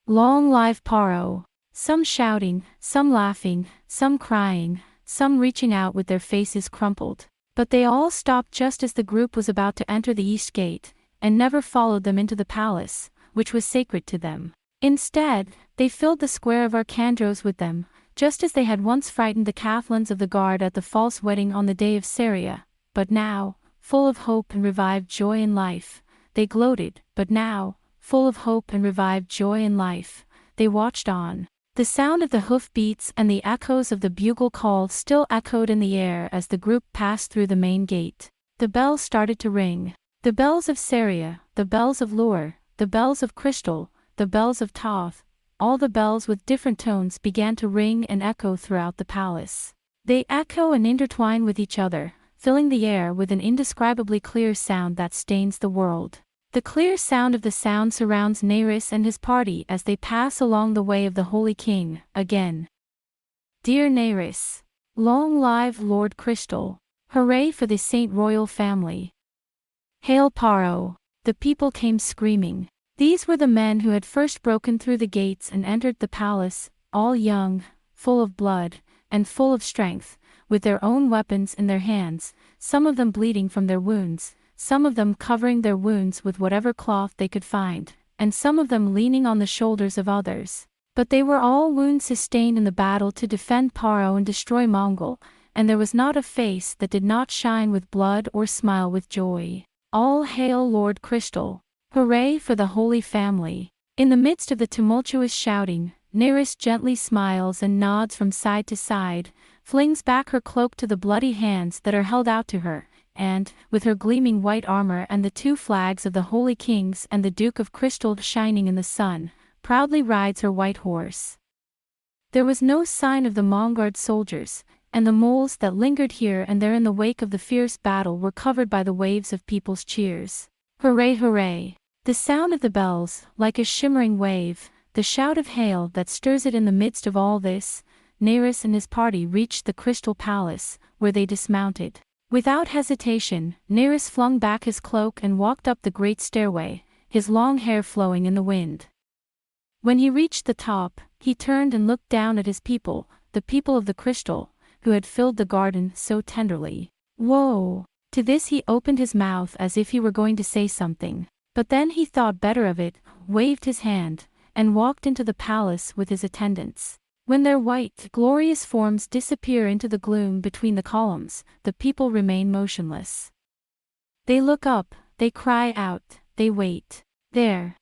Long live Paro! Some shouting, some laughing, some crying, some reaching out with their faces crumpled. But they all stopped just as the group was about to enter the East Gate, and never followed them into the palace, which was sacred to them. Instead, they filled the square of Arcandros with them, just as they had once frightened the Cathlans of the guard at the false wedding on the day of Saria. But now, full of hope and revived joy in life, they gloated. But now, full of hope and revived joy in life, they watched on. The sound of the hoof beats and the echoes of the bugle call still echoed in the air as the group passed through the main gate. The bells started to ring. The bells of Saria, the bells of Lure, the bells of Crystal, the bells of Toth, all the bells with different tones began to ring and echo throughout the palace. They echo and intertwine with each other, filling the air with an indescribably clear sound that stains the world. The clear sound of the sound surrounds Nerys and his party as they pass along the way of the Holy King, again. Dear Nerys! Long live Lord Crystal! Hooray for the Saint Royal Family! Hail Paro! The people came screaming. These were the men who had first broken through the gates and entered the palace, all young, full of blood, and full of strength, with their own weapons in their hands, some of them bleeding from their wounds, some of them covering their wounds with whatever cloth they could find, and some of them leaning on the shoulders of others. But they were all wounds sustained in the battle to defend Paro and destroy Mongol, and there was not a face that did not shine with blood or smile with joy. All hail Lord Crystal! Hooray for the Holy Family! In the midst of the tumultuous shouting, Neris gently smiles and nods from side to side, flings back her cloak to the bloody hands that are held out to her, and, with her gleaming white armor and the two flags of the Holy Kings and the Duke of Crystal shining in the sun, proudly rides her white horse. There was no sign of the Mongard soldiers, and the moles that lingered here and there in the wake of the fierce battle were covered by the waves of people's cheers. Hooray, hooray! The sound of the bells, like a shimmering wave, the shout of hail that stirs it in the midst of all this. Neris and his party reached the Crystal Palace, where they dismounted. Without hesitation, Neris flung back his cloak and walked up the great stairway, his long hair flowing in the wind. When he reached the top, he turned and looked down at his people, the people of the Crystal, who had filled the garden so tenderly. Whoa! To this he opened his mouth as if he were going to say something. But then he thought better of it, waved his hand, and walked into the palace with his attendants. When their white, glorious forms disappear into the gloom between the columns, the people remain motionless. They look up, they cry out, they wait. There.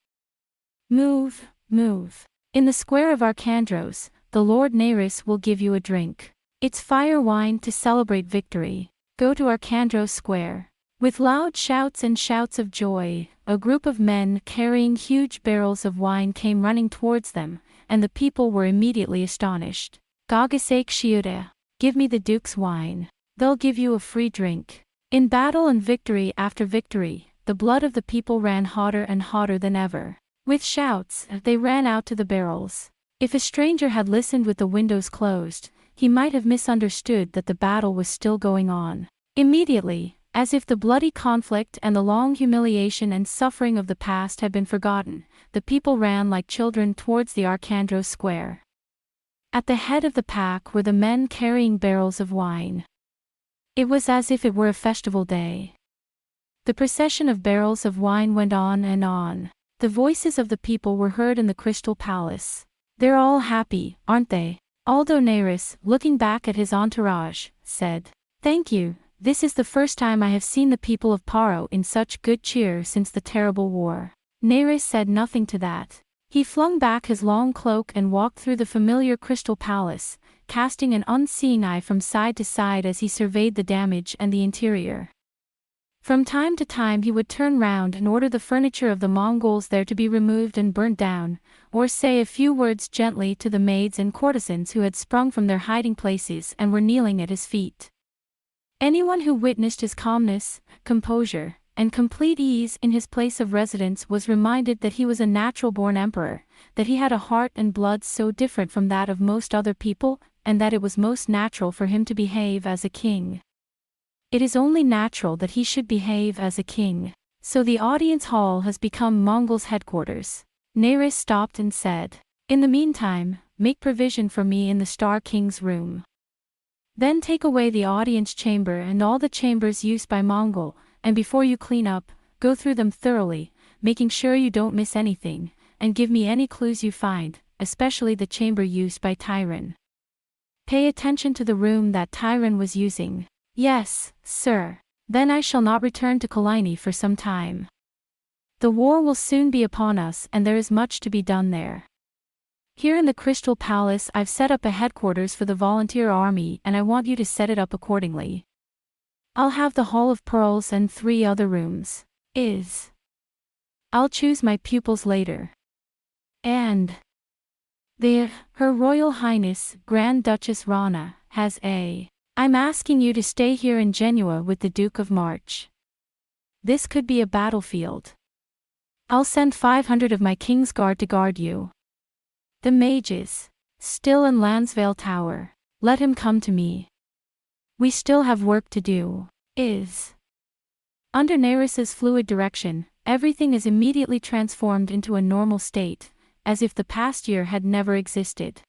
Move, move. In the square of Arcandros, the Lord Neris will give you a drink. It's fire wine to celebrate victory. Go to Arcandros Square. With loud shouts and shouts of joy, a group of men carrying huge barrels of wine came running towards them, and the people were immediately astonished. Gagasake Shiuda, give me the Duke's wine. They'll give you a free drink. In battle and victory after victory, the blood of the people ran hotter and hotter than ever. With shouts, they ran out to the barrels. If a stranger had listened with the windows closed, he might have misunderstood that the battle was still going on. Immediately, as if the bloody conflict and the long humiliation and suffering of the past had been forgotten, the people ran like children towards the Arcandros Square. At the head of the pack were the men carrying barrels of wine. It was as if it were a festival day. The procession of barrels of wine went on and on. The voices of the people were heard in the Crystal Palace. They're all happy, aren't they? Aldo Neris, looking back at his entourage, said, "Thank you. This is the first time I have seen the people of Paro in such good cheer since the terrible war." Neris said nothing to that. He flung back his long cloak and walked through the familiar Crystal Palace, casting an unseeing eye from side to side as he surveyed the damage and the interior. From time to time he would turn round and order the furniture of the Mongols there to be removed and burnt down, or say a few words gently to the maids and courtesans who had sprung from their hiding places and were kneeling at his feet. Anyone who witnessed his calmness, composure, and complete ease in his place of residence was reminded that he was a natural-born emperor, that he had a heart and blood so different from that of most other people, and that it was most natural for him to behave as a king. It is only natural that he should behave as a king. So the audience hall has become Mongol's headquarters. Neris stopped and said, "In the meantime, make provision for me in the Star King's room. Then take away the audience chamber and all the chambers used by Mongol, and before you clean up, go through them thoroughly, making sure you don't miss anything, and give me any clues you find, especially the chamber used by Tyron. Pay attention to the room that Tyron was using." "Yes, sir. Then I shall not return to Kolini for some time. The war will soon be upon us and there is much to be done there. Here in the Crystal Palace I've set up a headquarters for the volunteer army and I want you to set it up accordingly. I'll have the Hall of Pearls and 3 other rooms. I'll choose my pupils later. And Her Royal Highness, Grand Duchess Rana, has I'm asking you to stay here in Genoa with the Duke of March. This could be a battlefield. I'll send 500 of my King's Guard to guard you. The mages, still in Lansvale Tower, let him come to me. We still have work to do. Under Neris's fluid direction, everything is immediately transformed into a normal state, as if the past year had never existed.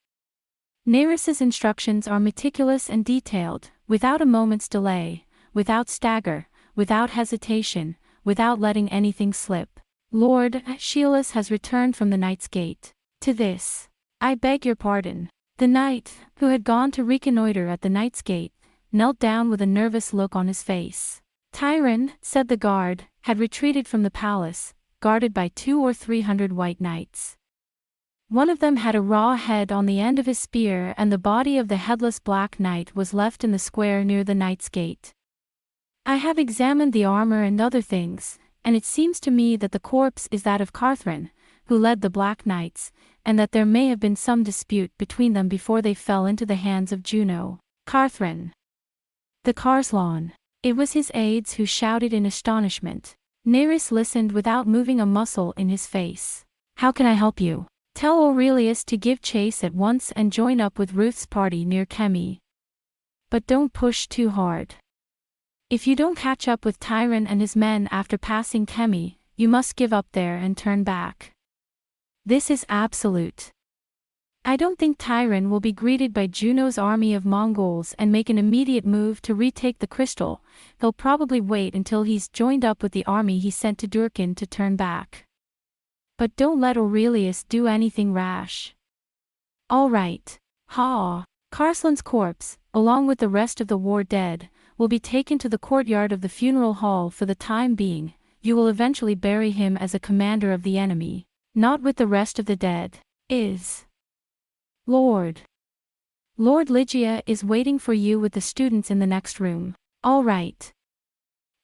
Neris's instructions are meticulous and detailed, without a moment's delay, without stagger, without hesitation, without letting anything slip. Lord Shielis has returned from the Knight's Gate. To this, I beg your pardon. The knight, who had gone to reconnoiter at the Knight's Gate, knelt down with a nervous look on his face. Tyron, said the guard, had retreated from the palace, guarded by 200 or 300 white knights. One of them had a raw head on the end of his spear, and the body of the headless black knight was left in the square near the knight's gate. I have examined the armor and other things, and it seems to me that the corpse is that of Carthrin, who led the Black Knights, and that there may have been some dispute between them before they fell into the hands of Juno. Carthrin. The Carslon. It was his aides who shouted in astonishment. Nerys listened without moving a muscle in his face. How can I help you? Tell Aurelius to give chase at once and join up with Ruth's party near Chemi. But don't push too hard. If you don't catch up with Tyron and his men after passing Chemi, you must give up there and turn back. This is absolute. I don't think Tyron will be greeted by Juno's army of Mongols and make an immediate move to retake the crystal. He'll probably wait until he's joined up with the army he sent to Durkin to turn back. But don't let Aurelius do anything rash. All right. Carslon's corpse, along with the rest of the war dead, will be taken to the courtyard of the funeral hall for the time being. You will eventually bury him as a commander of the enemy, not with the rest of the dead. Lord Lygia is waiting for you with the students in the next room. All right.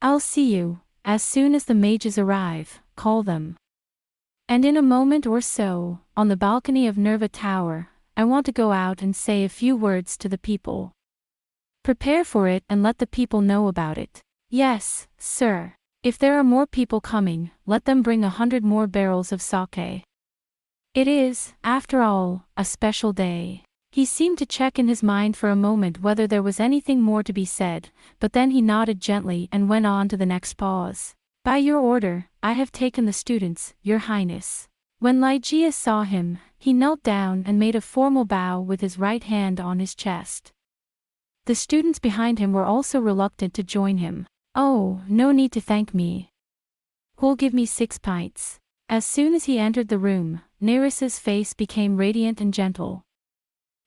I'll see you. As soon as the mages arrive, call them. And in a moment or so, on the balcony of Nerva Tower, I want to go out and say a few words to the people. Prepare for it and let the people know about it. Yes, sir. If there are more people coming, let them bring 100 more barrels of sake. It is, after all, a special day. He seemed to check in his mind for a moment whether there was anything more to be said, but then he nodded gently and went on to the next pause. By your order, I have taken the students, your highness. When Lygia saw him, he knelt down and made a formal bow with his right hand on his chest. The students behind him were also reluctant to join him. Oh, no need to thank me. Who'll give me 6 pints? As soon as he entered the room, Nerys's face became radiant and gentle.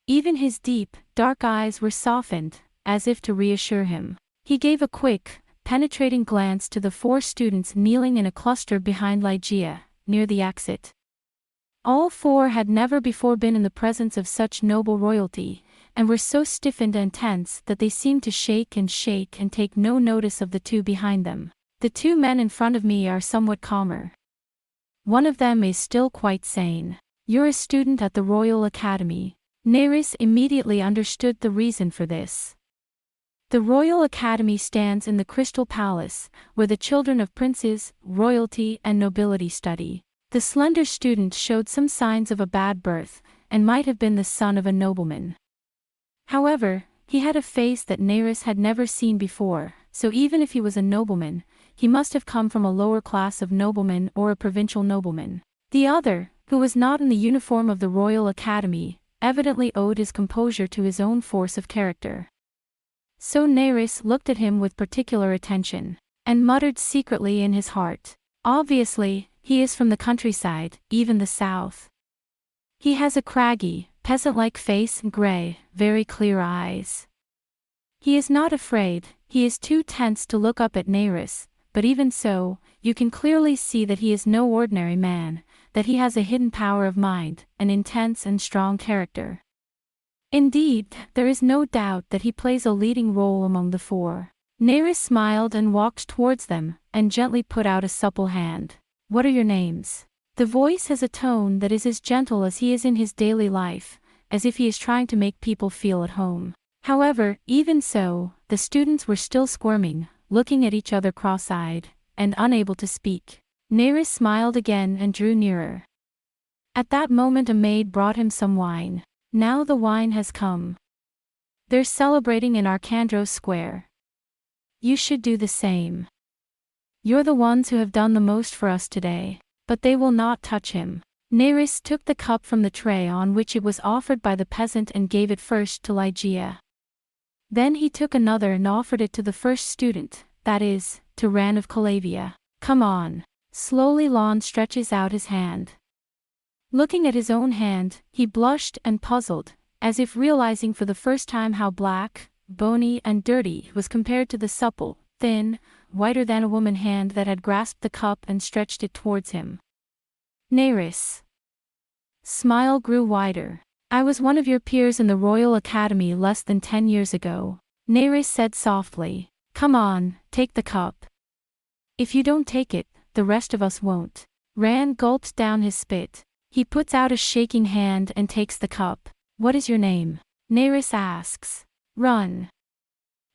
Even his deep, dark eyes were softened, as if to reassure him. He gave a quick, penetrating glance to the 4 students kneeling in a cluster behind Lygia, near the exit. All 4 had never before been in the presence of such noble royalty, and were so stiffened and tense that they seemed to shake and take no notice of the 2 behind them. The 2 men in front of me are somewhat calmer. One of them is still quite sane. You're a student at the Royal Academy. Nerys immediately understood the reason for this. The Royal Academy stands in the Crystal Palace, where the children of princes, royalty and nobility study. The slender student showed some signs of a bad birth, and might have been the son of a nobleman. However, he had a face that Nerys had never seen before, so even if he was a nobleman, he must have come from a lower class of nobleman or a provincial nobleman. The other, who was not in the uniform of the Royal Academy, evidently owed his composure to his own force of character. So Nerys looked at him with particular attention, and muttered secretly in his heart. Obviously, he is from the countryside, even the south. He has a craggy, peasant-like face and grey, very clear eyes. He is not afraid, he is too tense to look up at Nerys, but even so, you can clearly see that he is no ordinary man, that he has a hidden power of mind, an intense and strong character. Indeed, there is no doubt that he plays a leading role among the 4. Nerys smiled and walked towards them, and gently put out a supple hand. What are your names? The voice has a tone that is as gentle as he is in his daily life, as if he is trying to make people feel at home. However, even so, the students were still squirming, looking at each other cross-eyed, and unable to speak. Nerys smiled again and drew nearer. At that moment a maid brought him some wine. Now the wine has come. They're celebrating in Arcandros Square. You should do the same. You're the ones who have done the most for us today. But they will not touch him. Nerys took the cup from the tray on which it was offered by the peasant and gave it first to Lygia. Then he took another and offered it to the first student, that is, to Ran of Calavia. Come on. Slowly Lon stretches out his hand. Looking at his own hand, he blushed and puzzled, as if realizing for the first time how black, bony and dirty it was compared to the supple, thin, whiter than a woman hand that had grasped the cup and stretched it towards him. Neris. Smile grew wider. I was one of your peers in the Royal Academy less than 10 years ago. Neris said softly. Come on, take the cup. If you don't take it, the rest of us won't. Rand gulped down his spit. He puts out a shaking hand and takes the cup. What is your name? Neris asks. Run.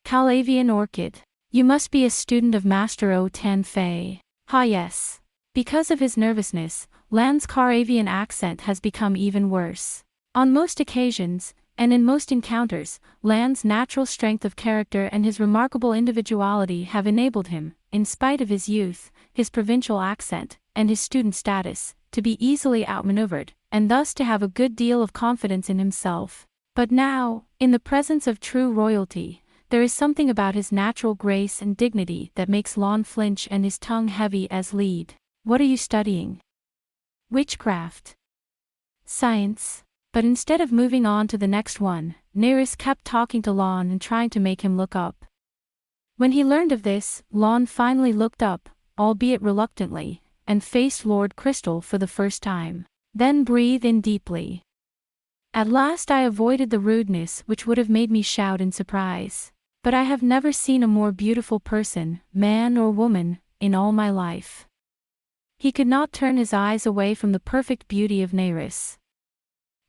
Calavian Orchid. You must be a student of Master O Tan Fei. Ha yes. Because of his nervousness, Lan's Caravian accent has become even worse. On most occasions, and in most encounters, Lan's natural strength of character and his remarkable individuality have enabled him, in spite of his youth, his provincial accent, and his student status, to be easily outmaneuvered, and thus to have a good deal of confidence in himself. But now, in the presence of true royalty, there is something about his natural grace and dignity that makes Lan flinch and his tongue heavy as lead. What are you studying? Witchcraft. Science. But instead of moving on to the next one, Neris kept talking to Lan and trying to make him look up. When he learned of this, Lan finally looked up, albeit reluctantly, and faced Lord Crystal for the first time. Then breathed in deeply. At last I avoided the rudeness which would have made me shout in surprise. But I have never seen a more beautiful person, man or woman, in all my life. He could not turn his eyes away from the perfect beauty of Neris.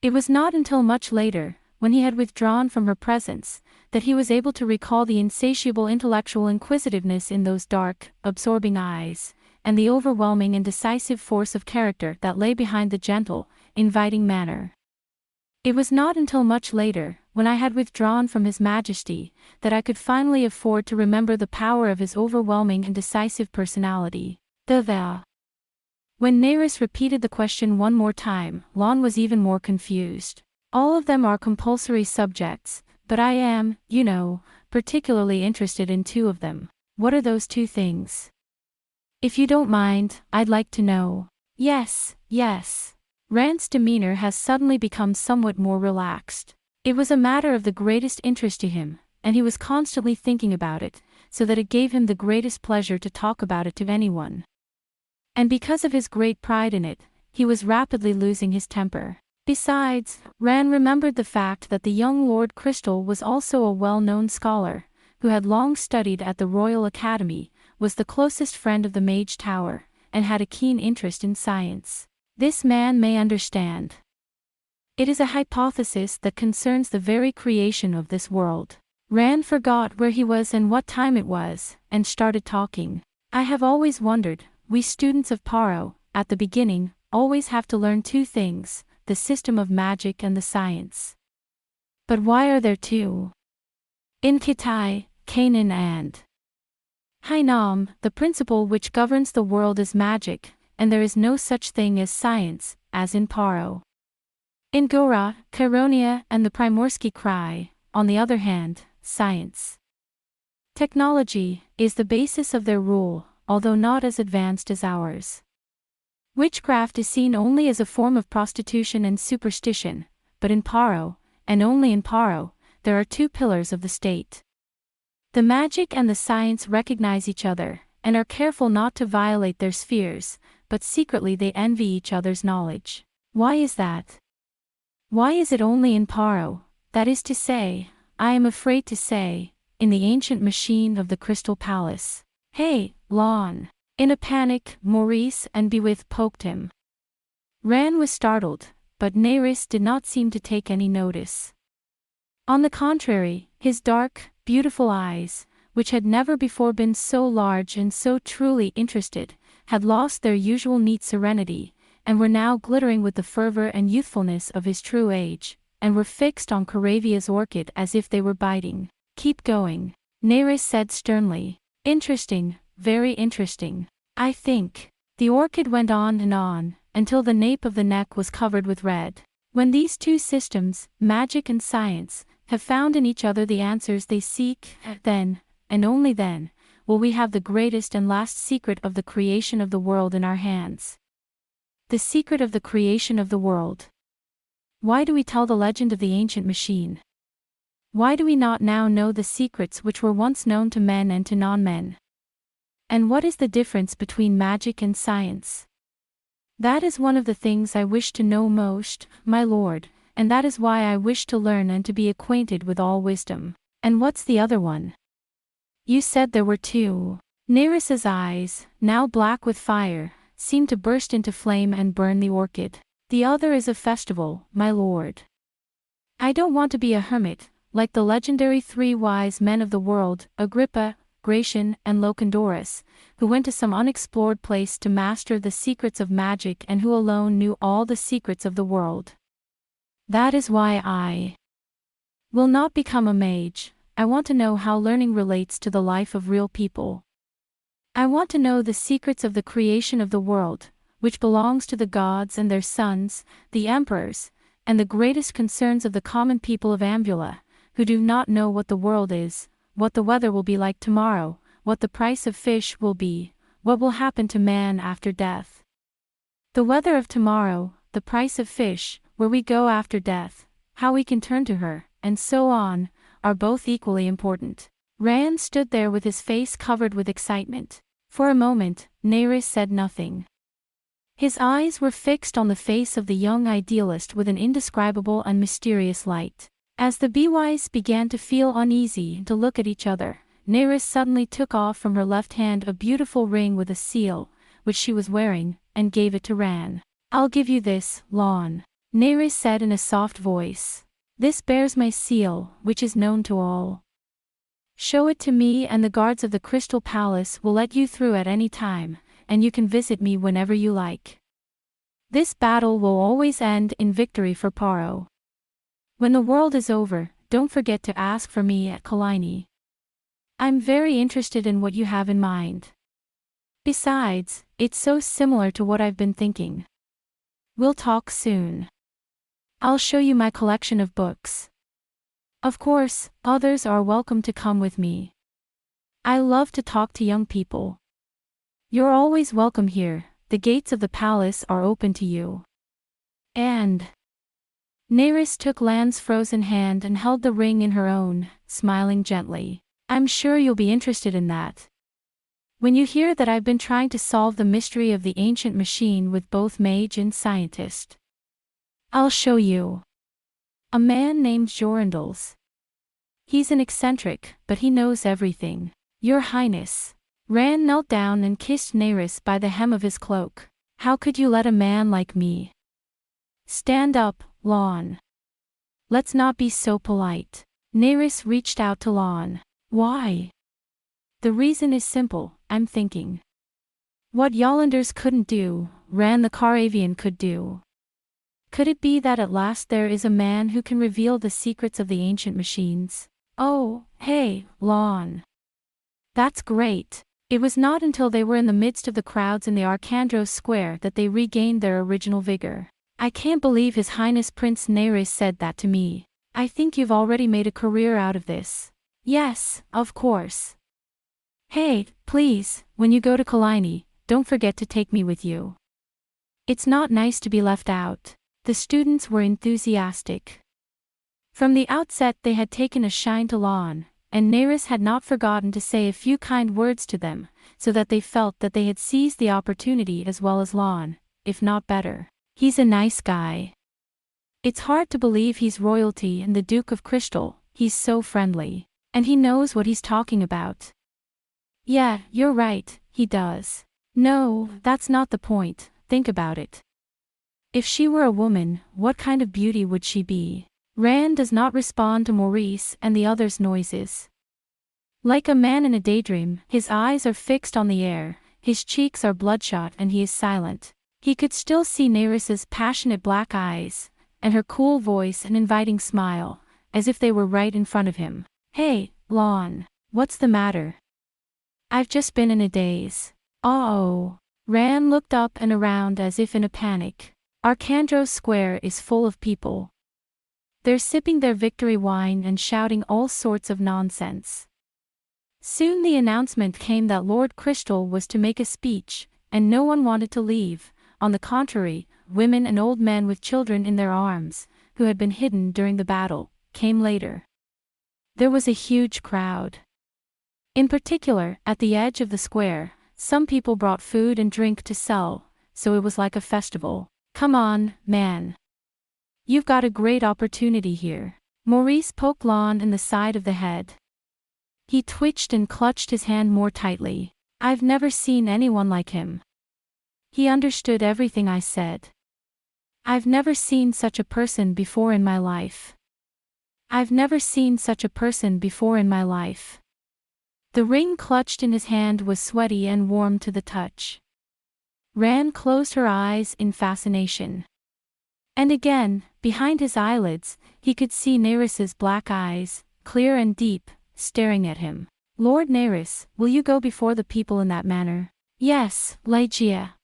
It was not until much later, when he had withdrawn from her presence, that he was able to recall the insatiable intellectual inquisitiveness in those dark, absorbing eyes, and the overwhelming and decisive force of character that lay behind the gentle, inviting manner. It was not until much later, when I had withdrawn from His Majesty, that I could finally afford to remember the power of his overwhelming and decisive personality. When Neris repeated the question one more time, Lan was even more confused. All of them are compulsory subjects, but I am, you know, particularly interested in 2 of them. What are those 2 things? If you don't mind, I'd like to know. Yes, yes. Rand's demeanor has suddenly become somewhat more relaxed. It was a matter of the greatest interest to him, and he was constantly thinking about it, so that it gave him the greatest pleasure to talk about it to anyone. And because of his great pride in it, he was rapidly losing his temper. Besides, Rand remembered the fact that the young Lord Crystal was also a well-known scholar, who had long studied at the Royal Academy, was the closest friend of the Mage Tower, and had a keen interest in science. This man may understand. It is a hypothesis that concerns the very creation of this world. Rand forgot where he was and what time it was, and started talking. I have always wondered, we students of Paro, at the beginning, always have to learn 2 things, the system of magic and the science. But why are there 2? In Kitai, Canaan and Hainam, the principle which governs the world is magic, and there is no such thing as science, as in Paro. In Gora, Chironia and the Primorsky Cry, on the other hand, science. Technology is the basis of their rule, although not as advanced as ours. Witchcraft is seen only as a form of prostitution and superstition, but in Paro, and only in Paro, there are 2 pillars of the state. The magic and the science recognize each other, and are careful not to violate their spheres, but secretly they envy each other's knowledge. Why is that? Why is it only in Paro, that is to say, I am afraid to say, in the ancient machine of the Crystal Palace? Hey, Lan. In a panic, Maurice and Bewith poked him. Rand was startled, but Neris did not seem to take any notice. On the contrary, his dark, beautiful eyes, which had never before been so large and so truly interested, had lost their usual neat serenity, and were now glittering with the fervor and youthfulness of his true age, and were fixed on Caravia's orchid as if they were biting. Keep going, Neris said sternly. Interesting, very interesting. I think. The orchid went on, until the nape of the neck was covered with red. When these 2 systems, magic and science, have found in each other the answers they seek, then, and only then, will we have the greatest and last secret of the creation of the world in our hands. The secret of the creation of the world. Why do we tell the legend of the ancient machine? Why do we not now know the secrets which were once known to men and to non-men? And what is the difference between magic and science? That is one of the things I wish to know most, my lord, and that is why I wish to learn and to be acquainted with all wisdom. And what's the other one? You said there were two. Neris's eyes, now black with fire, seemed to burst into flame and burn the orchid. The other is a festival, my lord. I don't want to be a hermit, like the legendary three wise men of the world, Agrippa, Gratian, and Locandorus, who went to some unexplored place to master the secrets of magic and who alone knew all the secrets of the world. That is why I will not become a mage. I want to know how learning relates to the life of real people. I want to know the secrets of the creation of the world, which belongs to the gods and their sons, the emperors, and the greatest concerns of the common people of Ambula, who do not know what the world is, what the weather will be like tomorrow, what the price of fish will be, what will happen to man after death. The weather of tomorrow, the price of fish, where we go after death, how we can turn to her, and so on, are both equally important. Rand stood there with his face covered with excitement. For a moment, Neris said nothing. His eyes were fixed on the face of the young idealist with an indescribable and mysterious light. As the bewies began to feel uneasy and to look at each other, Neris suddenly took off from her left hand a beautiful ring with a seal, which she was wearing, and gave it to Ran. I'll give you this, Lon, Neris said in a soft voice. This bears my seal, which is known to all. Show it to me and the guards of the Crystal Palace will let you through at any time, and you can visit me whenever you like. This battle will always end in victory for Paro. When the world is over, don't forget to ask for me at Kalini. I'm very interested in what you have in mind. Besides, it's so similar to what I've been thinking. We'll talk soon. I'll show you my collection of books. Of course, others are welcome to come with me. I love to talk to young people. You're always welcome here, the gates of the palace are open to you. And Neris took Lan's frozen hand and held the ring in her own, smiling gently. I'm sure you'll be interested in that. When you hear that I've been trying to solve the mystery of the ancient machine with both mage and scientist. I'll show you. A man named Jorindels. He's an eccentric, but he knows everything. Your Highness. Ran knelt down and kissed Neris by the hem of his cloak. How could you let a man like me? Stand up, Lon. Let's not be so polite. Neris reached out to Lon. Why? The reason is simple, I'm thinking. What Yollanders couldn't do, Ran the Caravian could do. Could it be that at last there is a man who can reveal the secrets of the ancient machines? Oh, hey, Lon. That's great. It was not until they were in the midst of the crowds in the Arcandros Square that they regained their original vigor. I can't believe His Highness Prince Neris said that to me. I think you've already made a career out of this. Yes, of course. Hey, please, when you go to Kalini, don't forget to take me with you. It's not nice to be left out. The students were enthusiastic. From the outset they had taken a shine to Lon, and Neris had not forgotten to say a few kind words to them, so that they felt that they had seized the opportunity as well as Lon, if not better. He's a nice guy. It's hard to believe he's royalty and the Duke of Crystal, he's so friendly. And he knows what he's talking about. Yeah, you're right, he does. No, that's not the point, think about it. If she were a woman, what kind of beauty would she be? Rand does not respond to Maurice and the others' noises. Like a man in a daydream, his eyes are fixed on the air, his cheeks are bloodshot and he is silent. He could still see Neris's passionate black eyes, and her cool voice and inviting smile, as if they were right in front of him. Hey, Lon, what's the matter? I've just been in a daze. Uh-oh. Rand looked up and around as if in a panic. Arcandros Square is full of people. They're sipping their victory wine and shouting all sorts of nonsense. Soon the announcement came that Lord Crystal was to make a speech, and no one wanted to leave. On the contrary, women and old men with children in their arms, who had been hidden during the battle, came later. There was a huge crowd. In particular, at the edge of the square, Some people brought food and drink to sell, so it was like a festival. Come on, man. You've got a great opportunity here. Maurice poked Lon in the side of the head. He twitched and clutched his hand more tightly. I've never seen anyone like him. He understood everything I said. I've never seen such a person before in my life. I've never seen such a person before in my life. The ring clutched in his hand was sweaty and warm to the touch. Ran closed her eyes in fascination. And again, behind his eyelids, he could see Neris's black eyes, clear and deep, staring at him. Lord Neris, will you go before the people in that manner? Yes, Ligeia.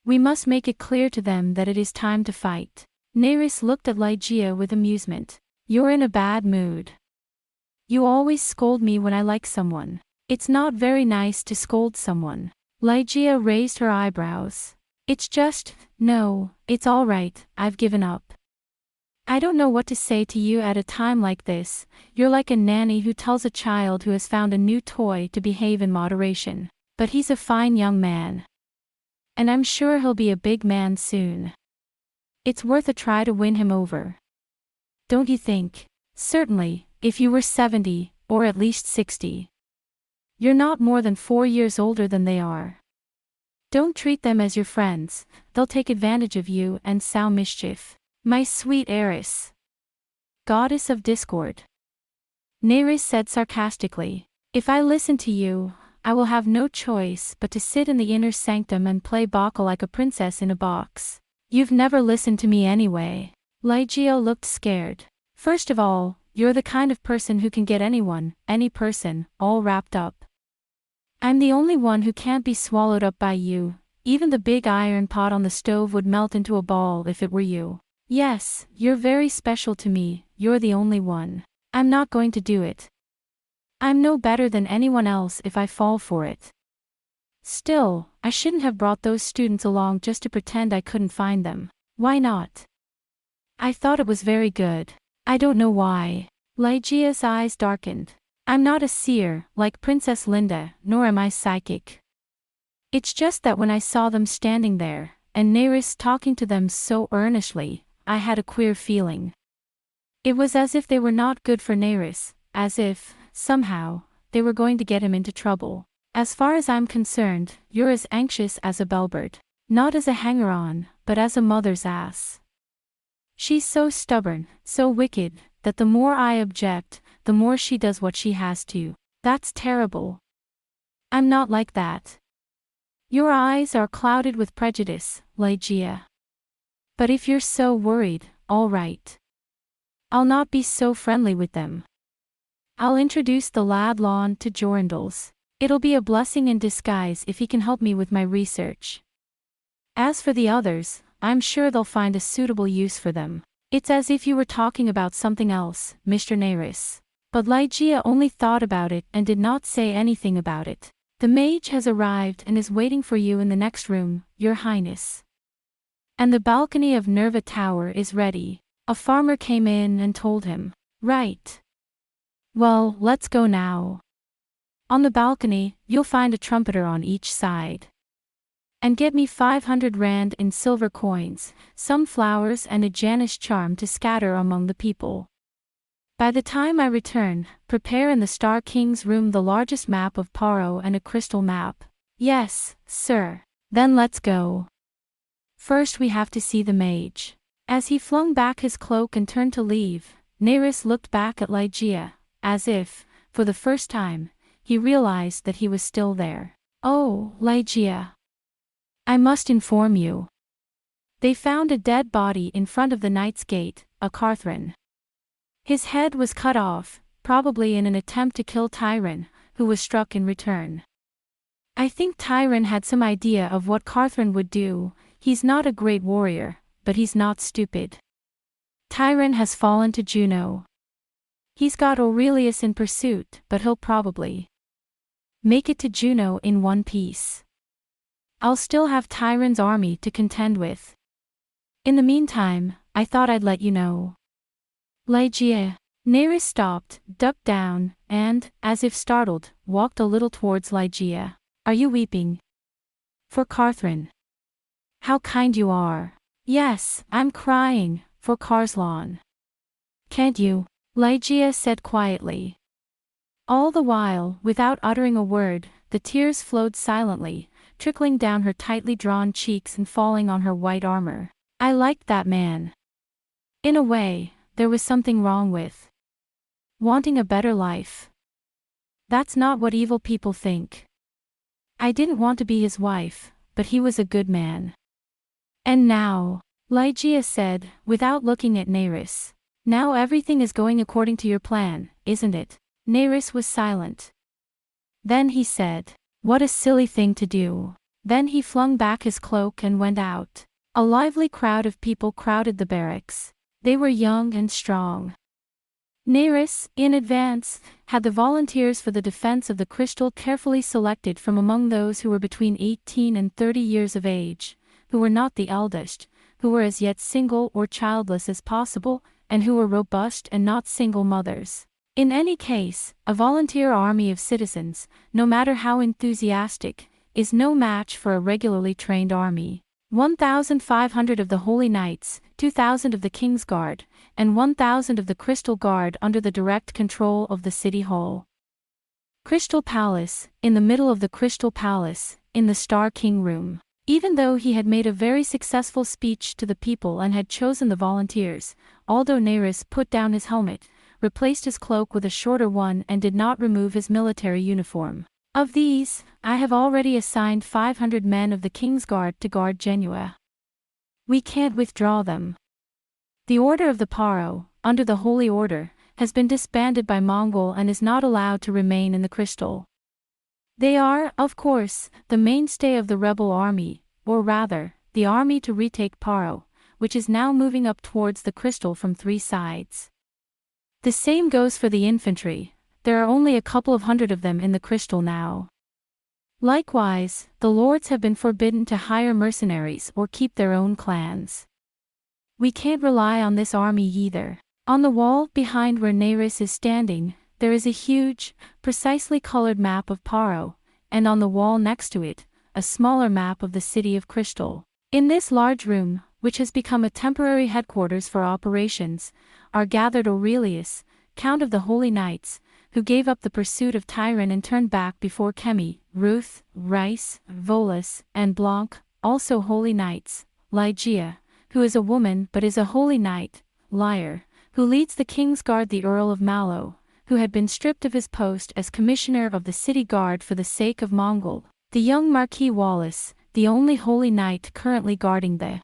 We must make it clear to them that it is time to fight. Neris looked at Ligeia with amusement. You're in a bad mood. You always scold me when I like someone. It's not very nice to scold someone. Ligeia raised her eyebrows. No, it's all right, I've given up. I don't know what to say to you at a time like this. You're like a nanny who tells a child who has found a new toy to behave in moderation. But he's a fine young man. And I'm sure he'll be a big man soon. It's worth a try to win him over. Don't you think? Certainly, if you were 70, or at least 60. You're not more than 4 years older than they are. Don't treat them as your friends, they'll take advantage of you and sow mischief. My sweet heiress. Goddess of discord. Neris said sarcastically. If I listen to you, I will have no choice but to sit in the inner sanctum and play bacca like a princess in a box. You've never listened to me anyway. Ligeia looked scared. First of all, you're the kind of person who can get anyone, any person, all wrapped up. I'm the only one who can't be swallowed up by you. Even the big iron pot on the stove would melt into a ball if it were you. Yes, you're very special to me, you're the only one. I'm not going to do it. I'm no better than anyone else if I fall for it. Still, I shouldn't have brought those students along just to pretend I couldn't find them. Why not? I thought it was very good. I don't know why. Ligeia's eyes darkened. I'm not a seer, like Princess Linda, nor am I psychic. It's just that when I saw them standing there, and Neris talking to them so earnestly, I had a queer feeling. It was as if they were not good for Neris, as if, somehow, they were going to get him into trouble. As far as I'm concerned, you're as anxious as a bellbird. Not as a hanger-on, but as a mother's ass. She's so stubborn, so wicked, that the more I object, the more she does what she has to. That's terrible. I'm not like that. Your eyes are clouded with prejudice, Ligeia. But if you're so worried, all right. I'll not be so friendly with them. I'll introduce the lad Lon to Jorindels. It'll be a blessing in disguise if he can help me with my research. As for the others, I'm sure they'll find a suitable use for them. It's as if you were talking about something else, Mr. Neris. But Ligeia only thought about it and did not say anything about it. The mage has arrived and is waiting for you in the next room, Your Highness. And the balcony of Nerva Tower is ready. A farmer came in and told him. Right. Well, let's go now. On the balcony, you'll find a trumpeter on each side. And get me 500 rand in silver coins, some flowers and a Janus charm to scatter among the people. By the time I return, prepare in the Star King's room the largest map of Paro and a crystal map. Yes, sir. Then let's go. First we have to see the mage. As he flung back his cloak and turned to leave, Neris looked back at Ligeia, as if, for the first time, he realized that he was still there. Oh, Ligeia. I must inform you. They found a dead body in front of the Knight's Gate, a Carthran. His head was cut off, probably in an attempt to kill Tyron, who was struck in return. I think Tyron had some idea of what Carthran would do. He's not a great warrior, but he's not stupid. Tyron has fallen to Juno. He's got Aurelius in pursuit, but he'll probably make it to Juno in one piece. I'll still have Tyron's army to contend with. In the meantime, I thought I'd let you know. Ligeia. Neris stopped, ducked down, and, as if startled, walked a little towards Ligeia. Are you weeping? For Carthren. How kind you are. Yes, I'm crying, for Carslan. Can't you? Ligeia said quietly. All the while, without uttering a word, the tears flowed silently, trickling down her tightly drawn cheeks and falling on her white armor. I liked that man. In a way, there was something wrong with wanting a better life. That's not what evil people think. I didn't want to be his wife, but he was a good man. And now, Ligeia said, without looking at Nerys. Now everything is going according to your plan, isn't it? Nerys was silent. Then he said, what a silly thing to do. Then he flung back his cloak and went out. A lively crowd of people crowded the barracks. They were young and strong. Nerys, in advance, had the volunteers for the defense of the crystal carefully selected from among those who were between 18 and 30 years of age, who were not the eldest, who were as yet single or childless as possible, and who were robust and not single mothers. In any case, a volunteer army of citizens, no matter how enthusiastic, is no match for a regularly trained army. 1,500 of the Holy Knights, 2,000 of the King's Guard, and 1,000 of the Crystal Guard under the direct control of the City Hall. Crystal Palace, in the middle of the Crystal Palace, in the Star King Room. Even though he had made a very successful speech to the people and had chosen the volunteers, although Nerys put down his helmet, replaced his cloak with a shorter one and did not remove his military uniform. Of these, I have already assigned 500 men of the King's Guard to guard Genua. We can't withdraw them. The Order of the Paro, under the Holy Order, has been disbanded by Mongol and is not allowed to remain in the Crystal. They are, of course, the mainstay of the rebel army, or rather, the army to retake Paro, which is now moving up towards the Crystal from 3 sides. The same goes for the infantry. There are only a couple of hundred of them in the Crystal now. Likewise, the lords have been forbidden to hire mercenaries or keep their own clans. We can't rely on this army either. On the wall behind where Nerys is standing, there is a huge, precisely colored map of Paro, and on the wall next to it, a smaller map of the city of Crystal. In this large room, which has become a temporary headquarters for operations, are gathered Aurelius, Count of the Holy Knights, who gave up the pursuit of Tyron and turned back before Kemi, Ruth, Rice, Volus, and Blanc, also Holy Knights, Ligeia, who is a woman but is a Holy Knight, Lyre, who leads the King's Guard, the Earl of Mallow, who had been stripped of his post as Commissioner of the City Guard for the sake of Mongol, the young Marquis Wallace, the only Holy Knight currently guarding the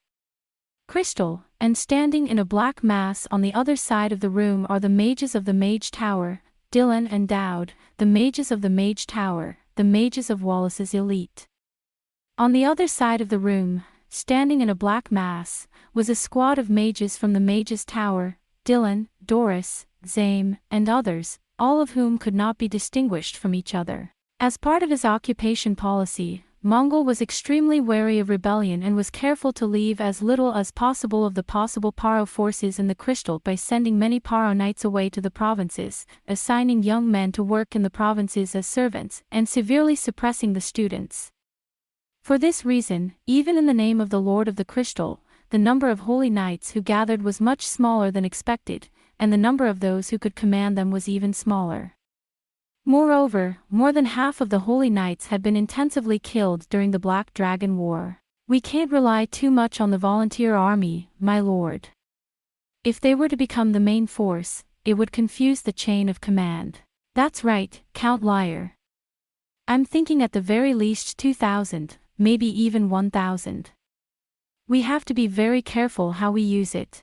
Crystal, and standing in a black mass on the other side of the room are the mages of the Mage Tower, Dylan and Dowd, the mages of the Mage Tower, the mages of Wallace's elite. On the other side of the room, standing in a black mass, was a squad of mages from the Mages Tower, Dylan, Doris, Zame, and others, all of whom could not be distinguished from each other. As part of his occupation policy, Mongol was extremely wary of rebellion and was careful to leave as little as possible of the possible Paro forces in the Crystal by sending many Paro knights away to the provinces, assigning young men to work in the provinces as servants, and severely suppressing the students. For this reason, even in the name of the Lord of the Crystal, the number of Holy Knights who gathered was much smaller than expected, and the number of those who could command them was even smaller. Moreover, more than half of the Holy Knights had been intensively killed during the Black Dragon War. We can't rely too much on the volunteer army, my lord. If they were to become the main force, it would confuse the chain of command. That's right, Count Lyre. I'm thinking at the very least 2,000, maybe even 1,000. We have to be very careful how we use it.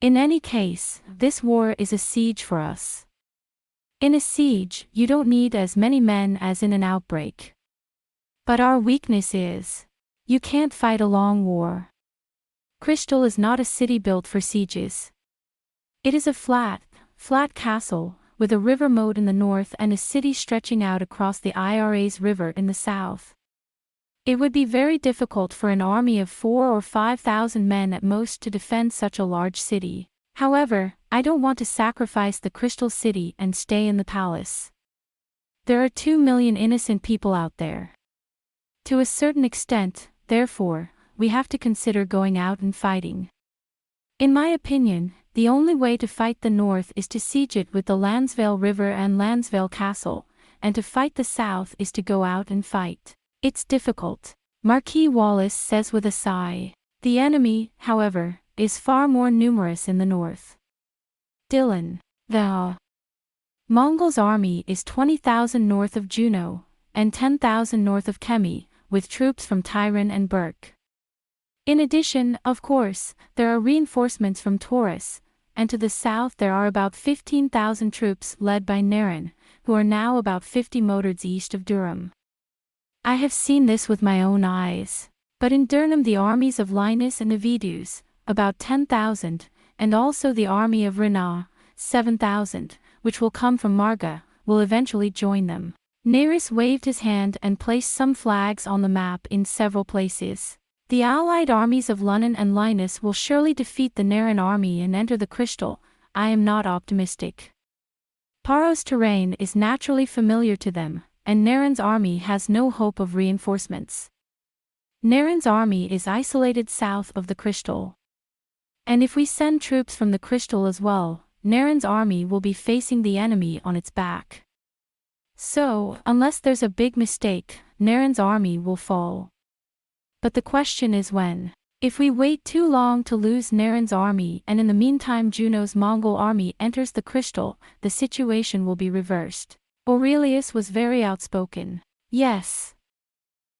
In any case, this war is a siege for us. In a siege, you don't need as many men as in an outbreak. But our weakness is, you can't fight a long war. Crystal is not a city built for sieges. It is a flat castle, with a river moat in the north and a city stretching out across the Iras River in the south. It would be very difficult for an army of 4,000 or 5,000 men at most to defend such a large city. However, I don't want to sacrifice the Crystal City and stay in the palace. There are 2 million innocent people out there. To a certain extent, therefore, we have to consider going out and fighting. In my opinion, the only way to fight the north is to siege it with the Lansvale River and Lansvale Castle, and to fight the south is to go out and fight. It's difficult, Marquis Wallace says with a sigh. The enemy, however, is far more numerous in the north. Dylan. The Mongols' army is 20,000 north of Juneau, and 10,000 north of Kemi, with troops from Tyron and Burke. In addition, of course, there are reinforcements from Taurus, and to the south there are about 15,000 troops led by Naren, who are now about 50 motods east of Durham. I have seen this with my own eyes. But in Durham the armies of Linus and Avidus, about 10,000, and also the army of Rena, 7,000, which will come from Marga, will eventually join them. Nerys waved his hand and placed some flags on the map in several places. The allied armies of Lunnon and Linus will surely defeat the Naren army and enter the Crystal. I am not optimistic. Paro's terrain is naturally familiar to them, and Naren's army has no hope of reinforcements. Naren's army is isolated south of the Crystal. And if we send troops from the Crystal as well, Naren's army will be facing the enemy on its back. So, unless there's a big mistake, Naren's army will fall. But the question is when. If we wait too long to lose Naren's army and in the meantime Juneau's Mongol army enters the Crystal, the situation will be reversed. Aurelius was very outspoken. Yes.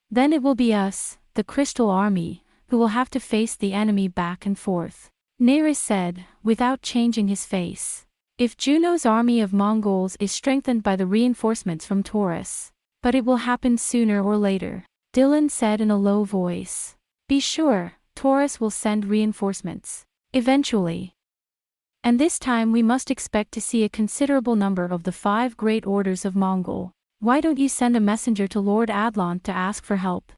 Then it will be us, the Crystal army, who will have to face the enemy back and forth. Nerys said, without changing his face. If Juneau's army of Mongols is strengthened by the reinforcements from Taurus. But it will happen sooner or later. Dylan said in a low voice. Be sure, Taurus will send reinforcements. Eventually. And this time we must expect to see a considerable number of the 5 great orders of Mongol. Why don't you send a messenger to Lord Adlon to ask for help?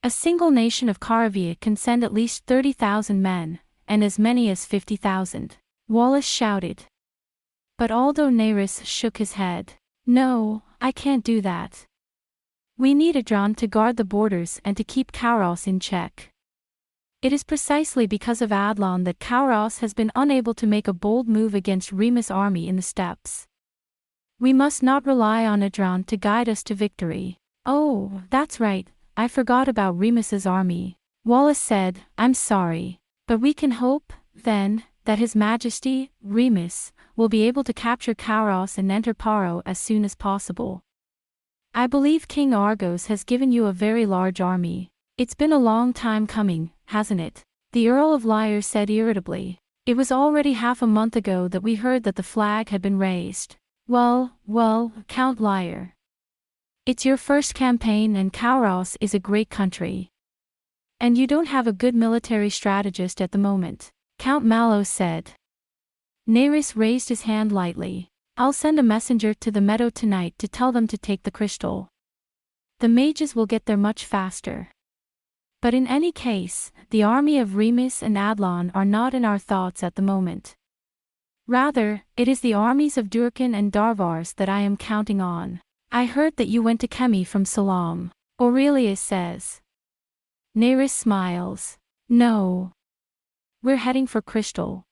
A single nation of Karavia can send at least 30,000 men, and as many as 50,000. Wallace shouted. But although Nerys shook his head. No, I can't do that. We need Adran to guard the borders and to keep Kauros in check. It is precisely because of Adlon that Kauros has been unable to make a bold move against Remus' army in the steppes. We must not rely on Adran to guide us to victory. Oh, that's right, I forgot about Remus's army. Wallace said, I'm sorry. But we can hope, then, that His Majesty, Remus, will be able to capture Kauros and enter Paro as soon as possible. I believe King Argos has given you a very large army. It's been a long time coming, hasn't it? The Earl of Lyre said irritably. It was already half a month ago that we heard that the flag had been raised. Well, Count Lyre. It's your first campaign and Kauros is a great country. And you don't have a good military strategist at the moment, Count Mallow said. Nerys raised his hand lightly. I'll send a messenger to the meadow tonight to tell them to take the Crystal. The mages will get there much faster. But in any case, the army of Remus and Adlon are not in our thoughts at the moment. Rather, it is the armies of Durkan and Darvars that I am counting on. I heard that you went to Kemi from Salam, Aurelius says. Nerys smiles. No. We're heading for Crystal.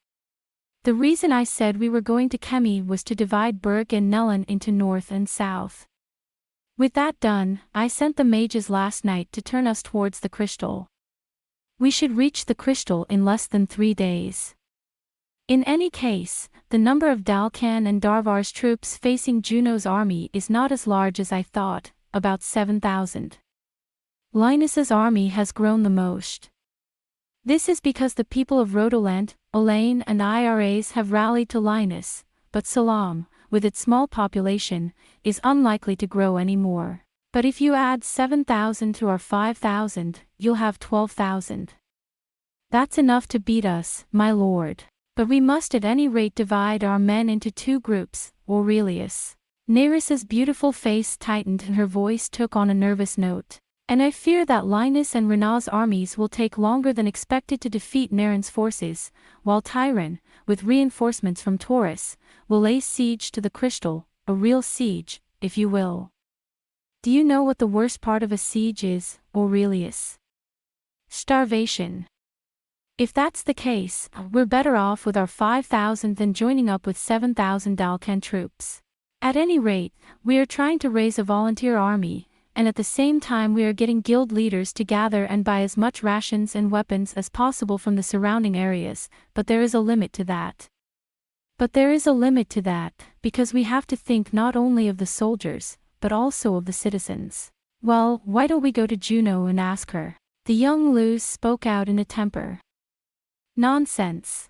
The reason I said we were going to Kemi was to divide Berg and Nellen into north and south. With that done, I sent the mages last night to turn us towards the Crystal. We should reach the Crystal in less than 3 days. In any case, the number of Dalcan and Darvar's troops facing Juneau's army is not as large as I thought, about 7,000. Linus's army has grown the most. This is because the people of Rhodoland, Olaine and Iras have rallied to Linus, but Salam, with its small population, is unlikely to grow any more. But if you add 7,000 to our 5,000, you'll have 12,000. That's enough to beat us, my lord. But we must at any rate divide our men into 2 groups, Aurelius. Nerys's beautiful face tightened and her voice took on a nervous note. And I fear that Linus and Rena's armies will take longer than expected to defeat Naren's forces, while Tyron, with reinforcements from Taurus, will lay siege to the Crystal, a real siege, if you will. Do you know what the worst part of a siege is, Aurelius? Starvation. If that's the case, we're better off with our 5,000 than joining up with 7,000 Dalcan troops. At any rate, we are trying to raise a volunteer army, and at the same time we are getting guild leaders to gather and buy as much rations and weapons as possible from the surrounding areas, but there is a limit to that. Because we have to think not only of the soldiers, but also of the citizens. Well, why don't we go to Juno and ask her? The young Luz spoke out in a temper. Nonsense.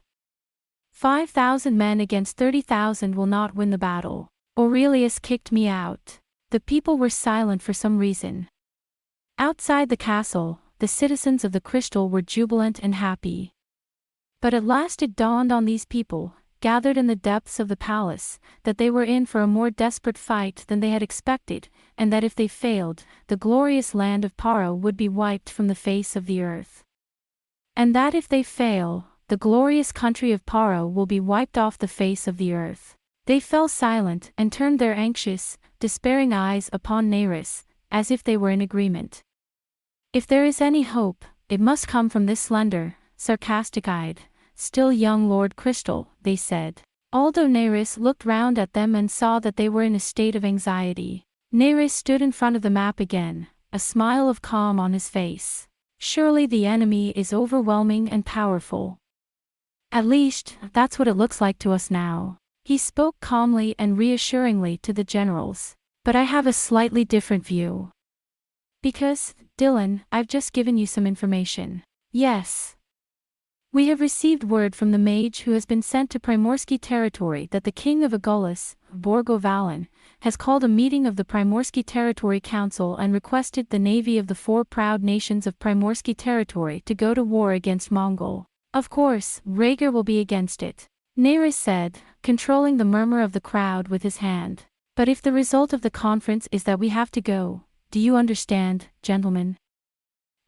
5,000 men against 30,000 will not win the battle. Aurelius kicked me out. The people were silent for some reason. Outside the castle, the citizens of the Crystal were jubilant and happy. But at last it dawned on these people, gathered in the depths of the palace, that they were in for a more desperate fight than they had expected, and that if they failed, the glorious land of Paro would be wiped from the face of the earth. And that if they fail, the glorious country of Paro will be wiped off the face of the earth. They fell silent and turned their anxious, despairing eyes upon Neris, as if they were in agreement. If there is any hope, it must come from this slender, sarcastic-eyed, still young Lord Crystal, they said. Although Neris looked round at them and saw that they were in a state of anxiety. Neris stood in front of the map again, a smile of calm on his face. Surely the enemy is overwhelming and powerful. At least, that's what it looks like to us now. He spoke calmly and reassuringly to the generals. But I have a slightly different view. Because, Dylan, I've just given you some information. Yes. We have received word from the mage who has been sent to Primorsky territory that the king of Agulus, Borgovalan, has called a meeting of the Primorsky Territory Council and requested the navy of the 4 proud nations of Primorsky territory to go to war against Mongol. Of course, Rhaegar will be against it. Neris said, controlling the murmur of the crowd with his hand. But if the result of the conference is that we have to go, do you understand, gentlemen?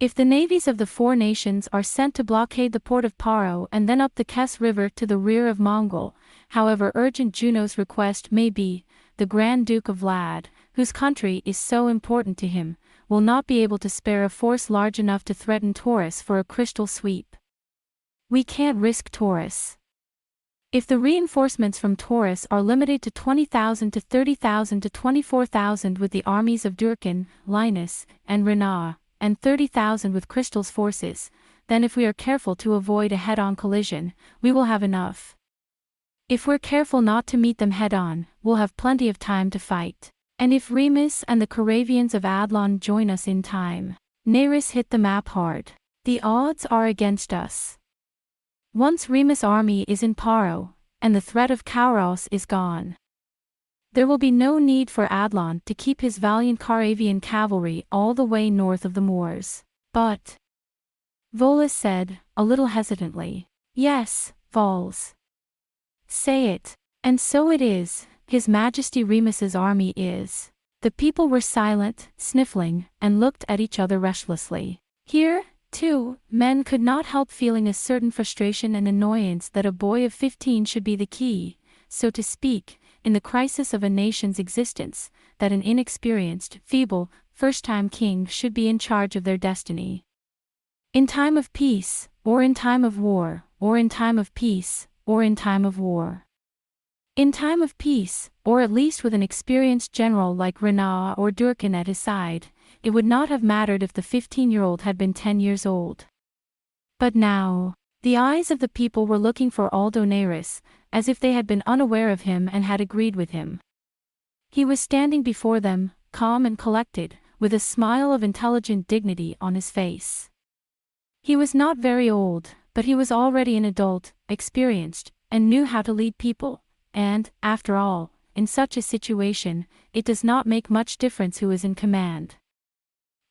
If the navies of the 4 nations are sent to blockade the port of Paro and then up the Kes River to the rear of Mongol, however urgent Juno's request may be, the Grand Duke of Vlad, whose country is so important to him, will not be able to spare a force large enough to threaten Taurus for a crystal sweep. We can't risk Taurus. If the reinforcements from Taurus are limited to 20,000 to 30,000 to 24,000 with the armies of Durkan, Linus, and Rena, and 30,000 with Crystal's forces, then if we are careful to avoid a head-on collision, we will have enough. If we're careful not to meet them head-on, we'll have plenty of time to fight. And if Remus and the Karavians of Adlon join us in time. Neris hit the map hard. The odds are against us. Once Remus' army is in Paro, and the threat of Kauros is gone, there will be no need for Adlon to keep his valiant Karavian cavalry all the way north of the moors. But, Volus said, a little hesitantly. Yes, Vols. Say it. And so it is, His Majesty Remus's army is. The people were silent, sniffling, and looked at each other restlessly. Here, too, men could not help feeling a certain frustration and annoyance that a boy of 15 should be the key, so to speak, in the crisis of a nation's existence, that an inexperienced, feeble, first-time king should be in charge of their destiny. In time of peace, or in time of war, or in time of peace, or in time of war. In time of peace, or at least with an experienced general like Rena or Durkan at his side, it would not have mattered if the 15-year-old had been 10 years old. But now, the eyes of the people were looking for Aldo Neris, as if they had been unaware of him and had agreed with him. He was standing before them, calm and collected, with a smile of intelligent dignity on his face. He was not very old, but he was already an adult, experienced, and knew how to lead people, and, after all, in such a situation, it does not make much difference who is in command.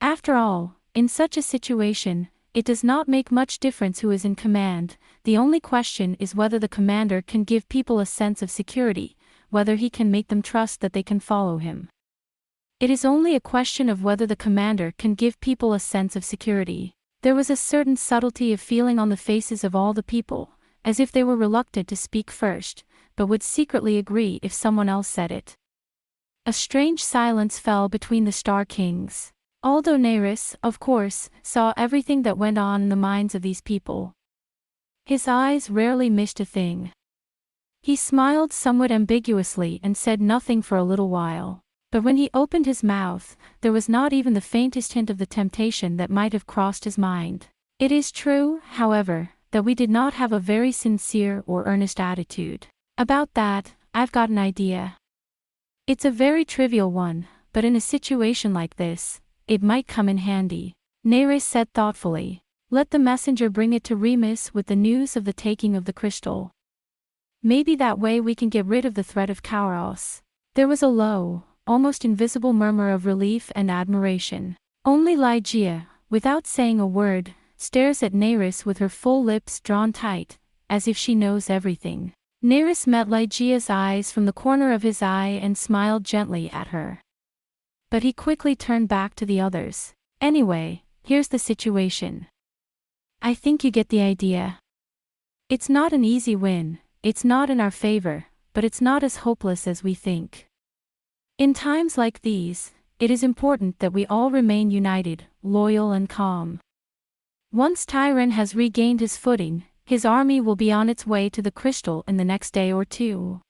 After all, in such a situation, it does not make much difference who is in command. The only question is whether the commander can give people a sense of security, whether he can make them trust that they can follow him. It is only a question of whether the commander can give people a sense of security. There was a certain subtlety of feeling on the faces of all the people, as if they were reluctant to speak first, but would secretly agree if someone else said it. A strange silence fell between the Star Kings. Although Nerys, of course, saw everything that went on in the minds of these people, his eyes rarely missed a thing. He smiled somewhat ambiguously and said nothing for a little while. But when he opened his mouth, there was not even the faintest hint of the temptation that might have crossed his mind. It is true, however, that we did not have a very sincere or earnest attitude. About that, I've got an idea. It's a very trivial one, but in a situation like this, it might come in handy. Nerys said thoughtfully. Let the messenger bring it to Remus with the news of the taking of the crystal. Maybe that way we can get rid of the threat of Kauros. There was a low, almost invisible murmur of relief and admiration. Only Ligeia, without saying a word, stares at Nerys with her full lips drawn tight, as if she knows everything. Nerys met Ligeia's eyes from the corner of his eye and smiled gently at her. But he quickly turned back to the others. Anyway, here's the situation. I think you get the idea. It's not an easy win, it's not in our favor, but it's not as hopeless as we think. In times like these, it is important that we all remain united, loyal and calm. Once Tyron has regained his footing, his army will be on its way to the crystal in the next day or two.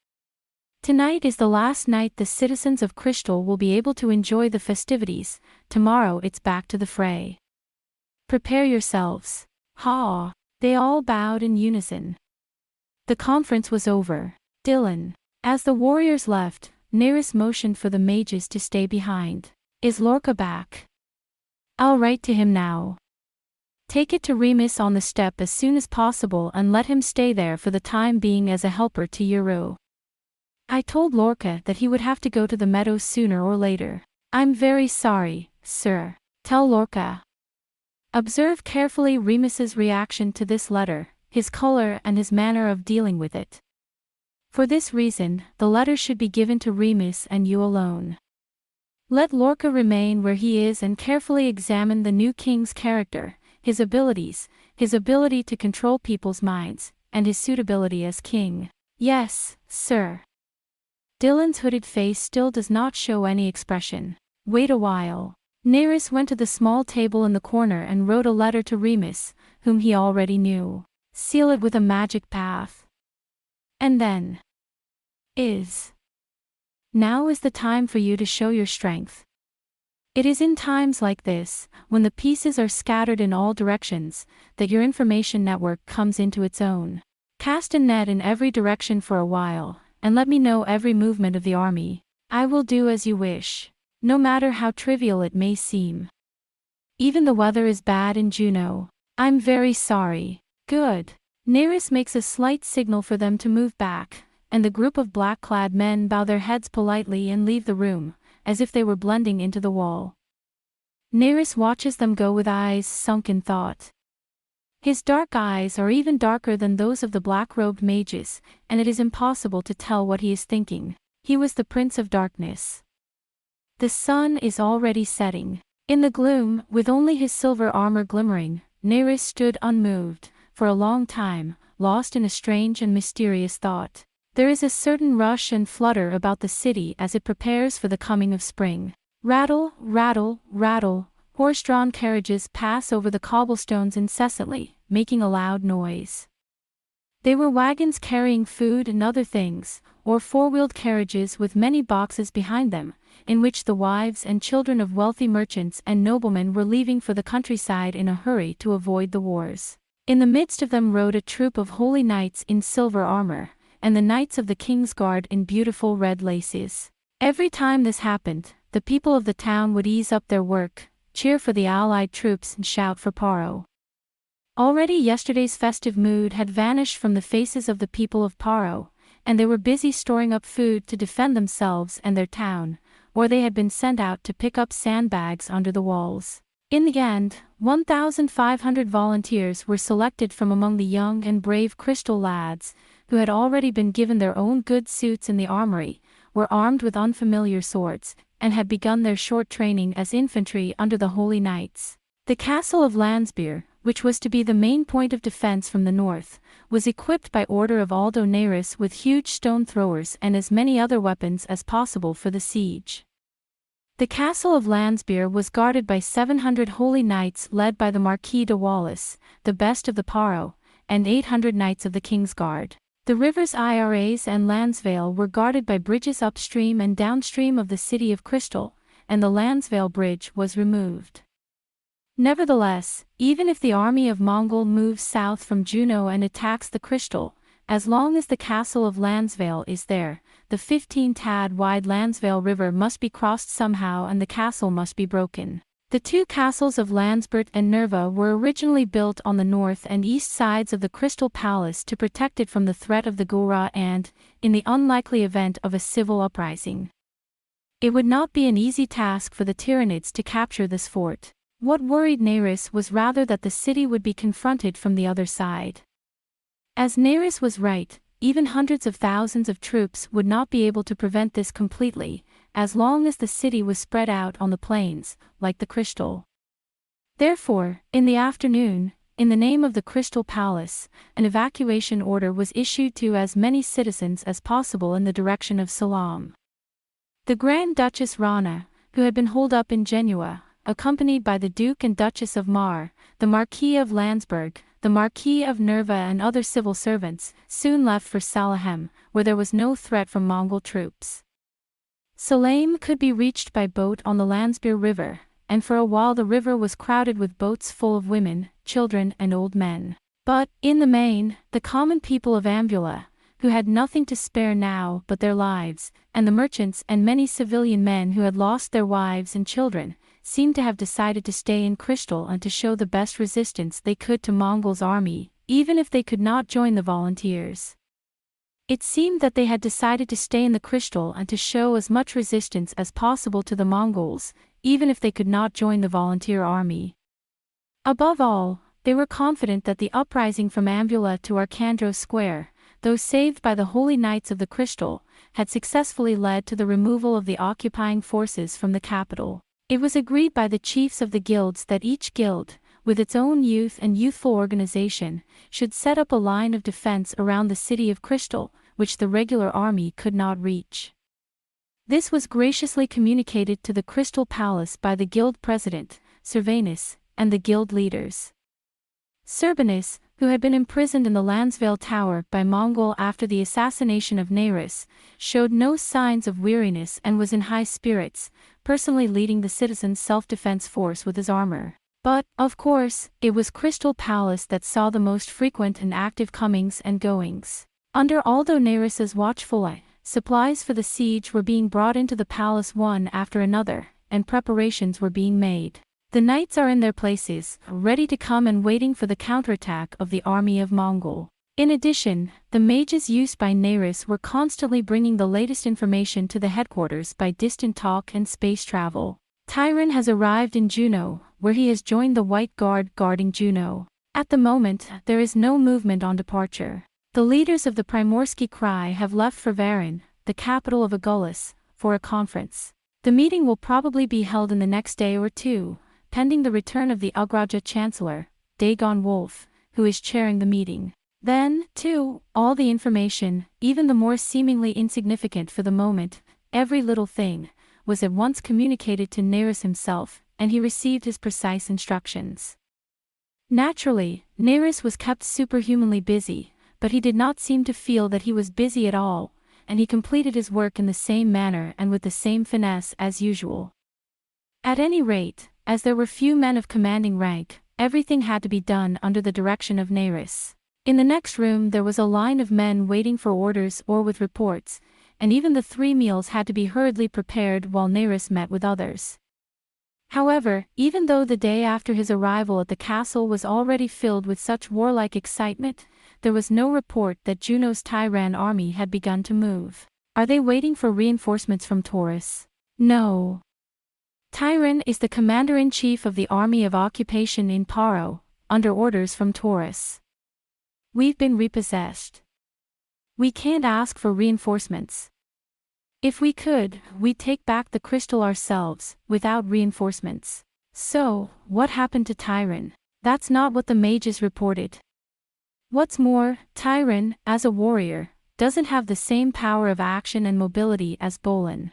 Tonight is the last night the citizens of Crystal will be able to enjoy the festivities. Tomorrow it's back to the fray. Prepare yourselves. Ha! They all bowed in unison. The conference was over. Dylan. As the warriors left, Nerys motioned for the mages to stay behind. Is Lorca back? I'll write to him now. Take it to Remus on the step as soon as possible and let him stay there for the time being as a helper to Yuru. I told Lorca that he would have to go to the meadows sooner or later. I'm very sorry, sir. Tell Lorca. Observe carefully Remus's reaction to this letter, his color and his manner of dealing with it. For this reason, the letter should be given to Remus and you alone. Let Lorca remain where he is and carefully examine the new king's character, his abilities, his ability to control people's minds, and his suitability as king. Yes, sir. Dylan's hooded face still does not show any expression. Wait a while. Nerys went to the small table in the corner and wrote a letter to Remus, whom he already knew. Seal it with a magic path. And then. Now is the time for you to show your strength. It is in times like this, when the pieces are scattered in all directions, that your information network comes into its own. Cast a net in every direction for a while, and let me know every movement of the army. I will do as you wish, no matter how trivial it may seem. Even the weather is bad in Juneau. I'm very sorry. Good. Nerys makes a slight signal for them to move back, and the group of black-clad men bow their heads politely and leave the room, as if they were blending into the wall. Nerys watches them go with eyes sunk in thought. His dark eyes are even darker than those of the black-robed mages, and it is impossible to tell what he is thinking. He was the Prince of Darkness. The sun is already setting. In the gloom, with only his silver armor glimmering, Nerys stood unmoved, for a long time, lost in a strange and mysterious thought. There is a certain rush and flutter about the city as it prepares for the coming of spring. Rattle, rattle, rattle, horse-drawn carriages pass over the cobblestones incessantly, making a loud noise. They were wagons carrying food and other things, or four-wheeled carriages with many boxes behind them, in which the wives and children of wealthy merchants and noblemen were leaving for the countryside in a hurry to avoid the wars. In the midst of them rode a troop of holy knights in silver armor, and the knights of the King's Guard in beautiful red laces. Every time this happened, the people of the town would ease up their work, cheer for the allied troops and shout for Paro. Already yesterday's festive mood had vanished from the faces of the people of Paro, and they were busy storing up food to defend themselves and their town, or they had been sent out to pick up sandbags under the walls. In the end, 1,500 volunteers were selected from among the young and brave Crystal lads, who had already been given their own good suits in the armory, were armed with unfamiliar swords, and had begun their short training as infantry under the Holy Knights. The castle of Landsbeer, which was to be the main point of defense from the north, was equipped by order of Aldo Neyris with huge stone throwers and as many other weapons as possible for the siege. The castle of Landsbeer was guarded by 700 holy knights led by the Marquis de Wallace, the best of the Paro, and 800 knights of the King's Guard. The rivers Iras and Lansvale were guarded by bridges upstream and downstream of the city of Crystal, and the Lansvale bridge was removed. Nevertheless, even if the army of Mongol moves south from Juneau and attacks the Crystal, as long as the castle of Lansvale is there, the 15-tad-wide Lansvale River must be crossed somehow and the castle must be broken. The two castles of Landsbert and Nerva were originally built on the north and east sides of the Crystal Palace to protect it from the threat of the Aurra and, in the unlikely event of a civil uprising. It would not be an easy task for the Tyranids to capture this fort. What worried Neyris was rather that the city would be confronted from the other side. As Neyris was right, even hundreds of thousands of troops would not be able to prevent this completely, as long as the city was spread out on the plains, like the Crystal. Therefore, in the afternoon, in the name of the Crystal Palace, an evacuation order was issued to as many citizens as possible in the direction of Salam. The Grand Duchess Rana, who had been holed up in Genoa, accompanied by the Duke and Duchess of Mar, the Marquis of Landsberg, the Marquis of Nerva and other civil servants, soon left for Salahem, where there was no threat from Mongol troops. Salem could be reached by boat on the Landsbeer River, and for a while the river was crowded with boats full of women, children and old men. But, in the main, the common people of Ambula, who had nothing to spare now but their lives, and the merchants and many civilian men who had lost their wives and children, seemed to have decided to stay in Crystal and to show the best resistance they could to Mongol's army, even if they could not join the volunteers. It seemed that they had decided to stay in the Crystal and to show as much resistance as possible to the Mongols, even if they could not join the volunteer army. Above all, they were confident that the uprising from Ambula to Arcandro Square, though saved by the Holy Knights of the Crystal, had successfully led to the removal of the occupying forces from the capital. It was agreed by the chiefs of the guilds that each guild, with its own youth and youthful organization, should set up a line of defense around the city of Crystal, which the regular army could not reach. This was graciously communicated to the Crystal Palace by the guild president, Servanus, and the guild leaders. Servanus, who had been imprisoned in the Lansvale Tower by Mongol after the assassination of Neyris, showed no signs of weariness and was in high spirits, personally leading the citizens' self-defense force with his armor. But, of course, it was Crystal Palace that saw the most frequent and active comings and goings. Under Aldo Neyris's watchful eye, supplies for the siege were being brought into the palace one after another, and preparations were being made. The knights are in their places, ready to come and waiting for the counterattack of the army of Mongol. In addition, the mages used by Neyris were constantly bringing the latest information to the headquarters by distant talk and space travel. Tyron has arrived in Juneau, where he has joined the White Guard guarding Juneau. At the moment, there is no movement on departure. The leaders of the Primorsky Krai have left for Varin, the capital of Agulhas, for a conference. The meeting will probably be held in the next day or two, pending the return of the Ugraja Chancellor, Dagon Wolf, who is chairing the meeting. Then, too, all the information, even the more seemingly insignificant for the moment, every little thing, was at once communicated to Neyris himself, and he received his precise instructions. Naturally, Neyris was kept superhumanly busy, but he did not seem to feel that he was busy at all, and he completed his work in the same manner and with the same finesse as usual. At any rate, as there were few men of commanding rank, everything had to be done under the direction of Neyris. In the next room there was a line of men waiting for orders or with reports, and even the 3 meals had to be hurriedly prepared while Neyris met with others. However, even though the day after his arrival at the castle was already filled with such warlike excitement, there was no report that Juneau's Tyran army had begun to move. Are they waiting for reinforcements from Taurus? No. Tyran is the commander-in-chief of the army of occupation in Paro, under orders from Taurus. We've been repossessed. We can't ask for reinforcements. If we could, we'd take back the crystal ourselves, without reinforcements. So, what happened to Tyran? That's not what the mages reported. What's more, Tyron, as a warrior, doesn't have the same power of action and mobility as Bolin.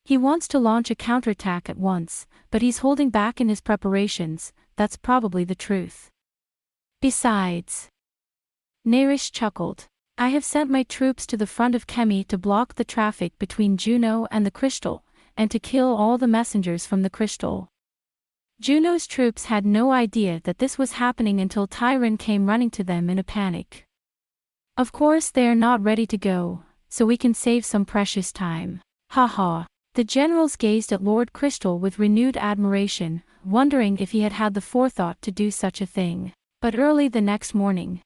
He wants to launch a counterattack at once, but he's holding back in his preparations. That's probably the truth. Besides, Nerish chuckled. I have sent my troops to the front of Kemi to block the traffic between Juno and the crystal, and to kill all the messengers from the crystal. Juno's troops had no idea that this was happening until Tyron came running to them in a panic. Of course they are not ready to go, so we can save some precious time. Haha. The generals gazed at Lord Crystal with renewed admiration, wondering if he had had the forethought to do such a thing. But early the next morning,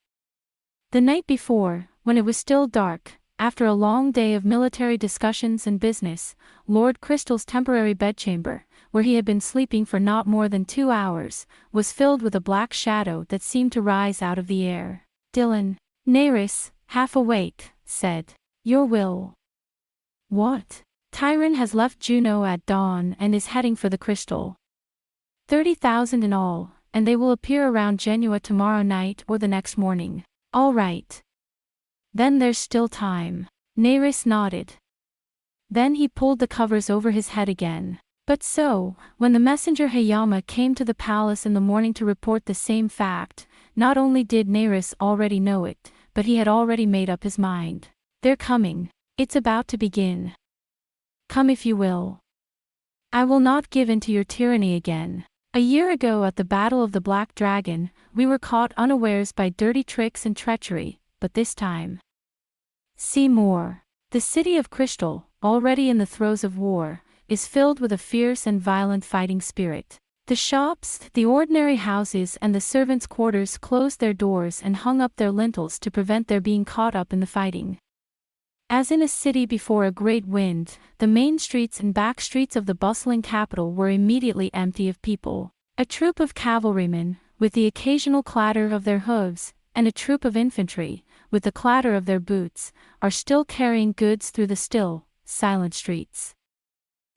the night before, when it was still dark, after a long day of military discussions and business, Lord Crystal's temporary bedchamber, where he had been sleeping for not more than 2 hours, was filled with a black shadow that seemed to rise out of the air. Dylan. Nerys, half awake, said, "Your will." What? Tyron has left Juno at dawn and is heading for the crystal. 30,000 in all, and they will appear around Genua tomorrow night or the next morning. All right. Then there's still time. Nerys nodded. Then he pulled the covers over his head again. But so, when the messenger Hayama came to the palace in the morning to report the same fact, not only did Nerys already know it, but he had already made up his mind. They're coming. It's about to begin. Come if you will. I will not give in to your tyranny again. A year ago at the Battle of the Black Dragon, we were caught unawares by dirty tricks and treachery, but this time. See more. The city of Crystal, already in the throes of war, is filled with a fierce and violent fighting spirit. The shops, the ordinary houses and the servants' quarters closed their doors and hung up their lintels to prevent their being caught up in the fighting. As in a city before a great wind, the main streets and back streets of the bustling capital were immediately empty of people. A troop of cavalrymen, with the occasional clatter of their hooves, and a troop of infantry, with the clatter of their boots, are still carrying goods through the still, silent streets.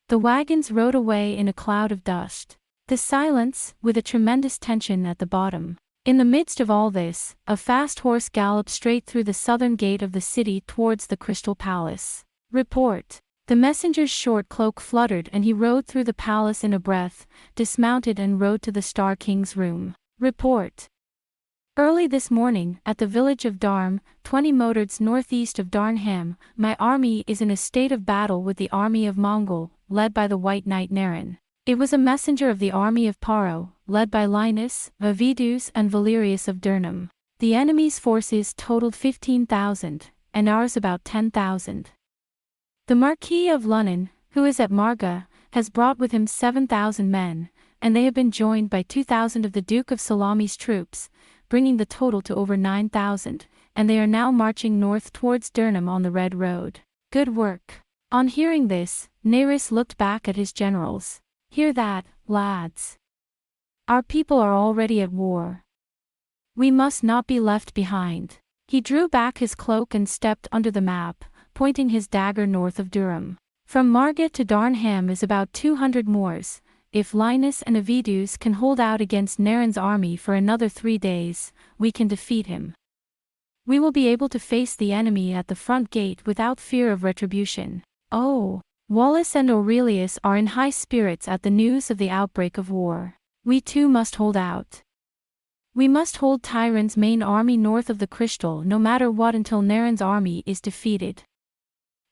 The wagons rode away in a cloud of dust. The silence, with a tremendous tension at the bottom. In the midst of all this, a fast horse galloped straight through the southern gate of the city towards the Crystal Palace. Report. The messenger's short cloak fluttered and he rode through the palace in a breath, dismounted and rode to the Star King's room. Report. Early this morning, at the village of Darm, 20 motards northeast of Darnham, my army is in a state of battle with the army of Mongol, led by the White Knight Naren. It was a messenger of the army of Paro, led by Linus, Vavidus and Valerius of Durnham. The enemy's forces totaled 15,000, and ours about 10,000. The Marquis of Lunnon, who is at Marga, has brought with him 7,000 men, and they have been joined by 2,000 of the Duke of Salami's troops, bringing the total to over 9,000, and they are now marching north towards Durnham on the Red Road. Good work. On hearing this, Nerys looked back at his generals. Hear that, lads. Our people are already at war. We must not be left behind. He drew back his cloak and stepped under the map, pointing his dagger north of Durham. From Margate to Darnham is about 200 moors. If Linus and Avidus can hold out against Naren's army for another 3 days, we can defeat him. We will be able to face the enemy at the front gate without fear of retribution. Oh! Wallace and Aurelius are in high spirits at the news of the outbreak of war. We too must hold out. We must hold Tyron's main army north of the Crystal no matter what until Naren's army is defeated.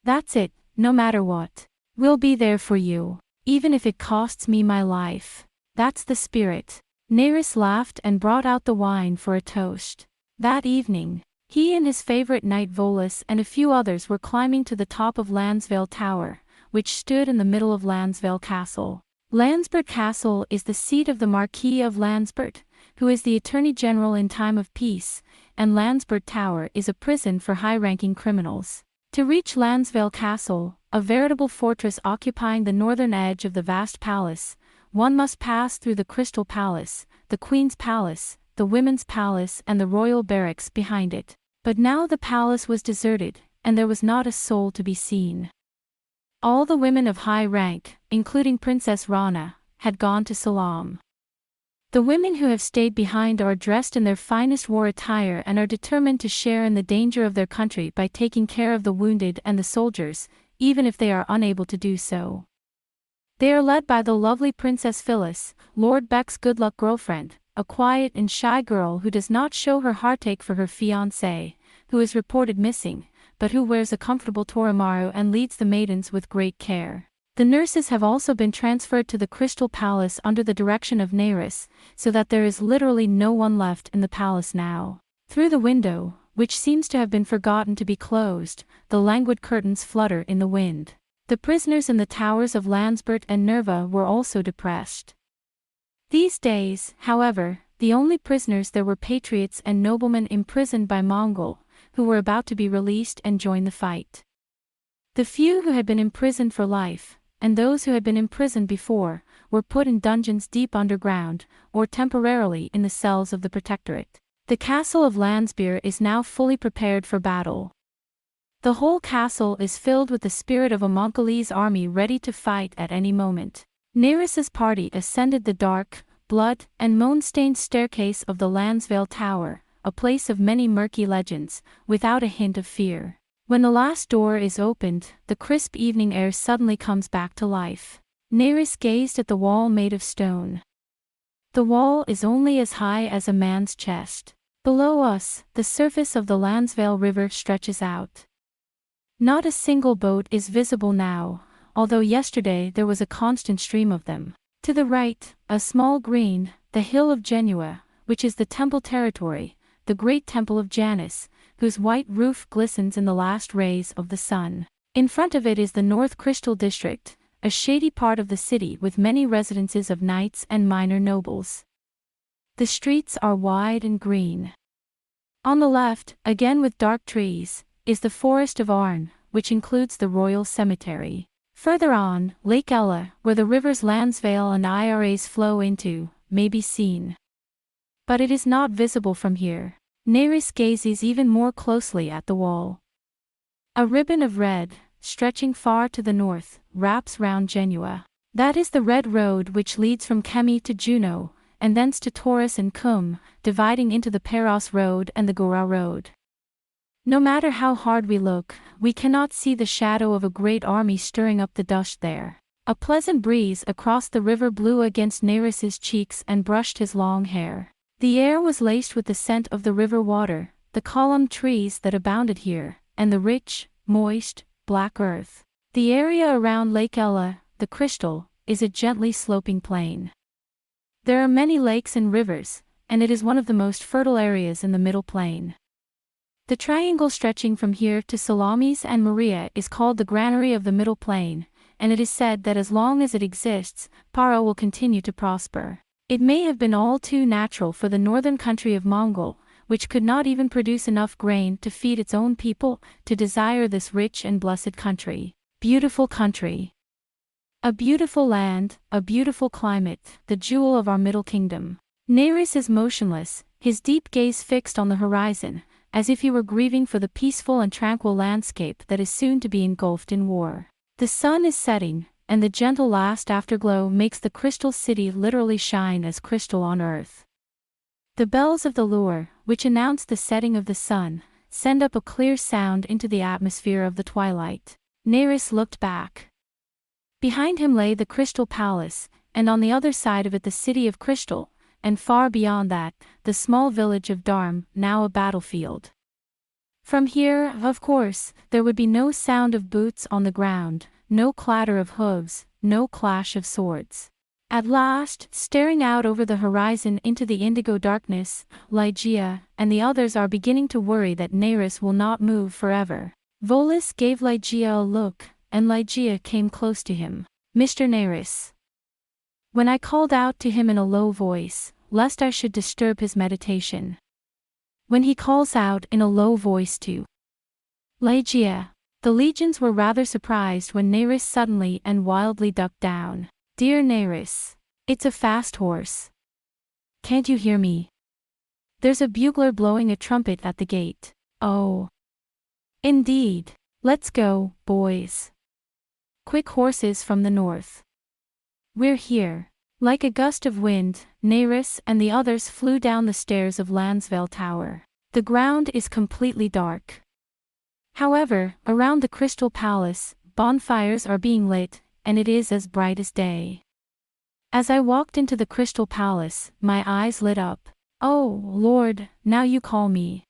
That's it, no matter what. We'll be there for you, even if it costs me my life. That's the spirit. Nerys laughed and brought out the wine for a toast. That evening, he and his favorite knight Volus and a few others were climbing to the top of Lansvale Tower, which stood in the middle of Lansvale Castle. Lansbert Castle is the seat of the Marquis of Lansbert, who is the Attorney General in time of peace, and Lansbert Tower is a prison for high-ranking criminals. To reach Lansvale Castle, a veritable fortress occupying the northern edge of the vast palace, one must pass through the Crystal Palace, the Queen's Palace, the Women's Palace and the Royal Barracks behind it. But now the palace was deserted, and there was not a soul to be seen. All the women of high rank, including Princess Rana, had gone to Salam. The women who have stayed behind are dressed in their finest war attire and are determined to share in the danger of their country by taking care of the wounded and the soldiers, even if they are unable to do so. They are led by the lovely Princess Phyllis, Lord Beck's good-luck girlfriend, a quiet and shy girl who does not show her heartache for her fiancé, who is reported missing, but who wears a comfortable toramaru and leads the maidens with great care. The nurses have also been transferred to the Crystal Palace under the direction of Neris, so that there is literally no one left in the palace now. Through the window, which seems to have been forgotten to be closed, the languid curtains flutter in the wind. The prisoners in the towers of Landsbert and Nerva were also depressed. These days, however, the only prisoners there were patriots and noblemen imprisoned by Mongol, who were about to be released and join the fight. The few who had been imprisoned for life, and those who had been imprisoned before, were put in dungeons deep underground, or temporarily in the cells of the Protectorate. The castle of Landsbeer is now fully prepared for battle. The whole castle is filled with the spirit of a Mongolese army ready to fight at any moment. Neris's party ascended the dark, blood, and moon-stained staircase of the Landsvale Tower, a place of many murky legends, without a hint of fear. When the last door is opened, the crisp evening air suddenly comes back to life. Neris gazed at the wall made of stone. The wall is only as high as a man's chest. Below us, the surface of the Landsvale River stretches out. Not a single boat is visible now, although yesterday there was a constant stream of them. To the right, a small green, the hill of Genua, which is the temple territory, the great temple of Janus, whose white roof glistens in the last rays of the sun. In front of it is the North Crystal District, a shady part of the city with many residences of knights and minor nobles. The streets are wide and green. On the left, again with dark trees, is the forest of Arn, which includes the royal cemetery. Further on, Lake Ella, where the rivers Landsvale and Iras flow into, may be seen. But it is not visible from here. Neris gazes even more closely at the wall. A ribbon of red, stretching far to the north, wraps round Genua. That is the red road which leads from Kemi to Juno, and thence to Taurus and Kum, dividing into the Peros Road and the Gora Road. No matter how hard we look, we cannot see the shadow of a great army stirring up the dust there. A pleasant breeze across the river blew against Neris's cheeks and brushed his long hair. The air was laced with the scent of the river water, the columned trees that abounded here, and the rich, moist, black earth. The area around Lake Ella, the Crystal, is a gently sloping plain. There are many lakes and rivers, and it is one of the most fertile areas in the Middle Plain. The triangle stretching from here to Salamis and Maria is called the Granary of the Middle Plain, and it is said that as long as it exists, Para will continue to prosper. It may have been all too natural for the northern country of Mongol, which could not even produce enough grain to feed its own people, to desire this rich and blessed country. Beautiful country. A beautiful land, a beautiful climate, the jewel of our Middle Kingdom. Neris is motionless, his deep gaze fixed on the horizon, as if he were grieving for the peaceful and tranquil landscape that is soon to be engulfed in war. The sun is setting, and the gentle last afterglow makes the crystal city literally shine as crystal on earth. The bells of the lure, which announce the setting of the sun, send up a clear sound into the atmosphere of the twilight. Neris looked back. Behind him lay the Crystal Palace, and on the other side of it the city of Crystal, and far beyond that, the small village of Darm, now a battlefield. From here, of course, there would be no sound of boots on the ground, no clatter of hooves, no clash of swords. At last, staring out over the horizon into the indigo darkness, Ligeia and the others are beginning to worry that Neris will not move forever. Volis gave Ligeia a look, and Ligeia came close to him. "Mr. Neris." When I called out to him in a low voice, lest I should disturb his meditation. When he calls out in a low voice to Ligeia. The legions were rather surprised when Neris suddenly and wildly ducked down. "Dear Neris. It's a fast horse. Can't you hear me? There's a bugler blowing a trumpet at the gate." "Oh. Indeed. Let's go, boys. Quick horses from the north." "We're here." Like a gust of wind, Nerys and the others flew down the stairs of Lansvale Tower. The ground is completely dark. However, around the Crystal Palace, bonfires are being lit, and it is as bright as day. As I walked into the Crystal Palace, my eyes lit up. Oh, Lord, now you call me.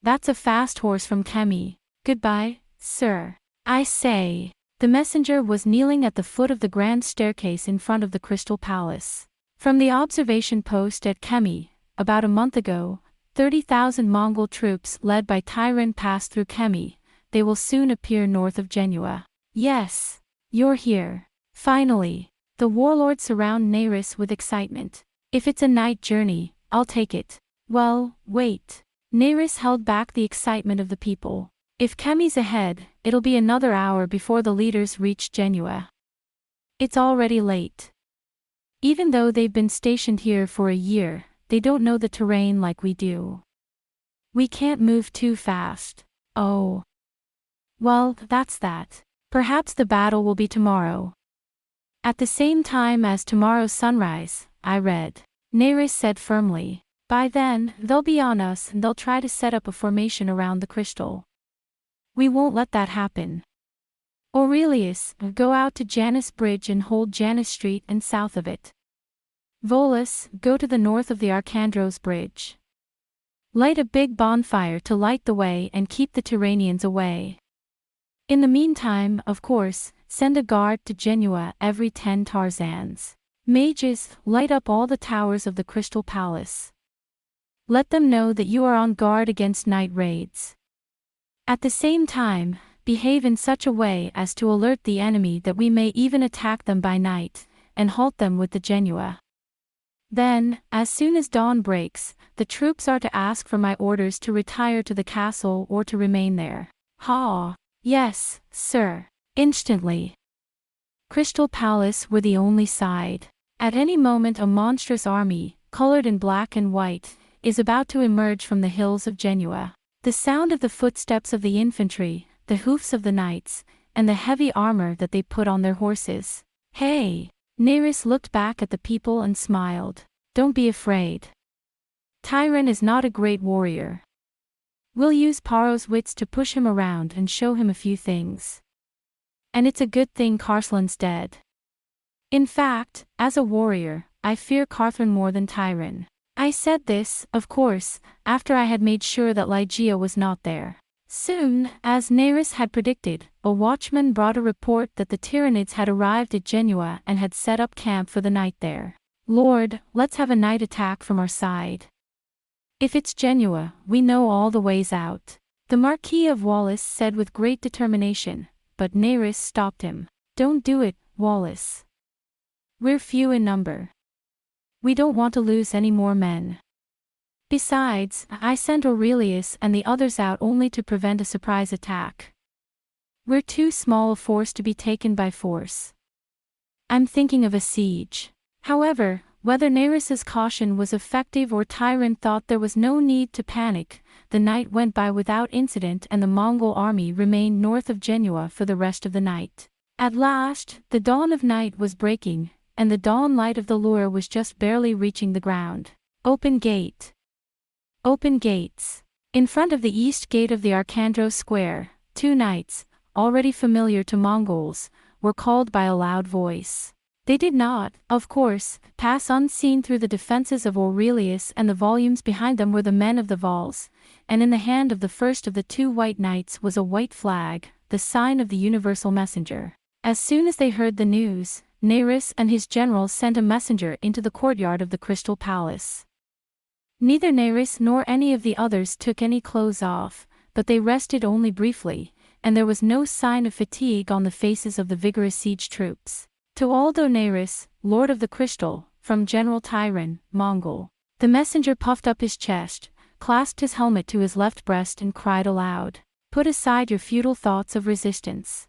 That's a fast horse from Kemi. Goodbye, sir. I say. The messenger was kneeling at the foot of the grand staircase in front of the Crystal Palace. From the observation post at Kemi, about a month ago, 30,000 Mongol troops led by Tyran passed through Kemi. They will soon appear north of Genua. Yes. You're here. Finally. The warlords surround Nerys with excitement. If it's a night journey, I'll take it. Well, wait. Nerys held back the excitement of the people. If Kemi's ahead, it'll be another hour before the leaders reach Genua. It's already late. Even though they've been stationed here for a year, they don't know the terrain like we do. We can't move too fast. Oh. Well, that's that. Perhaps the battle will be tomorrow. At the same time as tomorrow's sunrise, I read. Nerys said firmly. By then, they'll be on us and they'll try to set up a formation around the crystal. We won't let that happen. Aurelius, go out to Janus Bridge and hold Janus Street and south of it. Volus, go to the north of the Arcandros Bridge. Light a big bonfire to light the way and keep the Tyranians away. In the meantime, of course, send a guard to Genua every 10 Tarzans. Mages, light up all the towers of the Crystal Palace. Let them know that you are on guard against night raids. At the same time, behave in such a way as to alert the enemy that we may even attack them by night, and halt them with the Genua. Then, as soon as dawn breaks, the troops are to ask for my orders to retire to the castle or to remain there. Ha! Yes, sir. Instantly. Crystal Palace were the only side. At any moment a monstrous army, colored in black and white, is about to emerge from the hills of Genua. The sound of the footsteps of the infantry, the hoofs of the knights, and the heavy armor that they put on their horses. Hey! Nerys looked back at the people and smiled. Don't be afraid. Tyran is not a great warrior. We'll use Paro's wits to push him around and show him a few things. And it's a good thing Carslan's dead. In fact, as a warrior, I fear Carthran more than Tyran. I said this, of course, after I had made sure that Ligeia was not there. Soon, as Nerys had predicted, a watchman brought a report that the Tyranids had arrived at Genua and had set up camp for the night there. Lord, let's have a night attack from our side. If it's Genua, we know all the ways out. The Marquis of Wallace said with great determination, but Nerys stopped him. Don't do it, Wallace. We're few in number. We don't want to lose any more men. Besides, I sent Aurelius and the others out only to prevent a surprise attack. We're too small a force to be taken by force. I'm thinking of a siege. However, whether Nerys's caution was effective or Tyran thought there was no need to panic, the night went by without incident and the Mongol army remained north of Genua for the rest of the night. At last, the dawn of night was breaking, and the dawn light of the lure was just barely reaching the ground. Open gate. Open gates. In front of the east gate of the Arcandros Square, 2 knights, already familiar to Mongols, were called by a loud voice. They did not, of course, pass unseen through the defenses of Aurelius, and the volumes behind them were the men of the Vals, and in the hand of the first of the 2 white knights was a white flag, the sign of the universal messenger. As soon as they heard the news, Nerys and his generals sent a messenger into the courtyard of the Crystal Palace. Neither Nerys nor any of the others took any clothes off, but they rested only briefly, and there was no sign of fatigue on the faces of the vigorous siege troops. To Aldo Nerys, Lord of the Crystal, from General Tyran, Mongol. The messenger puffed up his chest, clasped his helmet to his left breast and cried aloud, "Put aside your futile thoughts of resistance.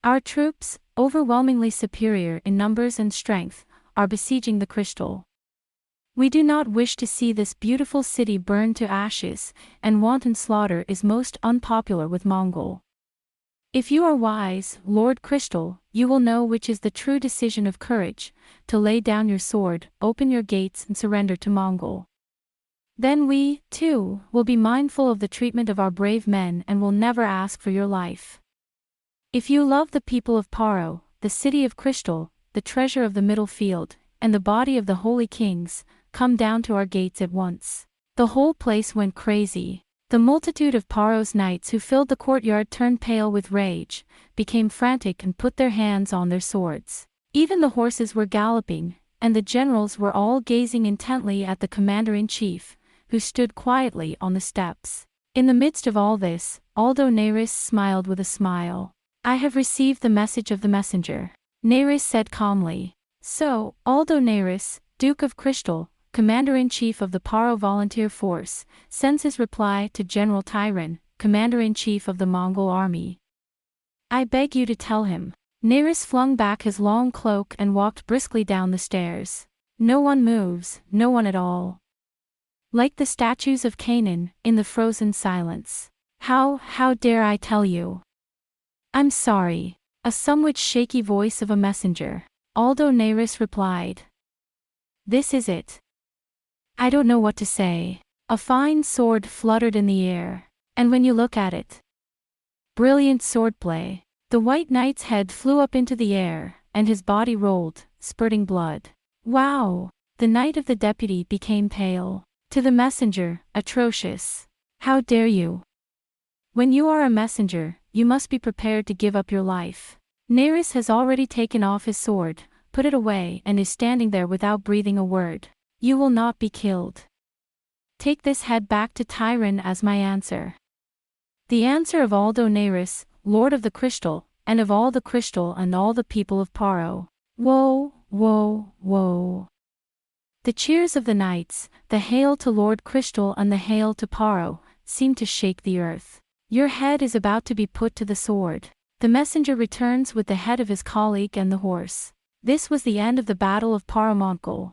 Our troops, overwhelmingly superior in numbers and strength, are besieging the crystal. We do not wish to see this beautiful city burned to ashes, and wanton slaughter is most unpopular with Mongol. If you are wise, Lord Crystal, you will know which is the true decision of courage, to lay down your sword, open your gates and surrender to Mongol. Then we, too, will be mindful of the treatment of our brave men and will never ask for your life. If you love the people of Paro, the city of crystal, the treasure of the middle field, and the body of the holy kings, come down to our gates at once. The whole place went crazy. The multitude of Paro's knights who filled the courtyard turned pale with rage, became frantic and put their hands on their swords. Even the horses were galloping, and the generals were all gazing intently at the commander-in-chief, who stood quietly on the steps. In the midst of all this, Aldo Neyris smiled with a smile. I have received the message of the messenger, Neyris said calmly. So, Aldo Neyris, Duke of Crystal, Commander-in-Chief of the Paro Volunteer Force, sends his reply to General Tyron, Commander-in-Chief of the Mongol Army. I beg you to tell him. Neyris flung back his long cloak and walked briskly down the stairs. No one moves, no one at all. Like the statues of Canaan, in the frozen silence. How dare I tell you? I'm sorry. A somewhat shaky voice of a messenger. Aldo Neyris replied. This is it. I don't know what to say. A fine sword fluttered in the air. And when you look at it. Brilliant swordplay. The white knight's head flew up into the air, and his body rolled, spurting blood. Wow! The knight of the deputy became pale. To the messenger, atrocious. How dare you? When you are a messenger, you must be prepared to give up your life. Neyris has already taken off his sword, put it away and is standing there without breathing a word. You will not be killed. Take this head back to Tyron as my answer. The answer of Aldo Neyris, Lord of the Crystal, and of all the Crystal and all the people of Paro. Woe, woe, woe. The cheers of the knights, the hail to Lord Crystal and the hail to Paro, seemed to shake the earth. Your head is about to be put to the sword. The messenger returns with the head of his colleague and the horse. This was the end of the Battle of Paro-Mongol.